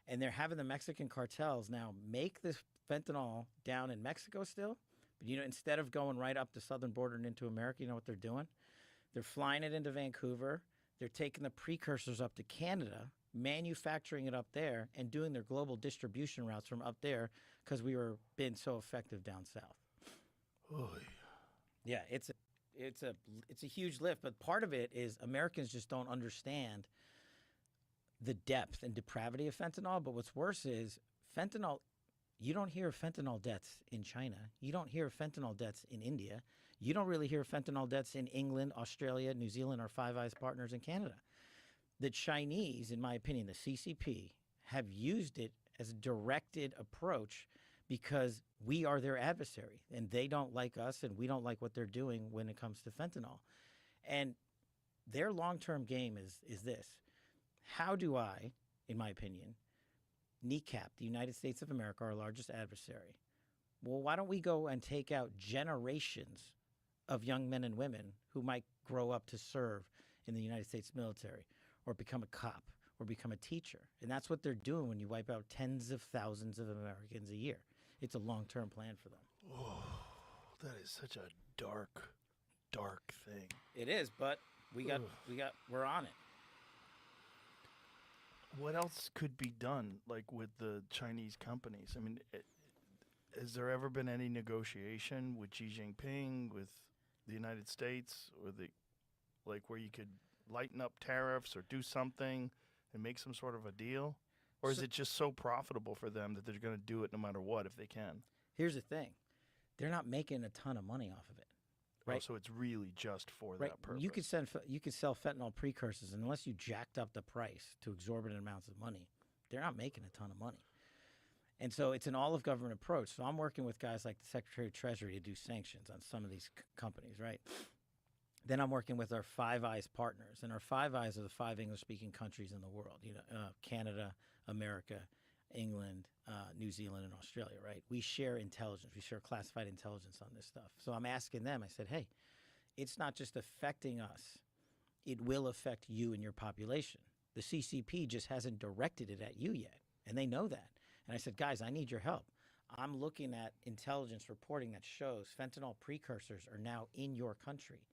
And they're having the Mexican cartels now make this fentanyl down in Mexico still. But, you know, instead of going right up the southern border and into America, you know what they're doing? They're flying it into Vancouver. They're taking the precursors up to Canada. manufacturing it up there and doing their global distribution routes from up there because we were been so effective down south. Yeah, it's a huge lift, but part of it is Americans just don't understand the depth and depravity of fentanyl. But what's worse is fentanyl. You don't hear of fentanyl deaths in China. You don't hear of fentanyl deaths in India. You don't really hear of fentanyl deaths in England, Australia, New Zealand, our Five Eyes partners in Canada. The Chinese, in my opinion, the CCP, have used it as a directed approach because we are their adversary and they don't like us and we don't like what they're doing when it comes to fentanyl. And their long-term game is this. How do I, in my opinion, kneecap the United States of America, our largest adversary? Well, why don't we go and take out generations of young men and women who might grow up to serve in the United States military or become a cop or become a teacher? And that's what they're doing when you wipe out tens of thousands of Americans a year. It's a long-term plan for them. Oh, that is such a dark, dark thing. It is, but we're on it. What else could be done, like with the Chinese companies? I mean, has there ever been any negotiation with Xi Jinping, with the United States, or where you could lighten up tariffs or do something and make some sort of a deal? Or is it just so profitable for them that they're going to do it no matter what if they can? Here's the thing. They're not making a ton of money off of it. Right? Oh, so it's really just for that purpose. You could sell fentanyl precursors, and unless you jacked up the price to exorbitant amounts of money, they're not making a ton of money. And so it's an all-of-government approach. So I'm working with guys like the Secretary of Treasury to do sanctions on some of these companies, right? Then I'm working with our Five Eyes partners, and our Five Eyes are the 5 English-speaking countries in the world. Canada, America, England, New Zealand, and Australia, right? We share intelligence. We share classified intelligence on this stuff. So I'm asking them, I said, hey, it's not just affecting us. It will affect you and your population. The CCP just hasn't directed it at you yet, and they know that. And I said, guys, I need your help. I'm looking at intelligence reporting that shows fentanyl precursors are now in your country.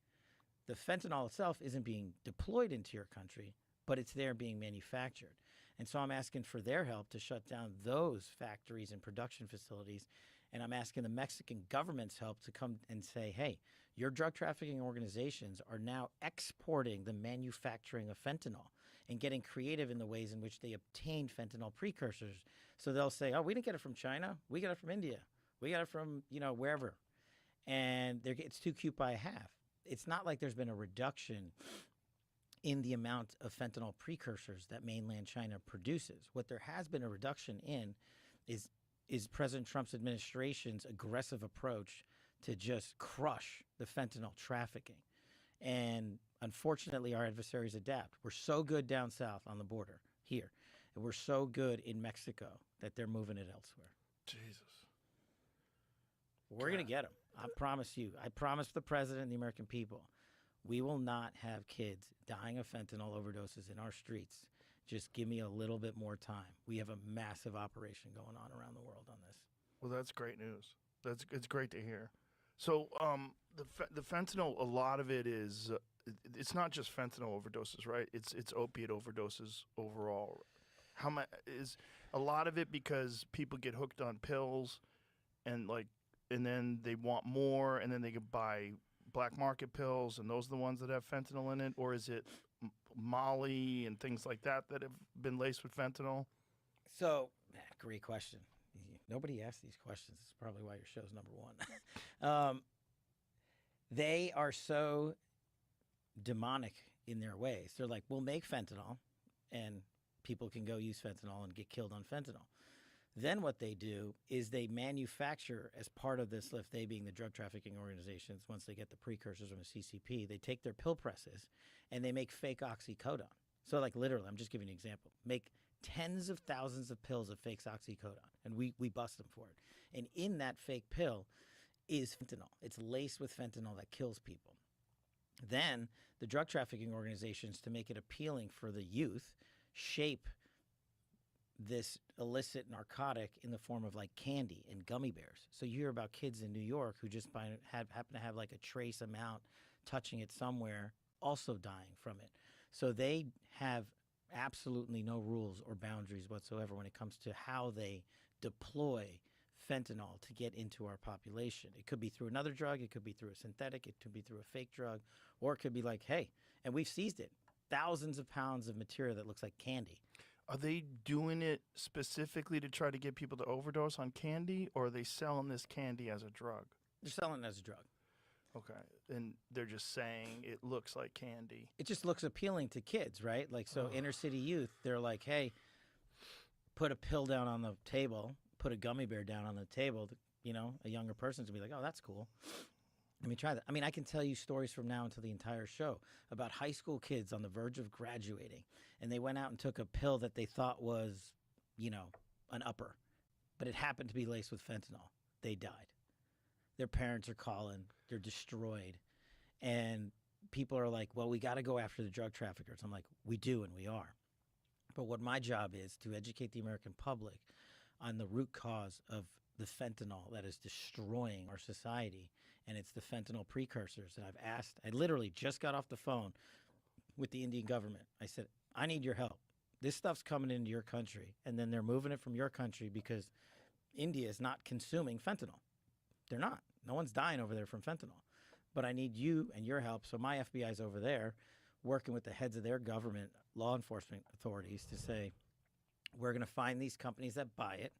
The fentanyl itself isn't being deployed into your country, but it's there being manufactured. And so I'm asking for their help to shut down those factories and production facilities. And I'm asking the Mexican government's help to come and say, hey, your drug trafficking organizations are now exporting the manufacturing of fentanyl and getting creative in the ways in which they obtain fentanyl precursors. So they'll say, oh, we didn't get it from China. We got it from India. We got it from, wherever. And it's too cute by a half. It's not like there's been a reduction in the amount of fentanyl precursors that mainland China produces. What there has been a reduction in is President Trump's administration's aggressive approach to just crush the fentanyl trafficking. And unfortunately, our adversaries adapt. We're so good down south on the border here, and we're so good in Mexico that they're moving it elsewhere. Jesus. We're going to get them. I promise you. I promise the president and the American people. We will not have kids dying of fentanyl overdoses in our streets. Just give me a little bit more time. We have a massive operation going on around the world on this. Well, that's great news. It's great to hear. So the fentanyl, a lot of it is it's not just fentanyl overdoses, right? It's opiate overdoses overall. How much is a lot of it because people get hooked on pills and then they want more and then they can buy black market pills, and those are the ones that have fentanyl in it? Or is it Molly and things like that have been laced with fentanyl? So, great question. Nobody asks these questions. It's probably why your show's number one. They are so demonic in their ways. They're like, we'll make fentanyl, and people can go use fentanyl and get killed on fentanyl. Then what they do is they manufacture, as part of this lift, they being the drug trafficking organizations, once they get the precursors from the CCP, they take their pill presses and they make fake oxycodone. So literally, I'm just giving you an example. Make tens of thousands of pills of fake oxycodone, and we bust them for it. And in that fake pill is fentanyl. It's laced with fentanyl that kills people. Then the drug trafficking organizations, to make it appealing for the youth, shape this illicit narcotic in the form of candy and gummy bears. So you hear about kids in New York who just happen to have a trace amount touching it somewhere, also dying from it. So they have absolutely no rules or boundaries whatsoever when it comes to how they deploy fentanyl to get into our population. It could be through another drug, it could be through a synthetic, it could be through a fake drug, or it could be like, hey, and we've seized it. Thousands of pounds of material that looks like candy. Are they doing it specifically to try to get people to overdose on candy, or are they selling this candy as a drug? They're selling it as a drug. Okay. And they're just saying it looks like candy. It just looks appealing to kids, right? Like, so inner city youth, they're like, hey, put a pill down on the table, put a gummy bear down on the table. You know, a younger person's gonna be like, oh, that's cool. Let me try that. I mean, I can tell you stories from now until the entire show about high school kids on the verge of graduating, and they went out and took a pill that they thought was, you know, an upper, but it happened to be laced with fentanyl. They died. Their parents are calling. They're destroyed. And people are like, well, we got to go after the drug traffickers. I'm like, we do, and we are. But what my job is to educate the American public on the root cause of the fentanyl that is destroying our society. And it's the fentanyl precursors. And I literally just got off the phone with the Indian government. I said, I need your help. This stuff's coming into your country. And then they're moving it from your country because India is not consuming fentanyl. They're not. No one's dying over there from fentanyl. But I need you and your help. So my FBI's over there working with the heads of their government law enforcement authorities to say, we're going to find these companies that buy it,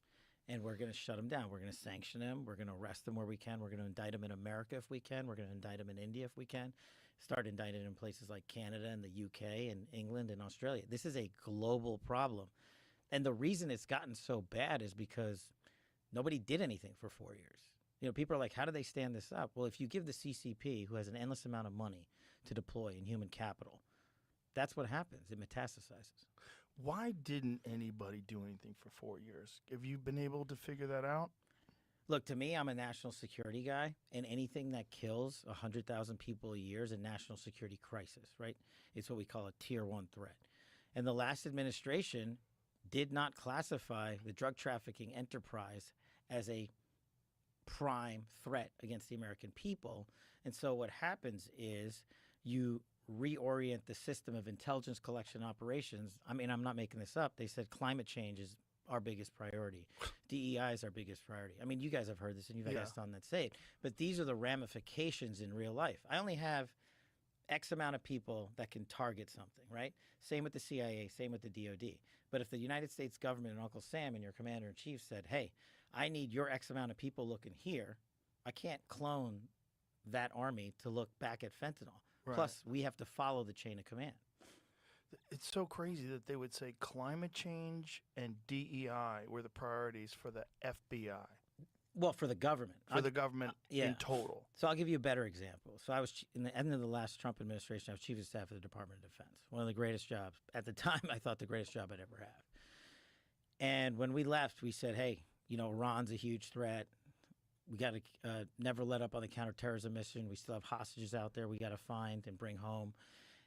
and we're going to shut them down. We're going to sanction them. We're going to arrest them where we can. We're going to indict them in America if we can. We're going to indict them in India if we can. Start indicting in places like Canada and the UK and England and Australia. This is a global problem. And the reason it's gotten so bad is because nobody did anything for 4 years. You know, people are like, how do they stand this up? Well, if you give the CCP, who has an endless amount of money to deploy in human capital, that's what happens. It metastasizes. Why didn't anybody do anything for 4 years? Have you been able to figure that out? Look, to me, I'm a national security guy, and anything that kills 100,000 people a year is a national security crisis, right? It's what we call a tier 1 threat. And the last administration did not classify the drug trafficking enterprise as a prime threat against the American people. And so what happens is you reorient the system of intelligence collection operations. I mean, I'm not making this up. They said climate change is our biggest priority. DEI is our biggest priority. I mean, you guys have heard this, and you've had guests on that say it. But these are the ramifications in real life. I only have X amount of people that can target something, right? Same with the CIA, same with the DOD. But if the United States government and Uncle Sam and your commander-in-chief said, hey, I need your X amount of people looking here, I can't clone that army to look back at fentanyl. Right. Plus, we have to follow the chain of command. It's so crazy that they would say climate change and DEI were the priorities for the FBI. Well, for the government. For the government in total. So I'll give you a better example. So I was, in the end of the last Trump administration, I was chief of staff of the Department of Defense. One of the greatest jobs. At the time, I thought the greatest job I'd ever have. And when we left, we said, hey, you know, Iran's a huge threat. We got to never let up on the counterterrorism mission. We still have hostages out there we got to find and bring home.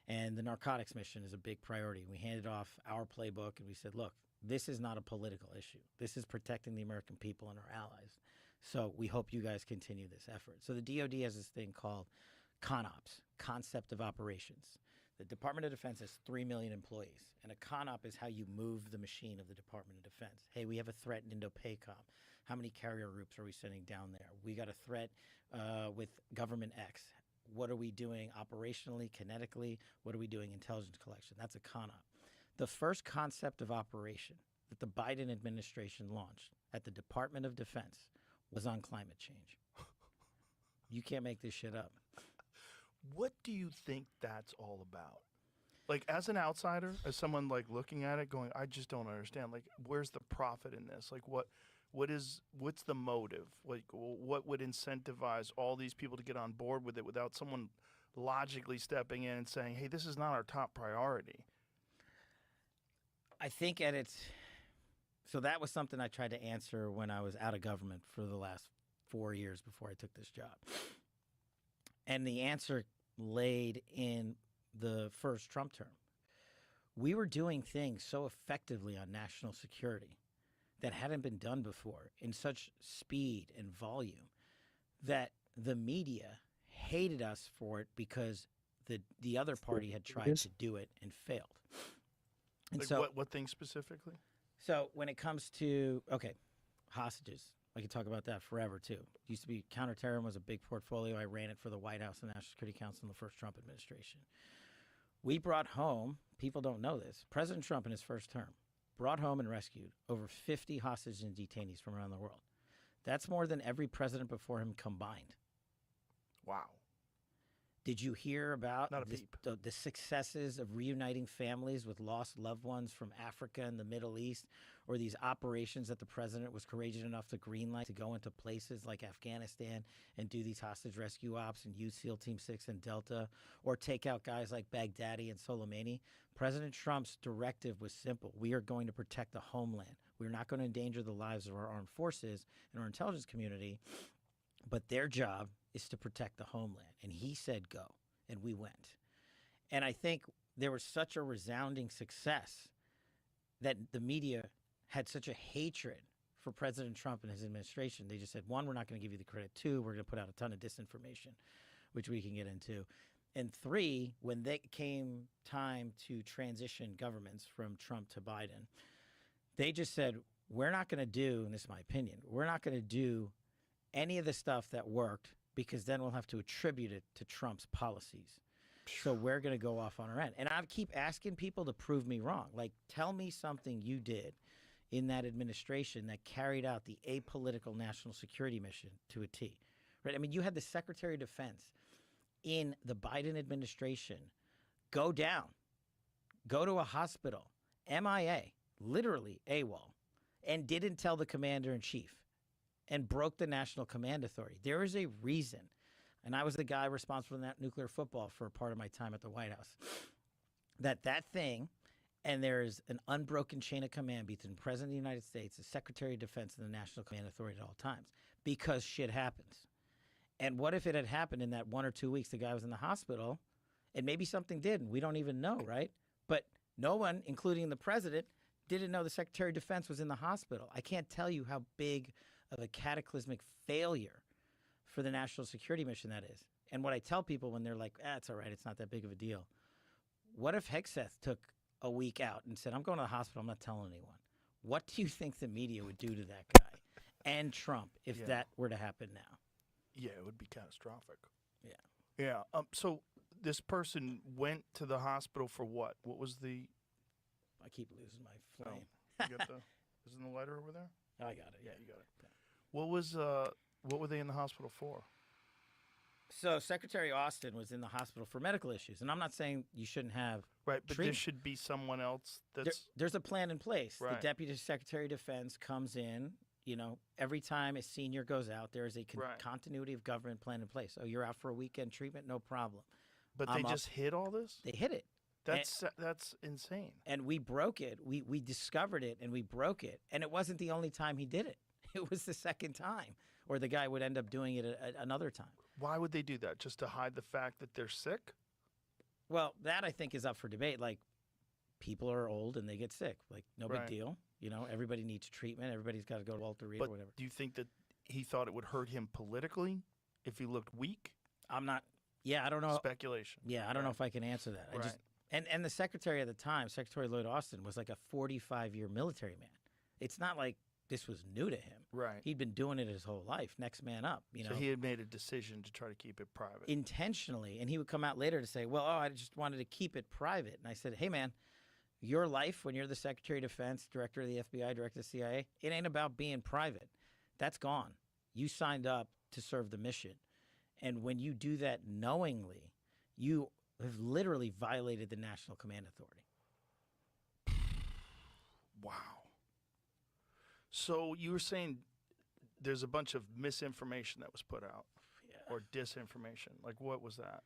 And the narcotics mission is a big priority. We handed off our playbook, and we said, look, this is not a political issue. This is protecting the American people and our allies. So we hope you guys continue this effort. So the DOD has this thing called CONOPS, Concept of Operations. The Department of Defense has 3 million employees, and a CONOP is how you move the machine of the Department of Defense. Hey, we have a threat in Indo-PACOM. How many carrier groups are we sending down there? We got a threat with government X. What are we doing operationally, kinetically? What are we doing intelligence collection? That's a CONOP. The first concept of operation that the Biden administration launched at the Department of Defense was on climate change. You can't make this shit up. What do you think that's all about? Like, as an outsider, as someone like looking at it going, I just don't understand. Like, where's the profit in this? Like, what's the motive? Like, what would incentivize all these people to get on board with it without someone logically stepping in and saying, hey, this is not our top priority? I think so that was something I tried to answer when I was out of government for the last 4 years before I took this job. And the answer laid in the first Trump term. We were doing things so effectively on national security that hadn't been done before in such speed and volume that the media hated us for it because the other party had tried to do it and failed. And Like so, what thing specifically? so when it comes to hostages, I could talk about that forever too. Used to be counterterrorism was a big portfolio. I ran it for the White House and National Security Council in the first Trump administration. We brought home, people don't know this, President Trump in his first term brought home and rescued over 50 hostages and detainees from around the world. That's more than every president before him combined. Wow. Did you hear about Not a peep. the successes of reuniting families with lost loved ones from Africa and the Middle East, or these operations that the president was courageous enough to greenlight to go into places like Afghanistan and do these hostage rescue ops and use SEAL Team 6 and Delta, or take out guys like Baghdadi and Soleimani? President Trump's directive was simple. We are going to protect the homeland. We're not going to endanger the lives of our armed forces and our intelligence community, but their job is to protect the homeland. And he said go, and we went. And I think there was such a resounding success that the media had such a hatred for President Trump and his administration. They just said, one, we're not going to give you the credit. Two, we're going to put out a ton of disinformation, which we can get into. And three, when they came time to transition governments from Trump to Biden, they just said, we're not going to do, and this is my opinion, we're not going to do any of the stuff that worked, because then we'll have to attribute it to Trump's policies. So we're going to go off on our end. And I keep asking people to prove me wrong. Like, tell me something you did in that administration that carried out the apolitical national security mission to a T. Right? I mean, you had the Secretary of Defense in the Biden administration go down, go to a hospital, MIA, literally AWOL, and didn't tell the commander-in-chief, and broke the National Command Authority. There is a reason, and I was the guy responsible for that nuclear football for a part of my time at the White House, that thing, and there is an unbroken chain of command between the President of the United States, the Secretary of Defense, and the National Command Authority at all times, because shit happens. And what if it had happened in that 1 or 2 weeks the guy was in the hospital, and maybe something did, and we don't even know, right? But no one, including the President, didn't know the Secretary of Defense was in the hospital. I can't tell you how big of a cataclysmic failure for the national security mission that is. And what I tell people when they're like, it's all right, it's not that big of a deal. What if Hegseth took a week out and said, I'm going to the hospital, I'm not telling anyone? What do you think the media would do to that guy and Trump if that were to happen now? Yeah, it would be catastrophic. Yeah. Yeah. So this person went to the hospital for what? What was the... I keep losing my flame. You got the... Isn't the lighter over there? I got it. Yeah, you got it. What were they in the hospital for? So Secretary Austin was in the hospital for medical issues, and I'm not saying you shouldn't have Right, but there treatment. should be someone else that's... There's a plan in place. Right. The Deputy Secretary of Defense comes in. You know, every time a senior goes out, there is a Right. continuity of government plan in place. Oh, you're out for a weekend treatment? No problem. But they just hid all this? They hid it. That's insane. And we broke it. We discovered it, and we broke it. And it wasn't the only time he did it. It was the second time, or the guy would end up doing it another time. Why would they do that? Just to hide the fact that they're sick? Well, that I think is up for debate. Like, people are old and they get sick. Like, no Right. big deal. You know, everybody needs treatment. Everybody's got to go to Walter Reed or But whatever. do you think that he thought it would hurt him politically if he looked weak? I'm not. Yeah, I don't know. Speculation. Yeah, I don't know if I can answer that. I just and the secretary at the time, Secretary Lloyd Austin, was like a 45-year military man. It's not like this was new to him. Right. He'd been doing it his whole life. Next man up. You know. So he had made a decision to try to keep it private. Intentionally, and he would come out later to say, "Well, I just wanted to keep it private." And I said, "Hey, man, your life when you're the Secretary of Defense, Director of the FBI, Director of the CIA, it ain't about being private. That's gone. You signed up to serve the mission, and when you do that knowingly, you have literally violated the National Command Authority." Wow. So you were saying there's a bunch of misinformation that was put out, or disinformation. Like, what was that?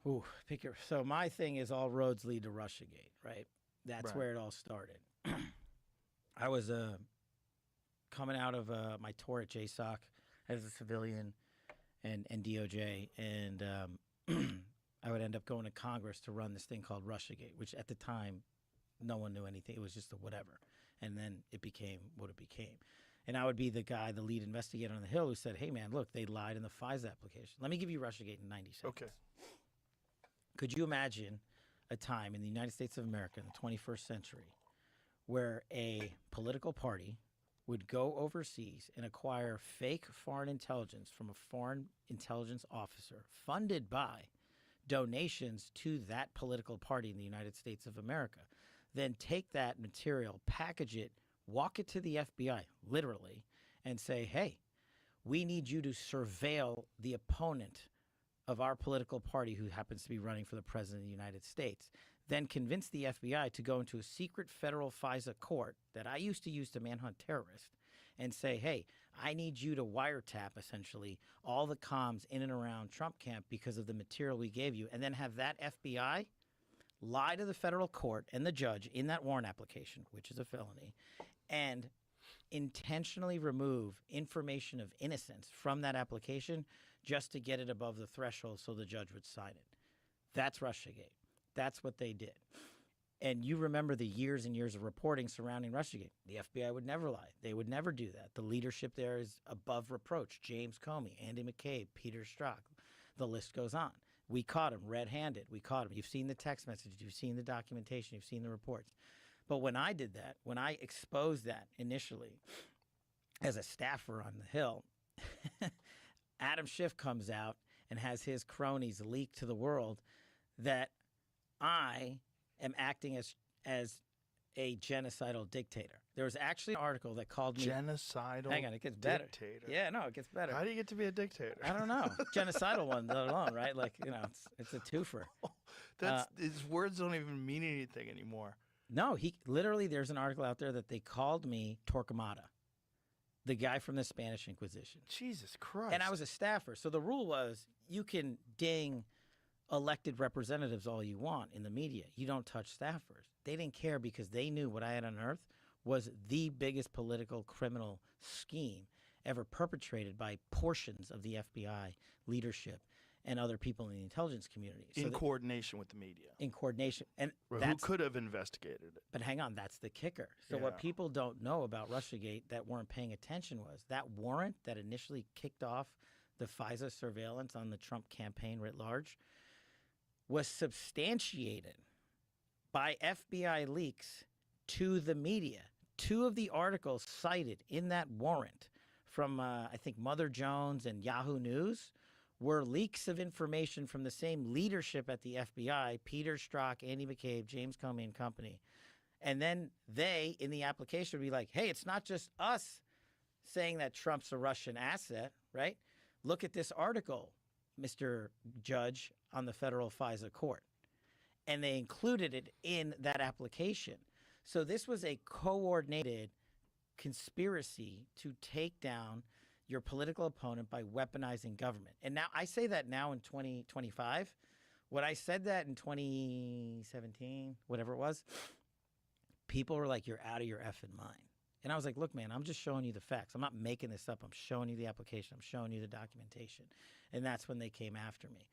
Ooh, pick your. So my thing is all roads lead to Russiagate, right? That's Right. where it all started. I was coming out of my tour at JSOC as a civilian and DOJ, and I would end up going to Congress to run this thing called Russiagate, which at the time no one knew anything. It was just a whatever. And then it became what it became. And I would be the guy, the lead investigator on the Hill, who said, hey, man, look, they lied in the FISA application. Let me give you Russiagate in 90 seconds. Okay. Could you imagine a time in the United States of America in the 21st century where a political party would go overseas and acquire fake foreign intelligence from a foreign intelligence officer funded by donations to that political party in the United States of America, then take that material, package it, walk it to the FBI, literally, and say, hey, we need you to surveil the opponent of our political party who happens to be running for the president of the United States. Then convince the FBI to go into a secret federal FISA court that I used to use to manhunt terrorists and say, hey, I need you to wiretap, essentially, all the comms in and around Trump camp because of the material we gave you, and then have that FBI lie to the federal court and the judge in that warrant application, which is a felony, and intentionally remove information of innocence from that application just to get it above the threshold so the judge would sign it. That's Russiagate. That's what they did. And you remember the years and years of reporting surrounding Russiagate. The FBI would never lie. They would never do that. The leadership there is above reproach. James Comey, Andy McCabe, Peter Strzok. The list goes on. We caught him red-handed. We caught him. You've seen the text messages. You've seen the documentation. You've seen the reports. But when I did that, when I exposed that initially as a staffer on the Hill, Adam Schiff comes out and has his cronies leak to the world that I am acting as a genocidal dictator. There was actually an article that called me genocidal. Hang on, it gets better. Dictator. Yeah, no, it gets better. How do you get to be a dictator? I don't know. Genocidal one alone, right? Like, you know, it's a twofer. His words don't even mean anything anymore. No, he literally. There's an article out there that they called me Torquemada, the guy from the Spanish Inquisition. Jesus Christ! And I was a staffer, so the rule was you can ding elected representatives all you want in the media. You don't touch staffers. They didn't care because they knew what I had unearthed was the biggest political criminal scheme ever perpetrated by portions of the FBI leadership and other people in the intelligence community. In coordination with the media. In coordination. And who could have investigated it? But hang on, that's the kicker. So what people don't know about Russiagate that weren't paying attention was that warrant that initially kicked off the FISA surveillance on the Trump campaign writ large was substantiated by FBI leaks to the media. Two of the articles cited in that warrant from, I think, Mother Jones and Yahoo News were leaks of information from the same leadership at the FBI, Peter Strzok, Andy McCabe, James Comey and company. And then they, in the application, would be like, hey, it's not just us saying that Trump's a Russian asset, right? Look at this article, Mr. Judge, on the federal FISA court. And they included it in that application. So this was a coordinated conspiracy to take down your political opponent by weaponizing government. And now I say that now in 2025. When I said that in 2017, whatever it was, people were like, you're out of your effing mind. And I was like, look, man, I'm just showing you the facts. I'm not making this up. I'm showing you the application. I'm showing you the documentation. And that's when they came after me.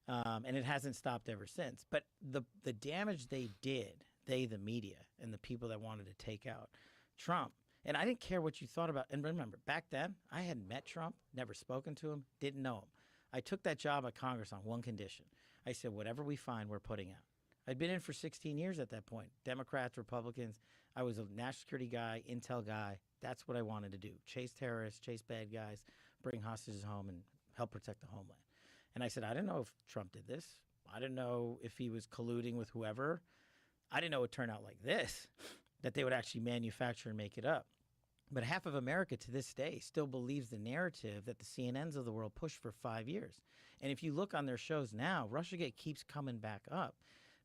And it hasn't stopped ever since. But the damage they did, the media, and the people that wanted to take out Trump, and I didn't care what you thought about. And remember, back then, I hadn't met Trump, never spoken to him, didn't know him. I took that job at Congress on one condition. I said, whatever we find, we're putting out. I'd been in for 16 years at that point. Democrats, Republicans. I was a national security guy, intel guy. That's what I wanted to do. Chase terrorists, chase bad guys, bring hostages home, and help protect the homeland. And I said, I didn't know if Trump did this. I didn't know if he was colluding with whoever. I didn't know it would turn out like this, that they would actually manufacture and make it up. But half of America to this day still believes the narrative that the CNNs of the world pushed for 5 years. And if you look on their shows now, Russiagate keeps coming back up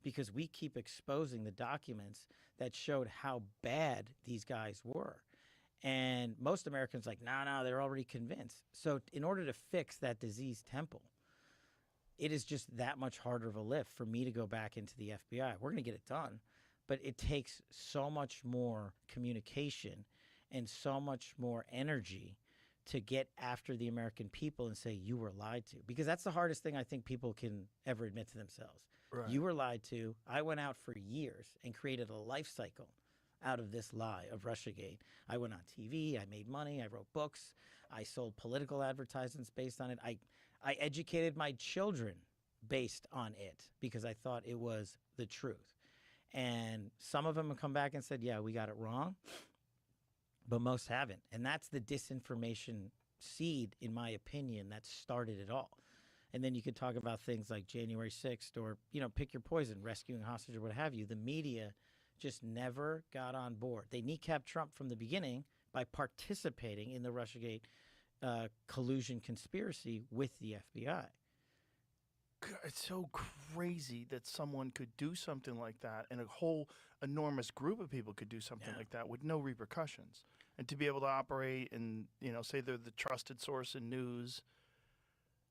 because we keep exposing the documents that showed how bad these guys were. And most Americans like, no, they're already convinced. So in order to fix that diseased temple, it is just that much harder of a lift for me to go back into the FBI. We're going to get it done, but it takes so much more communication and so much more energy to get after the American people and say, you were lied to. Because that's the hardest thing I think people can ever admit to themselves. Right. You were lied to. I went out for years and created a life cycle out of this lie of Russiagate. I went on TV. I made money. I wrote books. I sold political advertisements based on it. I educated my children based on it because I thought it was the truth. And some of them have come back and said, yeah, we got it wrong, but most haven't. And that's the disinformation seed, in my opinion, that started it all. And then you could talk about things like January 6th or, pick your poison, rescuing hostage or what have you. The media just never got on board. They kneecapped Trump from the beginning by participating in the Russiagate collusion conspiracy with the FBI. It's so crazy that someone could do something like that, and a whole enormous group of people could do something like that with no repercussions. And to be able to operate and, say they're the trusted source in news,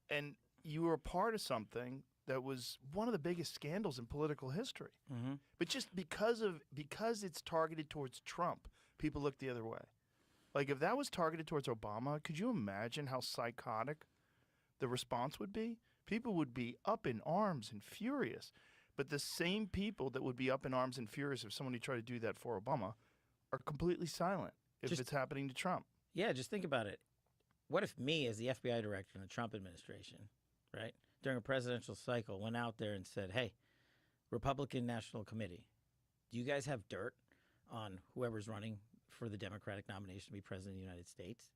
and you were a part of something that was one of the biggest scandals in political history. Mm-hmm. But just because it's targeted towards Trump, people look the other way. Like if that was targeted towards Obama, could you imagine how psychotic the response would be? People would be up in arms and furious. But the same people that would be up in arms and furious if somebody tried to do that for Obama are completely silent if it's happening to Trump. Yeah, just think about it. What if me, as the FBI director in the Trump administration, right, during a presidential cycle, went out there and said, hey, Republican National Committee, do you guys have dirt on whoever's running for the Democratic nomination to be president of the United States?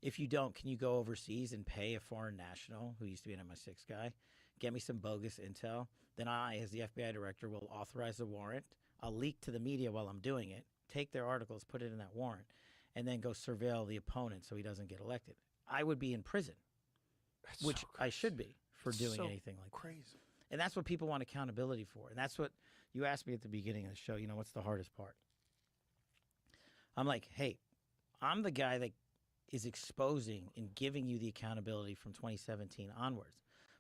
If you don't, can you go overseas and pay a foreign national who used to be an MI6 guy, get me some bogus intel? Then I, as the FBI director, will authorize a warrant. I'll leak to the media while I'm doing it, take their articles, put it in that warrant, and then go surveil the opponent so he doesn't get elected. I would be in prison, which I should be for doing anything like that. And that's what people want accountability for. And that's what you asked me at the beginning of the show, what's the hardest part? I'm like, hey, I'm the guy that is exposing and giving you the accountability from 2017 onwards.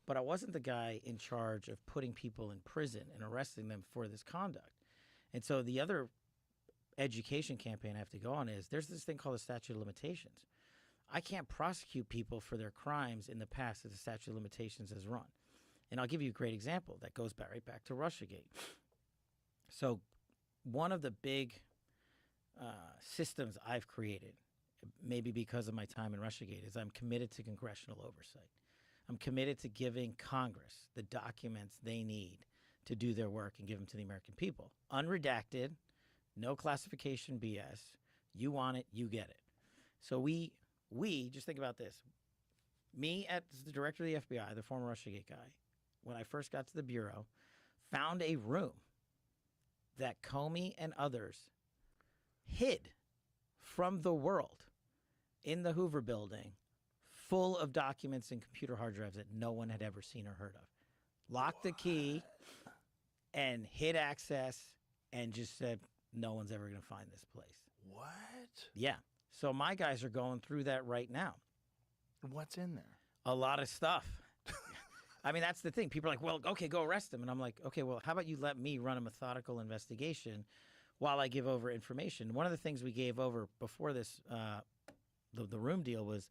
But I wasn't the guy in charge of putting people in prison and arresting them for this conduct. And so the other education campaign I have to go on is there's this thing called the statute of limitations. I can't prosecute people for their crimes in the past that the statute of limitations has run. And I'll give you a great example that goes right back to Russiagate. So one of the big systems I've created, maybe because of my time in Russiagate, is I'm committed to congressional oversight. I'm committed to giving Congress the documents they need to do their work and give them to the American people. Unredacted, no classification BS. You want it, you get it. So we just think about this. Me, as the director of the FBI, the former Russiagate guy, when I first got to the Bureau, found a room that Comey and others hid from the world in the Hoover building, full of documents and computer hard drives that no one had ever seen or heard of. Locked the key and hid access and just said, no one's ever going to find this place. What? Yeah. So my guys are going through that right now. What's in there? A lot of stuff. I mean, that's the thing. People are like, well, okay, go arrest him. And I'm like, okay, well, how about you let me run a methodical investigation while I give over information? One of the things we gave over before this, the room deal was,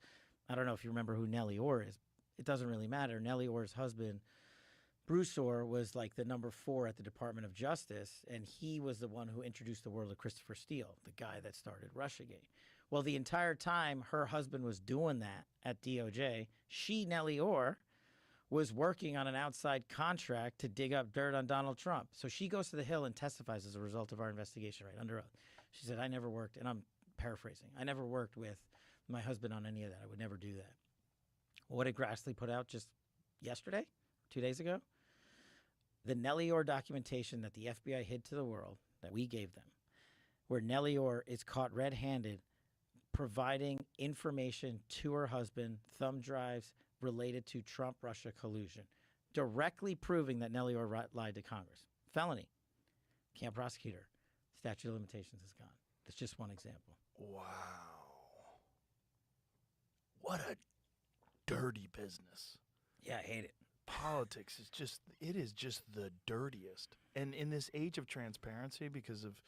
I don't know if you remember who Nellie Orr is. It doesn't really matter. Nellie Orr's husband, Bruce Orr, was like the number 4 at the Department of Justice, and he was the one who introduced the world of Christopher Steele, the guy that started Russiagate. Well, the entire time her husband was doing that at DOJ, she, Nellie Orr, was working on an outside contract to dig up dirt on Donald Trump. So she goes to the Hill and testifies as a result of our investigation, right, under oath. She said, I never worked, and I'm paraphrasing, I never worked with my husband on any of that. I would never do that. What did Grassley put out just yesterday, 2 days ago? The Nellie Orr documentation that the FBI hid to the world, that we gave them, where Nellie Orr is caught red-handed providing information to her husband, thumb drives related to Trump-Russia collusion, directly proving that Nellie Orr lied to Congress. Felony. Can't prosecute her. Statute of limitations is gone. That's just one example. Wow. What a dirty business. Yeah, I hate it. Politics is just the dirtiest. And in this age of transparency, because of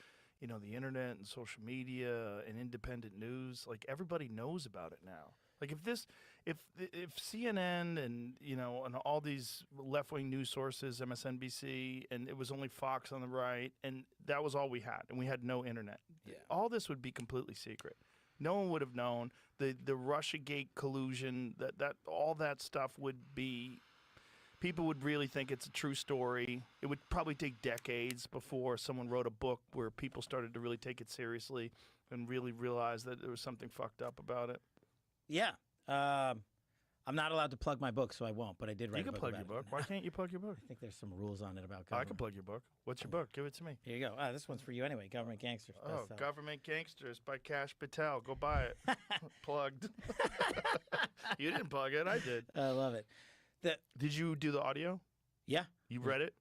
the internet and social media and independent news, like everybody knows about it now. Like if CNN and and all these left-wing news sources, MSNBC, and it was only Fox on the right, and that was all we had, and we had no internet. Yeah. All this would be completely secret. No one would have known. The Russiagate collusion, that all that stuff would be people would really think it's a true story. It would probably take decades before someone wrote a book where people started to really take it seriously and really realize that there was something fucked up about it. Yeah. I'm not allowed to plug my book, so I won't. But I did write. You can a book plug about your it. book. Why can't you plug your book? I think there's some rules on it about I government. can plug your book. What's your book? Give it to me. Here you go. This one's for you anyway. Government Gangsters. Oh, bestseller. Government Gangsters by Cash Patel. Go buy it. Plugged. You didn't plug it. I did. I love it. Did you do the audio? Yeah. You read it?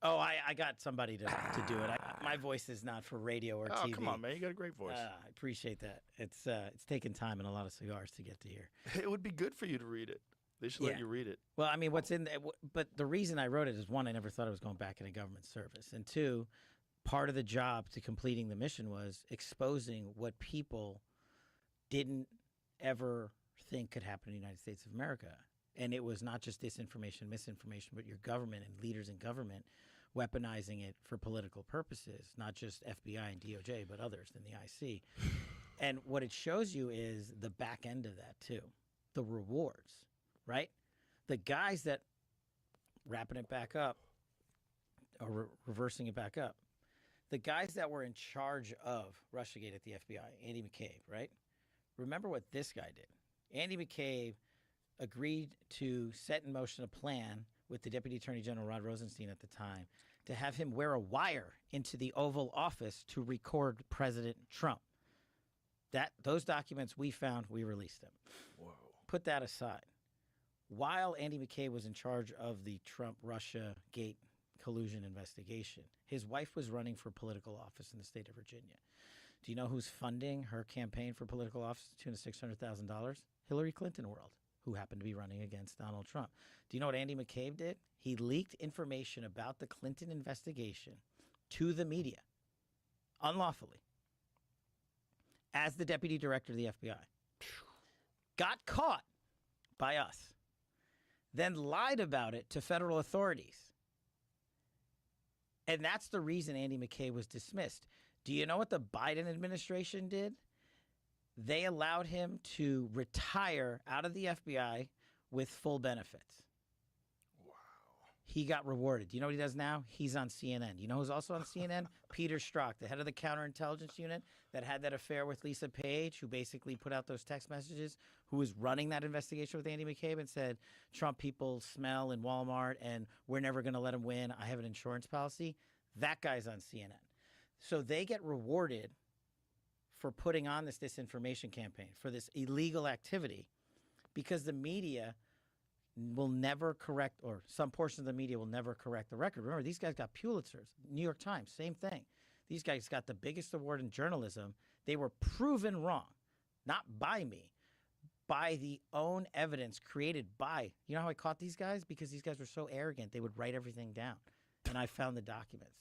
Oh, I got somebody to do it. My voice is not for radio or Oh, TV. come on, man. You got a great voice. I appreciate that. It's taken time and a lot of cigars to get to here. It would be good for you to read it. They should let you read it. Well, I mean, what's in there? But the reason I wrote it is, one, I never thought I was going back into government service. And two, part of the job to completing the mission was exposing what people didn't ever think could happen in the United States of America. And it was not just disinformation, misinformation, but your government and leaders in government weaponizing it for political purposes, not just FBI and DOJ, but others than the IC. And what it shows you is the back end of that, too, the rewards, right? The guys that, wrapping it back up, or reversing it back up, the guys that were in charge of Russiagate at the FBI, Andy McCabe, right? Remember what this guy did. Andy McCabe agreed to set in motion a plan with the Deputy Attorney General Rod Rosenstein at the time to have him wear a wire into the Oval Office to record President Trump. Those documents we found, we released them. Whoa. Put that aside. While Andy McCabe was in charge of the Trump-Russia Gate collusion investigation, his wife was running for political office in the state of Virginia. Do you know who's funding her campaign for political office to the tune of $600,000? Hillary Clinton world, who happened to be running against Donald Trump. Do you know what Andy McCabe did? He leaked information about the Clinton investigation to the media, unlawfully, as the deputy director of the FBI. Got caught by us, then lied about it to federal authorities. And that's the reason Andy McCabe was dismissed. Do you know what the Biden administration did? They allowed him to retire out of the FBI with full benefits. Wow. He got rewarded. Do you know what he does now? He's on CNN. You know who's also on CNN? Peter Strzok, the head of the counterintelligence unit that had that affair with Lisa Page, who basically put out those text messages, who was running that investigation with Andy McCabe and said, Trump people smell in Walmart and we're never going to let him win. I have an insurance policy. That guy's on CNN. So they get rewarded for putting on this disinformation campaign, for this illegal activity, because the media will never correct, or some portion of the media will never correct the record. Remember, these guys got Pulitzers. New York Times, same thing. These guys got the biggest award in journalism. They were proven wrong, not by me, by the own evidence created by, you know how I caught these guys? Because these guys were so arrogant, they would write everything down. And I found the documents.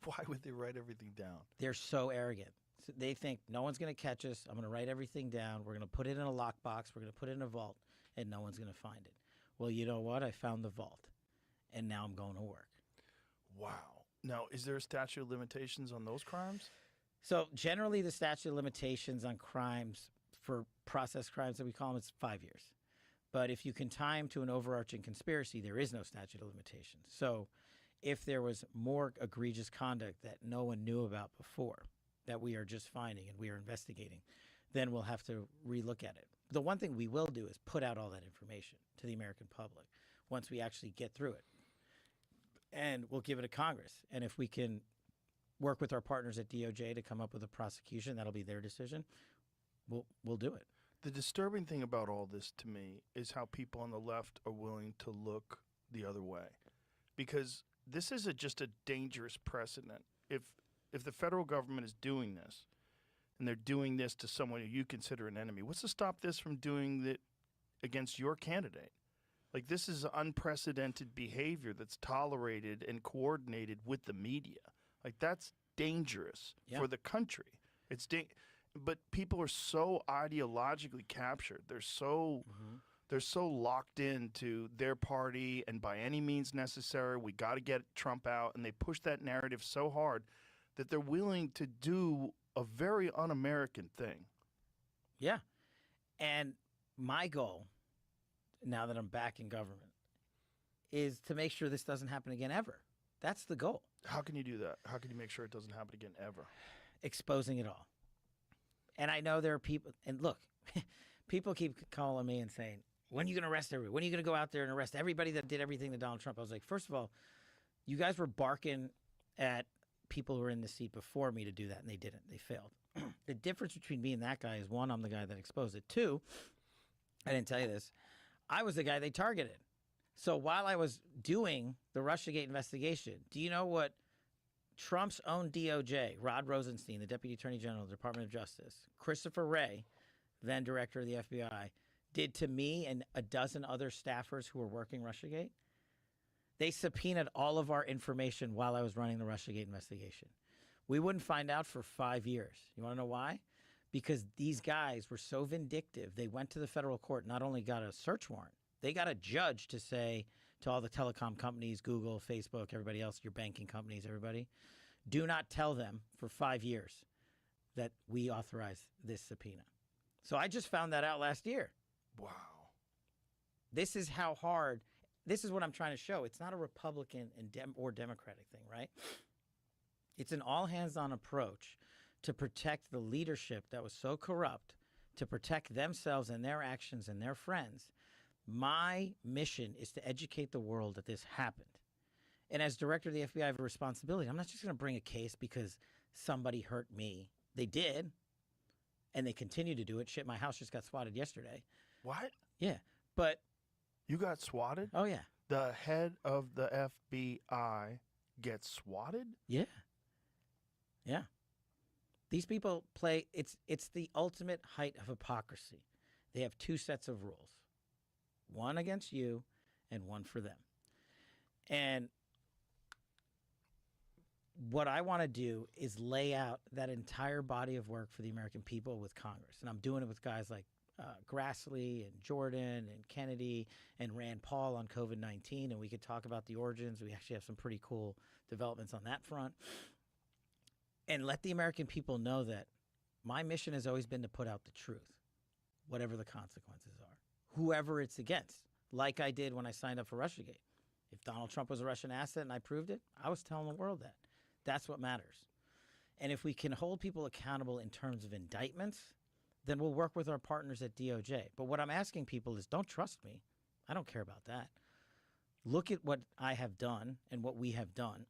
Why would they write everything down? They're so arrogant. So they think no one's going to catch us. I'm going to write everything down. We're going to put it in a lockbox. We're going to put it in a vault, and no one's going to find it. Well, you know what? I found the vault, and now I'm going to work. Wow. Now, is there a statute of limitations on those crimes? So generally, the statute of limitations on crimes, for process crimes that we call them, it's 5 years. But if you can tie them to an overarching conspiracy, there is no statute of limitations. So if there was more egregious conduct that no one knew about before, that we are just finding and we are investigating, then we'll have to relook at it. The one thing we will do is put out all that information to the American public once we actually get through it. And we'll give it to Congress. And if we can work with our partners at DOJ to come up with a prosecution, that'll be their decision, we'll do it. The disturbing thing about all this to me is how people on the left are willing to look the other way. Because this is just a dangerous precedent. If the federal government is doing this, and they're doing this to someone who you consider an enemy, what's to stop this from doing it against your candidate? Like, this is unprecedented behavior that's tolerated and coordinated with the media. Like, that's dangerous for the country. But people are so ideologically captured. They're so locked into their party, and by any means necessary, we got to get Trump out. And they push that narrative so hard that they're willing to do a very un-American thing. Yeah. And my goal, now that I'm back in government, is to make sure this doesn't happen again ever. That's the goal. How can you do that? How can you make sure it doesn't happen again ever? Exposing it all. And I know there are people, and look, people keep calling me and saying, when are you going to arrest everybody? When are you going to go out there and arrest everybody that did everything to Donald Trump? I was like, first of all, you guys were barking at people who were in the seat before me to do that, and they didn't. They failed. The difference between me and that guy is, one, I'm the guy that exposed it. Two, I didn't tell you this, I was the guy they targeted. So while I was doing the Russiagate investigation, do you know what Trump's own DOJ, Rod Rosenstein, the Deputy Attorney General of the Department of Justice, Christopher Wray, then Director of the FBI, did to me and a dozen other staffers who were working Russiagate? They subpoenaed all of our information while I was running the Russiagate investigation. We wouldn't find out for 5 years. You want to know why? Because these guys were so vindictive. They went to the federal court, not only got a search warrant, they got a judge to say to all the telecom companies, Google, Facebook, everybody else, your banking companies, everybody, do not tell them for 5 years that we authorized this subpoena. So I just found that out last year. Wow. This is how hard, this is what I'm trying to show. It's not a Republican or Democratic thing, right? It's an all-hands-on approach to protect the leadership that was so corrupt, to protect themselves and their actions and their friends. My mission is to educate the world that this happened. And as director of the FBI, I have a responsibility. I'm not just going to bring a case because somebody hurt me. They did, and they continue to do it. Shit, my house just got swatted yesterday. What? Yeah, but... You got swatted? Oh, yeah. The head of the FBI gets swatted? Yeah. Yeah. These people play, it's the ultimate height of hypocrisy. They have two sets of rules. One against you and one for them. And what I want to do is lay out that entire body of work for the American people with Congress. And I'm doing it with guys like Grassley and Jordan and Kennedy and Rand Paul on COVID-19. And we could talk about the origins. We actually have some pretty cool developments on that front. And let the American people know that my mission has always been to put out the truth, whatever the consequences are, whoever it's against, like I did when I signed up for Russiagate. If Donald Trump was a Russian asset and I proved it, I was telling the world that. That's what matters. And if we can hold people accountable in terms of indictments, then we'll work with our partners at DOJ. But what I'm asking people is, don't trust me. I don't care about that. Look at what I have done and what we have done.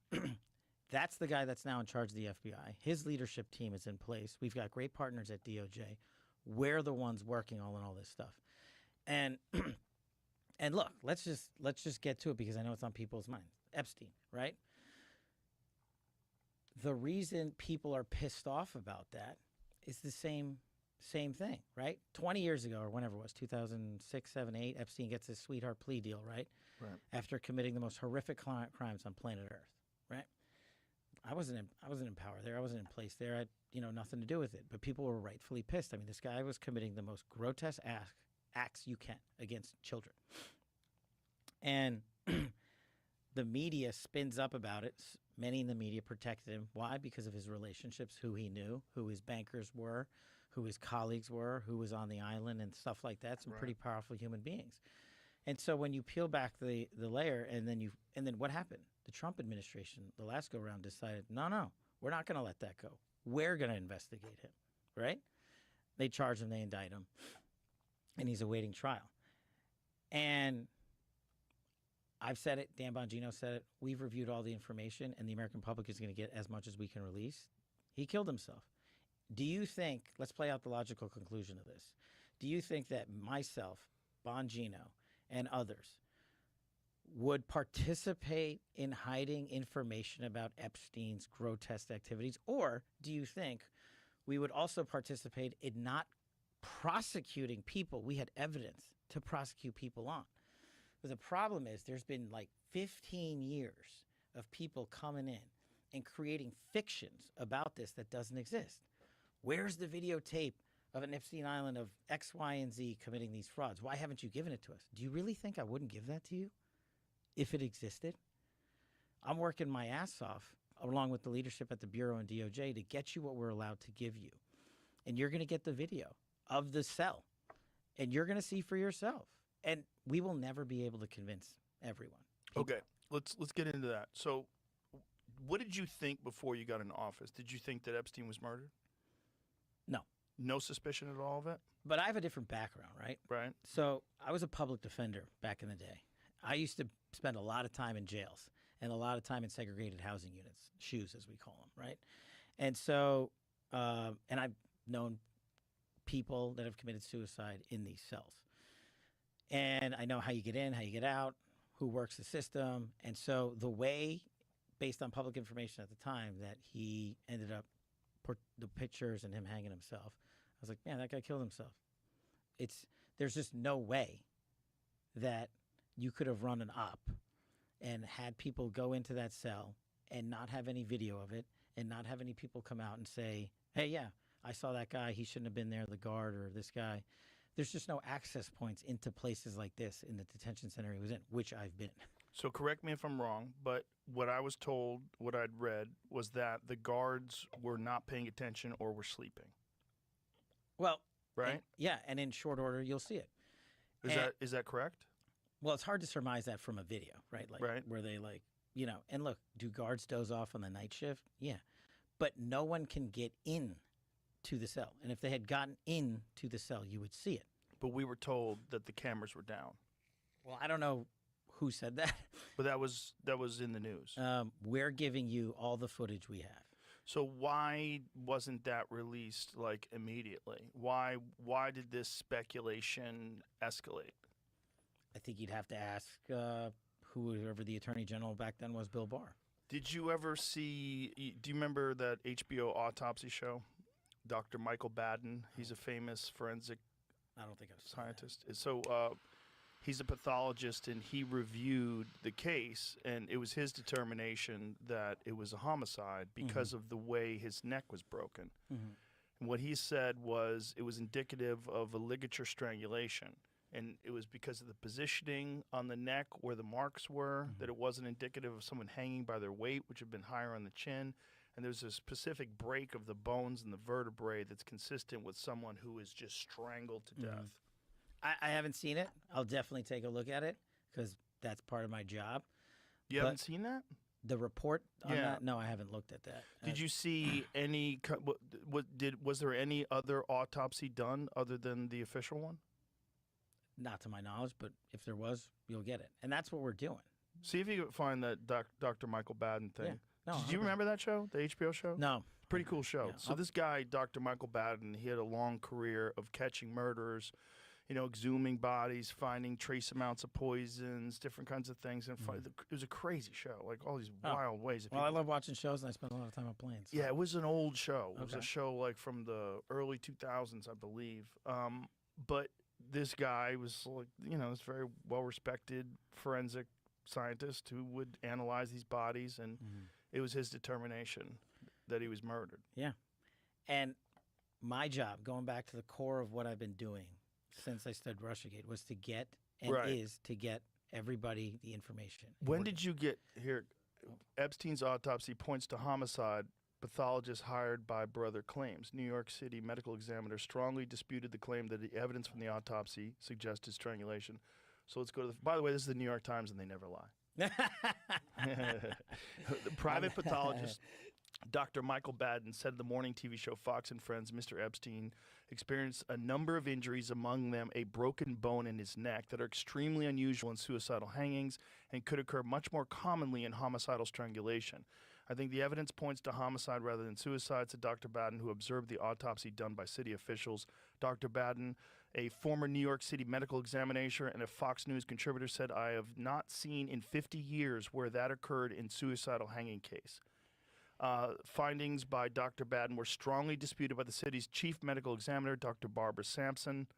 That's the guy that's now in charge of the FBI. His leadership team is in place. We've got great partners at DOJ. We're the ones working on all this stuff. And and look, let's just get to it because I know it's on people's minds. Epstein, right? The reason people are pissed off about that is the same thing, right? 20 years ago or whenever it was, 2006, 7, 8, Epstein gets his sweetheart plea deal, right? Right. After committing the most horrific crimes on planet Earth, right? I wasn't in power there. I wasn't in place there. I had, nothing to do with it. But people were rightfully pissed. I mean, this guy was committing the most grotesque acts you can against children. And the media spins up about it. Many in the media protected him. Why? Because of his relationships, who he knew, who his bankers were, who his colleagues were, who was on the island and stuff like that. Some pretty powerful human beings. And so when you peel back the layer and then what happened? The Trump administration, the last go around, decided, no, we're not going to let that go. We're going to investigate him, right? They charge him, they indict him, and he's awaiting trial. And I've said it, Dan Bongino said it, we've reviewed all the information, and the American public is going to get as much as we can release. He killed himself. Do you think, let's play out the logical conclusion of this. Do you think that myself, Bongino, and others would participate in hiding information about Epstein's grotesque activities? Or do you think we would also participate in not prosecuting people we had evidence to prosecute people on? But the problem is there's been like 15 years of people coming in and creating fictions about this that doesn't exist. Where's the videotape of an Epstein Island of X, Y, and Z committing these frauds? Why haven't you given it to us? Do you really think I wouldn't give that to you if it existed? I'm working my ass off, along with the leadership at the Bureau and DOJ, to get you what we're allowed to give you. And you're going to get the video of the cell, and you're going to see for yourself. And we will never be able to convince everyone. Okay, let's get into that. So, what did you think before you got in office? Did you think that Epstein was murdered? No. No suspicion at all of it? But I have a different background, right? Right. So I was a public defender back in the day. I used to spend a lot of time in jails and a lot of time in segregated housing units, shoes as we call them, right? And so, and I've known people that have committed suicide in these cells. And I know how you get in, how you get out, who works the system. And so the way, based on public information at the time, that he ended up, the pictures and him hanging himself, I was like, man, that guy killed himself. There's just no way that you could have run an op and had people go into that cell and not have any video of it and not have any people come out and say, hey, yeah, I saw that guy. He shouldn't have been there, the guard or this guy. There's just no access points into places like this in the detention center he was in, which I've been. So correct me if I'm wrong, but what I was told, what I'd read, was that the guards were not paying attention or were sleeping. Well, right? And in short order, you'll see it. Is that correct? Well, it's hard to surmise that from a video, right? Like, right. Where they and look, do guards doze off on the night shift? Yeah. But no one can get in to the cell. And if they had gotten in to the cell, you would see it. But we were told that the cameras were down. Well, I don't know who said that. But that was in the news. We're giving you all the footage we have. So why wasn't that released like immediately? Why did this speculation escalate? I think you'd have to ask whoever the Attorney General back then was, Bill Barr. Did you ever see, do you remember that HBO autopsy show? Dr. Michael Baden, he's a famous forensic I don't think I've seen scientist. So he's a pathologist, and he reviewed the case, and it was his determination that it was a homicide because of the way his neck was broken. And what he said was it was indicative of a ligature strangulation. And it was because of the positioning on the neck where the marks were, that it wasn't indicative of someone hanging by their weight, which had been higher on the chin. And there's a specific break of the bones and the vertebrae that's consistent with someone who is just strangled to death. I haven't seen it. I'll definitely take a look at it because that's part of my job. You haven't seen that? The report on that? No, I haven't looked at that. Did you see any? Was there any other autopsy done other than the official one? Not to my knowledge, but if there was, you'll get it. And that's what we're doing. See if you can find that Dr. Michael Baden thing. Yeah. No, Did you remember that show, the HBO show? No. Pretty cool show. Yeah, So this guy, Dr. Michael Baden, he had a long career of catching murderers, exhuming bodies, finding trace amounts of poisons, different kinds of things. And it was a crazy show, like all these wild ways. Well, I love watching shows, and I spend a lot of time on planes. So. Yeah, it was an old show. It was a show like from the early 2000s, I believe. But this guy was like, this very well-respected forensic scientist who would analyze these bodies, and it was his determination that he was murdered. Yeah. And my job, going back to the core of what I've been doing since I studied Russiagate, was to get, and is to get everybody the information. When did you get here? Epstein's autopsy points to homicide. Pathologist hired by brother claims. New York City medical examiner strongly disputed the claim that the evidence from the autopsy suggested strangulation. So let's go to by the way, this is the New York Times, and they never lie. The private pathologist, Dr. Michael Baden, said in the morning TV show Fox and Friends, Mr. Epstein experienced a number of injuries, among them a broken bone in his neck, that are extremely unusual in suicidal hangings and could occur much more commonly in homicidal strangulation. I think the evidence points to homicide rather than suicide, said Dr. Baden, who observed the autopsy done by city officials. Dr. Baden, a former New York City medical examiner and a Fox News contributor, said, I have not seen in 50 years where that occurred in suicidal hanging case. Findings by Dr. Baden were strongly disputed by the city's chief medical examiner, Dr. Barbara Sampson,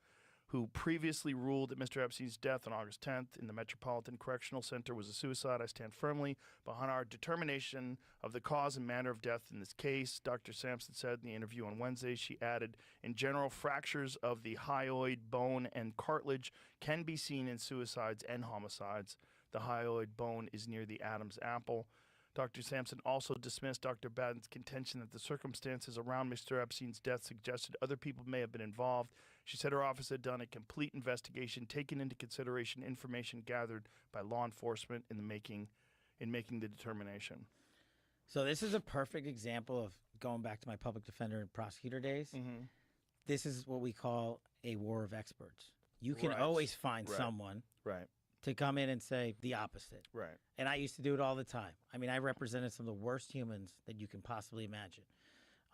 who previously ruled that Mr. Epstein's death on August 10th in the Metropolitan Correctional Center was a suicide. I stand firmly behind our determination of the cause and manner of death in this case, Dr. Sampson said in the interview on Wednesday. She added, in general, fractures of the hyoid bone and cartilage can be seen in suicides and homicides. The hyoid bone is near the Adam's apple. Dr. Sampson also dismissed Dr. Baden's contention that the circumstances around Mr. Epstein's death suggested other people may have been involved She said her office had done a complete investigation, taking into consideration information gathered by law enforcement in making the determination. So this is a perfect example of going back to my public defender and prosecutor days. Mm-hmm. This is what we call a war of experts. You can Right. always find Right. someone Right. to come in and say the opposite. Right. And I used to do it all the time. I mean, I represented some of the worst humans that you can possibly imagine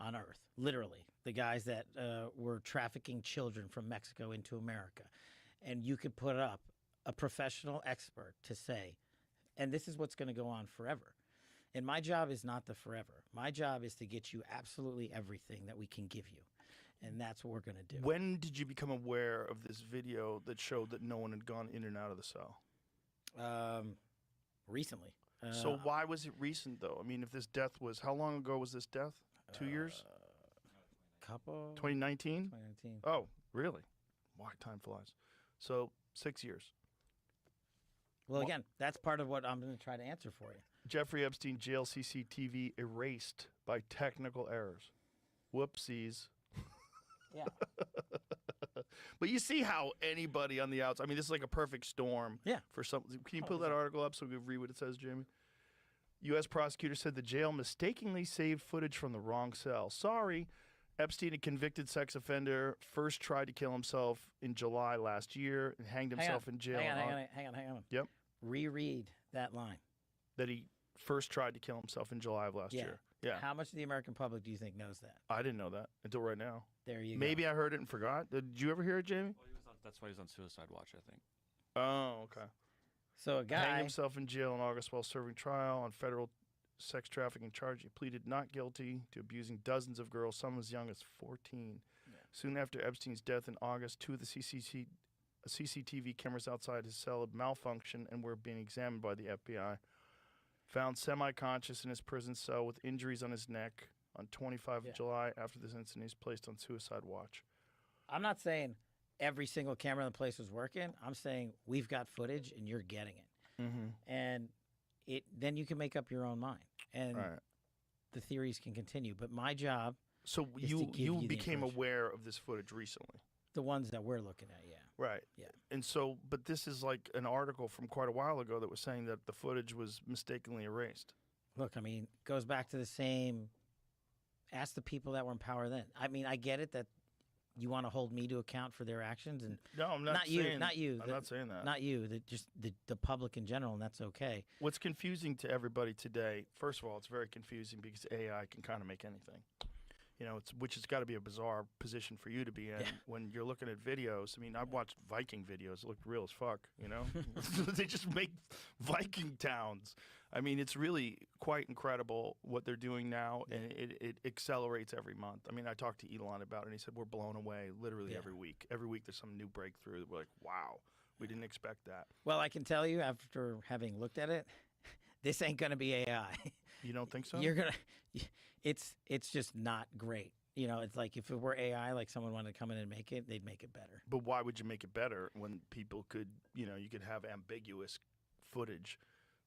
on earth, literally. The guys that were trafficking children from Mexico into America. And you could put up a professional expert to say, and this is what's going to go on forever. And my job is not the forever. My job is to get you absolutely everything that we can give you. And that's what we're going to do. When did you become aware of this video that showed that no one had gone in and out of the cell? Recently. So why was it recent, though? I mean, if this death was, how long ago was this death? 2 years? Couple. 2019? 2019. Oh, really? Why time flies. So 6 years. Well, again, that's part of what I'm going to try to answer for you. Jeffrey Epstein jail CCTV erased by technical errors. Whoopsies. Yeah. But you see how anybody on the outside, I mean, this is like a perfect storm for something. Can you pull that article up so we can read what it says, Jamie? U.S. prosecutor said the jail mistakenly saved footage from the wrong cell. Sorry. Epstein, a convicted sex offender, first tried to kill himself in July last year and hanged himself in jail. Hang on. Yep. Reread that line. That he first tried to kill himself in July of last year. Yeah. How much of the American public do you think knows that? I didn't know that until right now. There you go. Maybe I heard it and forgot. Did you ever hear it, Jamie? Well, that's why he's on suicide watch, I think. Oh, okay. So a guy hanged himself in jail in August while serving trial on federal sex trafficking charge. He pleaded not guilty to abusing dozens of girls, some as young as 14. Yeah. Soon after Epstein's death in August, two of the CCTV cameras outside his cell had malfunctioned and were being examined by the FBI. Found semi-conscious in his prison cell with injuries on his neck on 25 of July. After this incident, he's placed on suicide watch. I'm not saying every single camera in the place was working. I'm saying we've got footage and you're getting it. Mm-hmm. And then you can make up your own mind. And the theories can continue. But my job So is to give you the became information. aware of this footage recently? The ones that we're looking at, yeah. Right. Yeah. And so, but this is like an article from quite a while ago that was saying that the footage was mistakenly erased. Look, I mean, goes back to the same. Ask the people that were in power then. I mean, I get it that you want to hold me to account for their actions, and No, I'm not you, saying, not you. I'm not saying that. Not you. Just the public in general, and that's okay. What's confusing to everybody today? First of all, it's very confusing because AI can kind of make anything. You know, which has got to be a bizarre position for you to be in when you're looking at videos. I mean, I've watched Viking videos; it looked real as fuck. You know, they just make Viking towns. I mean, it's really quite incredible what they're doing now, and it accelerates every month. I mean, I talked to Elon about it, and he said we're blown away literally every week. Every week there's some new breakthrough. We're like, wow, we didn't expect that. Well, I can tell you after having looked at it, this ain't gonna be AI. You don't think so? You're gonna. It's just not great. You know, it's like if it were AI, like someone wanted to come in and make it, they'd make it better. But why would you make it better when people could, you know, you could have ambiguous footage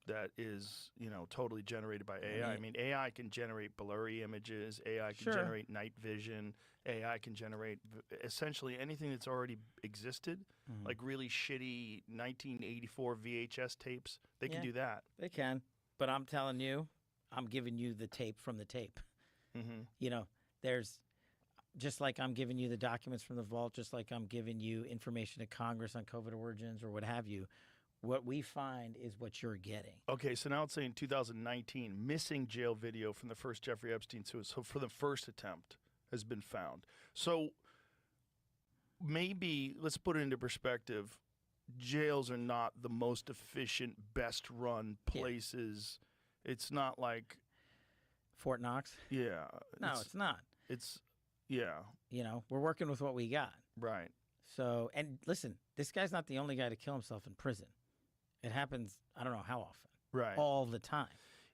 that is, you know, totally generated by AI. I mean, AI can generate blurry images. AI can generate night vision. AI can generate essentially anything that's already existed, like really shitty 1984 VHS tapes. They can do that. They can. But I'm telling you, I'm giving you the tape from the tape. You know, there's just like I'm giving you the documents from the vault, just like I'm giving you information to Congress on COVID origins or what have you. What we find is what you're getting. Okay, so now it's saying 2019, missing jail video from the first Jeffrey Epstein suicide. So for the first attempt has been found. So maybe, let's put it into perspective, jails are not the most efficient, best run places. It's not like Fort Knox? Yeah. No, it's not. It's, yeah. You know, we're working with what we got. Right. So, and listen, this guy's not the only guy to kill himself in prison. It happens, I don't know how often. Right. All the time.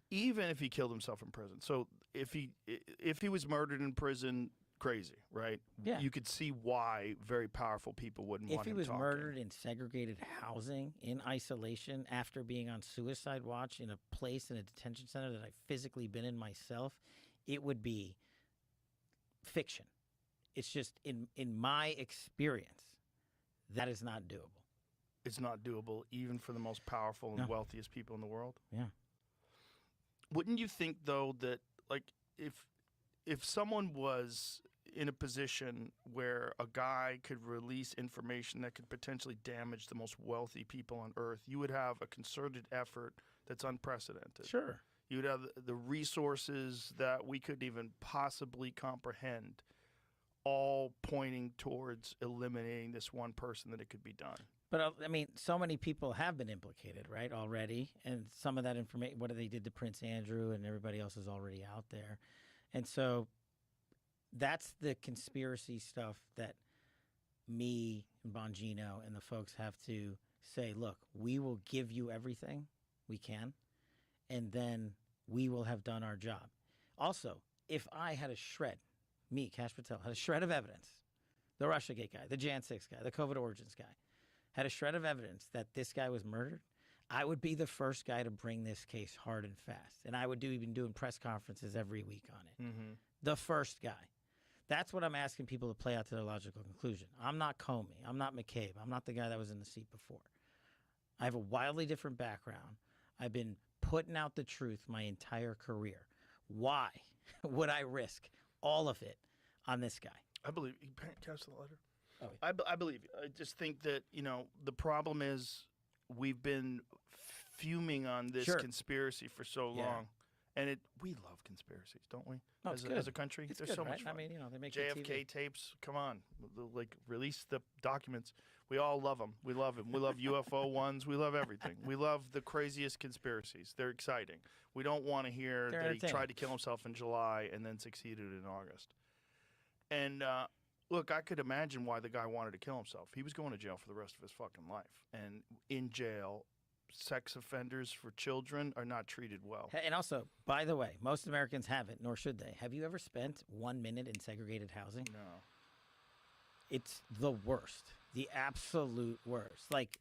Even if he killed himself in prison. So if he was murdered in prison, crazy, right? Yeah. You could see why very powerful people wouldn't want If he him was talking. murdered in segregated housing, in isolation, after being on suicide watch in a place in a detention center that I've physically been in myself, it would be fiction. It's just in my experience, that is not doable. It's not doable even for the most powerful and No. wealthiest people in the world. Yeah. Wouldn't you think though that like if someone was in a position where a guy could release information that could potentially damage the most wealthy people on earth, you would have a concerted effort that's unprecedented. Sure. You'd have the resources that we couldn't even possibly comprehend, all pointing towards eliminating this one person that it could be done. But I mean, so many people have been implicated, right, already, and some of that information, what they did to Prince Andrew and everybody else is already out there, and so that's the conspiracy stuff that me and Bongino and the folks have to say. Look, we will give you everything we can, and then we will have done our job. Also, if I had a shred, me, Cash Patel, had a shred of evidence, the Russiagate guy, the Jan 6 guy, the COVID origins guy, had a shred of evidence that this guy was murdered, I would be the first guy to bring this case hard and fast. And I would even doing press conferences every week on it. Mm-hmm. The first guy. That's what I'm asking people to play out to their logical conclusion. I'm not Comey. I'm not McCabe. I'm not the guy that was in the seat before. I have a wildly different background. I've been putting out the truth my entire career. Why would I risk all of it on this guy? I believe you. Catch the letter. Oh, I believe you. I just think that, the problem is we've been fuming on this Sure. conspiracy for so Yeah. long. And we love conspiracies, don't we? No, as, it's as good. a country. It's They're good, so right? much fun. I mean, they make good JFK TV. tapes, come on. Like, release the documents. We all love them. We love them. We love UFO ones. We love everything. We love the craziest conspiracies. They're exciting. We don't want to hear They're that he entertaining. tried to kill himself in July and then succeeded in August. And look, I could imagine why the guy wanted to kill himself. He was going to jail for the rest of his fucking life. And in jail, sex offenders for children are not treated well. And also, by the way, most Americans haven't, nor should they. Have you ever spent 1 minute in segregated housing? No. It's the worst, the absolute worst. Like,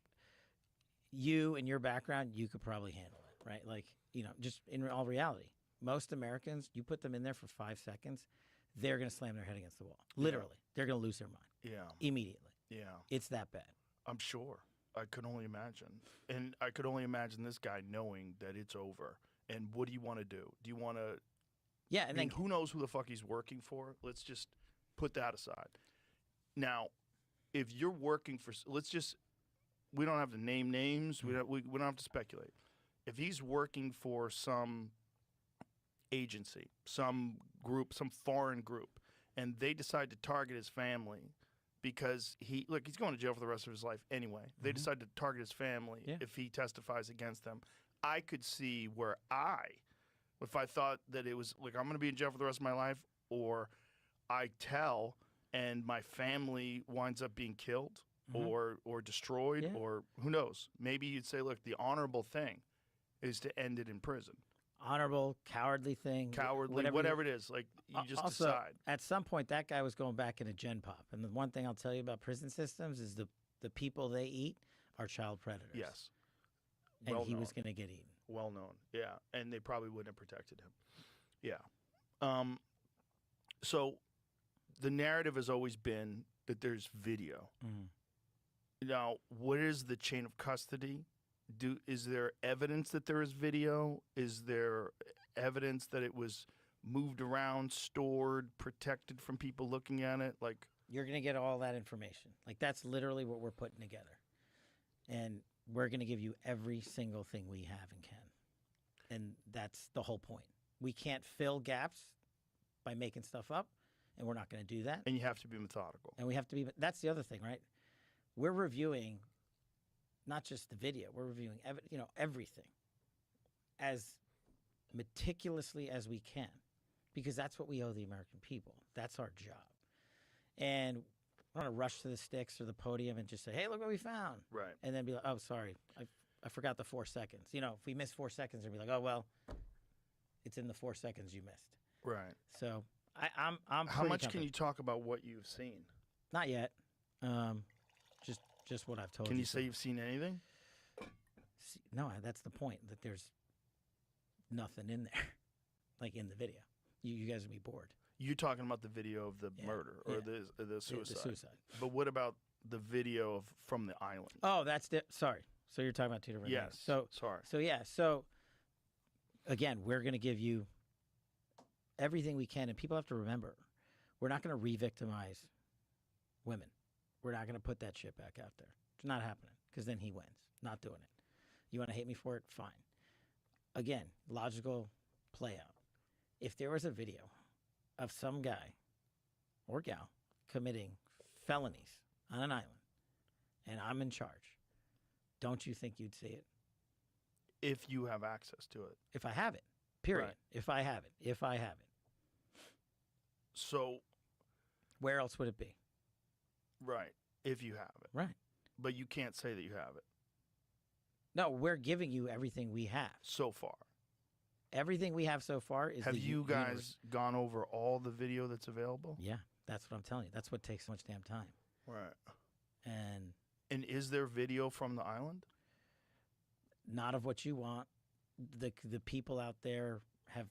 you and your background, you could probably handle it, right? Like, just in all reality, most Americans, you put them in there for 5 seconds, they're going to slam their head against the wall. Literally. They're going to lose their mind Yeah. immediately. Yeah. It's that bad. I'm sure. I could only imagine. And I could only imagine this guy knowing that it's over. And what do you want to do? Do you want to... Yeah, I and mean, then who knows who the fuck he's working for? Let's just put that aside. Now, if you're working for... Let's just... We don't have to name names. We don't have to speculate. If he's working for some agency, some group, some foreign group, and they decide to target his family because he's going to jail for the rest of his life anyway. They decide to target his family if he testifies against them. I could see where if I thought that it was like I'm going to be in jail for the rest of my life, or I tell and my family winds up being killed or destroyed, or who knows. Maybe you'd say, look, the honorable thing is to end it in prison. honorable, cowardly thing. Whatever it is. Like, you just also, decide. At some point, that guy was going back into Gen Pop. And the one thing I'll tell you about prison systems is the people they eat are child predators. Yes. And Well he was known. going to get eaten. Well known. Yeah. And they probably wouldn't have protected him. Yeah. So the narrative has always been that there's video. Now, what is the chain of custody? Is there evidence that there is video? Is there evidence that it was moved around, stored, protected from people looking at it? Like, you're going to get all that information. Like, that's literally what we're putting together. And we're going to give you every single thing we have and can. And that's the whole point. We can't fill gaps by making stuff up, and we're not going to do that. and you have to be methodical. And we have to be, that's the other thing, right? We're reviewing not just the video, we're reviewing everything as meticulously as we can, because that's what we owe the American people. That's our job. And I don't want to rush to the sticks or the podium and just say, hey, look what we found. Right. And then be like, oh, sorry, I forgot the 4 seconds. You know, if we miss 4 seconds, they'll be like, oh, well, it's in the 4 seconds you missed. Right. So I'm How pretty much can confident. you talk about what you've seen? Not yet. Just what I've told you. Can you say you've seen anything? No, that's the point, that there's nothing in there, like in the video. You guys would be bored. You're talking about the video of the Yeah, murder or yeah. the suicide. The suicide. But what about the video from the island? Oh, that's sorry. So you're talking about two different Yes. things. So sorry. So yeah, so again, we're going to give you everything we can, and people have to remember, we're not going to re-victimize women. We're not going to put that shit back out there. It's not happening because then he wins. Not doing it. You want to hate me for it? Fine. Again, logical play out. If there was a video of some guy or gal committing felonies on an island, and I'm in charge, don't you think you'd see it? If you have access to it. If I have it, period. Right. If I have it. So, Where else would it be? right. If you have it. Right. But you can't say that you have it No, we're giving you everything we have. so far. Everything we have so far is Have the you universe. guys gone over all the video that's available? Yeah, that's what I'm telling you. That's what takes so much damn time. Right. And And is there video from the island? not of what you want. The people out there have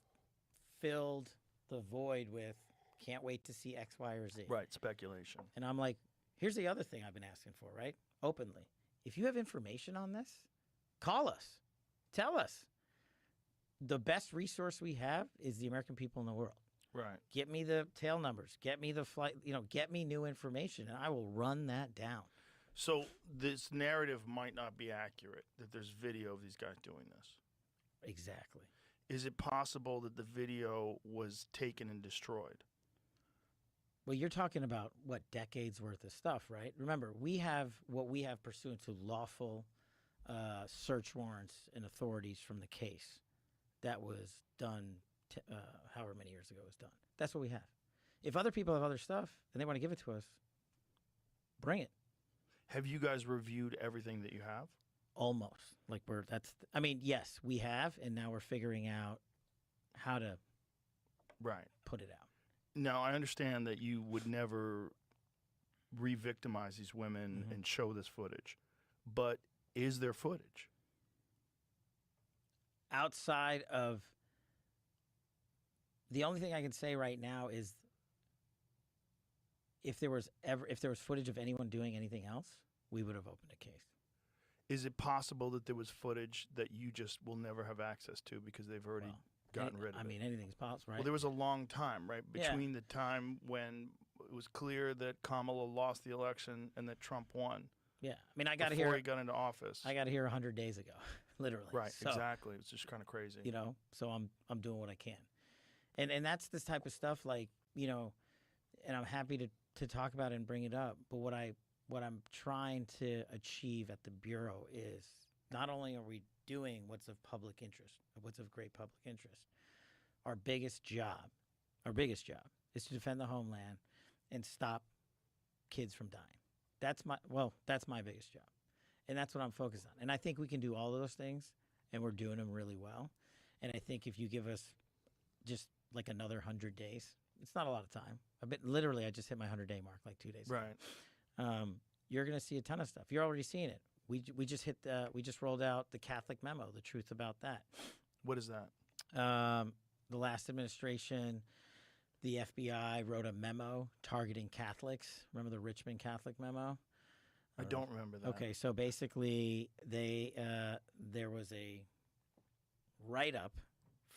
filled the void with can't wait to see X, Y, or Z. Right. Speculation. And I'm like, here's the other thing I've been asking for, right? Openly. If you have information on this, call us. Tell us. The best resource we have is the American people in the world. Right. Get me the tail numbers. Get me the flight, get me new information, and I will run that down. So this narrative might not be accurate, that there's video of these guys doing this. Exactly. Is it possible that the video was taken and destroyed? Well, you're talking about, decades worth of stuff, right? Remember, we have what we have pursuant to lawful search warrants and authorities from the case that was done however many years ago it was done. That's what we have. If other people have other stuff and they want to give it to us, bring it. Have you guys reviewed everything that you have? Almost. Yes, we have, and now we're figuring out how to Right. put it out. Now, I understand that you would never re-victimize these women Mhm. and show this footage, but is there footage? Outside of the only thing I can say right now is if there was footage of anyone doing anything else, we would have opened a case. Is it possible that there was footage that you just will never have access to because they've already gotten rid of it? I mean, anything's possible, right? Well, there was a long time, right, Yeah. between the time when it was clear that Kamala lost the election and that Trump won. Yeah. I mean, I got to before hear he got into office. I got to hear 100 days ago, literally. Right, So, exactly. It's just kind of crazy. So I'm doing what I can. And that's this type of stuff and I'm happy to talk about it and bring it up, but what I'm trying to achieve at the Bureau is not only are we doing what's of public interest, what's of great public interest, our biggest job is to defend the homeland and stop kids from dying. That's my biggest job. And that's what I'm focused on. And I think we can do all of those things, and we're doing them really well. And I think if you give us just like another 100 days, it's not a lot of time. I just hit my 100-day mark like 2 days ago. Right. You're going to see a ton of stuff. You're already seeing it. We just rolled out the Catholic memo, the truth about that. What is that? The last administration, the FBI wrote a memo targeting Catholics. Remember the Richmond Catholic memo? I don't remember that. Okay, so basically there was a write-up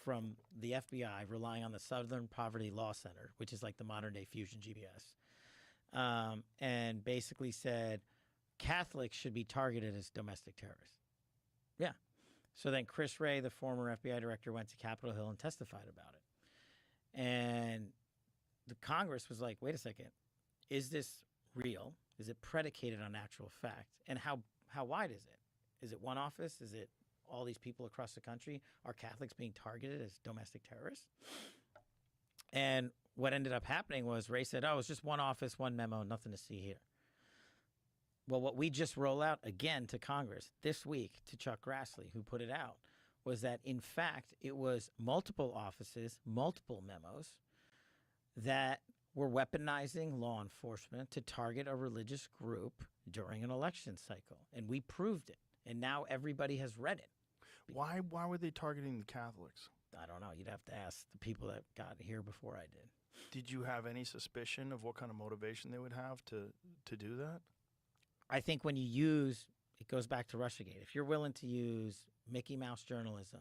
from the FBI relying on the Southern Poverty Law Center, which is like the modern-day Fusion GBS, and basically said Catholics should be targeted as domestic terrorists. Yeah. So then Chris Wray, the former FBI director, went to Capitol Hill and testified about it. And the Congress was like, wait a second, is this real? Is it predicated on actual fact? And how wide is it? Is it one office? Is it all these people across the country? Are Catholics being targeted as domestic terrorists? And what ended up happening was Ray said, oh, it's just one office, one memo, nothing to see here. Well, what we just roll out again to Congress this week to Chuck Grassley, who put it out, was that, in fact, it was multiple offices, multiple memos that were weaponizing law enforcement to target a religious group during an election cycle. And we proved it. And now everybody has read it. Why were they targeting the Catholics? I don't know. You'd have to ask the people that got here before I did. Did you have any suspicion of what kind of motivation they would have to do that? I think when you use, it goes back to Russiagate. If you're willing to use Mickey Mouse journalism,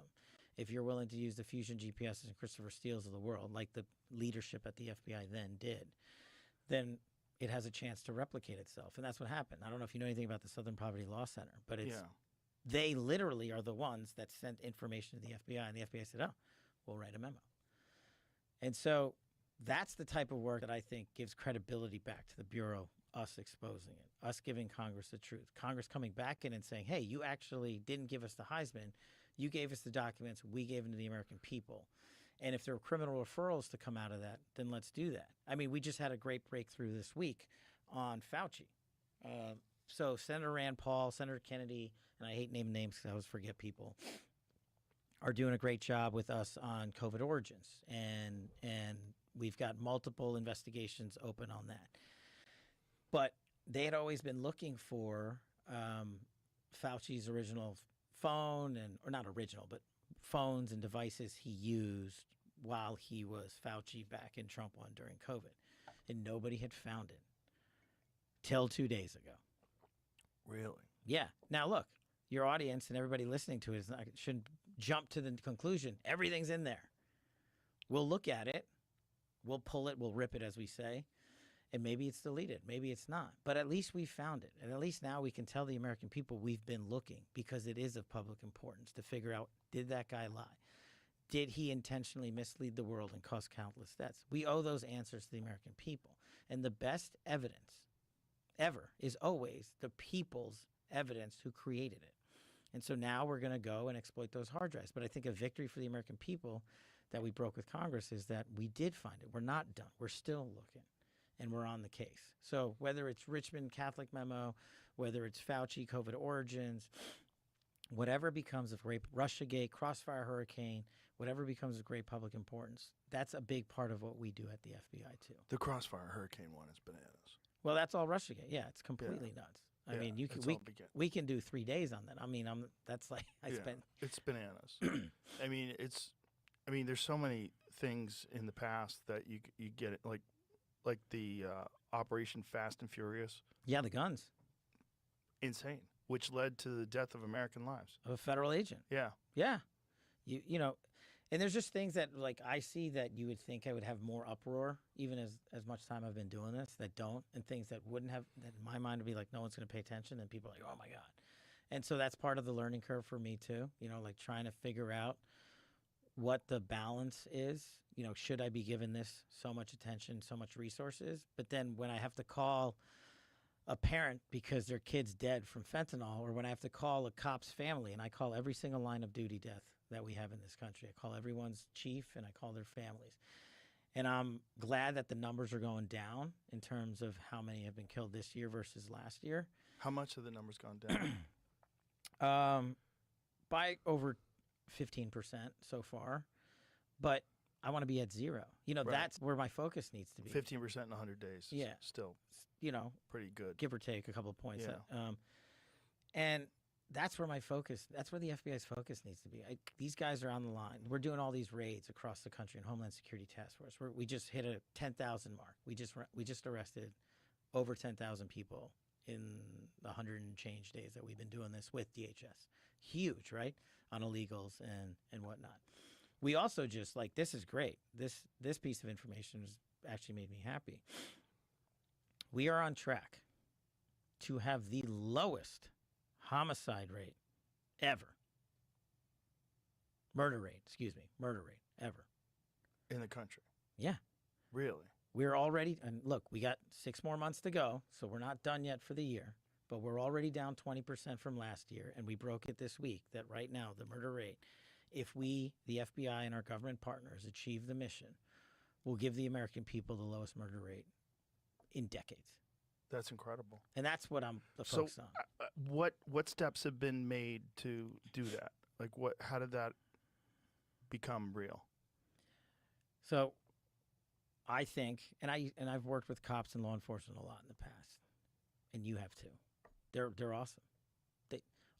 if you're willing to use the Fusion GPSs and Christopher Steele's of the world, like the leadership at the FBI then did, then it has a chance to replicate itself. And that's what happened. I don't know if you know anything about the Southern Poverty Law Center, but it's they literally are the ones that sent information to the FBI, and the FBI said, oh, we'll write a memo. And so that's the type of work that I think gives credibility back to the Bureau, us exposing it, us giving Congress the truth, Congress coming back in and saying, hey, you actually didn't give us the Heisman. You gave us the documents. We gave them to the American people. And if there are criminal referrals to come out of that, then let's do that. I mean, we just had a great breakthrough this week on Fauci. So Senator Rand Paul, Senator Kennedy, and I hate naming names because I always forget people, are doing a great job with us on COVID origins. And we've got multiple investigations open on that. But they had always been looking for Fauci's original phone, or not original, but phones and devices he used while he was Fauci back in Trump 1 during COVID. And nobody had found it till 2 days ago. Really? Yeah. Now, look, your audience and everybody listening to it shouldn't jump to the conclusion everything's in there. We'll look at it. We'll pull it. We'll rip it, as we say. And maybe it's deleted. Maybe it's not. But at least we found it. And at least now we can tell the American people we've been looking, because it is of public importance to figure out, did that guy lie? Did he intentionally mislead the world and cause countless deaths? We owe those answers to the American people. And the best evidence ever is always the people's evidence who created it. And so now we're going to go and exploit those hard drives. But I think a victory for the American people that we broke with Congress is that we did find it. We're not done. We're still looking. And we're on the case. So whether it's Richmond Catholic memo, whether it's Fauci COVID origins, whatever becomes of great Russiagate, Crossfire Hurricane, whatever becomes of great public importance, that's a big part of what we do at the FBI too. The Crossfire Hurricane one is bananas. Well, that's all Russiagate. Yeah, it's completely nuts. I mean, we can do 3 days on that. I mean, that's like it's bananas. I mean, there's so many things in the past that you get it like the Operation Fast and Furious. Yeah, the guns. Insane. Which led to the death of American lives. Of a federal agent. Yeah. Yeah. You know, and there's just things that, like, I see that you would think I would have more uproar, even as much time I've been doing this, that don't, and things that wouldn't have, that in my mind would be like, no one's going to pay attention, and people are like, oh my God. And so that's part of the learning curve for me too, you know, like trying to figure out what the balance is. You know, should I be giving this so much attention, so much resources? But then when I have to call a parent because their kid's dead from fentanyl, or when I have to call a cop's family, and I call every single line of duty death that we have in this country. I call everyone's chief and I call their families. And I'm glad that the numbers are going down in terms of how many have been killed this year versus last year. How much have the numbers gone down? By over 15% so far. But I want to be at 0. You know, that's where my focus needs to be. 15% in 100 days. Yeah. Still, you know, pretty good. Give or take a couple of points. Yeah. And that's where my focus, that's where the FBI's focus needs to be. These guys are on the line. We're doing all these raids across the country in Homeland Security Task Force. We just hit a 10,000 mark. We just arrested over 10,000 people in the 100 and change days that we've been doing this with DHS. Huge, right? On illegals and whatnot. We also just, like, this is great. This piece of information has actually made me happy. We are on track to have the lowest homicide rate ever. Murder rate ever. In the country? Yeah. Really? We're already, and look, we got 6 more months to go, so we're not done yet for the year, but we're already down 20% from last year, and we broke it this week that right now, the murder rate, if we, the FBI and our government partners, achieve the mission, will give the American people the lowest murder rate in decades. That's incredible. And that's what I'm focused on. What steps have been made to do that? Like, how did that become real? So I think, and I've worked with cops and law enforcement a lot in the past, and you have too. They're awesome.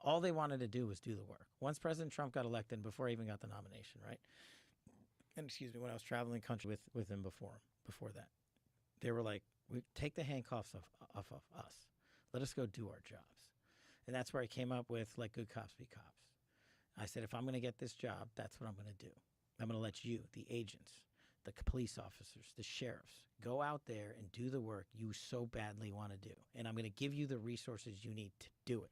All they wanted to do was do the work. Once President Trump got elected, before I even got the nomination, right? And excuse me, when I was traveling the country with him before that. They were like, we take the handcuffs off of us. Let us go do our jobs. And that's where I came up with like good cops be cops. I said, if I'm going to get this job, that's what I'm going to do. I'm going to let you, the agents, the police officers, the sheriffs, go out there and do the work you so badly want to do. And I'm going to give you the resources you need to do it.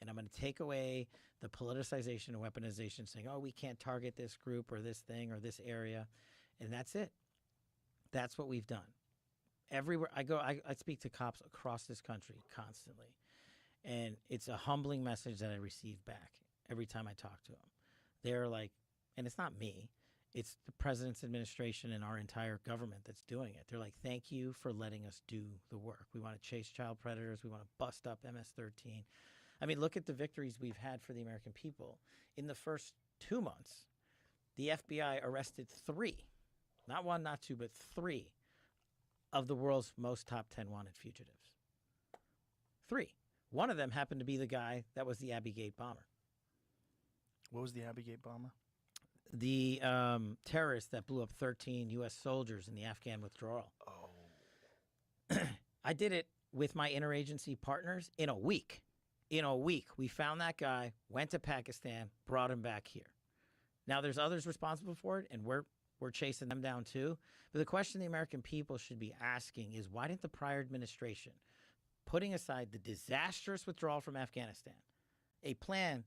And I'm going to take away the politicization and weaponization, saying, oh, we can't target this group or this thing or this area. And that's it. That's what we've done. Everywhere I go, I speak to cops across this country constantly. And it's a humbling message that I receive back every time I talk to them. They're like, and it's not me, it's the president's administration and our entire government that's doing it. They're like, thank you for letting us do the work. We want to chase child predators. We want to bust up MS-13. I mean, look at the victories we've had for the American people. In the first 2 months, the FBI arrested 3, not 1, not 2, but 3 of the world's most top 10 wanted fugitives. 3. One of them happened to be the guy that was the Abbey Gate bomber. What was the Abbey Gate bomber? The terrorist that blew up 13 U.S. soldiers in the Afghan withdrawal. Oh. I did it with my interagency partners in a week. In a week, we found that guy, went to Pakistan, brought him back here. Now, there's others responsible for it, and we're chasing them down too. But the question the American people should be asking is, why didn't the prior administration, putting aside the disastrous withdrawal from Afghanistan, a plan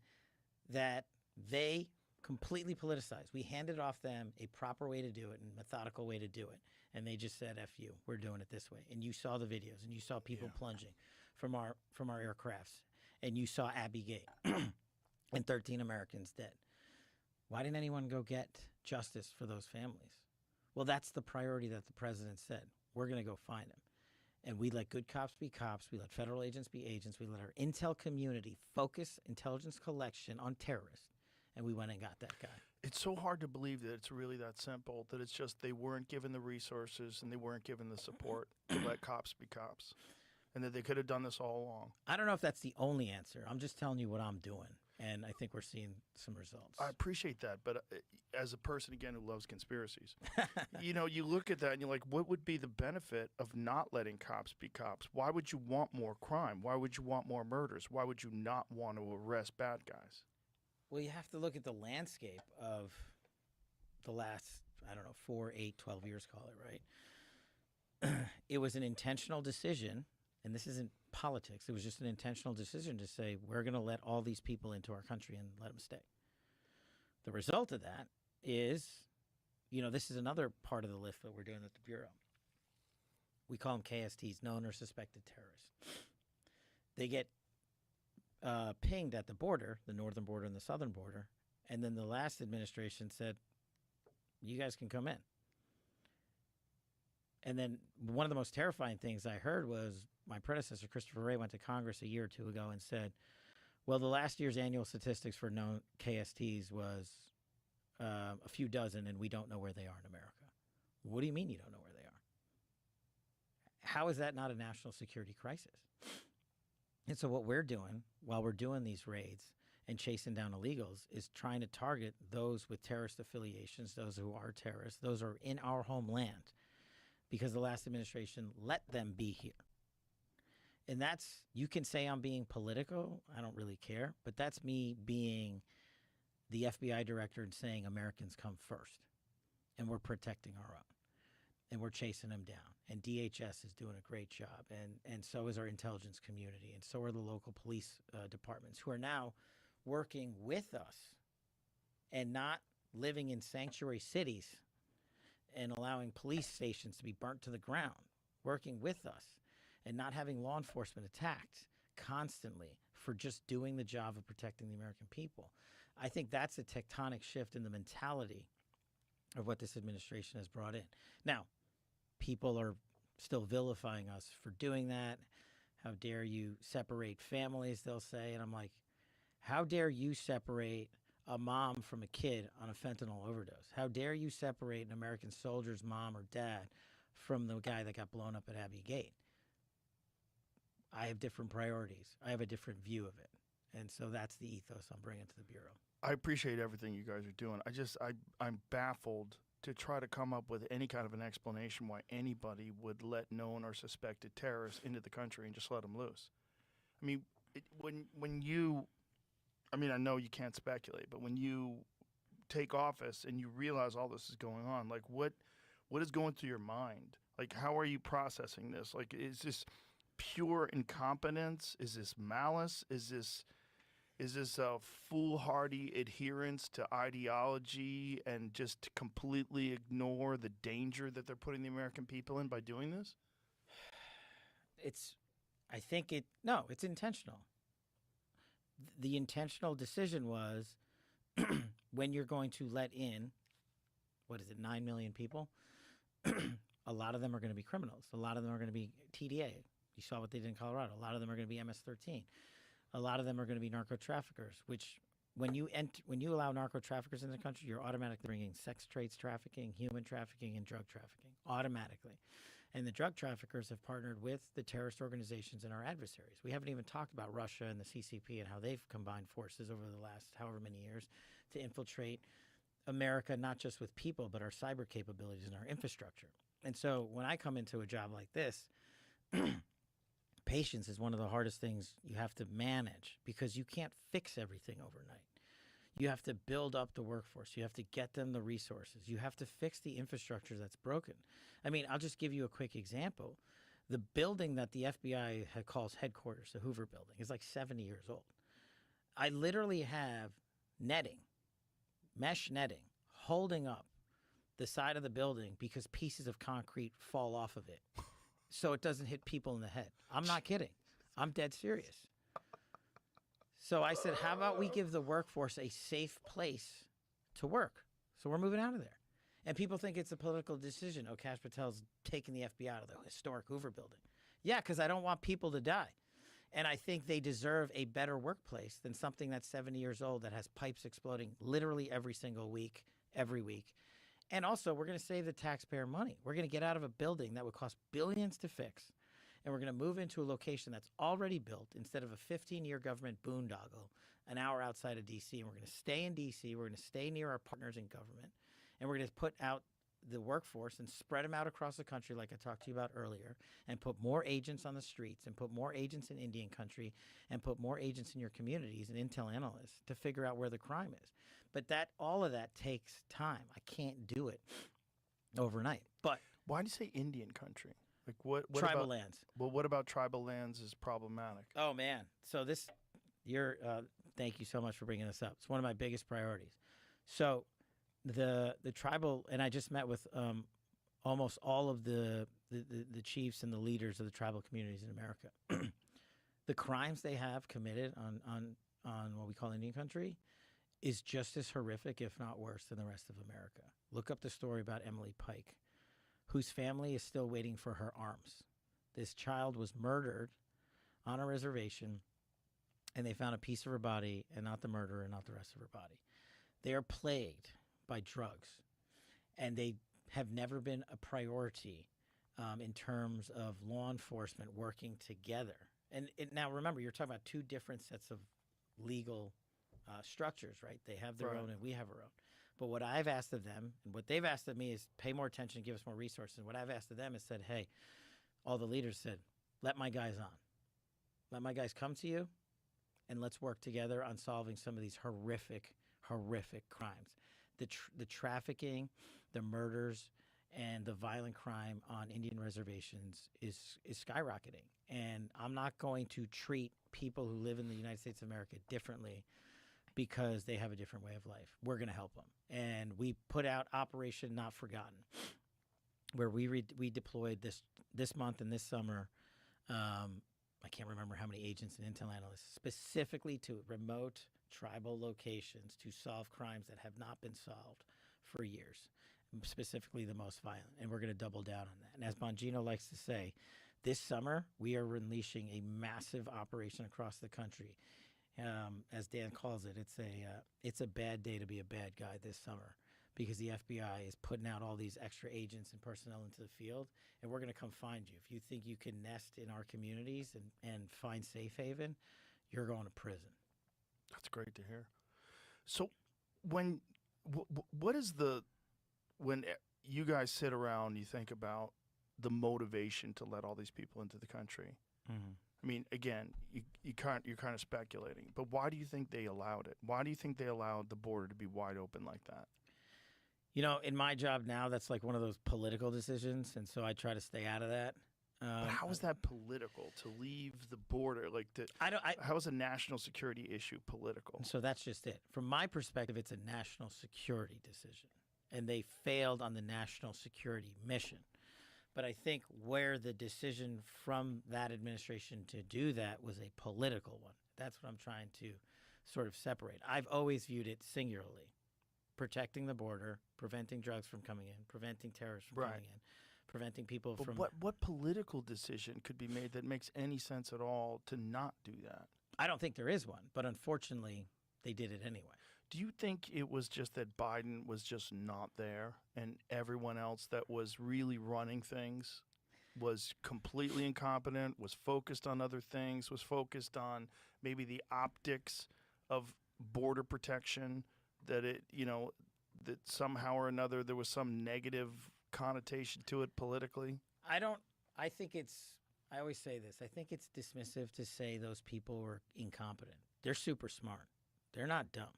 that they completely politicized, we handed off them a proper way to do it and methodical way to do it, and they just said, F you, we're doing it this way. And you saw the videos, and you saw people plunging from our aircrafts, and you saw Abbey Gate and 13 Americans dead. Why didn't anyone go get justice for those families? Well, that's the priority that the president said. We're going to go find them. And we let good cops be cops. We let federal agents be agents. We let our intel community focus intelligence collection on terrorists. And we went and got that guy. It's so hard to believe that it's really that simple, that it's just they weren't given the resources and they weren't given the support to let cops be cops, and that they could have done this all along. I don't know if that's the only answer. I'm just telling you what I'm doing, and I think we're seeing some results. I appreciate that, but as a person, again, who loves conspiracies, you look at that and you're like, what would be the benefit of not letting cops be cops? Why would you want more crime? Why would you want more murders? Why would you not want to arrest bad guys? Well, you have to look at the landscape of the last, 4, 8, 12 years, call it, right? It was an intentional decision, and this isn't politics. It was just an intentional decision to say, we're going to let all these people into our country and let them stay. The result of that is, this is another part of the list that we're doing at the Bureau. We call them KSTs, known or suspected terrorists. They get pinged at the border, the northern border and the southern border, and then the last administration said, you guys can come in. And then one of the most terrifying things I heard was my predecessor, Christopher Wray, went to Congress a year or two ago and said, well, the last year's annual statistics for known KSTs was a few dozen, and we don't know where they are in America. What do you mean you don't know where they are? How is that not a national security crisis? And so what we're doing while we're doing these raids and chasing down illegals is trying to target those with terrorist affiliations, those who are terrorists, those who are in our homeland, because the last administration let them be here. And that's, you can say I'm being political, I don't really care, but that's me being the FBI director and saying Americans come first, and we're protecting our own, and we're chasing them down. And DHS is doing a great job, and so is our intelligence community, and so are the local police departments, who are now working with us and not living in sanctuary cities and allowing police stations to be burnt to the ground, working with us and not having law enforcement attacked constantly for just doing the job of protecting the American people. I think that's a tectonic shift in the mentality of what this administration has brought in. Now, people are still vilifying us for doing that. How dare you separate families, they'll say. And I'm like, how dare you separate a mom from a kid on a fentanyl overdose? How dare you separate an American soldier's mom or dad from the guy that got blown up at Abbey Gate? I have different priorities. I have a different view of it. And so that's the ethos I'm bringing to the Bureau. I appreciate everything you guys are doing. I'm baffled to try to come up with any kind of an explanation why anybody would let known or suspected terrorists into the country and just let them loose. I mean, when you, I mean, I know you can't speculate, but when you take office and you realize all this is going on, like what is going through your mind? Like, how are you processing this? Like, is this pure incompetence? Is this malice? Is this a foolhardy adherence to ideology and just to completely ignore the danger that they're putting the American people in by doing this? It's intentional. The intentional decision was when you're going to let in, 9 million people? A lot of them are going to be criminals. A lot of them are going to be TDA. You saw what they did in Colorado. A lot of them are going to be MS-13. A lot of them are going to be narco traffickers, which when you allow narco traffickers in the country, you're automatically bringing sex trades trafficking, human trafficking, and drug trafficking automatically. And the drug traffickers have partnered with the terrorist organizations and our adversaries. We haven't even talked about Russia and the CCP and how they've combined forces over the last however many years to infiltrate America, not just with people, but our cyber capabilities and our infrastructure. And so when I come into a job like this, patience is one of the hardest things you have to manage because you can't fix everything overnight. You have to build up the workforce. You have to get them the resources. You have to fix the infrastructure that's broken. I mean, I'll just give you a quick example. The building that the FBI calls headquarters, the Hoover building, is like 70 years old. I literally have netting, mesh netting, holding up the side of the building because pieces of concrete fall off of it so it doesn't hit people in the head. I'm not kidding. I'm dead serious. So I said, how about we give the workforce a safe place to work? So we're moving out of there. And people think it's a political decision. Oh, Kash Patel's taking the FBI out of the historic Hoover building. Yeah, because I don't want people to die. And I think they deserve a better workplace than something that's 70 years old that has pipes exploding literally every single week, every week. And also, we're going to save the taxpayer money. We're going to get out of a building that would cost billions to fix. And we're going to move into a location that's already built instead of a 15-year government boondoggle an hour outside of D.C. And we're going to stay in D.C. We're going to stay near our partners in government. And we're going to put out the workforce and spread them out across the country like I talked to you about earlier and put more agents on the streets and put more agents in Indian country and put more agents in your communities and intel analysts to figure out where the crime is. But all of that takes time. I can't do it overnight. But why do you say Indian country? Like what tribal about, lands. Well, what about tribal lands is problematic? Oh man. So thank you so much for bringing this up. It's one of my biggest priorities. So the tribal, and I just met with almost all of the chiefs and the leaders of the tribal communities in America. The crimes they have committed on what we call Indian country is just as horrific, if not worse, than the rest of America. Look up the story about Emily Pike, whose family is still waiting for her arms. This child was murdered on a reservation, and they found a piece of her body and not the murderer and not the rest of her body. They are plagued by drugs, and they have never been a priority in terms of law enforcement working together. And now remember, you're talking about two different sets of legal structures, right? They have their own and we have our own. But what I've asked of them, and what they've asked of me is pay more attention, give us more resources. And what I've asked of them is said, hey, all the leaders said, let my guys on. Let my guys come to you, and let's work together on solving some of these horrific, horrific crimes. The trafficking, the murders, and the violent crime on Indian reservations is skyrocketing. And I'm not going to treat people who live in the United States of America differently because they have a different way of life. We're going to help them. And we put out Operation Not Forgotten, where we deployed this month and this summer, I can't remember how many agents and intel analysts, specifically to remote tribal locations to solve crimes that have not been solved for years, specifically the most violent. And we're going to double down on that. And as Bongino likes to say, this summer we are unleashing a massive operation across the country. As Dan calls it, it's a bad day to be a bad guy this summer because the FBI is putting out all these extra agents and personnel into the field, and we're going to come find you. If you think you can nest in our communities and find safe haven, you're going to prison. That's great to hear. So what is when you guys sit around, you think about the motivation to let all these people into the country. Mm-hmm. I mean, again, you're kind of speculating, but why do you think they allowed it? Why do you think they allowed the border to be wide open like that? You know, in my job now, that's like one of those political decisions, and so I try to stay out of that. But how is that political to leave the border? Like, how is a national security issue political? So that's just it. From my perspective, it's a national security decision, and they failed on the national security mission. But I think where the decision from that administration to do that was a political one. That's what I'm trying to sort of separate. I've always viewed it singularly. Protecting the border, preventing drugs from coming in, preventing terrorists from coming in, preventing people but from... What political decision could be made that makes any sense at all to not do that? I don't think there is one, but unfortunately, they did it anyway. Do you think it was just that Biden was just not there and everyone else that was really running things was completely incompetent, was focused on other things, was focused on maybe the optics of border protection, that it, that somehow or another there was some negative connotation to it politically? I always say this, I think it's dismissive to say those people were incompetent. They're super smart. They're not dumb.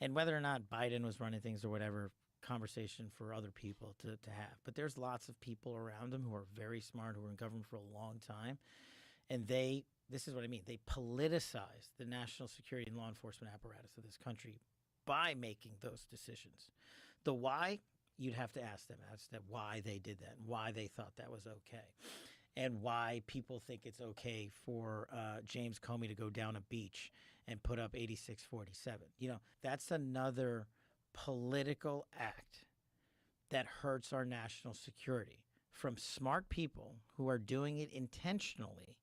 And whether or not Biden was running things or whatever, conversation for other people to have. But there's lots of people around him who are very smart, who were in government for a long time. And this is what I mean, they politicized the national security and law enforcement apparatus of this country by making those decisions. The why, you'd have to ask them as to why they did that and why they thought that was okay. And why people think it's okay for James Comey to go down a beach and put up 8647. That's another political act that hurts our national security from smart people who are doing it intentionally.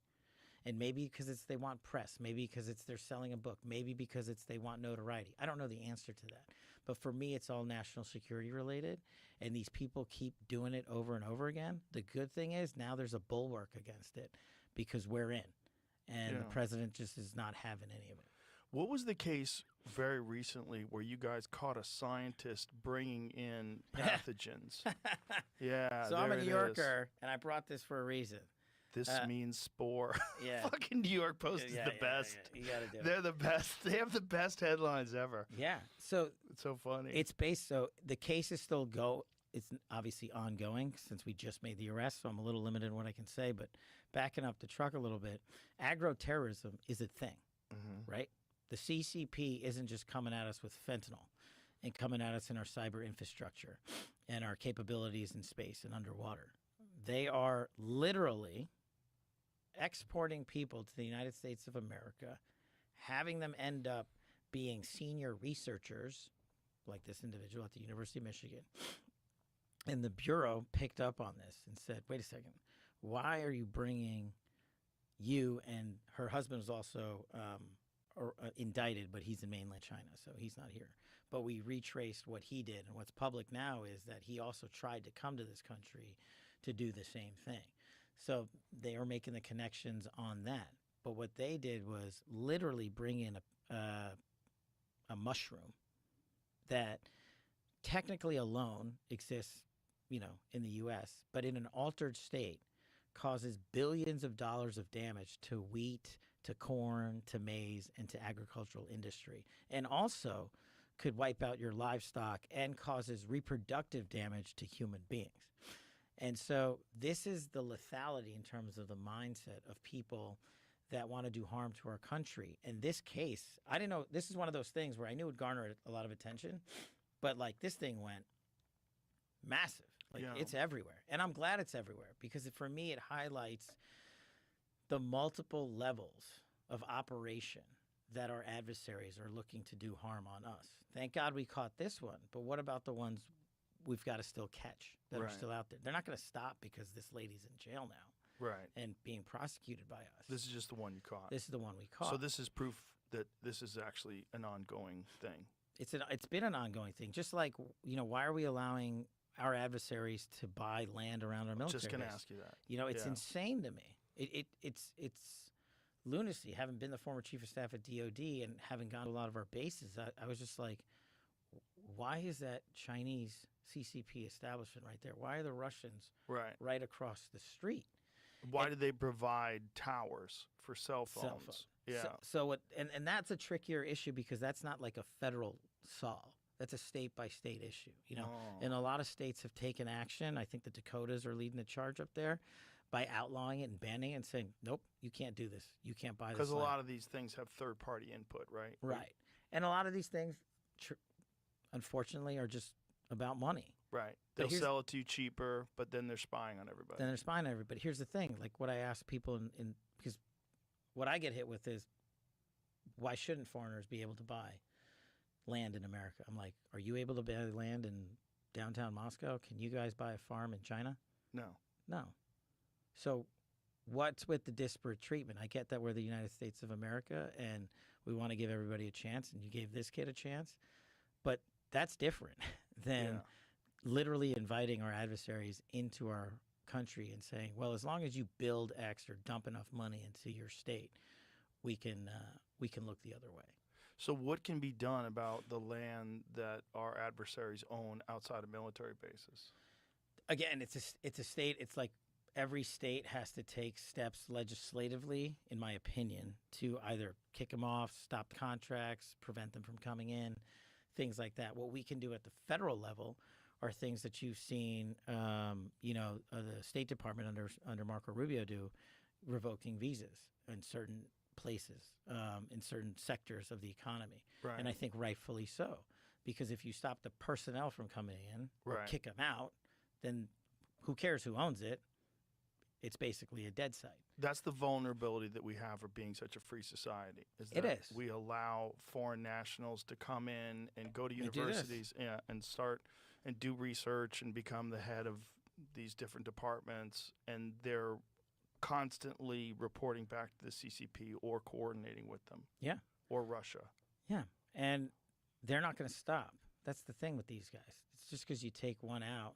And maybe because they want press, maybe because they're selling a book, maybe because they want notoriety. I don't know the answer to that. But for me, it's all national security related. And these people keep doing it over and over again. The good thing is now there's a bulwark against it because we're in. And the president just is not having any of it. What was the case very recently where you guys caught a scientist bringing in pathogens? Yeah. So I'm a New Yorker, and I brought this for a reason. This means spore. Yeah. Fucking New York Post is the best. Yeah. You got to do They're the best. They have the best headlines ever. Yeah. So it's so funny. It's based. So the case is still It's obviously ongoing since we just made the arrest. So I'm a little limited in what I can say. But backing up the truck a little bit, agroterrorism is a thing, right? The CCP isn't just coming at us with fentanyl and coming at us in our cyber infrastructure and our capabilities in space and underwater. They are literally exporting people to the United States of America, having them end up being senior researchers, like this individual at the University of Michigan. And the Bureau picked up on this and said, wait a second, why are you bringing you, and her husband was also indicted, but he's in mainland China, so he's not here. But we retraced what he did, and what's public now is that he also tried to come to this country to do the same thing. So they are making the connections on that. But what they did was literally bring in a mushroom that technically alone exists, in the U.S., but in an altered state causes billions of dollars of damage to wheat, to corn, to maize, and to agricultural industry, and also could wipe out your livestock and causes reproductive damage to human beings. And so this is the lethality in terms of the mindset of people that want to do harm to our country. In this case, I didn't know, this is one of those things where I knew it would garner a lot of attention, but like this thing went massive. Like it's everywhere. And I'm glad it's everywhere because for me, it highlights the multiple levels of operation that our adversaries are looking to do harm on us. Thank God we caught this one, but what about the ones we've got to still catch that are still out there? They're not going to stop because this lady's in jail now. Right. And being prosecuted by us. This is just the one you caught. This is the one we caught. So this is proof that this is actually an ongoing thing. It's been an ongoing thing. Just like, why are we allowing our adversaries to buy land around our military Just going to base? ask you that. It's insane to me. It's lunacy. Having been the former chief of staff at DOD and having gone to a lot of our bases, I was just like, why is that Chinese CCP establishment right there? Why are the Russians right across the street? Why do they provide towers for cell phones? Cell phone. Yeah. So what? And that's a trickier issue because that's not like a federal solve. That's a state by state issue. You know, and a lot of states have taken action. I think the Dakotas are leading the charge up there by outlawing it and banning it and saying, nope, you can't do this. You can't buy this. Because a lot of these things have third party input, right? Right. And a lot of these things, unfortunately, are just about money. Right. They'll sell it to you cheaper, but then they're spying on everybody. Then they're spying on everybody. Here's the thing. Like what I ask people because what I get hit with is, why shouldn't foreigners be able to buy land in America? I'm like, are you able to buy land in downtown Moscow? Can you guys buy a farm in China? No. So what's with the disparate treatment? I get that we're the United States of America and we want to give everybody a chance, and you gave this kid a chance, but that's different than literally inviting our adversaries into our country and saying, well, as long as you build X or dump enough money into your state, we can look the other way. So what can be done about the land that our adversaries own outside of military bases? Again, it's a state. It's like every state has to take steps legislatively, in my opinion, to either kick them off, stop the contracts, prevent them from coming in, things like that. What we can do at the federal level are things that you've seen, the State Department under Marco Rubio do, revoking visas in certain places, in certain sectors of the economy. Right. And I think rightfully so, because if you stop the personnel from coming in or kick them out, then who cares who owns it? It's basically a dead site. That's the vulnerability that we have for being such a free society. It is. We allow foreign nationals to come in and go to universities and start and do research and become the head of these different departments, and they're constantly reporting back to the CCP or coordinating with them. Yeah. Or Russia. Yeah. And they're not going to stop. That's the thing with these guys. It's just because you take one out,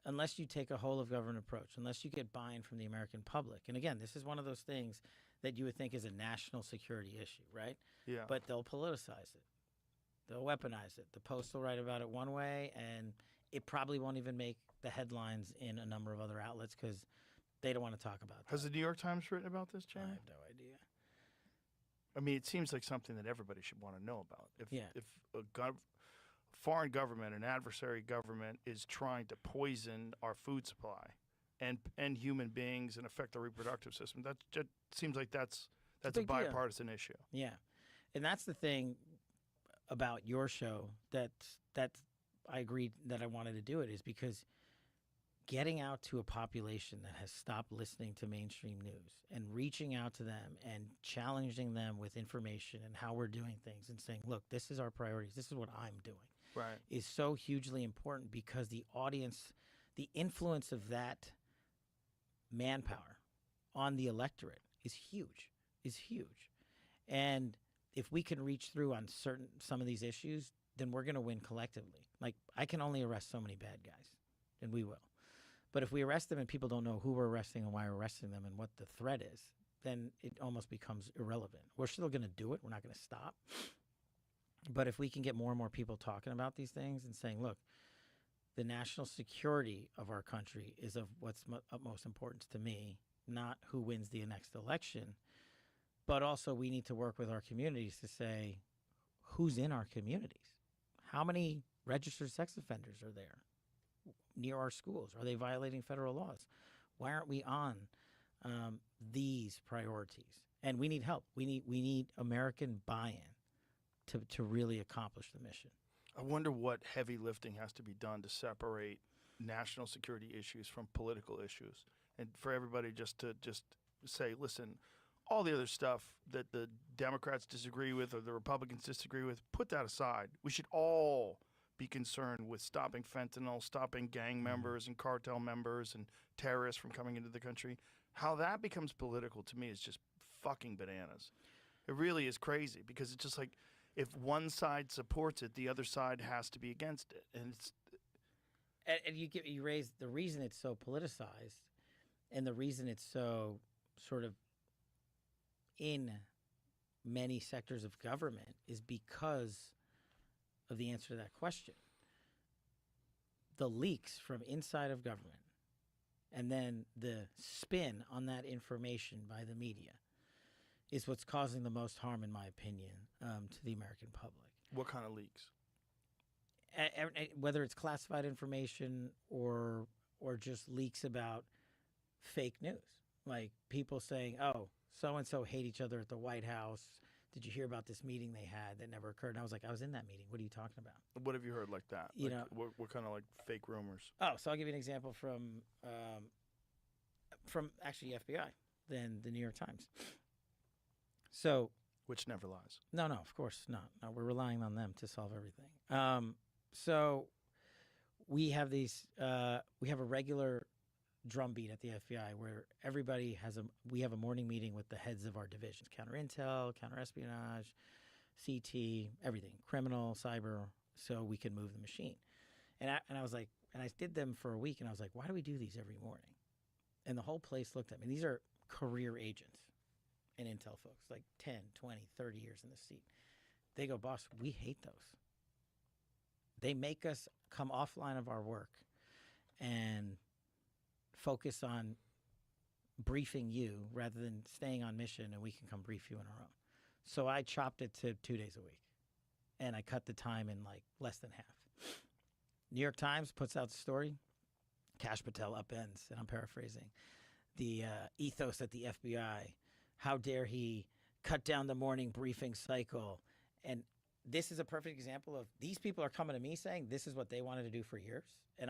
unless you take a whole of government approach, unless you get buy-in from the American public. And again, this is one of those things that you would think is a national security issue, right? Yeah. But they'll politicize it. They'll weaponize it. The Post will write about it one way, and it probably won't even make the headlines in a number of other outlets because they don't want to talk about that. Has the New York Times written about this, Jamie? I have no idea. I mean, it seems like something that everybody should want to know about. If a foreign government, an adversary government, is trying to poison our food supply and human beings and affect the reproductive system, that just seems like that's a bipartisan issue. Yeah, and that's the thing about your show that I agreed that I wanted to do it, is because getting out to a population that has stopped listening to mainstream news and reaching out to them and challenging them with information and how we're doing things and saying, look, this is our priorities, this is what I'm doing, right, is so hugely important, because the audience, the influence of that manpower on the electorate is huge. And if we can reach through on some of these issues, then we're going to win collectively. Like, I can only arrest so many bad guys, and we will. But if we arrest them and people don't know who we're arresting and why we're arresting them and what the threat is, then it almost becomes irrelevant. We're still going to do it. We're not going to stop. But if we can get more and more people talking about these things and saying, look, the national security of our country is of what's utmost importance to me, not who wins the next election. But also we need to work with our communities to say, who's in our communities? How many registered sex offenders are there near our schools? Are they violating federal laws? Why aren't we on these priorities? And we need help. We need American buy-in to really accomplish the mission. I wonder what heavy lifting has to be done to separate national security issues from political issues, and for everybody just to say, listen, all the other stuff that the Democrats disagree with or the Republicans disagree with, put that aside. We should all be concerned with stopping fentanyl, stopping gang members and cartel members and terrorists from coming into the country. How that becomes political to me is just fucking bananas. It really is crazy, because it's just like, if one side supports it, the other side has to be against it, and it's. And you raise the reason it's so politicized, and the reason it's so sort of in many sectors of government is because of the answer to that question. the leaks from inside of government and then the spin on that information by the media is what's causing the most harm, in my opinion, to the American public. What kind of leaks? Whether it's classified information or just leaks about fake news, like people saying, "Oh, so and so hate each other at the White House. Did you hear about this meeting they had that never occurred?" And I was like, "I was in that meeting. What are you talking about?" What have you heard like that? You Like, know, what kind of like fake rumors? Oh, so I'll give you an example from actually FBI, then the New York Times. So, Which never lies. no, of course not. No, we're relying on them to solve everything. So we have we have a regular drumbeat at the FBI where we have a morning meeting with the heads of our divisions: counter intel, counter espionage, CT, everything, criminal, cyber, so we can move the machine. And I was like, and I did them for a week, and I was like, why do we do these every morning? And the whole place looked at me. These are career agents and intel folks, like 10, 20, 30 years in the seat. They go, "Boss, we hate those. They make us come offline of our work and focus on briefing you rather than staying on mission, and we can come brief you on our own." So I chopped it to 2 days a week, and I cut the time in like less than half. New York Times puts out the story. Kash Patel upends, and I'm paraphrasing, the ethos at the FBI. How dare he cut down the morning briefing cycle? And this is a perfect example of these people are coming to me saying this is what they wanted to do for years. And